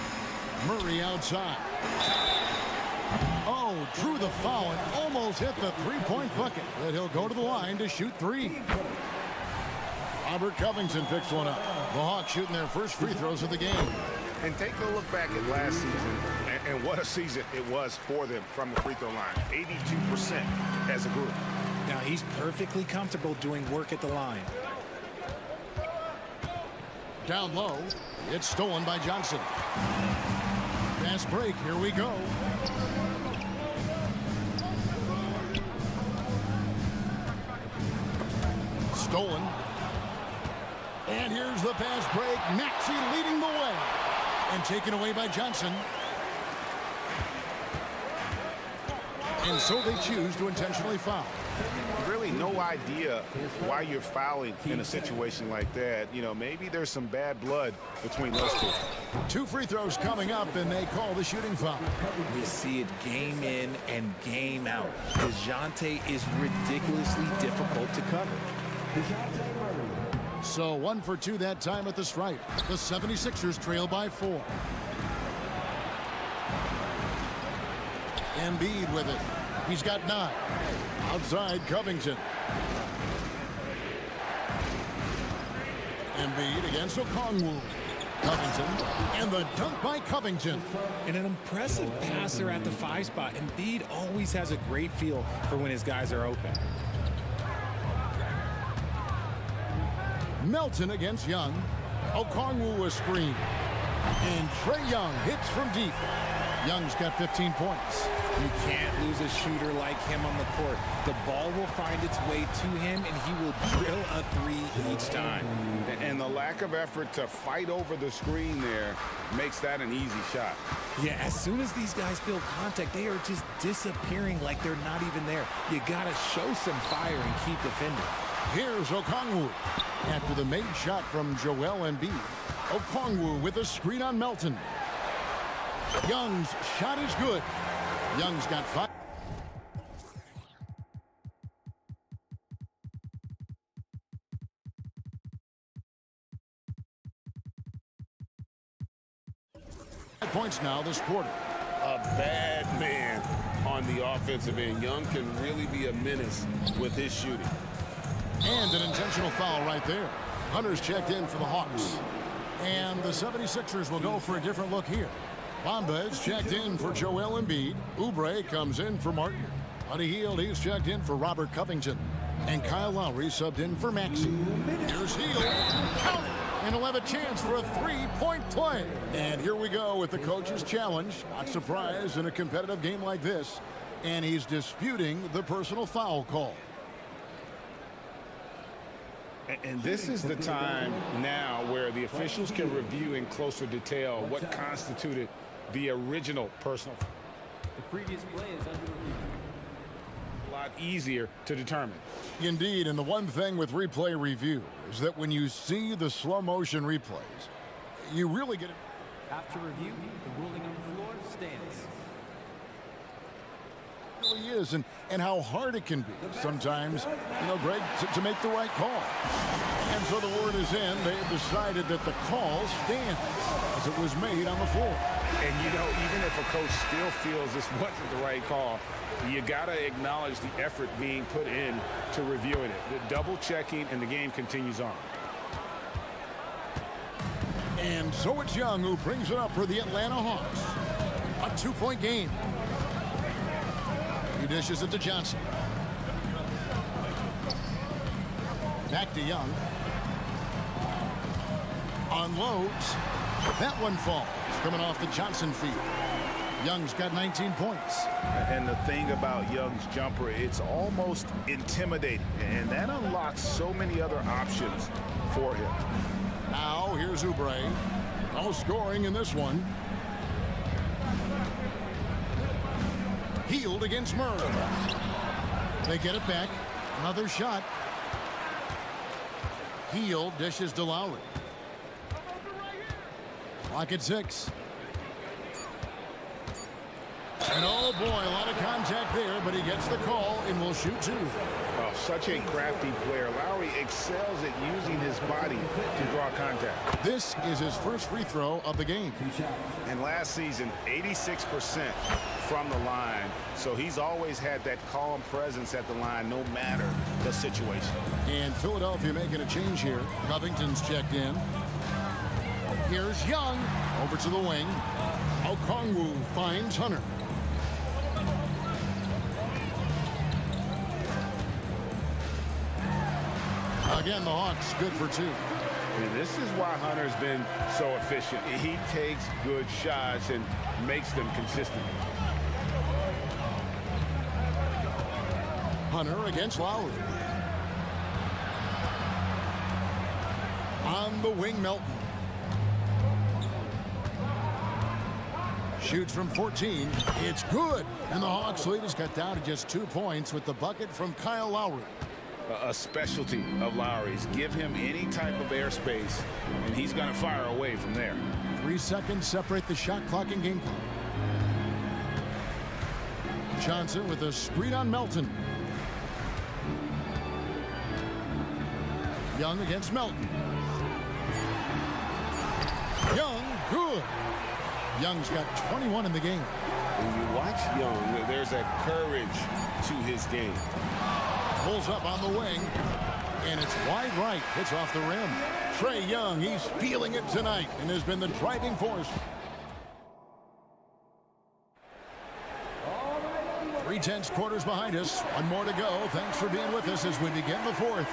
Murray outside. Oh, drew the foul and almost hit the three-point bucket. But he'll go to the line to shoot 3. Robert Covington picks one up. The Hawks shooting their first free throws of the game. And take a look back at last season, and what a season it was for them from the free throw line. 82% as a group. Now he's perfectly comfortable doing work at the line. Down low, it's stolen by Johnson. Fast break, here we go. Stolen. And here's the fast break. Maxey leading the way. And taken away by Johnson. And so they choose to intentionally foul. Really no idea why you're fouling in a situation like that. You know, maybe there's some bad blood between those two. 2 free throws coming up, and they call the shooting foul. We see it game in and game out. DeJounte is ridiculously difficult to cover. So 1 for 2 that time at the stripe. The 76ers trail by 4. Embiid with it. He's got 9. Outside Covington. Embiid against Okongwu. Covington, and the dunk by Covington. And an impressive passer at the 5 spot. Embiid always has a great feel for when his guys are open. Melton against Young. Okongwu a screen. And Trae Young hits from deep. Young's got 15 points. You can't lose a shooter like him on the court. The ball will find its way to him, and he will drill a 3 each time. And the lack of effort to fight over the screen there makes that an easy shot. Yeah, as soon as these guys feel contact, they are just disappearing like they're not even there. You got to show some fire and keep defending. Here's Okongwu. After the made shot from Joel Embiid, Okongwu with a screen on Melton. Young's shot is good. Young's got 5. Points now this quarter. A bad man on the offensive end. Young can really be a menace with his shooting. And an intentional foul right there. Hunter's checked in for the Hawks. And the 76ers will go for a different look here. Bamba is checked in for Joel Embiid. Oubre comes in for Martin. Buddy Hield, he's checked in for Robert Covington. And Kyle Lowry subbed in for Maxey. Here's Hield. Count it! And he'll have a chance for a 3-point play. And here we go with the coach's challenge. Not surprised in a competitive game like this. And he's disputing the personal foul call. And this is the time now where the officials can review in closer detail what constituted the original personal foul. The previous play is under review. A lot easier to determine. Indeed, and the one thing with replay review is that when you see the slow motion replays, you really get it. After review, the ruling on the floor stands. really is and how hard it can be sometimes, Greg, to make the right call. And so the word is in. They have decided that the call stands as it was made on the floor. And, even if a coach still feels this wasn't the right call, you got to acknowledge the effort being put in to reviewing it. The double-checking, and the game continues on. And so it's Young who brings it up for the Atlanta Hawks. A 2-point game. He dishes it to Johnson. Back to Young. Unloads. That one falls. Coming off the Johnson feed. Young's got 19 points. And the thing about Young's jumper, it's almost intimidating. And that unlocks so many other options for him. Now, here's Oubre. No scoring in this one. Healed against Murray. They get it back. Another shot. Healed dishes to Lowry. Clock at 6. And oh boy, a lot of contact there, but he gets the call and will shoot 2. Oh, such a crafty player. Lowry excels at using his body to draw contact. This is his first free throw of the game. And last season, 86% from the line. So he's always had that calm presence at the line no matter the situation. And Philadelphia making a change here. Covington's checked in. Here's Young over to the wing. Okongwu finds Hunter. Again, the Hawks good for 2. And this is why Hunter's been so efficient. He takes good shots and makes them consistent. Hunter against Lowry. On the wing, Melton. Shoots from 14. It's good. And the Hawks lead is cut down to just 2 points with the bucket from Kyle Lowry. A specialty of Lowry's. Give him any type of airspace, and he's going to fire away from there. 3 seconds separate the shot clock and game clock. Johnson with a screen on Melton. Young against Melton. Young, good. Young's got 21 in the game. When you watch Young, there's that courage to his game. Pulls up on the wing, and it's wide right. Hits off the rim. Trae Young, he's feeling it tonight and has been the driving force. 3/10 quarters behind us. One more to go. Thanks for being with us as we begin the 4th.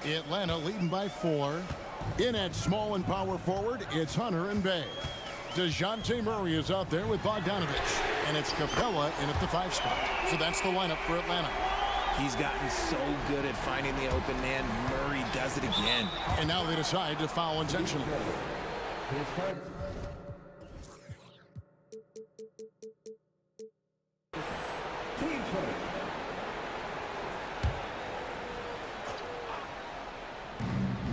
Atlanta leading by 4. In at small and power forward, it's Hunter and Bay. DeJounte Murray is out there with Bogdanovich. And it's Capella in at the 5 spot. So that's the lineup for Atlanta. He's gotten so good at finding the open man. Murray does it again. And now they decide to foul intentionally.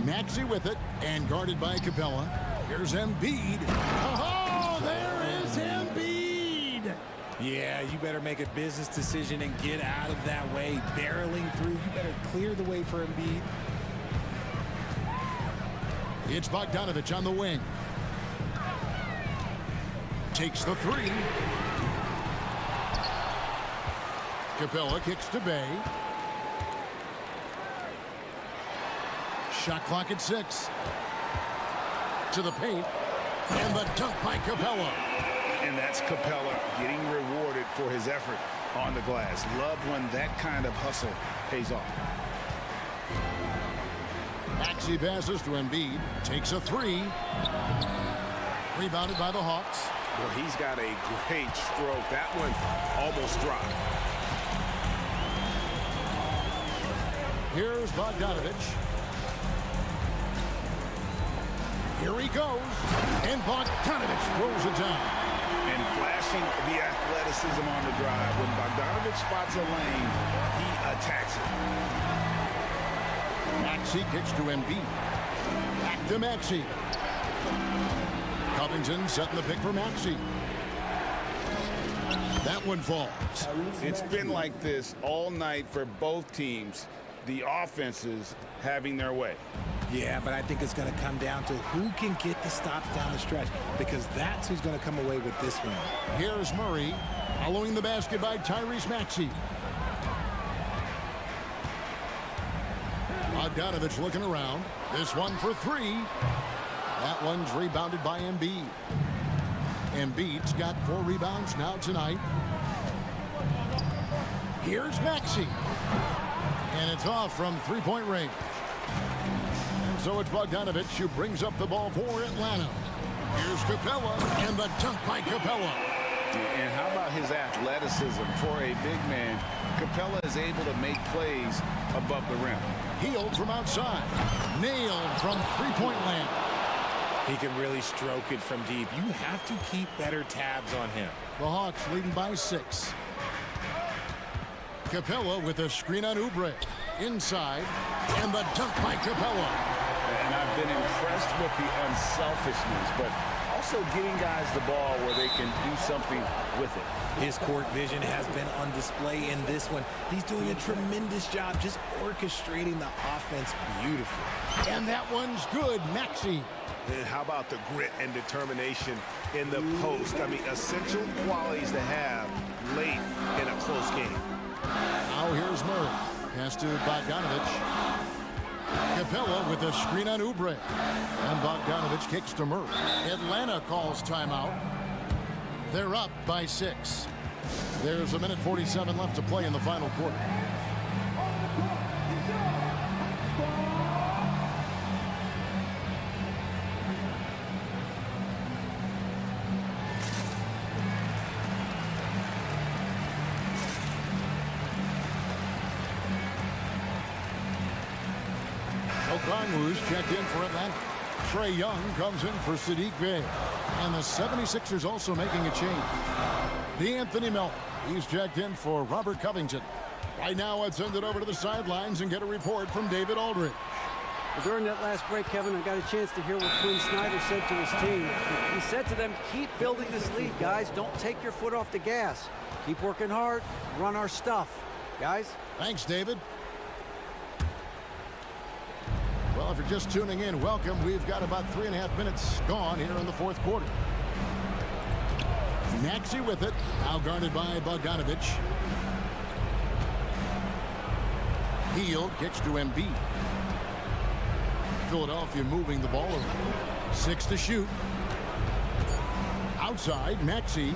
Maxey with it, and guarded by Capella. Here's Embiid. Oh, there is Embiid! Yeah, you better make a business decision and get out of that way. Barreling through, you better clear the way for Embiid. It's Bogdanovich on the wing. Takes the 3. Capella kicks to Bay. Shot clock at 6. To the paint. And the dunk by Capella. And that's Capella getting rewarded for his effort on the glass. Love when that kind of hustle pays off. Maxey passes to Embiid. Takes a 3. Rebounded by the Hawks. Well, he's got a great stroke. That one almost dropped. Here's Bogdanovich. Here he goes. And Bogdanovich throws it down. And flat flashing the athleticism on the drive. When Bogdanovic spots a lane, he attacks it. Maxey kicks to Embiid. Back to Maxey. Covington setting the pick for Maxey. That one falls. It's been like this all night for both teams. The offenses having their way. Yeah, but I think it's going to come down to who can get the stops down the stretch, because that's who's going to come away with this win. Here's Murray following the basket by Tyrese Maxey. Bogdanovic looking around. This one for three. That one's rebounded by Embiid. Embiid's got 4 rebounds now tonight. Here's Maxey. And it's off from three-point range. And so it's Bogdanovic who brings up the ball for Atlanta. Here's Capella, and the dunk by Capella. And how about his athleticism for a big man? Capella is able to make plays above the rim. Healed from outside. Nailed from three-point land. He can really stroke it from deep. You have to keep better tabs on him. The Hawks leading by 6. Capella with a screen on Oubre. Inside, and the dunk by Capella. And I've been impressed with the unselfishness, but also getting guys the ball where they can do something with it. His court vision has been on display in this one. He's doing a tremendous job just orchestrating the offense beautifully. And that one's good, Maxey. And how about the grit and determination in the post? I mean, essential qualities to have late in a close game. Now here's Murray. Pass to Bogdanovic. Capella with a screen on Oubre. And Bogdanovic kicks to Murray. Atlanta calls timeout. They're up by 6. There's a minute 47 left to play in the final quarter. Okongwu's checked in for Atlanta. Trae Young comes in for Sadiq Bey. And the 76ers also making a change. D'Anthony Melton, he's checked in for Robert Covington. Right now, let's send it over to the sidelines and get a report from David Aldridge. Well, during that last break, Kevin, I got a chance to hear what Quinn Snyder said to his team. He said to them, keep building this lead, guys. Don't take your foot off the gas. Keep working hard. Run our stuff. Guys? Thanks, David. Well, if you're just tuning in, welcome. We've got about 3.5 minutes gone here in the fourth quarter. Maxey with it. Now guarded by Bogdanovic. Heel kicks to Embiid. Philadelphia moving the ball around. 6 to shoot. Outside, Maxey.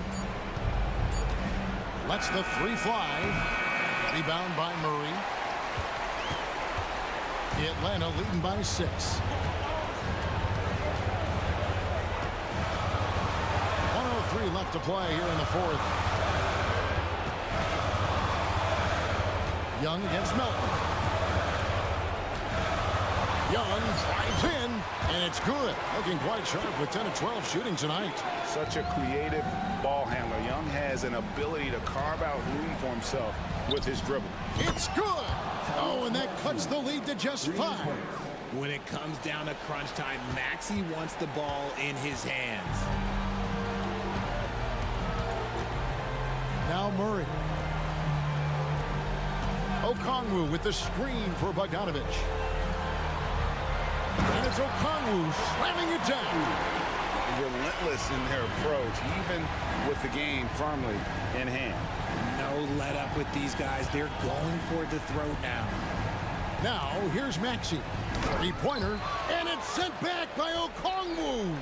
Lets the 3 fly. Rebound by Murray. Atlanta leading by 6. 1:03 left to play here in the fourth. Young against Melton. Young drives in, and it's good. Looking quite sharp with 10 of 12 shooting tonight. Such a creative ball handler. Young has an ability to carve out room for himself with his dribble. It's good. Oh, and that cuts the lead to just 5. When it comes down to crunch time, Maxey wants the ball in his hands. Now Murray. Okongwu with the screen for Bogdanovic. And it's Okongwu slamming it down. Relentless in their approach, even with the game firmly in hand. No let up with these guys. They're going for the throat now. Now, here's Maxey. 3-pointer, and it's sent back by Okongwu.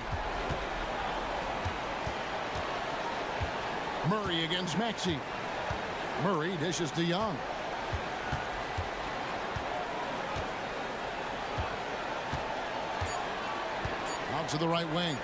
Murray against Maxey. Murray dishes to Young. Out to the right wing.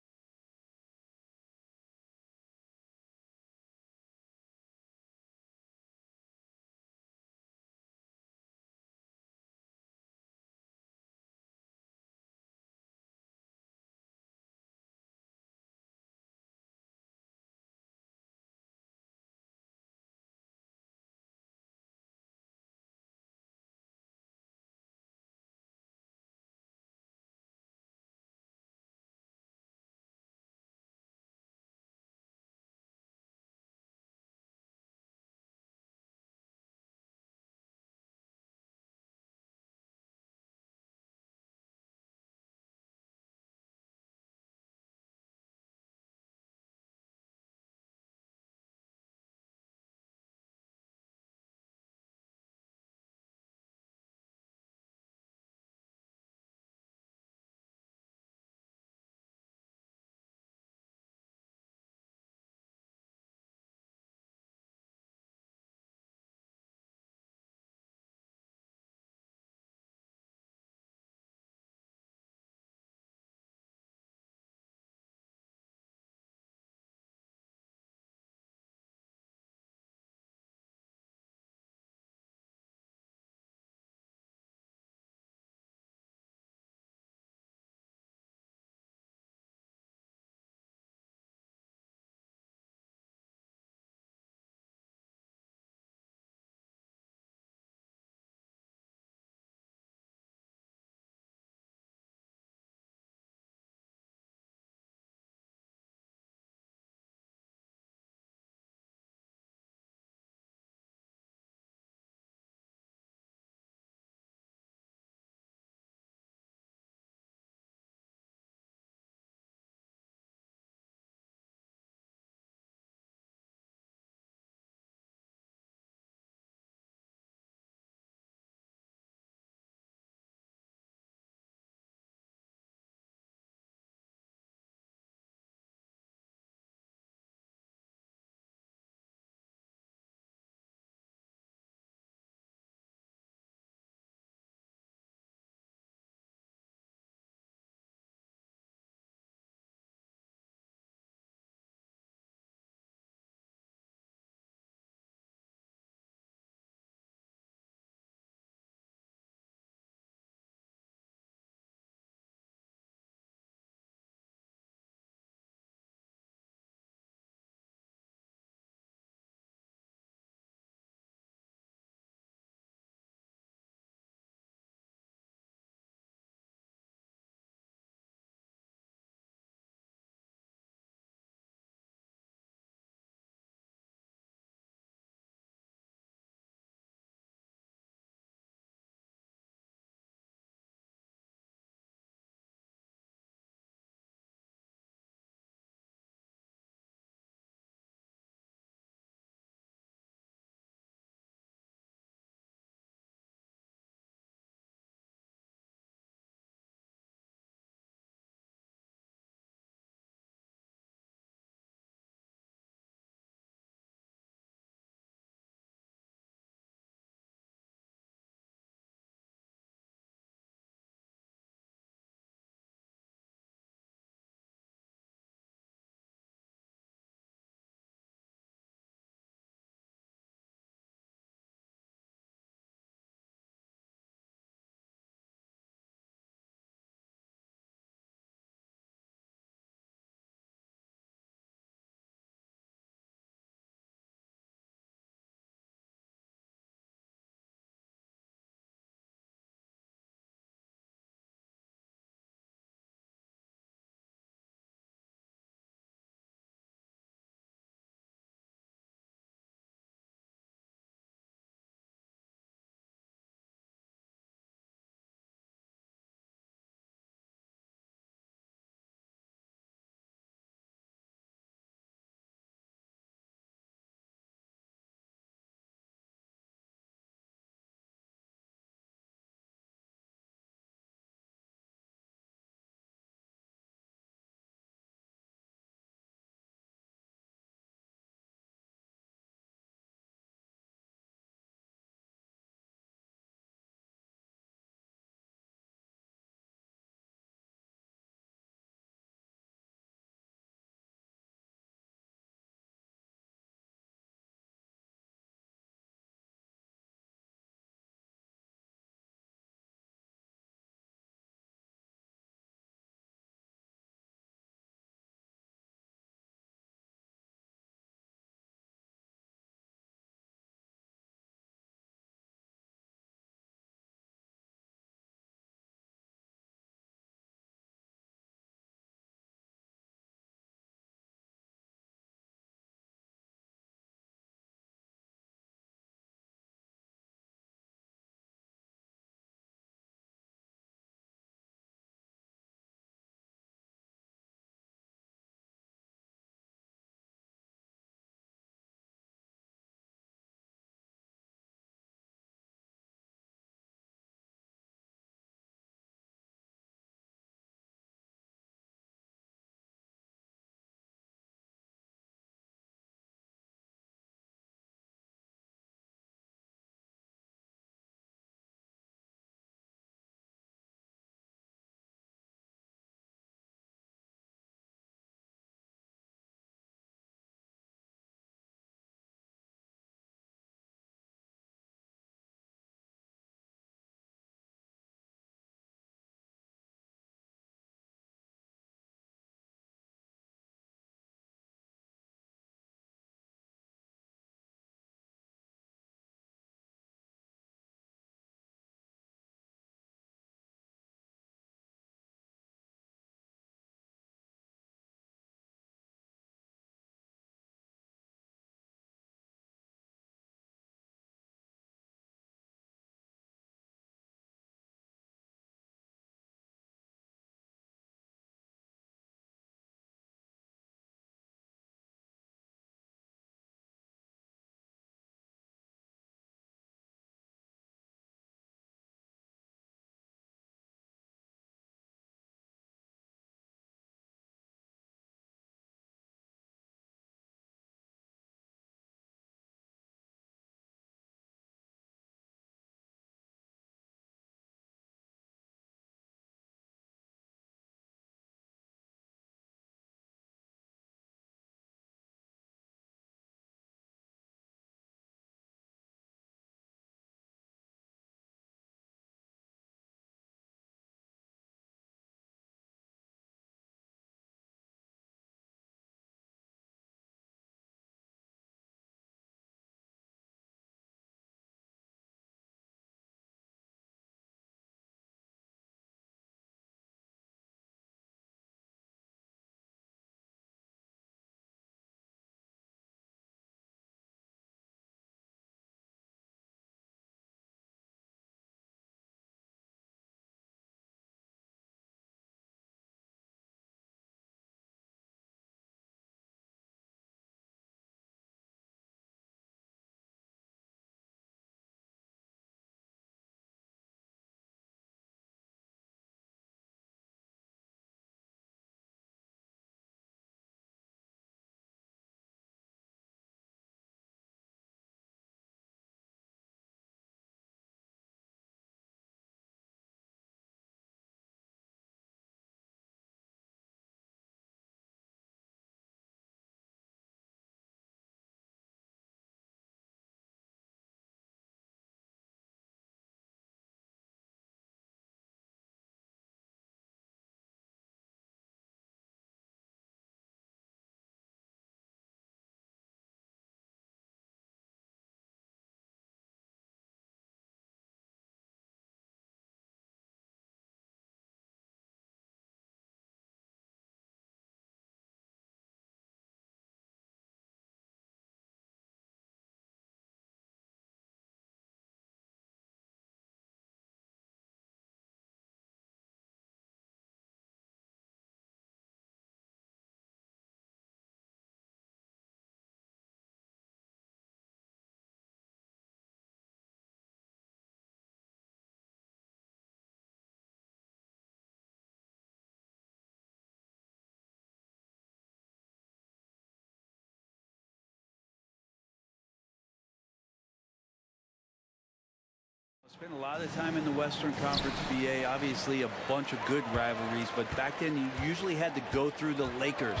Spent a lot of time in the Western Conference, BA. Obviously a bunch of good rivalries, but back then you usually had to go through the Lakers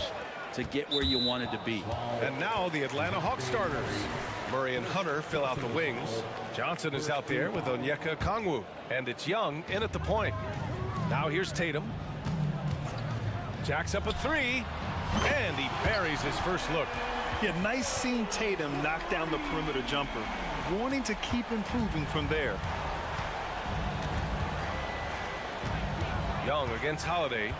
to get where you wanted to be. And now the Atlanta Hawks starters. Murray and Hunter fill out the wings. Johnson is out there with Onyeka Okongwu. And it's Young in at the point. Now here's Tatum. Jacks up a three. And he buries his first look. Yeah, nice seeing Tatum knock down the perimeter jumper. Wanting to keep improving from there. Young against Holiday.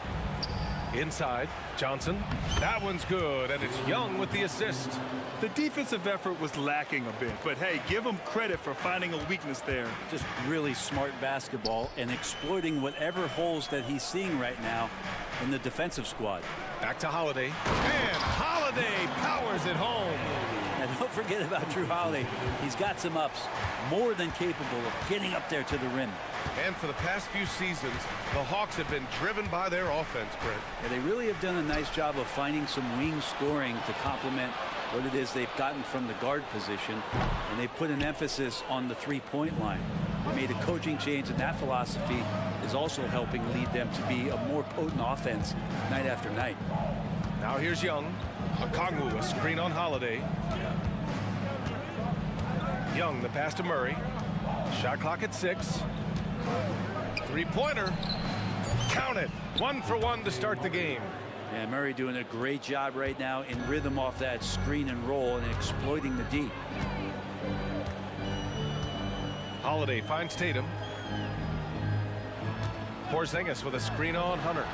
Inside, Johnson. That one's good, and it's Young with the assist. The defensive effort was lacking a bit, but hey, give him credit for finding a weakness there. Just really smart basketball and exploiting whatever holes that he's seeing right now in the defensive squad. Back to Holiday. And Holiday powers it home. And don't forget about Drew Holiday. He's got some ups, more than capable of getting up there to the rim. And for the past few seasons, the Hawks have been driven by their offense, Brent. And they really have done a nice job of finding some wing scoring to complement what it is they've gotten from the guard position. And they put an emphasis on the three-point line. They made a coaching change, and that philosophy is also helping lead them to be a more potent offense night after night. Now here's Young. Okongwu, a screen on Holiday. Young, the pass to Murray. Shot clock at 6. Three-pointer. Count it. 1 for 1 to start the game. And Murray doing a great job right now in rhythm off that screen and roll and exploiting the D. Holiday finds Tatum. Porzingis with a screen on Hunter.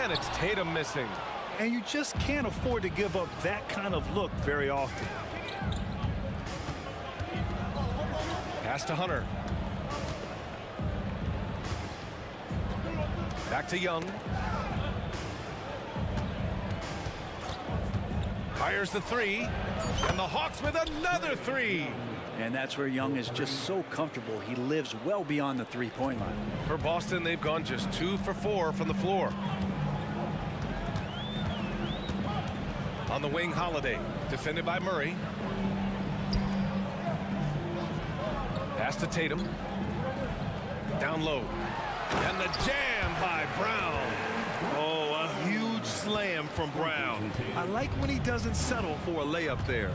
And it's Tatum missing. And you just can't afford to give up that kind of look very often. Pass to Hunter. Back to Young. Fires the three. And the Hawks with another three. And that's where Young is just so comfortable. He lives well beyond the three-point line. For Boston, they've gone just 2 for 4 from the floor. On the wing, Holiday. Defended by Murray. Pass to Tatum. Down low. And the jam by Brown. Oh, a huge slam from Brown. I like when he doesn't settle for a layup there.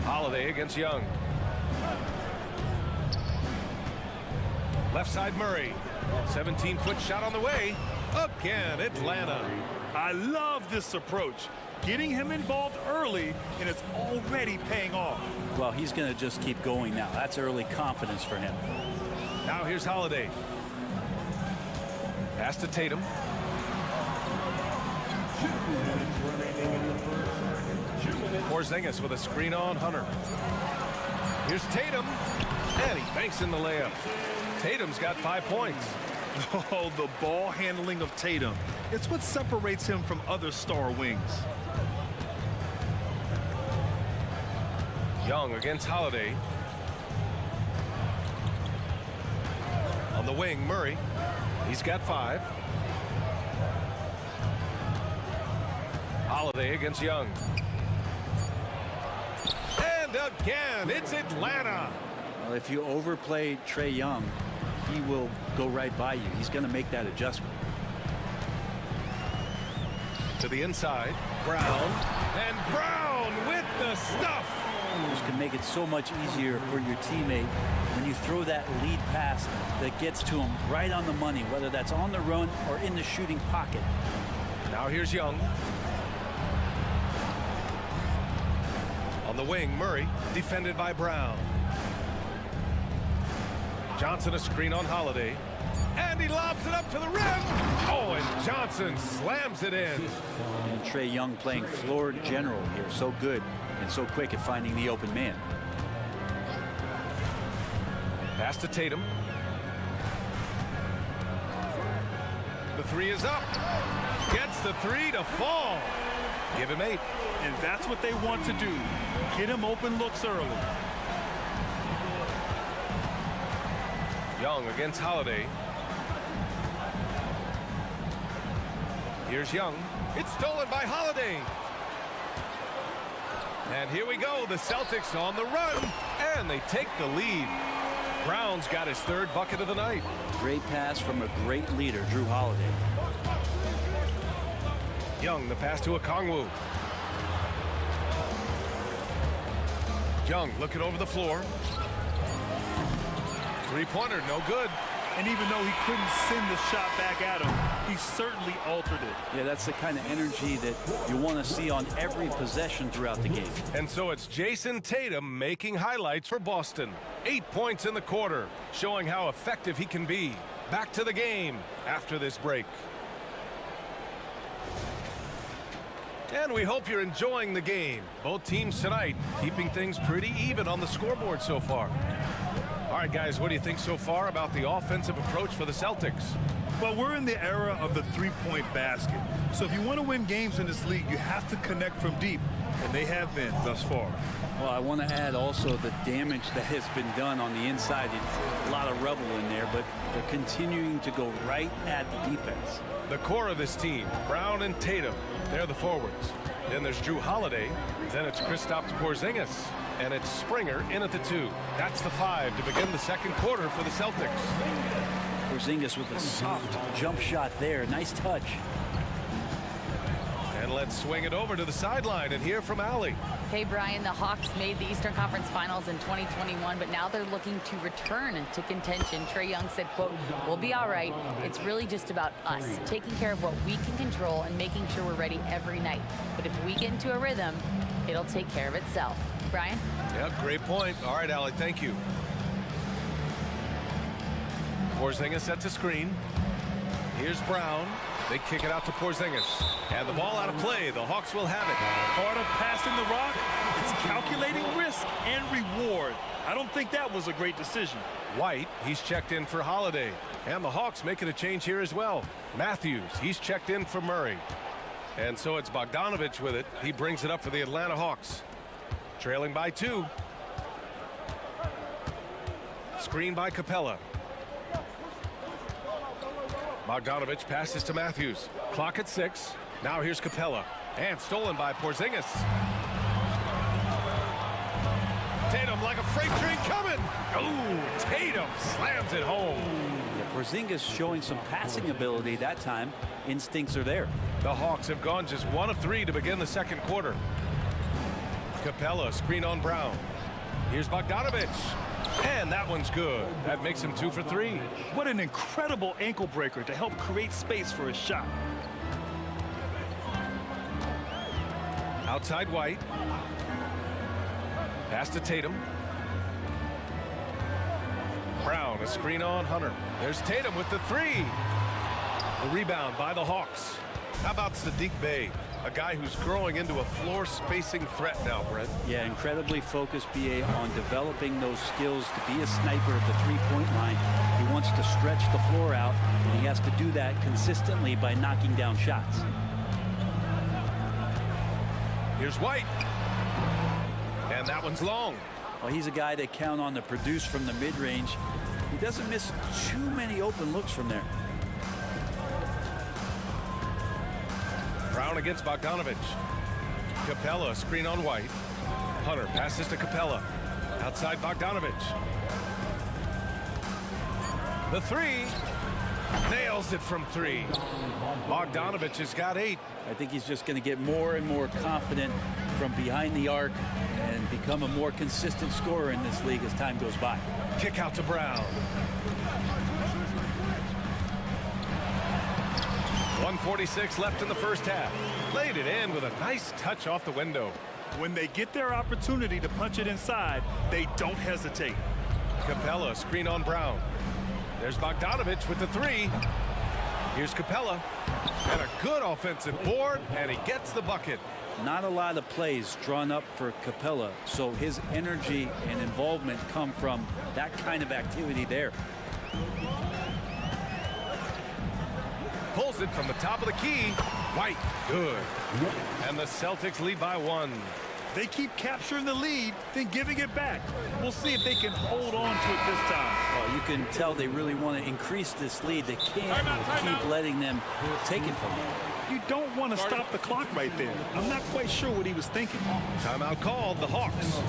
Holiday against Young. Left side Murray. 17-foot shot on the way. Again, Atlanta. I love this approach. Getting him involved early, and it's already paying off. Well, he's going to just keep going now. That's early confidence for him. Now here's Holiday. Pass to Tatum. Porzingis with a screen on Hunter. Here's Tatum. And he banks in the layup. Tatum's got 5 points. Oh, the ball handling of Tatum. It's what separates him from other star wings. Young against Holiday. On the wing, Murray. He's got 5. Holiday against Young. And again, it's Atlanta. Well, if you overplay Trae Young, he will go right by you. He's going to make that adjustment. To the inside, Brown. And Brown with the stuff. This can make it so much easier for your teammate when you throw that lead pass that gets to him right on the money, whether that's on the run or in the shooting pocket. Now here's Young. On the wing, Murray, defended by Brown. Johnson a screen on Holiday. And he lobs it up to the rim. Oh, and Johnson slams it in. And Trae Young playing floor general here. So good and so quick at finding the open man. Pass to Tatum. The three is up. Gets the three to fall. Give him 8. And that's what they want to do. Get him open looks early. Young against Holiday. Here's Young. It's stolen by Holiday. And here we go, the Celtics on the run, and they take the lead. Brown's got his third bucket of the night. Great pass from a great leader, Drew Holiday. Young, the pass to Okongwu. Young looking over the floor. Three-pointer, no good. And even though he couldn't send the shot back at him, he certainly altered it. Yeah, that's the kind of energy that you want to see on every possession throughout the game. And so it's Jason Tatum making highlights for Boston. 8 points in the quarter, showing how effective he can be. Back to the game after this break. And we hope you're enjoying the game. Both teams tonight keeping things pretty even on the scoreboard so far. All right, guys, what do you think so far about the offensive approach for the Celtics? Well, we're in the era of the three-point basket. So if you want to win games in this league, you have to connect from deep, and they have been thus far. Well, I want to add also the damage that has been done on the inside. It's a lot of rubble in there, but they're continuing to go right at the defense. The core of this team, Brown and Tatum, they're the forwards. Then there's Drew Holiday. Then it's Kristaps Porzingis. And it's Springer in at the 2. That's the 5 to begin the second quarter for the Celtics. Porzingis with a soft jump shot there. Nice touch. And let's swing it over to the sideline and hear from Allie. Hey, Brian, the Hawks made the Eastern Conference Finals in 2021, but now they're looking to return to contention. Trae Young said, quote, "We'll be all right. It's really just about us, taking care of what we can control and making sure we're ready every night. But if we get into a rhythm, it'll take care of itself." Brian? Yeah, great point. All right, Allie, thank you. Porzingis sets a screen. Here's Brown. They kick it out to Porzingis. And the ball out of play. The Hawks will have it. Part of passing the rock, it's calculating risk and reward. I don't think that was a great decision. White, he's checked in for Holiday. And the Hawks making a change here as well. Matthews, he's checked in for Murray. And so it's Bogdanovich with it. He brings it up for the Atlanta Hawks. Trailing by 2. Screen by Capella. Bogdanovich passes to Matthews. Clock at 6. Now here's Capella. And stolen by Porzingis. Tatum like a freight train coming. Oh, Tatum slams it home. Yeah, Porzingis showing some passing ability that time. Instincts are there. The Hawks have gone just 1 of 3 to begin the second quarter. Capella, screen on Brown. Here's Bogdanovich. And that one's good. That makes him 2 for 3. What an incredible ankle breaker to help create space for a shot. Outside White. Pass to Tatum. Brown, a screen on Hunter. There's Tatum with the 3. The rebound by the Hawks. How about Sadiq Bey? A guy who's growing into a floor spacing threat now, Brent. Yeah, incredibly focused, BA, on developing those skills to be a sniper at the three-point line. He wants to stretch the floor out, and he has to do that consistently by knocking down shots. Here's White. And that one's long. Well, he's a guy that count on to produce from the mid-range. He doesn't miss too many open looks from there. Brown against Bogdanovich. Capella, screen on White. Hunter passes to Capella. Outside Bogdanovich. The 3. Nails it from 3. Bogdanovich has got 8. I think he's just going to get more and more confident from behind the arc and become a more consistent scorer in this league as time goes by. Kick out to Brown. 1:46 left in the first half. Laid it in with a nice touch off the window. When they get their opportunity to punch it inside, they don't hesitate. Capella, screen on Brown. There's Bogdanovich with the 3. Here's Capella. And a good offensive board, and he gets the bucket. Not a lot of plays drawn up for Capella, so his energy and involvement come from that kind of activity there. Pulls it from the top of the key. White, good. And the Celtics lead by 1. They keep capturing the lead, then giving it back. We'll see if they can hold on to it this time. Well, you can tell they really want to increase this lead. They can't keep letting them take it from them. You don't want to stop the clock right there. I'm not quite sure what he was thinking. Timeout called, the Hawks.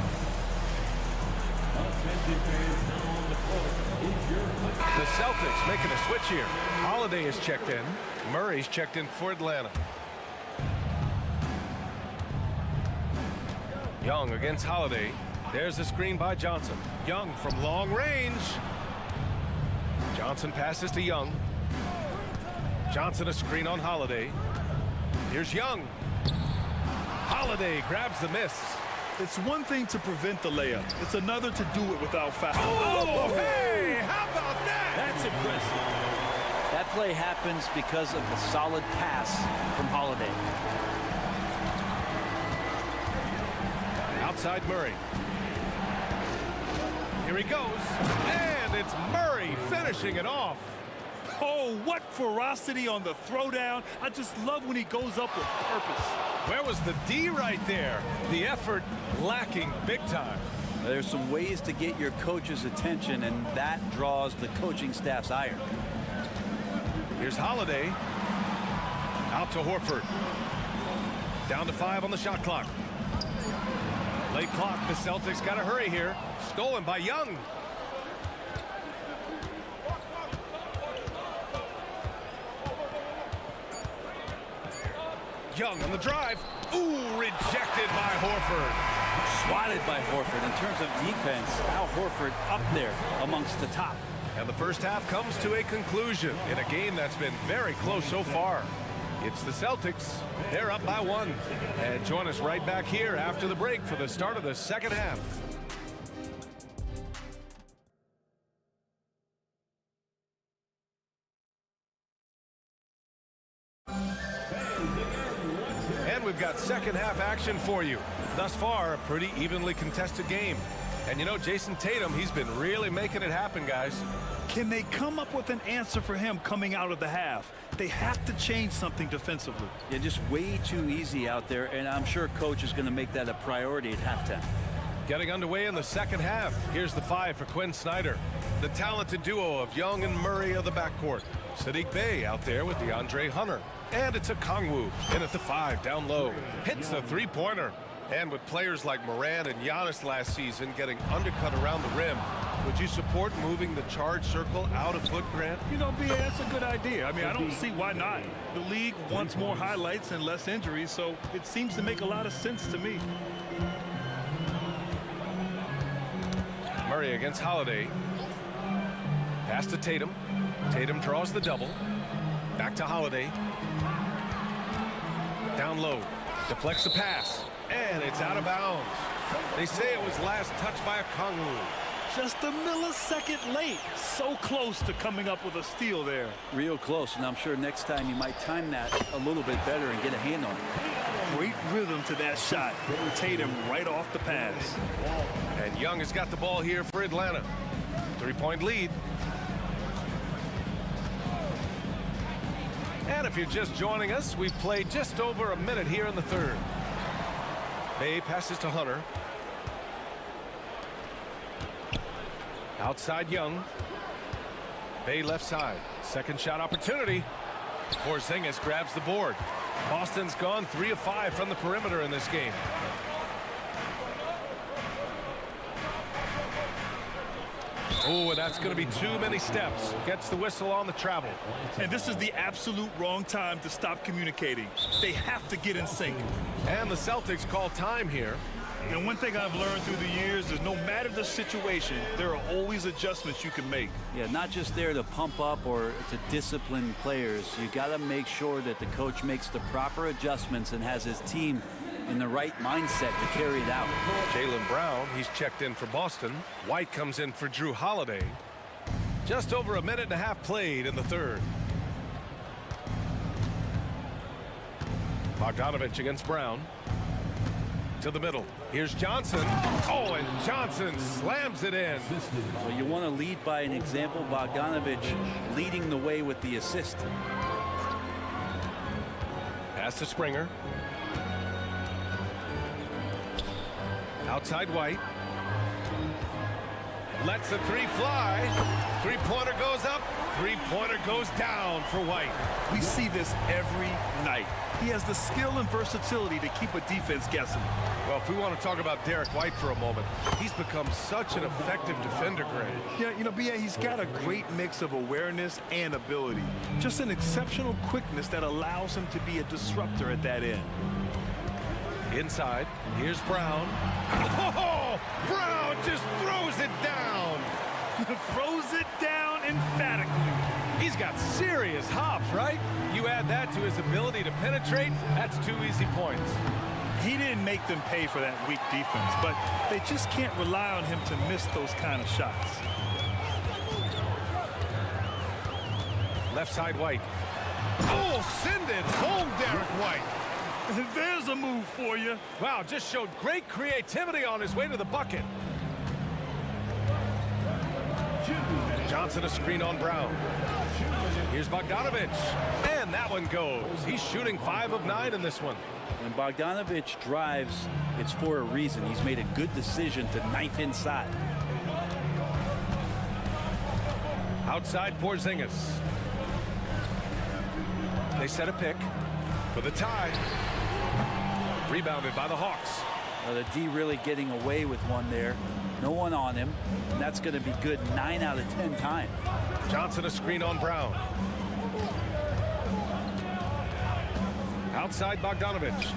The Celtics making a switch here. Holiday is checked in. Murray's checked in for Atlanta. Young against Holiday. There's the screen by Johnson. Young from long range. Johnson passes to Young. Johnson a screen on Holiday. Here's Young. Holiday grabs the miss. It's one thing to prevent the layup. It's another to do it without foul. Oh, hey, how about that? That's impressive. That play happens because of the solid pass from Holiday. Outside Murray. Here he goes. And it's Murray finishing it off. Oh, what ferocity on the throwdown. I just love when he goes up with purpose. Where was the D right there? The effort lacking big time. There's some ways to get your coach's attention, and that draws the coaching staff's ire. Here's Holiday. Out to Horford. Down to 5 on the shot clock. Late clock. The Celtics got to hurry here. Stolen by Young. Young on the drive. Ooh, rejected by Horford. Swatted by Horford. In terms of defense, Al Horford up there amongst the top. And the first half comes to a conclusion in a game that's been very close so far. It's the Celtics. They're up by 1. And join us right back here after the break for the start of the second half. And we've got second half action for you. Thus far, a pretty evenly contested game. And you know, Jason Tatum, he's been really making it happen, guys. Can they come up with an answer for him coming out of the half? They have to change something defensively. They're just way too easy out there, and I'm sure coach is going to make that a priority at halftime. Getting underway in the second half. Here's the 5 for Quinn Snyder. The talented duo of Young and Murray of the backcourt. Sadiq Bey out there with DeAndre Hunter. And it's a Kongwu in at the 5 down low. Hits the three-pointer. And with players like Moran and Giannis last season getting undercut around the rim, would you support moving the charge circle out a foot, Grant? You know, B.A., that's a good idea. I mean, I don't see why not. The league wants more highlights and less injuries, so it seems to make a lot of sense to me. Murray against Holiday. Pass to Tatum. Tatum draws the double. Back to Holiday. Down low. Deflects the pass. And it's out of bounds. They say it was last touched by a Kongwu. Just a millisecond late. So close to coming up with a steal there. Real close, and I'm sure next time you might time that a little bit better and get a hand on it. Great rhythm to that shot. Tatum right off the pass. And Young has got the ball here for Atlanta. 3-point lead. And if you're just joining us, we've played just over a minute here in the third. Bey passes to Hunter. Outside Young. Bey left side. Second shot opportunity. Porzingis grabs the board. Boston's gone 3 of 5 from the perimeter in this game. Oh, and that's going to be too many steps. Gets the whistle on the travel. And this is the absolute wrong time to stop communicating. They have to get in sync. And the Celtics call time here. And one thing I've learned through the years is no matter the situation, there are always adjustments you can make. Yeah, not just there to pump up or to discipline players. You got to make sure that the coach makes the proper adjustments and has his team in the right mindset to carry it out. Jaylen Brown, he's checked in for Boston. White comes in for Drew Holiday. Just over a minute and a half played in the third. Bogdanovich against Brown. To the middle. Here's Johnson. Oh, and Johnson slams it in. Well, you want to lead by an example. Bogdanovich leading the way with the assist. Pass to Springer. Outside White. Lets the three fly. Three-pointer goes up. Three-pointer goes down for White. We see this every night. He has the skill and versatility to keep a defense guessing. Well, if we want to talk about Derek White for a moment, he's become such an effective defender, Greg. Yeah, you know, B.A., he's got a great mix of awareness and ability. Just an exceptional quickness that allows him to be a disruptor at that end. Inside, here's Brown. Oh, Brown just throws it down. Throws it down emphatically. He's got serious hops, right? You add that to his ability to penetrate, that's 2 easy points. He didn't make them pay for that weak defense, but they just can't rely on him to miss those kind of shots. Left side White. Oh, send it home, Derek White. There's a move for you. Wow, just showed great creativity on his way to the bucket. Johnson a screen on Brown. Here's Bogdanovich. And that one goes. He's shooting 5 of 9 in this one. When Bogdanovich drives, it's for a reason. He's made a good decision to knife inside. Outside Porzingis. They set a pick for the tie. Rebounded by the Hawks. Well, the D really getting away with one there. No one on him. And that's going to be good 9 out of 10 times. Johnson a screen on Brown. Outside Bogdanovich.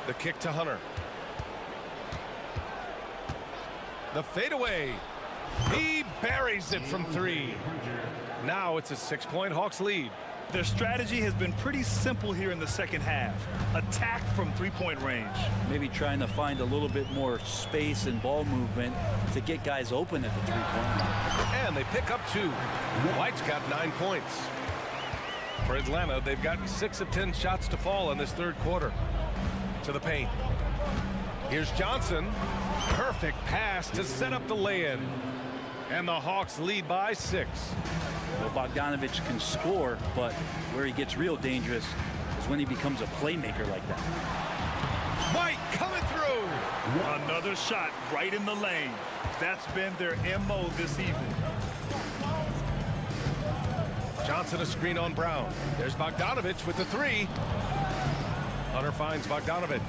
The kick to Hunter. The fadeaway. He buries it from 3. Now it's a 6-point Hawks lead. Their strategy has been pretty simple here in the second half. Attack from 3-point range. Maybe trying to find a little bit more space and ball movement to get guys open at the 3-point line. And they pick up 2. White's got 9 points. For Atlanta, they've gotten 6 of 10 shots to fall in this third quarter. To the paint. Here's Johnson. Perfect pass to set up the lay-in. And the Hawks lead by 6. Well, Bogdanovich can score, but where he gets real dangerous is when he becomes a playmaker like that. White coming through. Another shot right in the lane. That's been their MO this evening. Johnson a screen on Brown. There's Bogdanovich with the 3. Hunter finds Bogdanovich.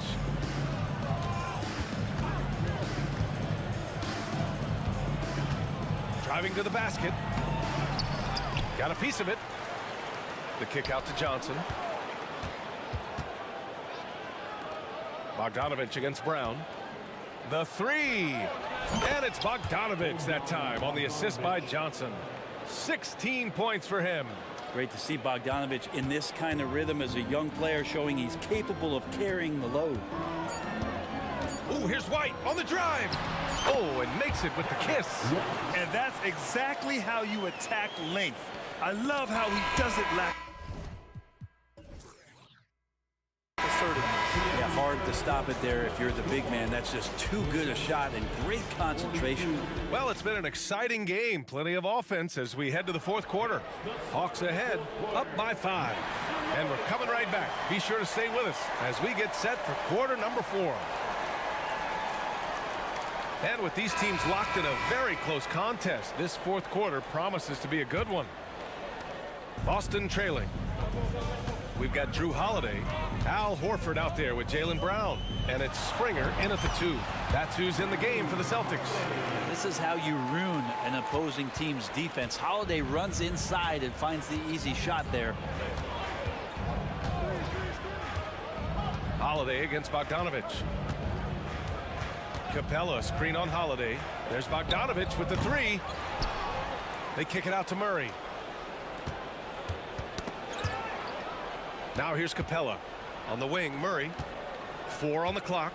Driving to the basket. Got a piece of it. The kick out to Johnson. Bogdanovich against Brown. The 3. And it's Bogdanovich that time on the assist by Johnson. 16 points for him. Great to see Bogdanovich in this kind of rhythm as a young player, showing he's capable of carrying the load. Oh, here's White on the drive. Oh, and makes it with the kiss. And that's exactly how you attack length. I love how he doesn't lack assertiveness. Yeah, hard to stop it there if you're the big man. That's just too good a shot and great concentration. Well, it's been an exciting game. Plenty of offense as we head to the fourth quarter. Hawks ahead, up by 5. And we're coming right back. Be sure to stay with us as we get set for quarter number 4. And with these teams locked in a very close contest, this fourth quarter promises to be a good one. Boston trailing. We've got Drew Holiday, Al Horford out there with Jaylen Brown, and it's Springer in at the 2. That's who's in the game for the Celtics. This is how you ruin an opposing team's defense. Holiday runs inside and finds the easy shot there. Holiday against Bogdanovich. Capella screen on Holiday. There's Bogdanovich with the 3. They kick it out to Murray. Now here's Capella. On the wing, Murray. 4 on the clock.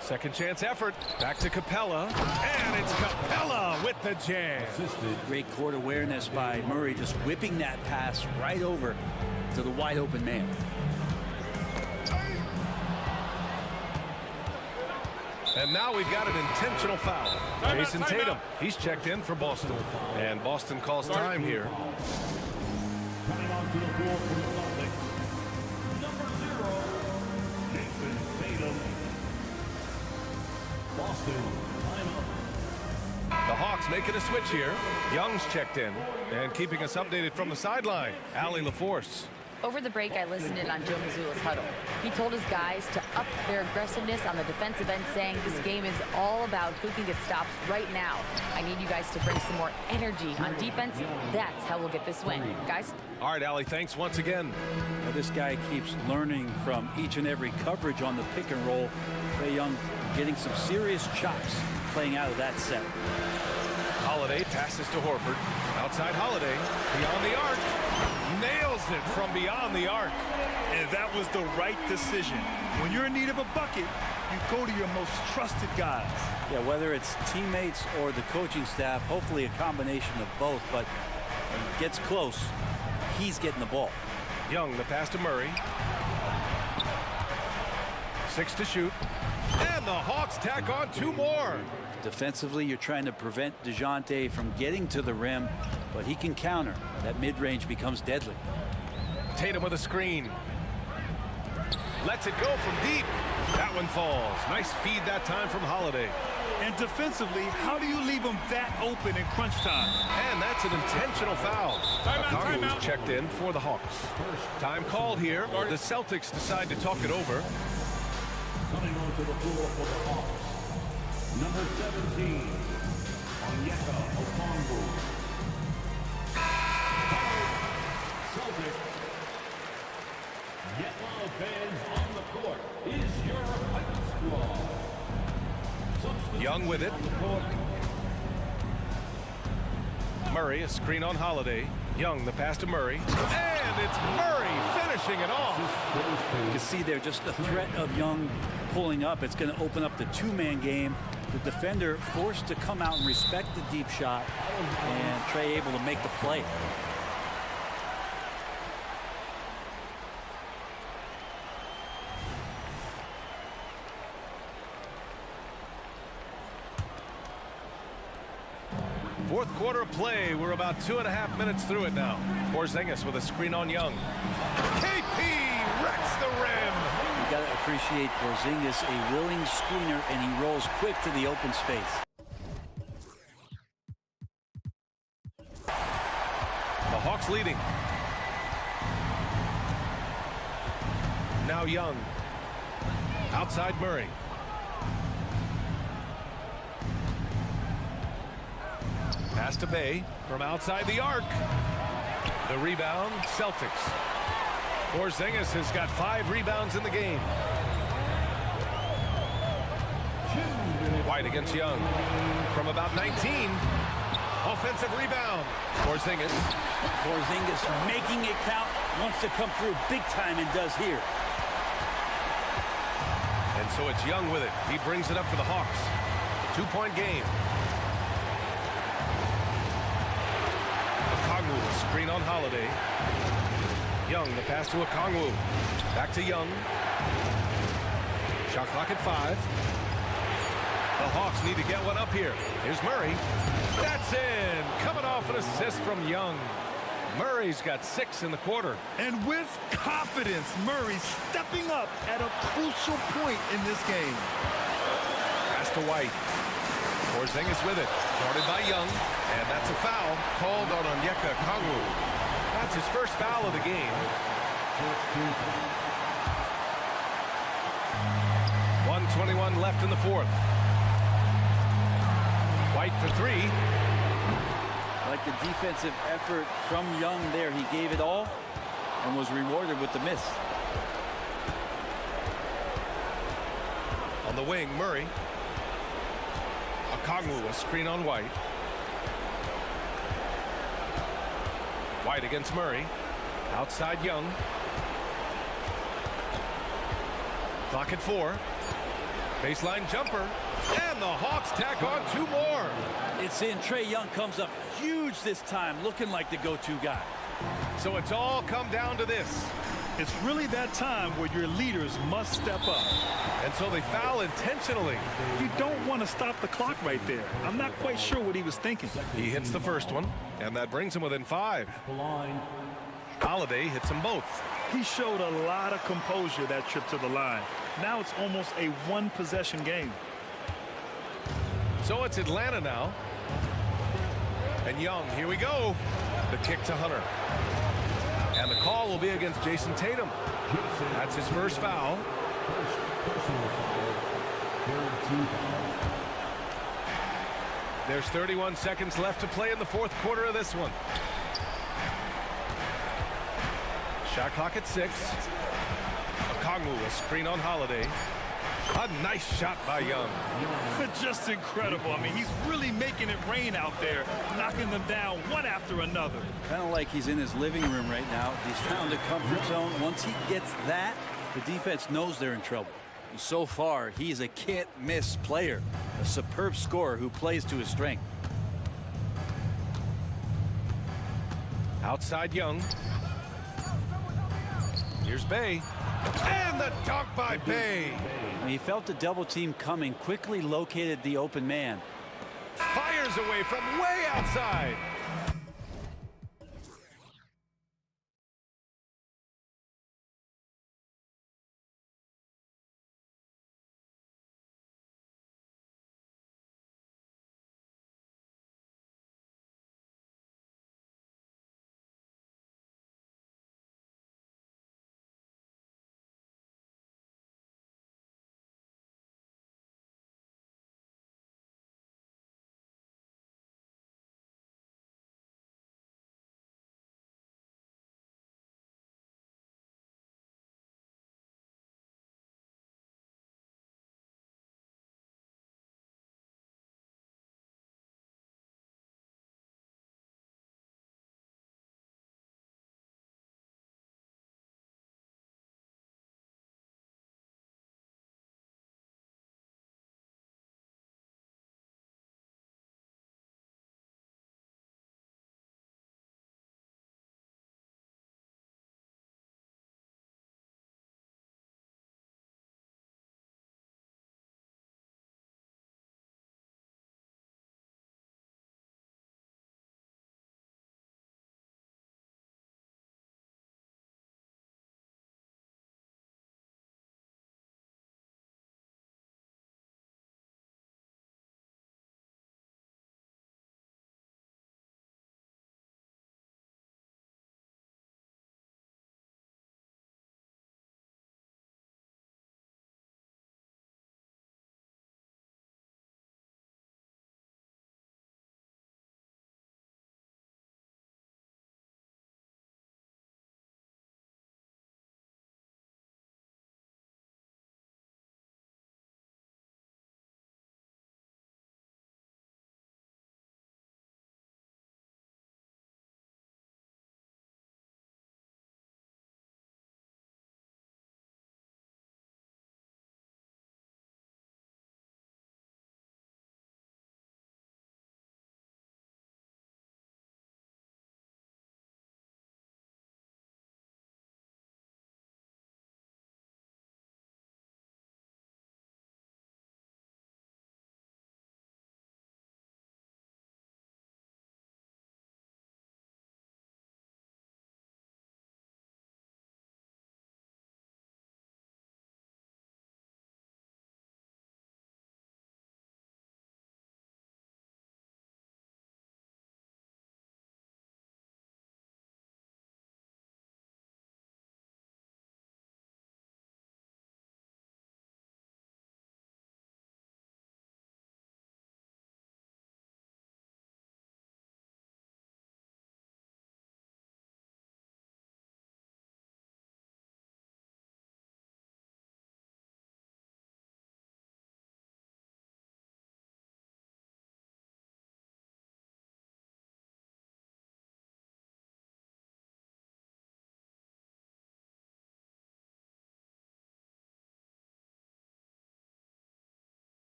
Second chance effort. Back to Capella. And it's Capella with the jam. Great court awareness by Murray, just whipping that pass right over to the wide open man. And now we've got an intentional foul. Jason Tatum, he's checked in for Boston. And Boston calls time here. Coming onto the floor for the Celtics, number 0, Jason Tatum. The Hawks making a switch here. Young's checked in and keeping us updated from the sideline. Allie LaForce. Over the break, I listened in on Joe Mazzulla's huddle. He told his guys to up their aggressiveness on the defensive end, saying this game is all about who can get stops right now. I need you guys to bring some more energy on defense. That's how we'll get this win. Guys? All right, Allie, thanks once again. Well, this guy keeps learning from each and every coverage on the pick and roll. Trae Young getting some serious chops playing out of that set. Holiday passes to Horford. Outside Holiday, beyond the arc. Nails it from beyond the arc. And that was the right decision. When you're in need of a bucket, you go to your most trusted guys. Yeah, whether it's teammates or the coaching staff, hopefully a combination of both, but when it gets close, he's getting the ball. Young, the pass to Murray. 6 to shoot. And the Hawks tack on 2 more. Defensively, you're trying to prevent DeJounte from getting to the rim, but he can counter. That mid-range becomes deadly. Tatum with a screen. Lets it go from deep. That one falls. Nice feed that time from Holiday. And defensively, how do you leave them that open in crunch time? And that's an intentional foul. Timeout. Checked in for the Hawks. Time called here. The Celtics decide to talk it over. Coming onto the floor for the Hawks. Number 17, Onyeka Okongwu. Celtics. Yellow fans on the court is your hype squad. Young with it. Murray, a screen on Holiday. Young, the pass to Murray. And it's Murray finishing it off. You can see there just the threat of Young pulling up. It's going to open up the two-man game. The defender forced to come out and respect the deep shot, and Trae able to make the play. Fourth quarter of play. We're about 2.5 minutes through it now. Porzingis with a screen on Young. KP wrecks the rim. You got to appreciate Porzingis, a willing screener, and he rolls quick to the open space. The Hawks leading. Now Young. Outside Murray. Pass to Bay from outside the arc. The rebound, Celtics. Porzingis has got 5 rebounds in the game. White against Young. From about 19. Offensive rebound. Porzingis. Porzingis making it count. Wants to come through big time and does here. And so it's Young with it. He brings it up for the Hawks. 2-point game. Okongwu, a screen on Holiday. Young, the pass to Okongwu. Back to Young. Shot clock at 5. The Hawks need to get one up here. Here's Murray. That's in. Coming off an assist from Young. Murray's got 6 in the quarter. And with confidence, Murray stepping up at a crucial point in this game. Pass to White. Porzingis with it. Guarded by Young. And that's a foul called on Onyeka Okongwu. That's his first foul of the game. 1:21 left in the fourth. White for 3. Like the defensive effort from Young there. He gave it all and was rewarded with the miss. On the wing, Murray. Okongwu, a screen on White. White against Murray. Outside Young. Clock at 4. Baseline jumper. And the Hawks tack on 2 more. It's in. Trae Young comes up huge this time, looking like the go-to guy. So it's all come down to this. It's really that time where your leaders must step up. And so they foul intentionally. You don't want to stop the clock right there. I'm not quite sure what he was thinking. He hits the first one, and that brings him within 5. Holiday hits them both. He showed a lot of composure that trip to the line. Now it's almost a one-possession game. So it's Atlanta now. And Young, here we go. The kick to Hunter. And the call will be against Jason Tatum. That's his first foul. There's 31 seconds left to play in the fourth quarter of this one. Shot clock at 6. Okongwu, a screen on Holiday. A nice shot by Young. Just incredible. I mean, he's really making it rain out there, knocking them down one after another. Kind of like he's in his living room right now. He's found a comfort zone. Once he gets that, the defense knows they're in trouble. And so far, he's a can't-miss player, a superb scorer who plays to his strength. Outside Young. Here's Bay. And the dunk by Bay. He felt the double team coming, quickly located the open man. Fires away from way outside.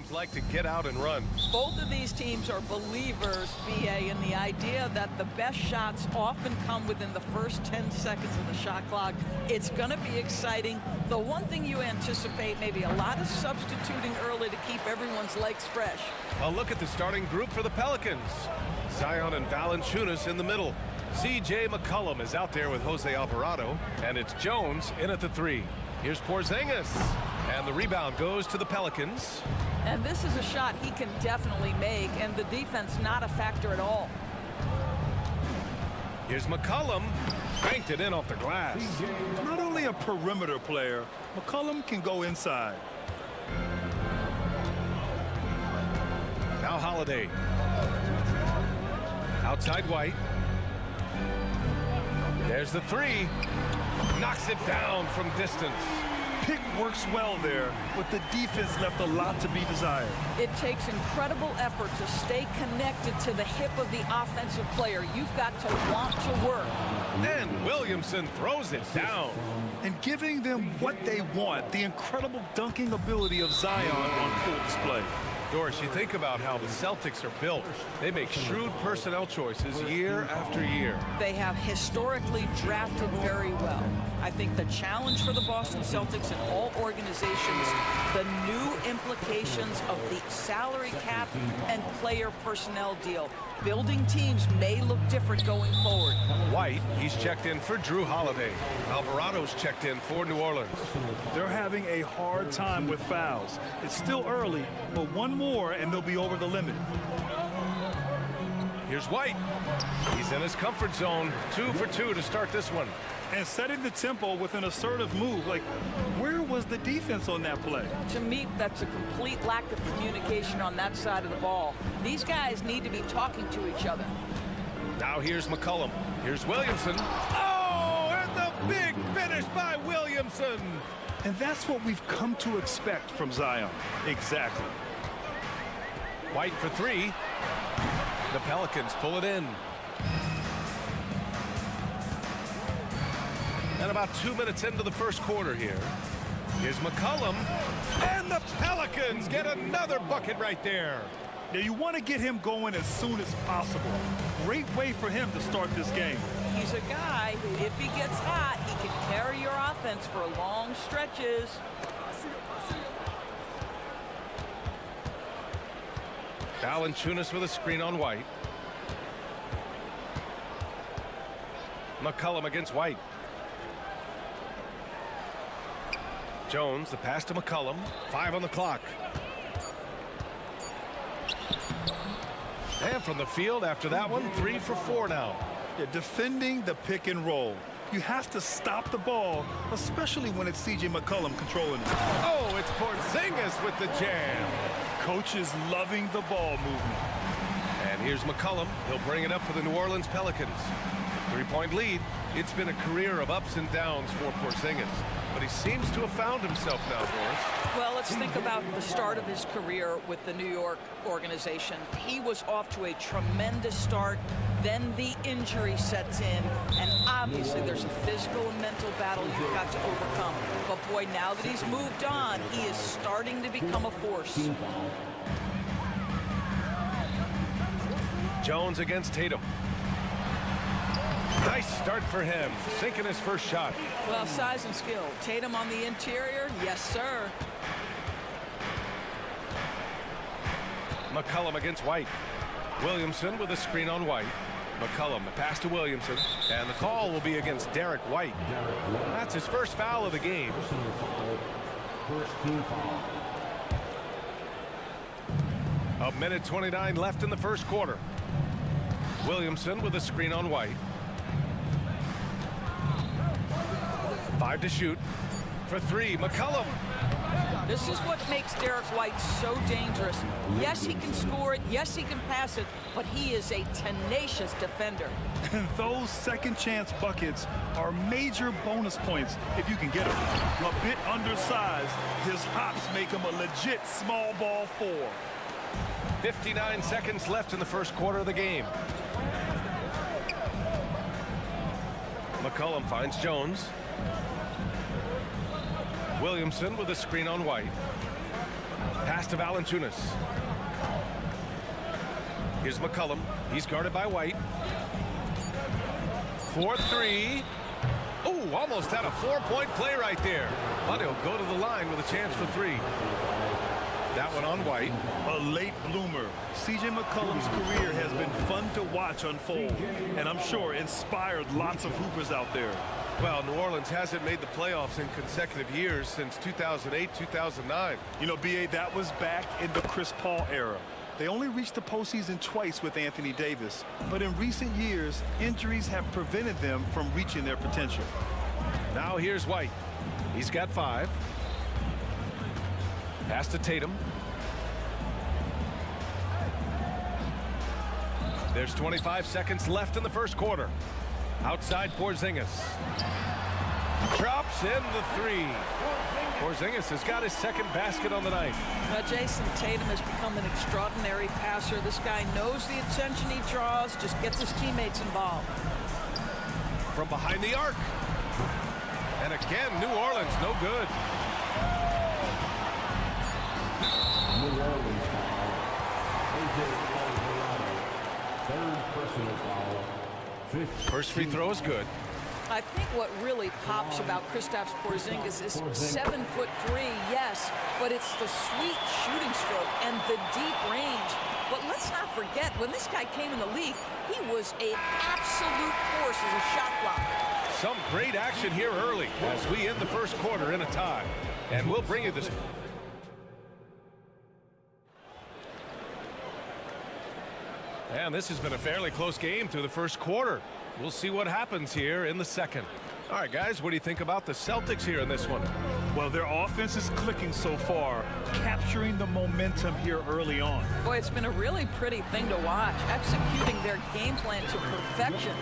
teams like to get out and run. Both of these teams are believers, BA, in the idea that the best shots often come within the first 10 seconds of the shot clock. It's going to be exciting. The one thing you anticipate, maybe a lot of substituting early to keep everyone's legs fresh. A look at the starting group for the Pelicans. Zion and Valanciunas in the middle. C.J. McCollum is out there with Jose Alvarado, and it's Jones in at the 3. Here's Porzingis, and the rebound goes to the Pelicans. And this is a shot he can definitely make, and the defense not a factor at all. Here's McCollum, banked it in off the glass. Not only a perimeter player, McCollum can go inside. Now Holiday. Outside White. There's the 3. Knocks it down from distance. Pick works well there, but the defense left a lot to be desired. It takes incredible effort to stay connected to the hip of the offensive player. You've got to want to work. And Williamson throws it down. And giving them what they want, the incredible dunking ability of Zion on full display. Doris, you think about how the Celtics are built. They make shrewd personnel choices year after year. They have historically drafted very well. I think the challenge for the Boston Celtics and all organizations, the new implications of the salary cap and player personnel deal. Building teams may look different going forward. White, he's checked in for Drew Holiday. Alvarado's checked in for New Orleans. They're having a hard time with fouls. It's still early, but one more and they'll be over the limit. Here's White. He's in his comfort zone. 2 for 2 to start this one. And setting the tempo with an assertive move. Like, where was the defense on that play? To me, that's a complete lack of communication on that side of the ball. These guys need to be talking to each other. Now here's McCollum. Here's Williamson. Oh, and the big finish by Williamson. And that's what we've come to expect from Zion. Exactly. White for 3. The Pelicans pull it in. And about 2 minutes into the first quarter here. Here's McCollum. And the Pelicans get another bucket right there. Now you want to get him going as soon as possible. Great way for him to start this game. He's a guy who, if he gets hot, he can carry your offense for long stretches. Valanciunas with a screen on White. McCollum against White. Jones, the pass to McCollum. 5 on the clock. And from the field after that one, 3 for 4 now. Yeah, defending the pick and roll. You have to stop the ball, especially when it's C.J. McCollum controlling it. Oh, it's Porzingis with the jam. Coach is loving the ball movement. And here's McCollum. He'll bring it up for the New Orleans Pelicans. 3-point lead. It's been a career of ups and downs for Porzingis, but he seems to have found himself now, Boris. Well, let's think about the start of his career with the New York organization. He was off to a tremendous start. Then the injury sets in, and obviously there's a physical and mental battle you've got to overcome. But boy, now that he's moved on, he is starting to become a force. Jones against Tatum. Nice start for him, sinking his first shot. Well, size and skill. Tatum on the interior, yes, sir. McCollum against White. Williamson with a screen on White. McCollum, the pass to Williamson, and the call will be against Derek White. That's his first foul of the game. A minute 29 left in the first quarter. Williamson with a screen on White. 5 to shoot. For 3, McCollum. This is what makes Derek White so dangerous. Yes, he can score it. Yes, he can pass it. But he is a tenacious defender. And those second chance buckets are major bonus points if you can get them. A bit undersized, his hops make him a legit small ball 4. 59 seconds left in the first quarter of the game. McCollum finds Jones. Williamson with a screen on White. Pass to Valanciunas. Here's McCollum. He's guarded by White. 4-3. Oh, almost had a 4-point play right there. But he'll go to the line with a chance for 3. That one on White. A late bloomer. C.J. McCollum's career has been fun to watch unfold, and I'm sure inspired lots of hoopers out there. Well, New Orleans hasn't made the playoffs in consecutive years since 2008, 2009. You know, B.A., that was back in the Chris Paul era. They only reached the postseason twice with Anthony Davis, but in recent years, injuries have prevented them from reaching their potential. Now here's White. He's got 5. Pass to Tatum. There's 25 seconds left in the first quarter. Outside Porzingis. Drops in the 3. Porzingis has got his second basket on the night. Jason Tatum has become an extraordinary passer. This guy knows the attention he draws, just gets his teammates involved. From behind the arc. And again, New Orleans, no good. New Orleans foul. Third personal foul. First free throw is good. I think what really pops about Kristaps Porzingis is 7'3", yes, but it's the sweet shooting stroke and the deep range. But let's not forget, when this guy came in the league, he was an absolute force as a shot blocker. Some great action here early as we end the first quarter in a tie. And we'll bring you this. And this has been a fairly close game through the first quarter. We'll see what happens here in the second. All right, guys, what do you think about the Celtics here in this one? Well, their offense is clicking so far, capturing the momentum here early on. Boy, it's been a really pretty thing to watch, executing their game plan to perfection.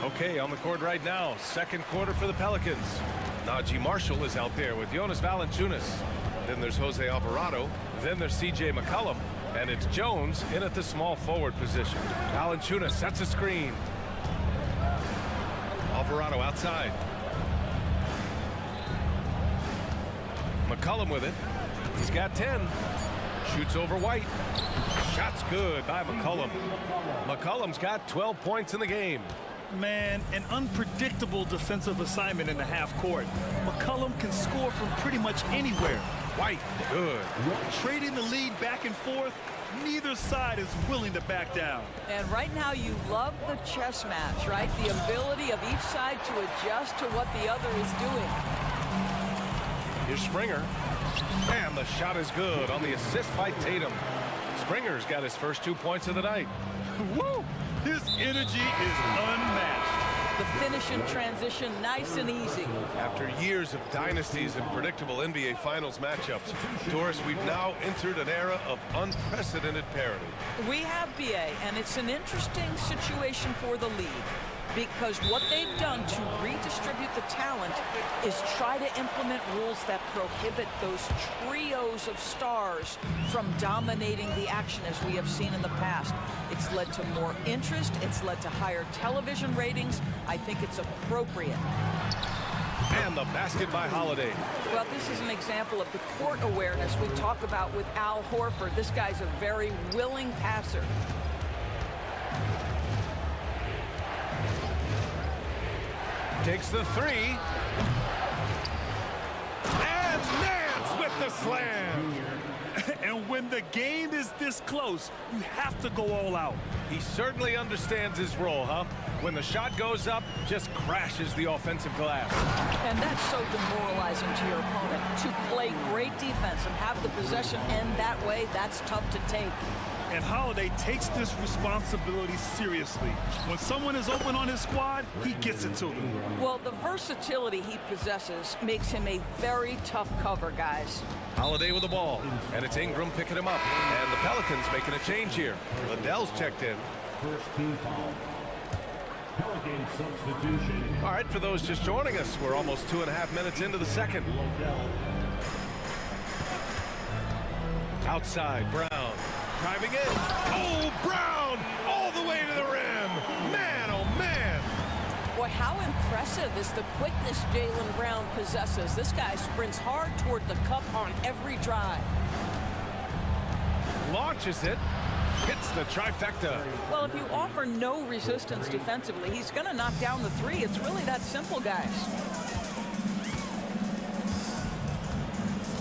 Okay, on the court right now, second quarter for the Pelicans. Najee Marshall is out there with Jonas Valanciunas. Then there's Jose Alvarado. Then there's C.J. McCollum. And it's Jones in at the small forward position. Valanciunas sets a screen. Alvarado outside. McCollum with it. He's got 10. Shoots over White. Shot's good by McCollum. McCollum's got 12 points in the game. Man, an unpredictable defensive assignment in the half court. McCollum can score from pretty much anywhere. White, good. Trading the lead back and forth, neither side is willing to back down. And right now you love the chess match, right? The ability of each side to adjust to what the other is doing. Here's Springer. And the shot is good on the assist by Tatum. Springer's got his first 2 points of the night. Woo! His energy is unmatched. The finish in transition, nice and easy. After years of dynasties and predictable NBA Finals matchups, Doris, we've now entered an era of unprecedented parity. We have, BA, and it's an interesting situation for the league, because what they've done to redistribute the talent is try to implement rules that prohibit those trios of stars from dominating the action as we have seen in the past. It's led to more interest. It's led to higher television ratings. I think it's appropriate. And the basket by Holiday. Well, this is an example of the court awareness we talk about with Al Horford. This guy's a very willing passer. Takes the 3. And Nance with the slam. And when the game is this close, you have to go all out. He certainly understands his role, huh? When the shot goes up, just crashes the offensive glass. And that's so demoralizing to your opponent. To play great defense and have the possession end that way, that's tough to take. And Holiday takes this responsibility seriously. When someone is open on his squad, he gets it to them. Well, the versatility he possesses makes him a very tough cover, guys. Holiday with the ball, and it's Ingram picking him up. And the Pelicans making a change here. Liddell's checked in. First team foul. Pelican substitution. All right, for those just joining us, we're almost 2.5 minutes into the second. Outside, Brown. Driving in. Oh, Brown! All the way to the rim. Man, oh, man. Boy, how impressive is the quickness Jaylen Brown possesses. This guy sprints hard toward the cup on every drive. launches it. Hits the trifecta. Well, if you offer no resistance defensively, he's going to knock down the three. It's really that simple, guys.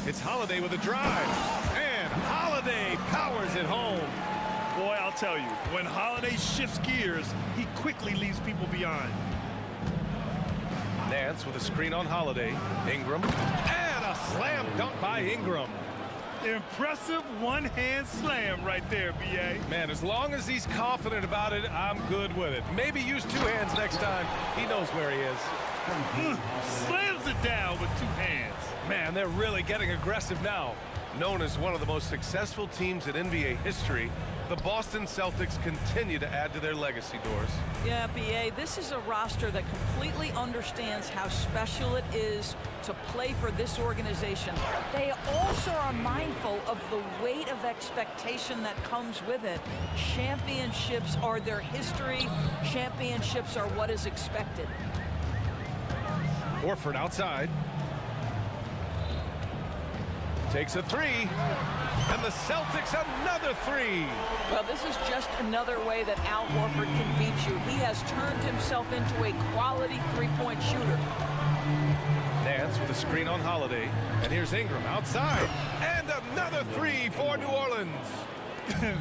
It's Holiday with a drive. And Holiday powers it home. Boy, I'll tell you, when Holiday shifts gears, he quickly leaves people behind. Nance with a screen on Holiday. Ingram. And a slam dunk by Ingram. Impressive one-hand slam right there, B.A. Man, as long as he's confident about it, I'm good with it. Maybe use two hands next time. He knows where he is. Slams it down with two hands. Man, they're really getting aggressive now. Known as one of the most successful teams in NBA history, the Boston Celtics continue to add to their legacy, Doors. Yeah, B.A., this is a roster that completely understands how special it is to play for this organization. They also are mindful of the weight of expectation that comes with it. Championships are their history. Championships are what is expected. Horford outside. Takes a three. And the Celtics another three. Well, this is just another way that Al Horford can beat you. He has turned himself into a quality three-point shooter. Nance with a screen on Holiday. And here's Ingram outside. And another three for New Orleans.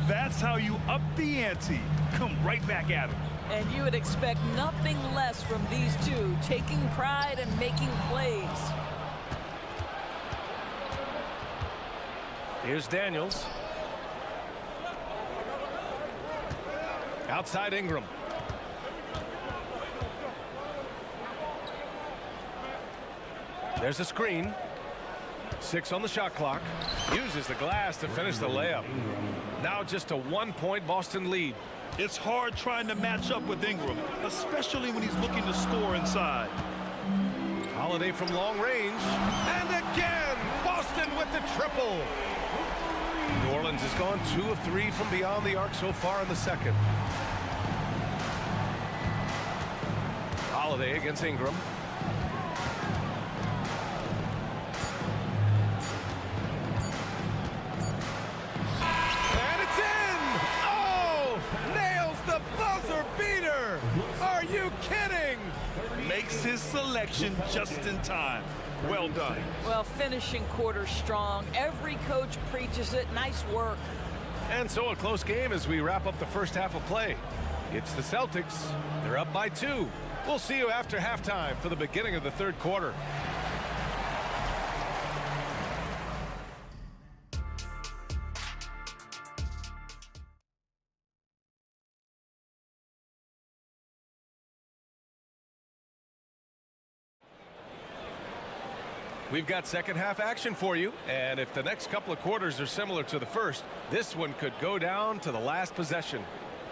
That's how you up the ante. Come right back at him. And you would expect nothing less from these two, taking pride and making plays. Here's Daniels. Outside Ingram. There's a screen. 6 on the shot clock. Uses the glass to finish the layup. Now just a 1-point Boston lead. It's hard trying to match up with Ingram, especially when he's looking to score inside. Holiday from long range. And again, Boston with the triple. New Orleans has gone 2 of 3 from beyond the arc so far in the second. Holiday against Ingram. And it's in! Oh! Nails the buzzer beater! Are you kidding? Makes his selection just in time. Well done. Well, finishing quarter strong. Every coach preaches it. Nice work. And so a close game as we wrap up the first half of play. It's the Celtics. They're up by 2. We'll see you after halftime for the beginning of the third quarter. We've got second half action for you, and if the next couple of quarters are similar to the first, this one could go down to the last possession.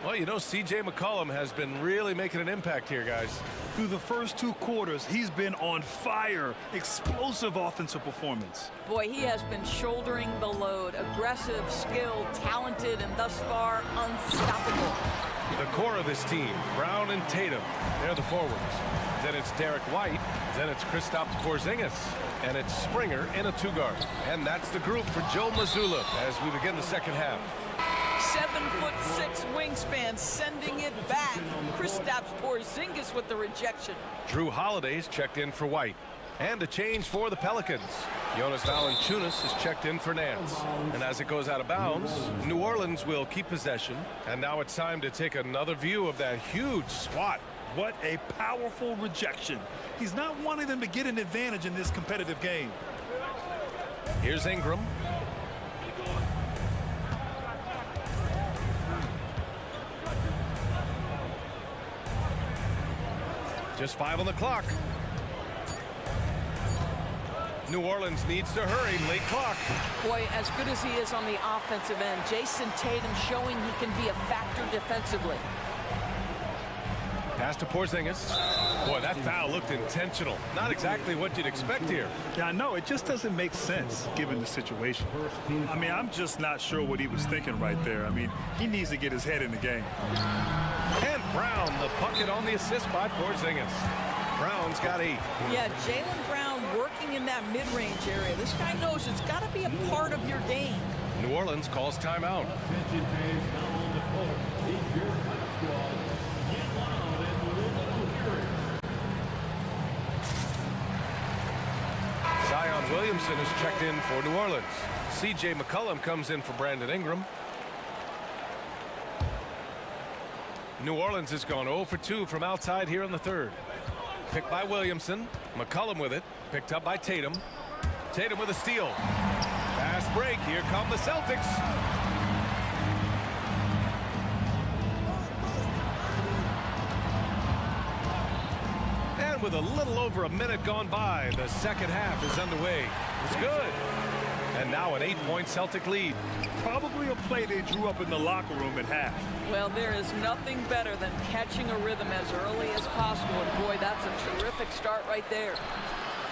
Well, you know, C.J. McCollum has been really making an impact here, guys. Through the first 2 quarters, he's been on fire. Explosive offensive performance. Boy, he has been shouldering the load. Aggressive, skilled, talented, and thus far, unstoppable. The core of this team, Brown and Tatum, they're the forwards. Then it's Derek White. Then it's Kristaps Porzingis. And it's Springer in a 2-guard. And that's the group for Joe Mazzulla as we begin the second half. 7'6" wingspan, sending it back. Kristaps Porzingis with the rejection. Drew Holiday's checked in for White. And a change for the Pelicans. Jonas Valanciunas is checked in for Nance. And as it goes out of bounds, New Orleans will keep possession. And now it's time to take another view of that huge swat. What a powerful rejection. He's not wanting them to get an advantage in this competitive game. Here's Ingram. Just 5 on the clock. New Orleans needs to hurry. Late clock. Boy, as good as he is on the offensive end, Jason Tatum showing he can be a factor defensively. Pass to Porzingis. Boy, that foul looked intentional. Not exactly what you'd expect here. Yeah, I know. It just doesn't make sense given the situation. I mean, I'm just not sure what he was thinking right there. I mean, he needs to get his head in the game. And Brown, the bucket on the assist by Porzingis. Brown's got 8. Yeah, Jaylen Brown working in that mid-range area. This guy knows it's got to be a part of your game. New New Orleans calls timeout. Attention fans now on the court. It's your high squad. Get loud and win the hearing. Zion Williamson is checked in for New Orleans. C.J. McCollum comes in for Brandon Ingram. New Orleans has gone 0 for 2 from outside here in the third. Picked by Williamson. McCollum with it. Picked up by Tatum. Tatum with a steal. Fast break. Here come the Celtics. And with a little over a minute gone by, the second half is underway. It's good. And now an 8-point Celtic lead. Probably a play they drew up in the locker room at half. Well, there is nothing better than catching a rhythm as early as possible. And boy, that's a terrific start right there.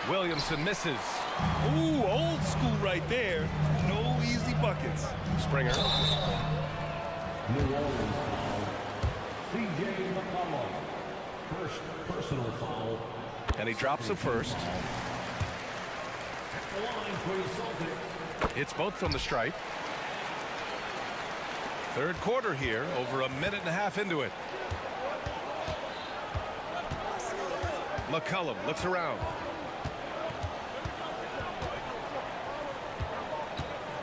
Williamson misses. Ooh, old school right there. No easy buckets. Springer. New Orleans foul. C.J. McCollum. First personal foul. And he drops the first. At the line for the Celtics. Hits both from the stripe. Third quarter here, over a minute and a half into it. McCollum looks around.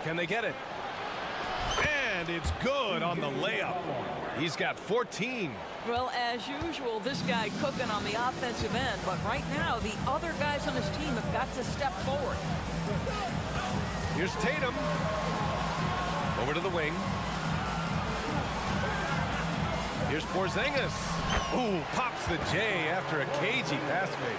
Can they get it? And it's good on the layup. He's got 14. Well, as usual, this guy cooking on the offensive end, but right now the other guys on his team have got to step forward. Here's Tatum. Over to the wing. Here's Porzingis. Ooh, pops the J after a cagey pass fake.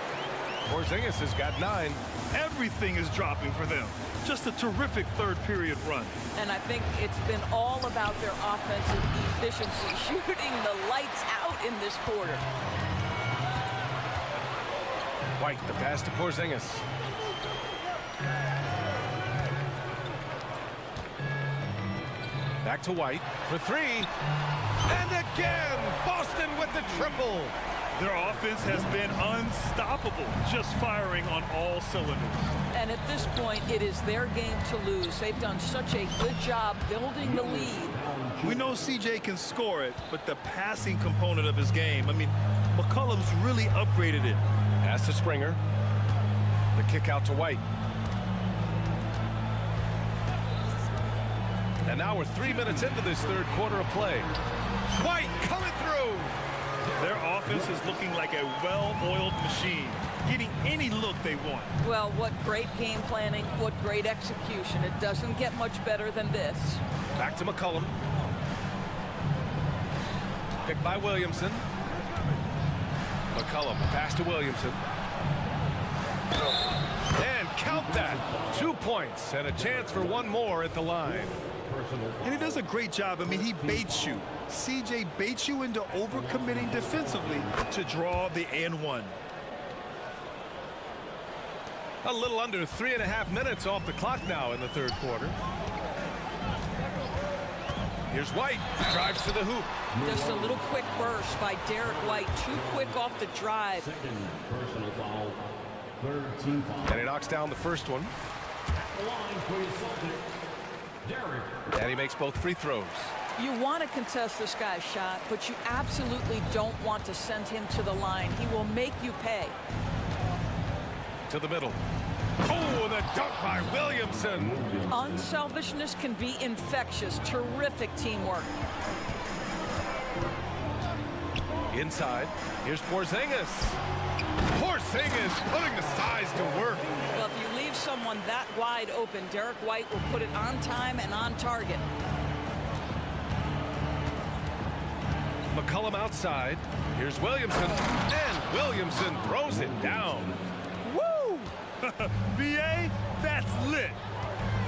Porzingis has got 9. Everything is dropping for them. Just a terrific third period run. And I think it's been all about their offensive efficiency, shooting the lights out in this quarter. White, the pass to Porzingis. Back to White for 3. And again, Boston with the triple. Their offense has been unstoppable, just firing on all cylinders. And at this point, it is their game to lose. They've done such a good job building the lead. We know CJ can score it, but the passing component of his game, I mean, McCollum's really upgraded it. Pass to Springer. The kick out to White. And now we're 3 minutes into this third quarter of play. White coming through. Their offense is looking like a well-oiled machine, getting any look they want. Well, what great game planning, what great execution. It doesn't get much better than this. Back to McCollum. Picked by Williamson. McCollum, pass to Williamson. And count that. 2 points and a chance for one more at the line. And he does a great job. I mean, he baits you. CJ baits you into overcommitting defensively to draw the and one. A little under 3.5 minutes off the clock now in the third quarter. Here's White, drives to the hoop. Just a little quick burst by Derek White, too quick off the drive. Second personal foul. Third team foul. And he knocks down the first one. At the line for the Celtics. Derek. And he makes both free throws. You want to contest this guy's shot, but you absolutely don't want to send him to the line. He will make you pay. To the middle. Oh, the dunk by Williamson. Unselfishness can be infectious. Terrific teamwork. Inside, here's Porzingis. Porzingis putting the size to work. Well, if you leave someone that wide open, Derek White will put it on time and on target. McCollum outside. Here's Williamson. And Williamson throws it down. Woo! BA, that's lit.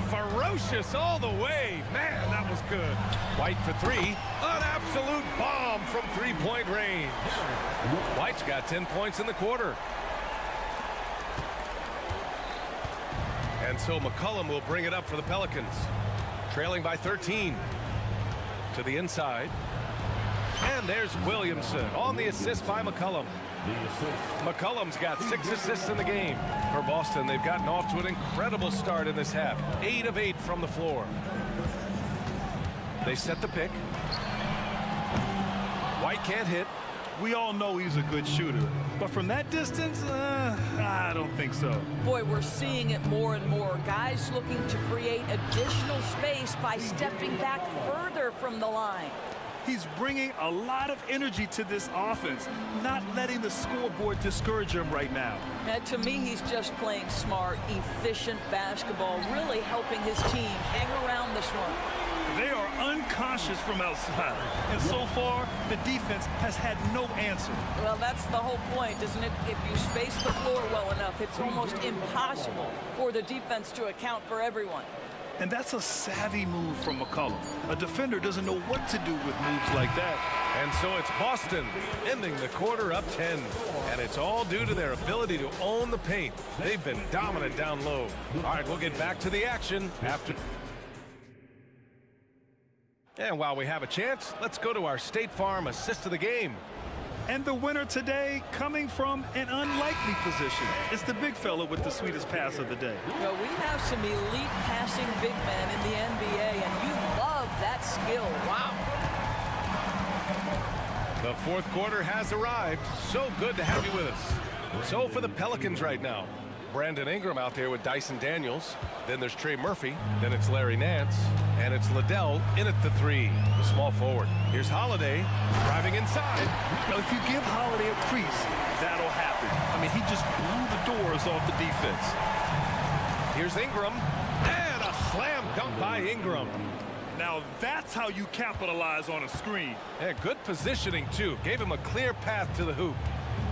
Ferocious all the way. Man, that was good. White for 3. An absolute bomb from three-point range. White's got 10 points in the quarter. And so McCollum will bring it up for the Pelicans. Trailing by 13. To the inside. And there's Williamson on the assist by McCollum. McCollum's got 6 assists in the game. For Boston, they've gotten off to an incredible start in this half. 8 of 8 from the floor. They set the pick. White can't hit. We all know he's a good shooter, but from that distance, I don't think so. Boy, we're seeing it more and more. Guys looking to create additional space by stepping back further from the line. He's bringing a lot of energy to this offense, not letting the scoreboard discourage him right now. And to me, he's just playing smart, efficient basketball, really helping his team hang around this one. They are unconscious from outside, and so far, the defense has had no answer. Well, that's the whole point, isn't it? If you space the floor well enough, it's almost impossible for the defense to account for everyone. And that's a savvy move from McCollum. A defender doesn't know what to do with moves like that. And so it's Boston ending the quarter up 10. And it's all due to their ability to own the paint. They've been dominant down low. All right, we'll get back to the action after. And while we have a chance, let's go to our State Farm assist of the game. And the winner today coming from an unlikely position. It's the big fella with the sweetest pass of the day. Well, we have some elite passing big men in the NBA, and you love that skill. Wow. The fourth quarter has arrived. So good to have you with us. So for the Pelicans right now, Brandon Ingram out there with Dyson Daniels. Then there's Trey Murphy. Then it's Larry Nance. And it's Liddell in at the three, the small forward. Here's Holiday driving inside. Now, if you give Holiday a crease, that'll happen. I mean, he just blew the doors off the defense. Here's Ingram. And a slam dunk by Ingram. Now, that's how you capitalize on a screen. Yeah, good positioning, too. Gave him a clear path to the hoop.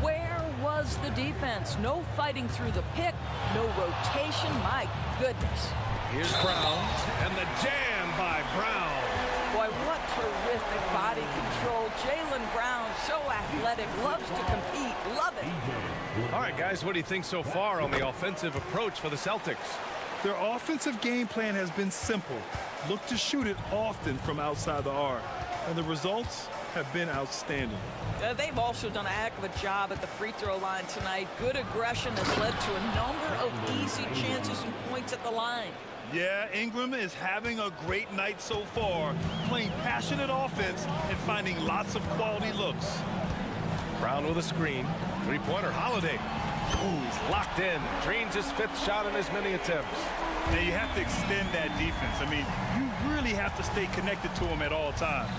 Where was the defense? No fighting through the pick, no rotation. My goodness. Here's Brown, and the jam by Brown. Boy, what terrific body control. Jaylen Brown, so athletic, loves to compete. Love it. All right, guys, what do you think so far on the offensive approach for the Celtics? Their offensive game plan has been simple. Look to shoot it often from outside the arc. And the results have been outstanding. They've also done a heck of a job at the free throw line tonight. Good aggression has led to a number of easy chances and points at the line. Yeah, Ingram is having a great night so far, playing passionate offense and finding lots of quality looks. Brown with a screen. Three-pointer, Holiday. Ooh, he's locked in. Drains his fifth shot in as many attempts. Now you have to extend that defense. I mean, you really have to stay connected to him at all times.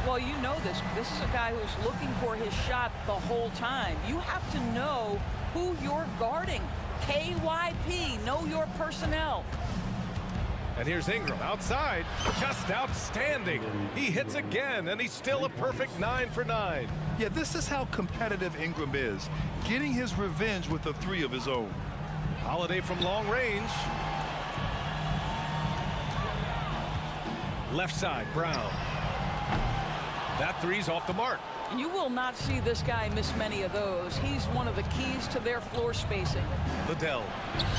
Well, you know this. This is a guy who's looking for his shot the whole time. You have to know who you're guarding. KYP, know your personnel. And here's Ingram outside, just outstanding. He hits again, and he's still a perfect 9 for 9. Yeah, this is how competitive Ingram is, getting his revenge with a three of his own. Holiday from long range. Left side, Brown. That three's off the mark. You will not see this guy miss many of those. He's one of the keys to their floor spacing. Liddell.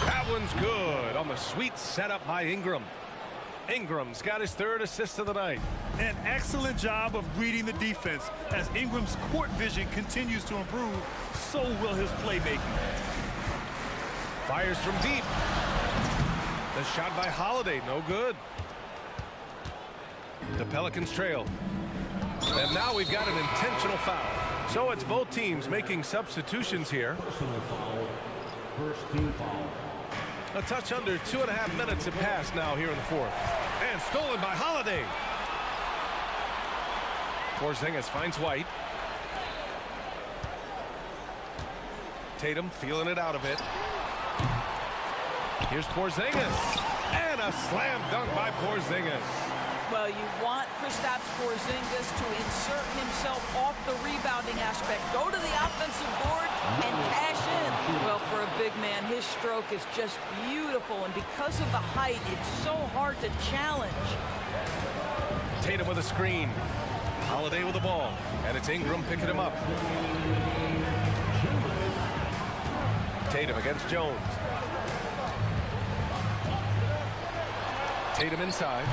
That one's good on the sweet setup by Ingram. Ingram's got his third assist of the night. An excellent job of reading the defense. As Ingram's court vision continues to improve, so will his playmaking. Fires from deep. The shot by Holiday, no good. The Pelicans trail. And now we've got an intentional foul. So it's both teams making substitutions here. First team foul. A touch under 2.5 minutes have passed now here in the fourth. And stolen by Holiday. Porzingis finds White. Tatum feeling it out a bit. Here's Porzingis. And a slam dunk by Porzingis. Well, you want Kristaps Porzingis to insert himself off the rebounding aspect, go to the offensive board, and cash in. Well, for a big man, his stroke is just beautiful, and because of the height, it's so hard to challenge. Tatum with a screen. Holiday with the ball, and it's Ingram picking him up. Tatum against Jones. Tatum inside.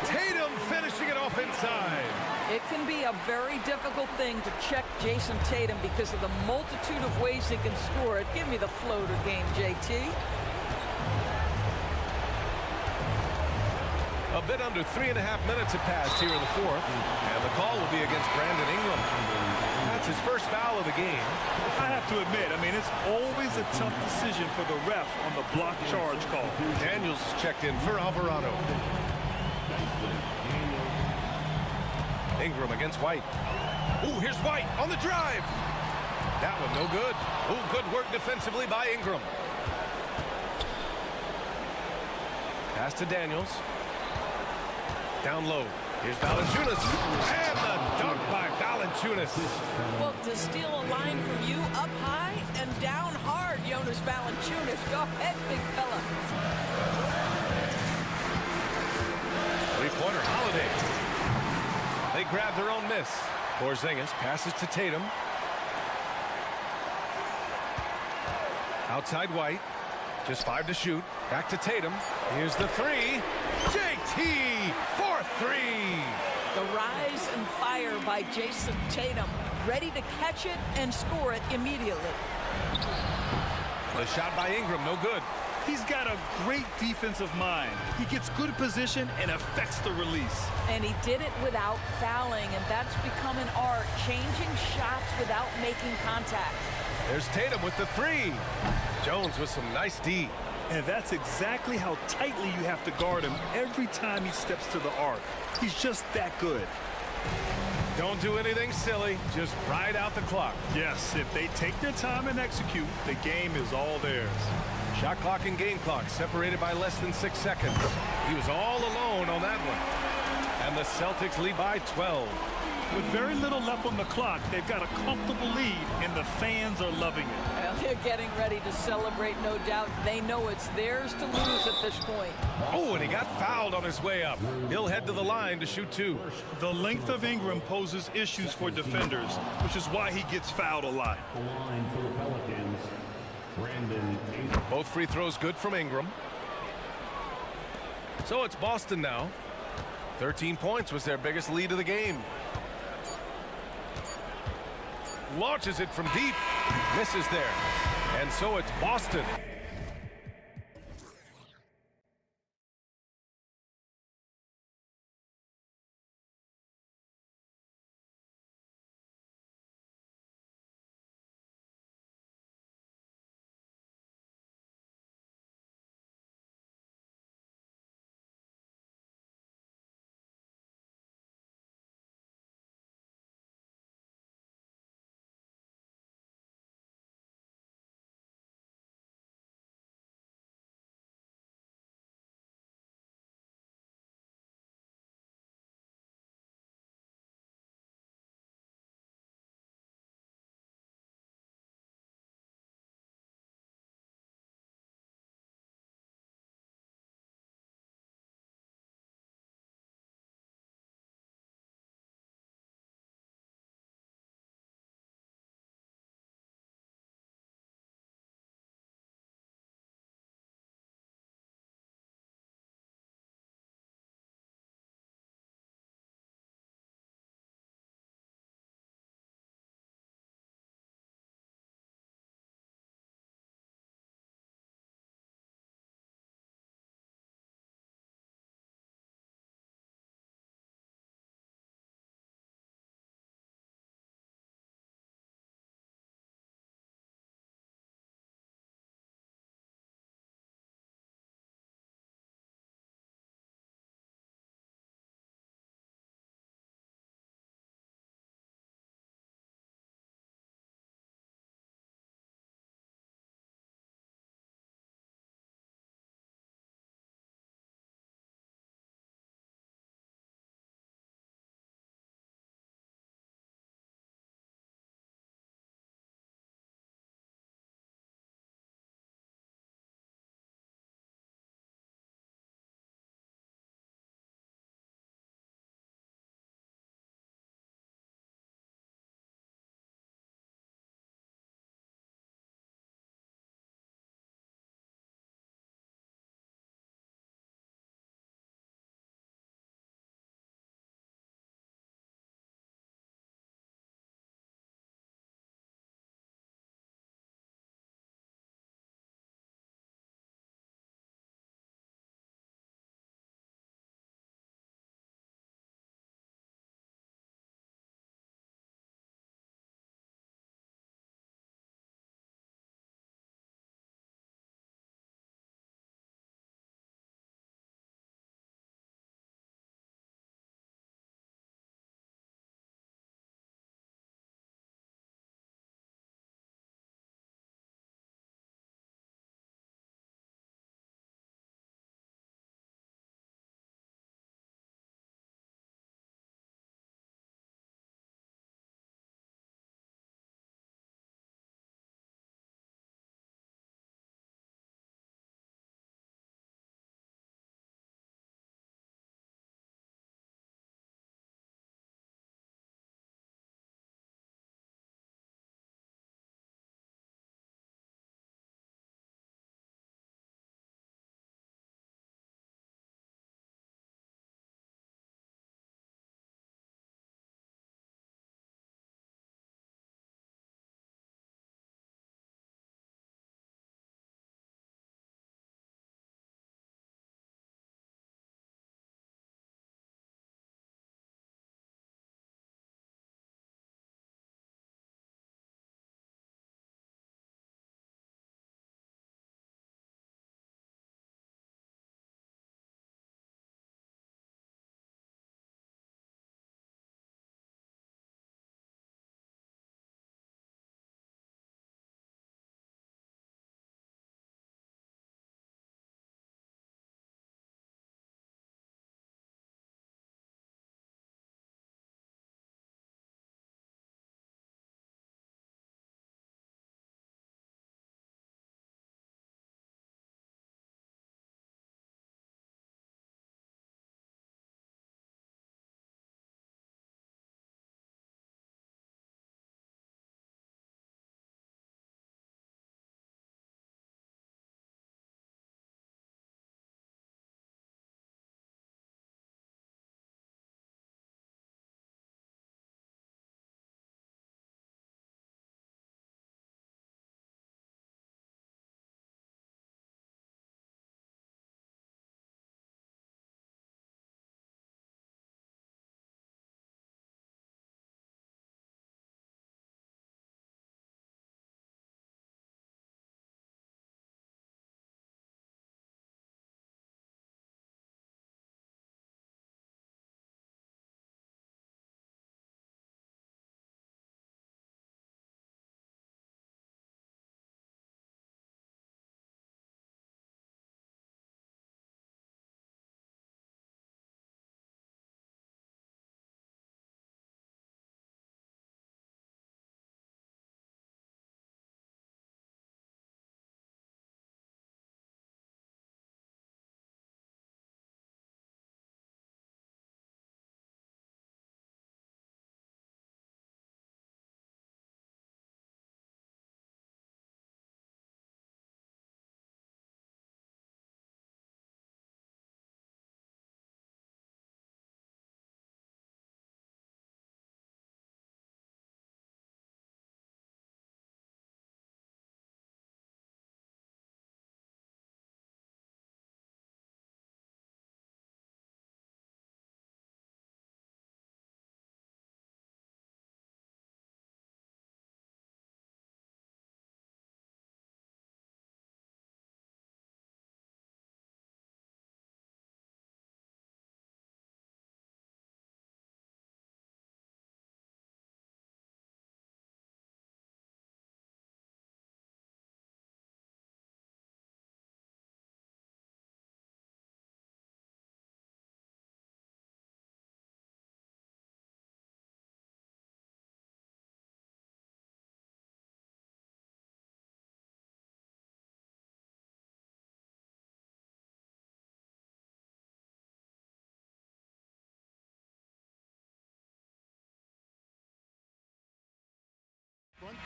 Tatum finishing it off inside. It can be a very difficult thing to check Jason Tatum because of the multitude of ways he can score it. Give me the floater game, JT. A bit under 3.5 minutes have passed here in the fourth, and the call will be against Brandon Ingram. That's his first foul of the game. I have to admit, I mean, it's always a tough decision for the ref on the block charge call. Daniels checked in for Alvarado. Ingram against White. Ooh, here's White on the drive. That one no good. Ooh, good work defensively by Ingram. Pass to Daniels. Down low. Here's Valanciunas. And the dunk by Valanciunas. Well, to steal a line from you up high and down hard, Jonas Valanciunas. Go ahead, big fella. Three-pointer Holiday. They grab their own miss. Porzingis passes to Tatum. Outside White. Just 5 to shoot. Back to Tatum. Here's the three. JT for three. The rise and fire by Jason Tatum. Ready to catch it and score it immediately. The shot by Ingram, no good. He's got a great defensive mind. He gets good position and affects the release. And he did it without fouling, and that's become an art, changing shots without making contact. There's Tatum with the three. Jones with some nice D. And that's exactly how tightly you have to guard him every time he steps to the arc. He's just that good. Don't do anything silly. Just ride out the clock. Yes, if they take their time and execute, the game is all theirs. Shot clock and game clock separated by less than 6 seconds. He was all alone on that one. And the Celtics lead by 12. With very little left on the clock, they've got a comfortable lead, and the fans are loving it. Well, they're getting ready to celebrate, no doubt. They know it's theirs to lose at this point. Oh, and he got fouled on his way up. He'll head to the line to shoot two. The length of Ingram poses issues for defenders, which is why he gets fouled a lot. The line for the Pelicans, Brandon Ingram. Both free throws good from Ingram. So it's Boston now. 13 points was their biggest lead of the game. Launches it from deep. Misses there. And so it's Boston.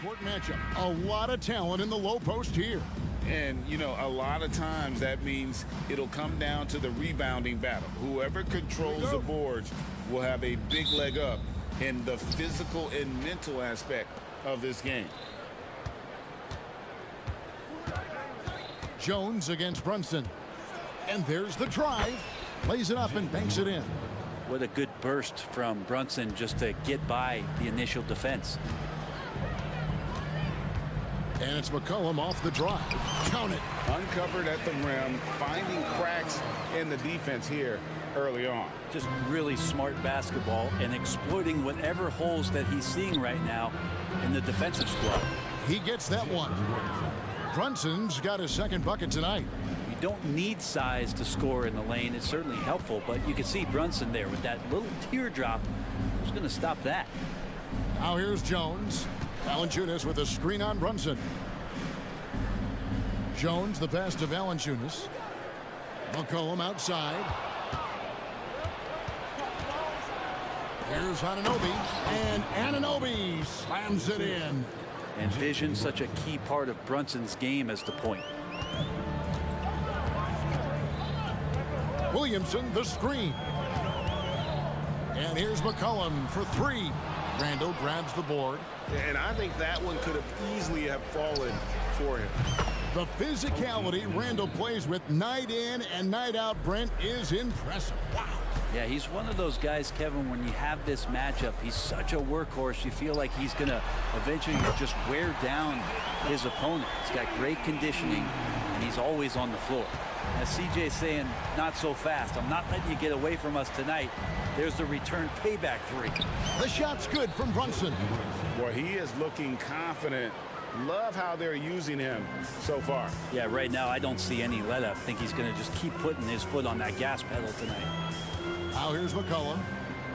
court matchup. A lot of talent in the low post here. And, you know, a lot of times that means it'll come down to the rebounding battle. Whoever controls the boards will have a big leg up in the physical and mental aspect of this game. Jones against Brunson. And there's the drive. Lays it up and banks it in. What a good burst from Brunson just to get by the initial defense. And it's McCollum off the drive. Count it. Uncovered at the rim, finding cracks in the defense here early on. Just really smart basketball and exploiting whatever holes that he's seeing right now in the defensive squad. He gets that one. Brunson's got his second bucket tonight. You don't need size to score in the lane. It's certainly helpful, but you can see Brunson there with that little teardrop. Who's going to stop that? Now here's Jones. Valanciunas with a screen on Brunson. Jones, the pass to Valanciunas. McCollum outside. Here's Anunoby, and Anunoby slams it in. And vision, such a key part of Brunson's game as the point. Williamson, the screen. And here's McCollum for three. Randall grabs the board. And I think that one could have easily have fallen for him. The physicality Randall plays with night in and night out, Brent, is impressive. Wow. Yeah, he's one of those guys, Kevin, when you have this matchup, he's such a workhorse. You feel like he's going to eventually just wear down his opponent. He's got great conditioning, and he's always on the floor. As CJ's saying, not so fast. I'm not letting you get away from us tonight. There's the return payback three. The shot's good from Brunson. Boy, he is looking confident. Love how they're using him so far. Yeah, right now I don't see any let up. I think he's going to just keep putting his foot on that gas pedal tonight. Now here's McCollum.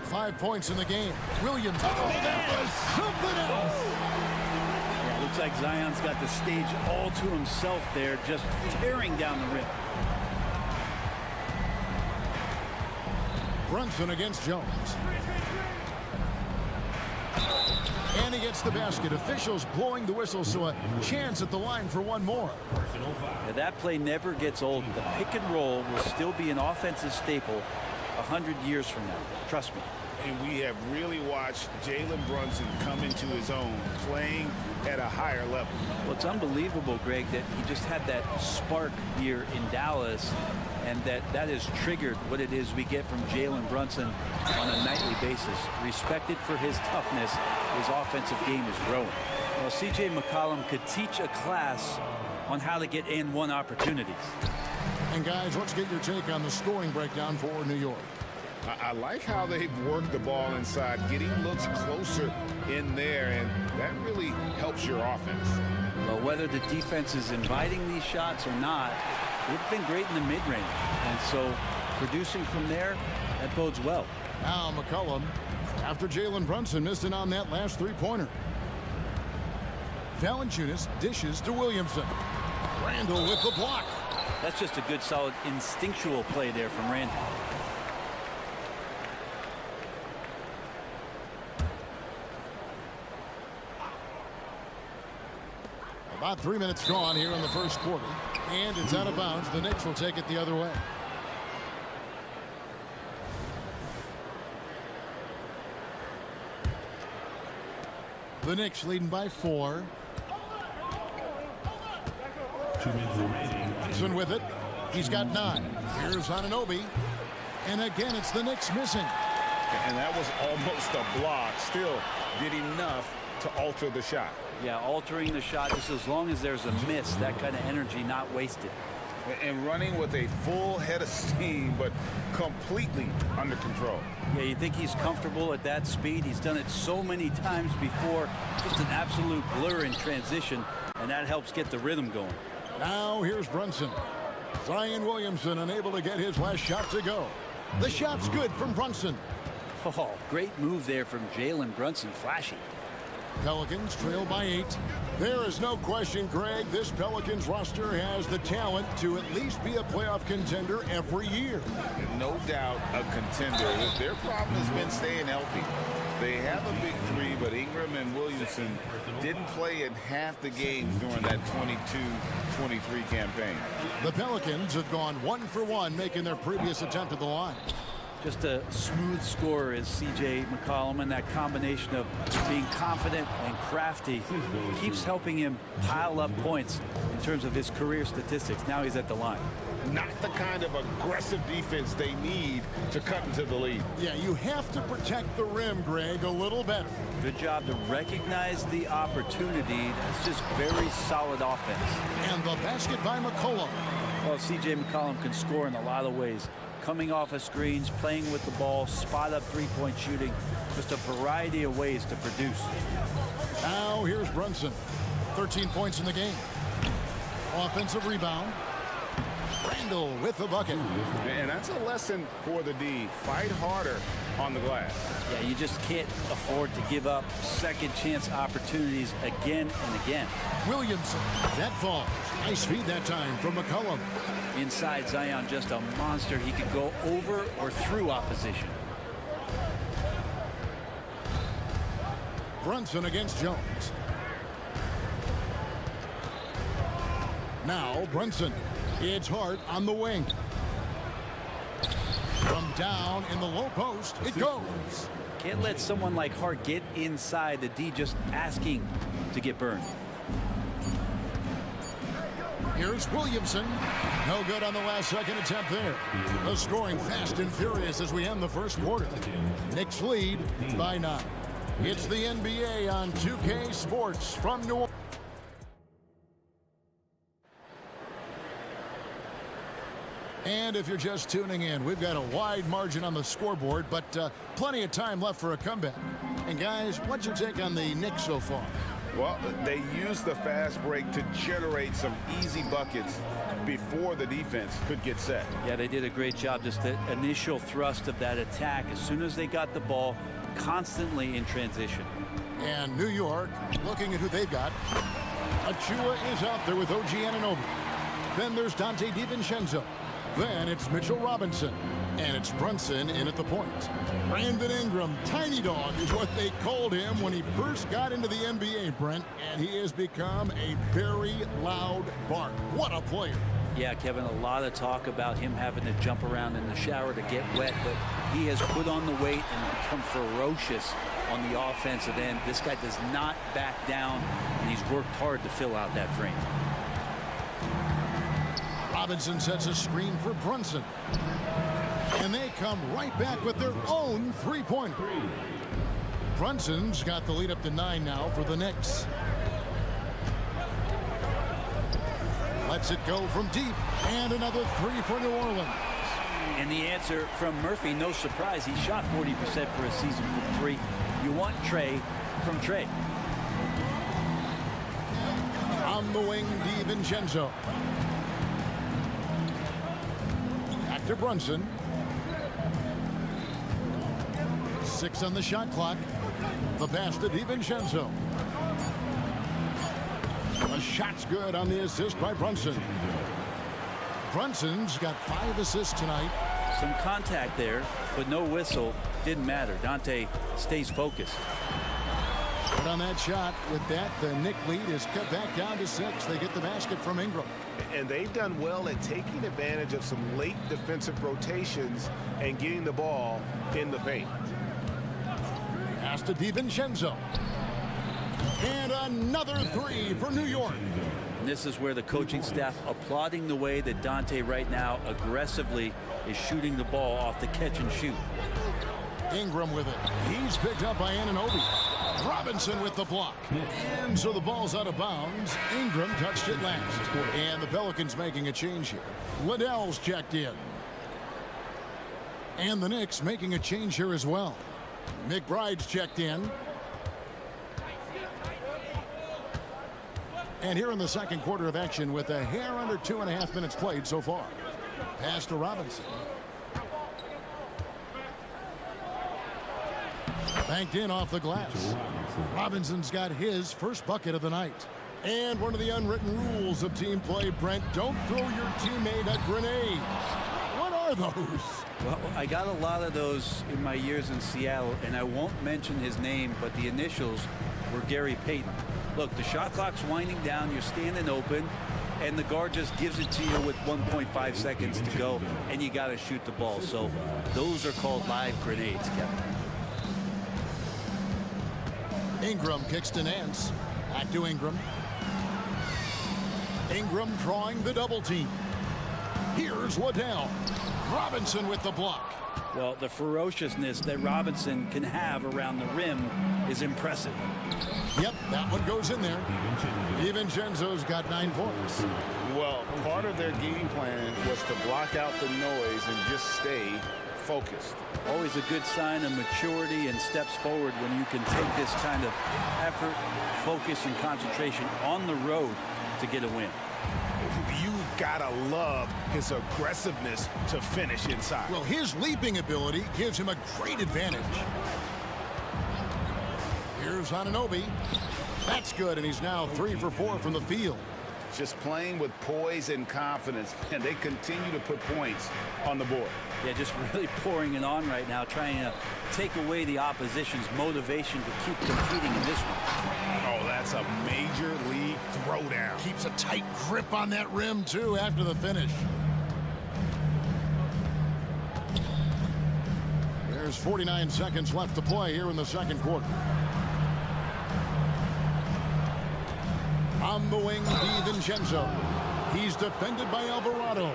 5 points in the game. Williams. Oh, that was something else. Yeah, looks like Zion's got the stage all to himself there, just tearing down the rim. Brunson against Jones. And he gets the basket. Officials blowing the whistle, so a chance at the line for one more. Yeah, that play never gets old. The pick and roll will still be an offensive staple 100 years from now. Trust me. And we have really watched Jalen Brunson come into his own, playing at a higher level. Well, it's unbelievable, Greg, that he just had that spark here in Dallas, and that has triggered what it is we get from Jalen Brunson on a nightly basis. Respected for his toughness, his offensive game is growing. Well, C.J. McCollum could teach a class on how to get and-one opportunities. And guys, let's get your take on the scoring breakdown for New York. I like how they've worked the ball inside, getting looks closer in there, and that really helps your offense. Well, whether the defense is inviting these shots or not, they've been great in the mid-range. And so producing from there, that bodes well. Now McCollum, after Jalen Brunson missed it on that last three-pointer. Valanciunas dishes to Williamson. Randall with the block. That's just a good, solid, instinctual play there from Randall. About 3 minutes gone here in the first quarter. And it's out of bounds. The Knicks will take it the other way. The Knicks leading by 4. Brunson with it. He's got 9. Here's Anunoby. And again, it's the Knicks missing. And that was almost a block. Still did enough to alter the shot. Yeah, altering the shot just as long as there's a miss, that kind of energy not wasted. And running with a full head of steam, but completely under control. Yeah, you think he's comfortable at that speed. He's done it so many times before. Just an absolute blur in transition, and that helps get the rhythm going. Now here's Brunson. Zion Williamson unable to get his last shot to go. The shot's good from Brunson. Oh, great move there from Jalen Brunson. Flashy. Pelicans trail by 8. There is no question, Greg, this Pelicans roster has the talent to at least be a playoff contender every year. No doubt a contender. Their problem has been staying healthy. They have a big three, but Ingram and Williamson didn't play in half the games during that 22-23 campaign. The Pelicans have gone 1 for 1, making their previous attempt at the line. Just a smooth scorer is C.J. McCollum, and that combination of being confident and crafty keeps helping him pile up points in terms of his career statistics. Now he's at the line. Not the kind of aggressive defense they need to cut into the lead. Yeah, you have to protect the rim, Greg, a little better. Good job to recognize the opportunity. That's just very solid offense. And the basket by McCollum. Well, C.J. McCollum can score in a lot of ways. Coming off of screens, playing with the ball, spot up three-point shooting, just a variety of ways to produce. Now here's Brunson. 13 points in the game. Offensive rebound. Randall with the bucket. And that's a lesson for the D. Fight harder on the glass. Yeah, you just can't afford to give up second chance opportunities again and again. Williamson, that falls. Nice feed that time from McCollum. Inside Zion, just a monster. He could go over or through opposition. Brunson against Jones. Now Brunson. It's Hart on the wing. From down in the low post, it goes. Can't let someone like Hart get inside. The D just asking to get burned. Here's Williamson. No good on the last second attempt there. The scoring fast and furious as we end the first quarter. Knicks lead by 9. It's the NBA on 2K Sports from New Orleans. And if you're just tuning in, we've got a wide margin on the scoreboard, but plenty of time left for a comeback. And guys, what's your take on the Knicks so far? Well, they used the fast break to generate some easy buckets before the defense could get set. Yeah, they did a great job. Just the initial thrust of that attack, as soon as they got the ball, constantly in transition. And New York, looking at who they've got. Achua is out there with OG Anunoby. Then there's Dante DiVincenzo. Then it's Mitchell Robinson. And it's Brunson in at the point. Brandon Ingram, Tiny Dog is what they called him when he first got into the NBA, Brent. And he has become a very loud bark. What a player. Yeah, Kevin, a lot of talk about him having to jump around in the shower to get wet, but he has put on the weight and become ferocious on the offensive end. This guy does not back down, and he's worked hard to fill out that frame. Robinson sets a screen for Brunson. And they come right back with their own three-pointer. Brunson's got the lead up to 9 now for the Knicks. Lets it go from deep. And another 3 for New Orleans. And the answer from Murphy, no surprise. He shot 40% for a season from 3. You want Trey from Trey. On the wing, DiVincenzo. Back to Brunson. 6 on the shot clock. The pass to DiVincenzo. The shot's good on the assist by Brunson. Brunson's got 5 assists tonight. Some contact there, but no whistle. Didn't matter. Dante stays focused. But on that shot, with that, the Knick lead is cut back down to 6. They get the basket from Ingram. And they've done well at taking advantage of some late defensive rotations and getting the ball in the paint. Pass to DiVincenzo. And another 3 for New York. And this is where the coaching staff applauding the way that Dante right now aggressively is shooting the ball off the catch and shoot. Ingram with it. He's picked up by Anunoby. Robinson with the block. And so the ball's out of bounds. Ingram touched it last. And the Pelicans making a change here. Liddell's checked in. And the Knicks making a change here as well. McBride's checked in. And here in the second quarter of action with a hair under 2.5 minutes played so far. Pass to Robinson. Banked in off the glass. Robinson's got his first bucket of the night. And one of the unwritten rules of team play, Brent, don't throw your teammate a grenade. What are are those? Well, I got a lot of those in my years in Seattle, and I won't mention his name, but the initials were Gary Payton. Look, the shot clock's winding down, you're standing open, and the guard just gives it to you with 1.5 seconds to go, and you got to shoot the ball. So those are called live grenades, Kevin. Ingram kicks to Nance. Back to Ingram. Ingram drawing the double team. Here's Waddell. Robinson with the block. Well, the ferociousness that Robinson can have around the rim is impressive. Yep, that one goes in there. DiVincenzo's got 9 points. Well, part of their game plan was to block out the noise and just stay focused. Always a good sign of maturity and steps forward when you can take this kind of effort, focus, and concentration on the road to get a win. You've got to love his aggressiveness to finish inside. Well, his leaping ability gives him a great advantage. Here's Anunoby. That's good, and he's now 3 for 4 from the field. Just playing with poise and confidence, and they continue to put points on the board. Yeah, just really pouring it on right now, trying to take away the opposition's motivation to keep competing in this one. Oh, that's a major league throwdown. Keeps a tight grip on that rim, too, after the finish. There's 49 seconds left to play here in the second quarter. On the wing, DiVincenzo. He's defended by Alvarado.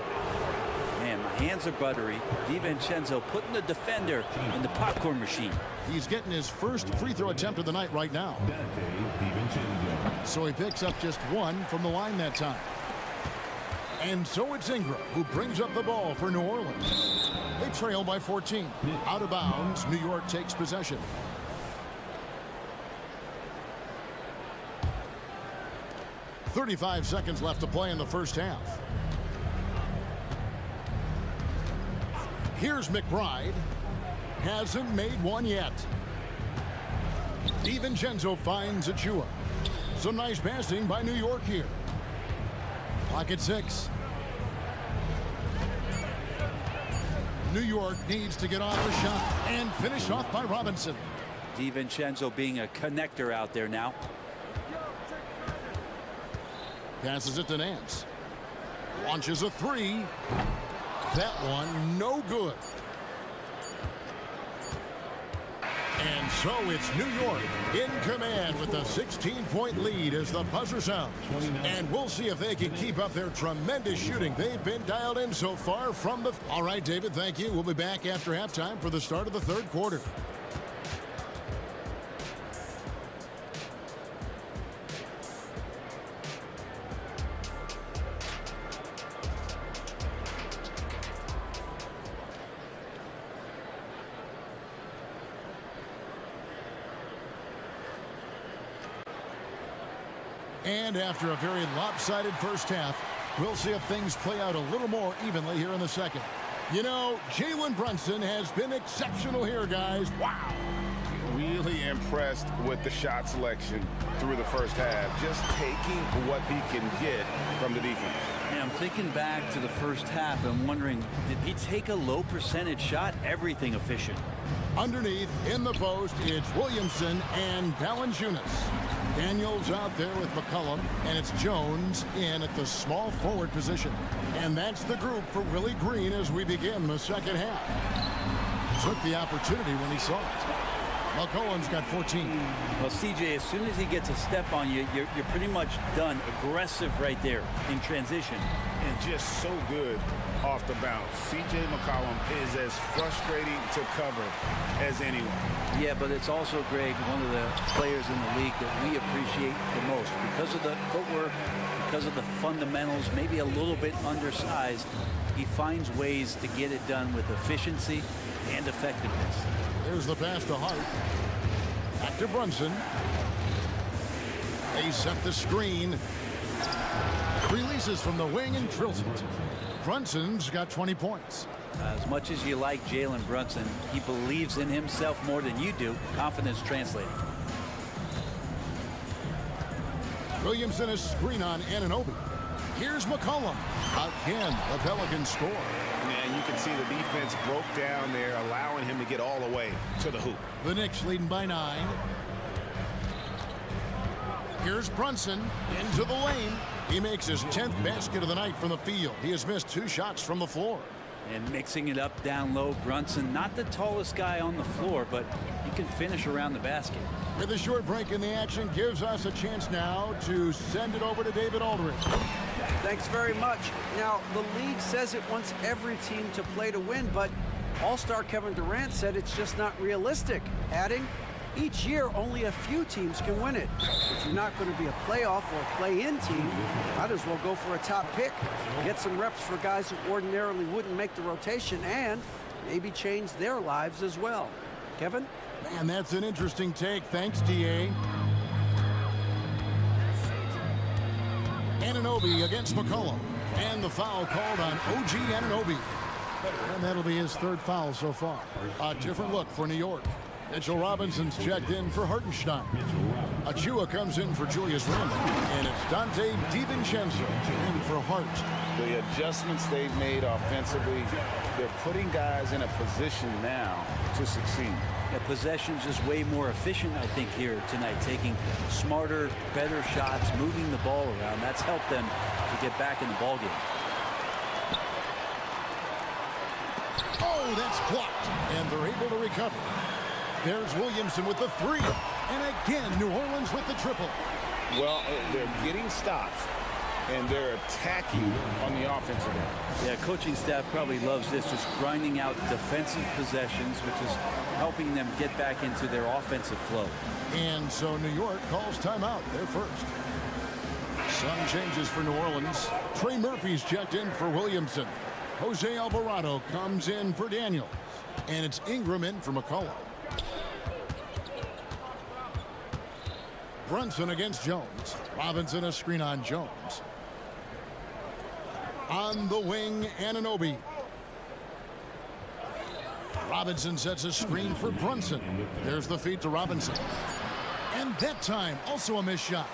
Man, my hands are buttery. DiVincenzo putting the defender in the popcorn machine. He's getting his first free throw attempt of the night right now. So he picks up just 1 from the line that time. And so it's Ingram who brings up the ball for New Orleans. They trail by 14. Out of bounds, New York takes possession. .35 seconds left to play in the first half. Here's McBride. Hasn't made one yet. DiVincenzo finds Achua. Some nice passing by New York here. Clock at 6. New York needs to get off a shot and finish off by Robinson. DiVincenzo being a connector out there now. Passes it to Nance. Launches a 3. That one no good. And so it's New York in command with a 16-point lead as the buzzer sounds. And we'll see if they can keep up their tremendous shooting. They've been dialed in so far from the... All right, David, thank you. We'll be back after halftime for the start of the third quarter. And after a very lopsided first half, we'll see if things play out a little more evenly here in the second. You know, Jalen Brunson has been exceptional here, guys. Wow. Really impressed with the shot selection through the first half. Just taking what he can get from the defense. Yeah, I'm thinking back to the first half and wondering, did he take a low percentage shot? Everything efficient. Underneath, in the post, it's Williamson and Valanciunas. Daniels out there with McCollum, and it's Jones in at the small forward position. And that's the group for Willie Green as we begin the second half. Took the opportunity when he saw it. McCollum's got 14. Well, CJ, as soon as he gets a step on you, you're pretty much done. Aggressive right there in transition. And just so good off the bounce. C.J. McCollum is as frustrating to cover as anyone. Yeah, but it's also, Greg, one of the players in the league that we appreciate the most. Because of the footwork, because of the fundamentals, maybe a little bit undersized, he finds ways to get it done with efficiency and effectiveness. There's the pass to Hart. Back to Brunson. They set the screen. Releases from the wing and drills it. Brunson's got 20 points. As much as you like Jalen Brunson, he believes in himself more than you do. Confidence translating. Williamson a screen on Anunoby. Here's McCollum. Again, the Pelicans score. And you can see the defense broke down there, allowing him to get all the way to the hoop. The Knicks leading by 9. Here's Brunson into the lane. He makes his 10th basket of the night from the field. He has missed 2 shots from the floor. And mixing it up down low, Brunson, not the tallest guy on the floor, but he can finish around the basket. With a short break in the action, gives us a chance now to send it over to David Aldridge. Thanks very much. Now, the league says it wants every team to play to win, but All-Star Kevin Durant said it's just not realistic, adding, each year only a few teams can win it. If you're not going to be a playoff or play-in team, might as well go for a top pick. Get some reps for guys who ordinarily wouldn't make the rotation and maybe change their lives as well. Kevin? Man, that's an interesting take. Thanks, DA. Anunoby against McCollum. And the foul called on OG Anunoby. And that'll be his 3rd foul so far. A different look for New York. Mitchell Robinson's checked in for Hartenstein. Achua comes in for Julius Randle. And it's Dante DiVincenzo in for Hart. The adjustments they've made offensively, they're putting guys in a position now to succeed. Yeah, possessions is way more efficient, I think, here tonight, taking smarter, better shots, moving the ball around. That's helped them to get back in the ballgame. Oh, that's blocked. And they're able to recover. There's Williamson with the 3. And again, New Orleans with the triple. Well, they're getting stops, and they're attacking on the offensive end. Yeah, coaching staff probably loves this, just grinding out defensive possessions, which is helping them get back into their offensive flow. And so New York calls timeout. They're first. Some changes for New Orleans. Trey Murphy's checked in for Williamson. Jose Alvarado comes in for Daniels. And it's Ingram in for McCollum. Brunson against Jones. Robinson a screen on Jones. On the wing, Anunoby. Robinson sets a screen for Brunson. There's the feed to Robinson. And that time, also a missed shot.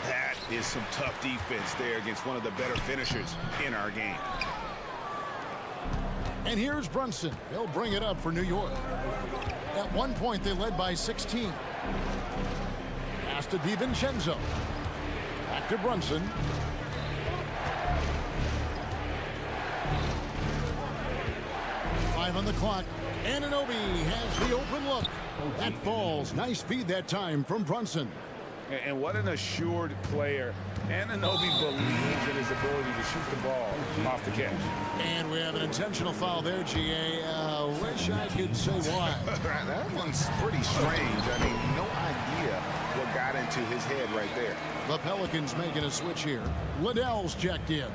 That is some tough defense there against one of the better finishers in our game. And here's Brunson. He'll bring it up for New York. At one point, they led by 16. Pass to DiVincenzo. Back to Brunson. On the clock. Anunoby has the open look. That falls. Nice feed that time from Brunson. And what an assured player. Anunoby believes in his ability to shoot the ball off the catch. And we have an intentional foul there, GA. Wish I could say why. That one's pretty strange. I mean, no idea what got into his head right there. The Pelicans making a switch here. Liddell's checked in.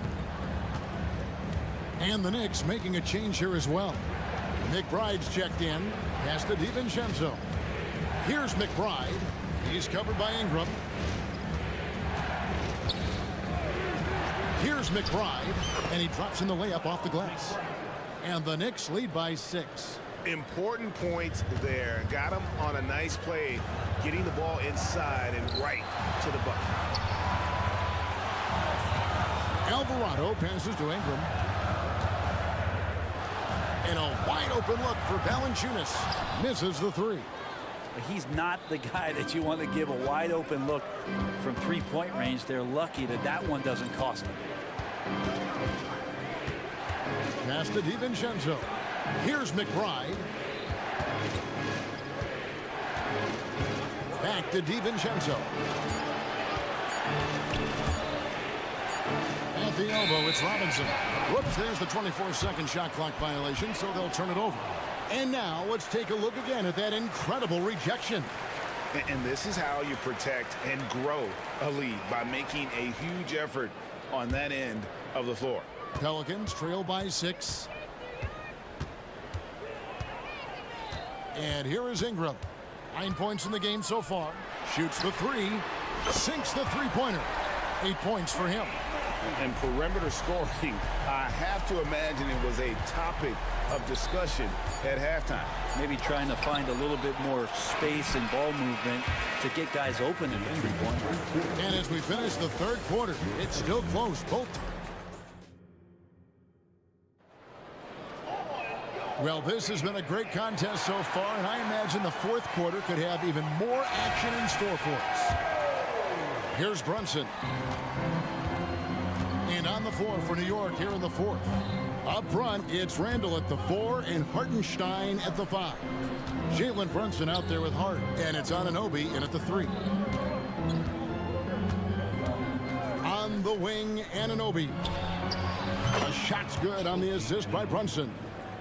And the Knicks making a change here as well. McBride's checked in. Pass to DiVincenzo. Here's McBride. He's covered by Ingram. Here's McBride. And he drops in the layup off the glass. And the Knicks lead by 6. Important points there. Got him on a nice play, getting the ball inside and right to the bucket. Alvarado passes to Ingram. And a wide open look for Valanciunas. Misses the 3. He's not the guy that you want to give a wide open look from 3-point range. They're lucky that that one doesn't cost them. Pass to DiVincenzo. Here's McBride. Back to DiVincenzo. At the elbow, it's Robinson. Whoops, there's the 24-second shot clock violation, so they'll turn it over. And now let's take a look again at that incredible rejection. And this is how you protect and grow a lead, by making a huge effort on that end of the floor. Pelicans trail by 6. And here is Ingram. 9 points in the game so far. Shoots the 3. Sinks the 3-pointer. 8 points for him. And perimeter scoring, I have to imagine it was a topic of discussion at halftime. Maybe trying to find a little bit more space and ball movement to get guys open in the three-point line. And as we finish the third quarter, it's still close. Both. Well, this has been a great contest so far, and I imagine the fourth quarter could have even more action in store for us. Here's Brunson. And on the floor for New York here in the fourth. Up front, it's Randall at the 4 and Hartenstein at the 5. Jalen Brunson out there with Hart, and it's Anunoby in at the 3. On the wing, Anunoby. A shot's good on the assist by Brunson.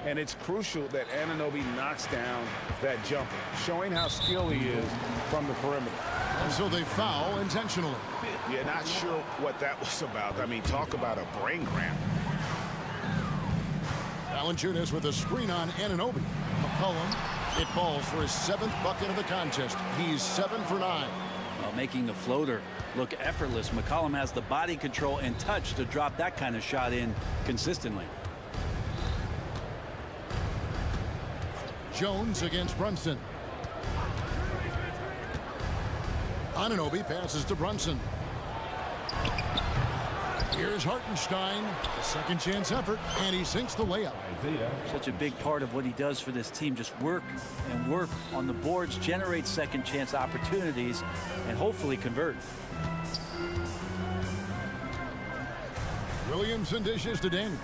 And it's crucial that Anunoby knocks down that jumper, showing how skilled he is from the perimeter. And so they foul intentionally. Yeah, not sure what that was about. I mean, talk about a brain cramp. Valanciunas with a screen on Anunoby. McCollum, it falls for his 7th bucket of the contest. He's 7 for 9. Well, making the floater look effortless. McCollum has the body control and touch to drop that kind of shot in consistently. Jones against Brunson. Anunoby passes to Brunson. Here's Hartenstein, a second chance effort, and he sinks the layup. Such a big part of what he does for this team, just work and work on the boards, generate second chance opportunities, and hopefully convert. Williamson dishes to Daniels.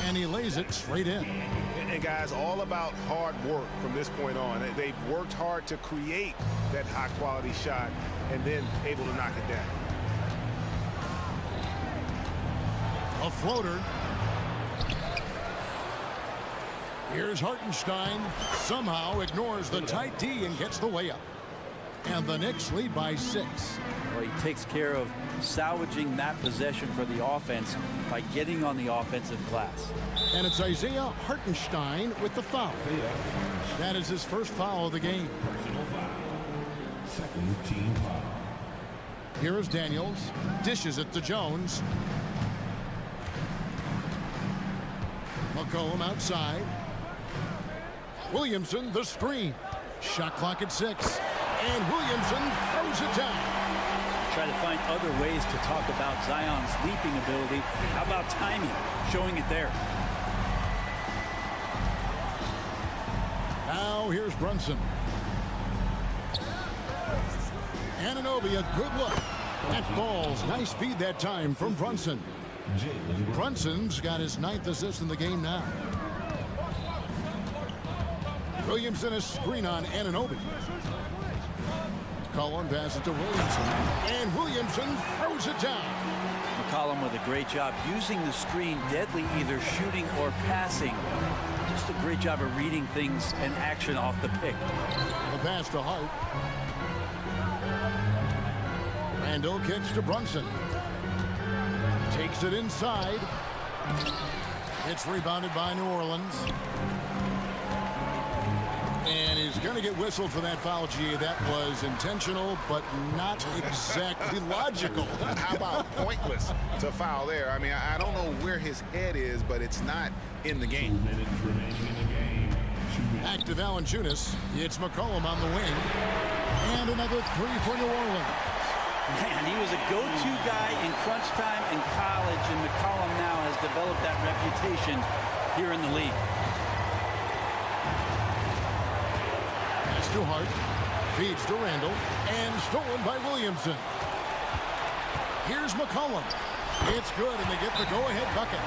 And he lays it straight in. And guys, all about hard work from this point on. They've worked hard to create that high-quality shot and then able to knock it down. A floater. Here's Hartenstein. Somehow ignores the tight D and gets the layup. And the Knicks lead by 6. Well, he takes care of salvaging that possession for the offense by getting on the offensive glass. And it's Isaiah Hartenstein with the foul. That is his first foul of the game. Personal foul. Second team foul. Here is Daniels. Dishes it to Jones. McCollum outside. Williamson, the screen. Shot clock at 6. And Williamson throws it down. Try to find other ways to talk about Zion's leaping ability. How about timing? Showing it there. Now here's Brunson. Anunoby, a good look. That falls. Nice feed that time from Brunson. Brunson's got his 9th assist in the game now. Williamson, a screen on Anunoby. McCollum passes to Williamson. And Williamson throws it down. McCollum with a great job using the screen, deadly either shooting or passing. Just a great job of reading things and action off the pick. The pass to Hart. Randall kicks to Brunson. Takes it inside. It's rebounded by New Orleans. And he's going to get whistled for that foul, G. That was intentional, but not exactly logical. How about pointless to foul there? I mean, I don't know where his head is, but it's not in the game. 2 minutes remaining in the game. Back to Valanciunas. It's McCollum on the wing. And another 3 for New Orleans. Man, he was a go-to guy in crunch time in college, and McCollum now has developed that reputation here in the league. Pass to Hart. Feeds to Randall. And stolen by Williamson. Here's McCollum. It's good, and they get the go-ahead bucket.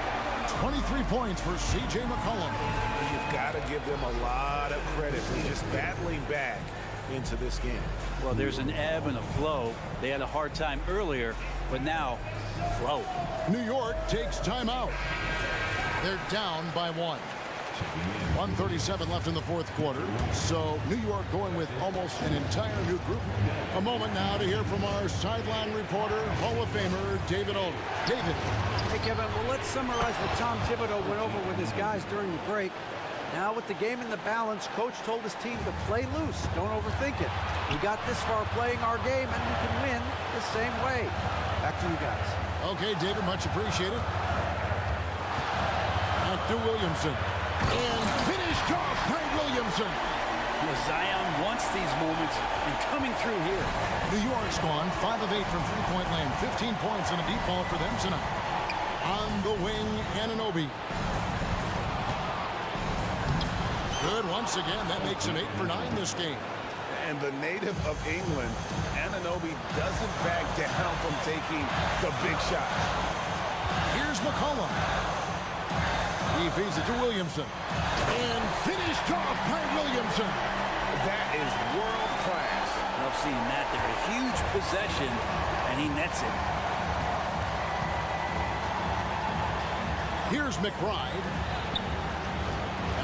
23 points for C.J. McCollum. You've got to give them a lot of credit for just battling back into this game. Well, there's an ebb and a flow. They had a hard time earlier, but now, flow. New York takes timeout. They're down by 1. 1:37 left in the fourth quarter. So New York going with almost an entire new group. A moment now to hear from our sideline reporter, Hall of Famer David Older. David. Hey, Kevin, well, let's summarize what Tom Thibodeau went over with his guys during the break. Now with the game in the balance, coach told his team to play loose. Don't overthink it. We got this far playing our game, and we can win the same way. Back to you guys. Okay, David, much appreciated. Back to Williamson. And finished off by Williamson. Zion wants these moments, and coming through here. New York's gone 5 of 8 from three-point land. 15 points and a deep ball for them tonight. On the wing, Anunoby. Good once again. That makes him 8 for 9 this game. And the native of England, Anunoby, doesn't back down from taking the big shot. Here's McCollum. He feeds it to Williamson. And finished off by Williamson. That is world class. Love seeing that there. A huge possession, and he nets it. Here's McBride.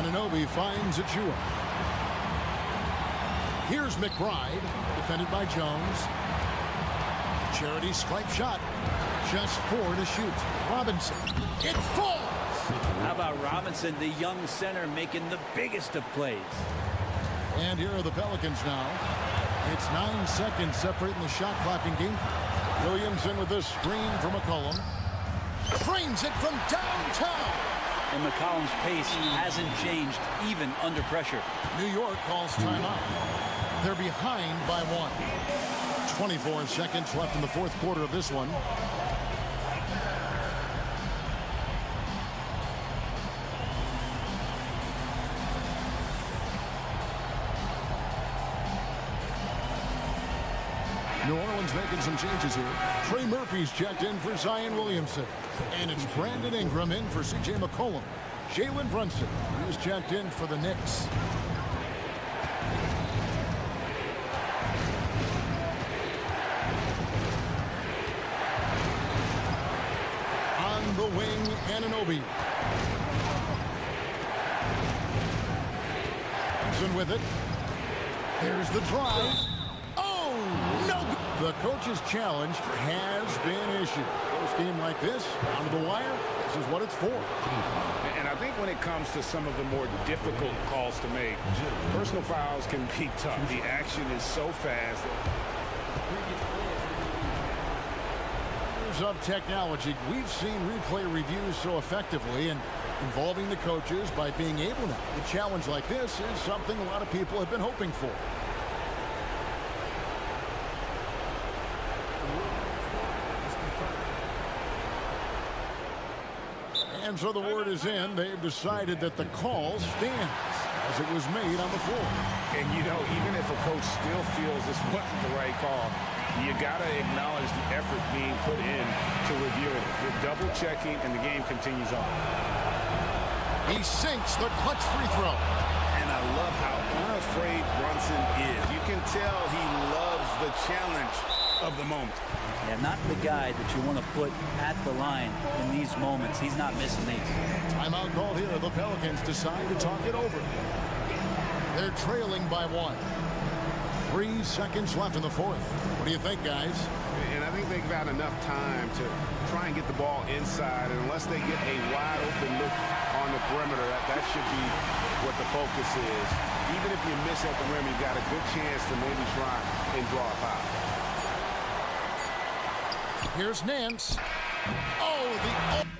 Anunoby finds Achua. Here's McBride, defended by Jones. Charity stripe shot. Just 4 to shoot. Robinson. It falls! How about Robinson, the young center, making the biggest of plays? And here are the Pelicans now. It's 9 seconds separating the shot clock and game. Williamson with this screen from McCollum. Frames it from downtown. And McCollum's pace hasn't changed even under pressure. New York calls timeout. They're behind by 1. 24 seconds left in the fourth quarter of this one. New Orleans making some changes here. Trey Murphy's checked in for Zion Williamson. And it's Brandon Ingram in for C.J. McCollum. Jalen Brunson, who's checked in for the Knicks. On the wing, Anunoby. Brunson with it. Here's the drive. The coach's challenge has been issued. Close game like this, down to the wire, this is what it's for. And I think when it comes to some of the more difficult calls to make, personal fouls can be tough. The action is so fast. Of technology, we've seen replay reviews so effectively and involving the coaches by being able to. A challenge like this is something a lot of people have been hoping for. And so the word is in. They've decided that the call stands as it was made on the floor. And, you know, even if a coach still feels this wasn't the right call, you got to acknowledge the effort being put in to review it. You're double-checking, and the game continues on. He sinks the clutch free throw. And I love how unafraid Brunson is. You can tell he loves the challenge of the moment. Yeah, not the guy that you want to put at the line in these moments. He's not missing these. Timeout called here. The Pelicans decide to talk it over. They're trailing by 1. 3 seconds left in the fourth. What do you think, guys? And I think they've got enough time to try and get the ball inside. And unless they get a wide open look on the perimeter, that should be what the focus is. Even if you miss at the rim, you've got a good chance to maybe try and draw a foul. Here's Nance. Oh, the...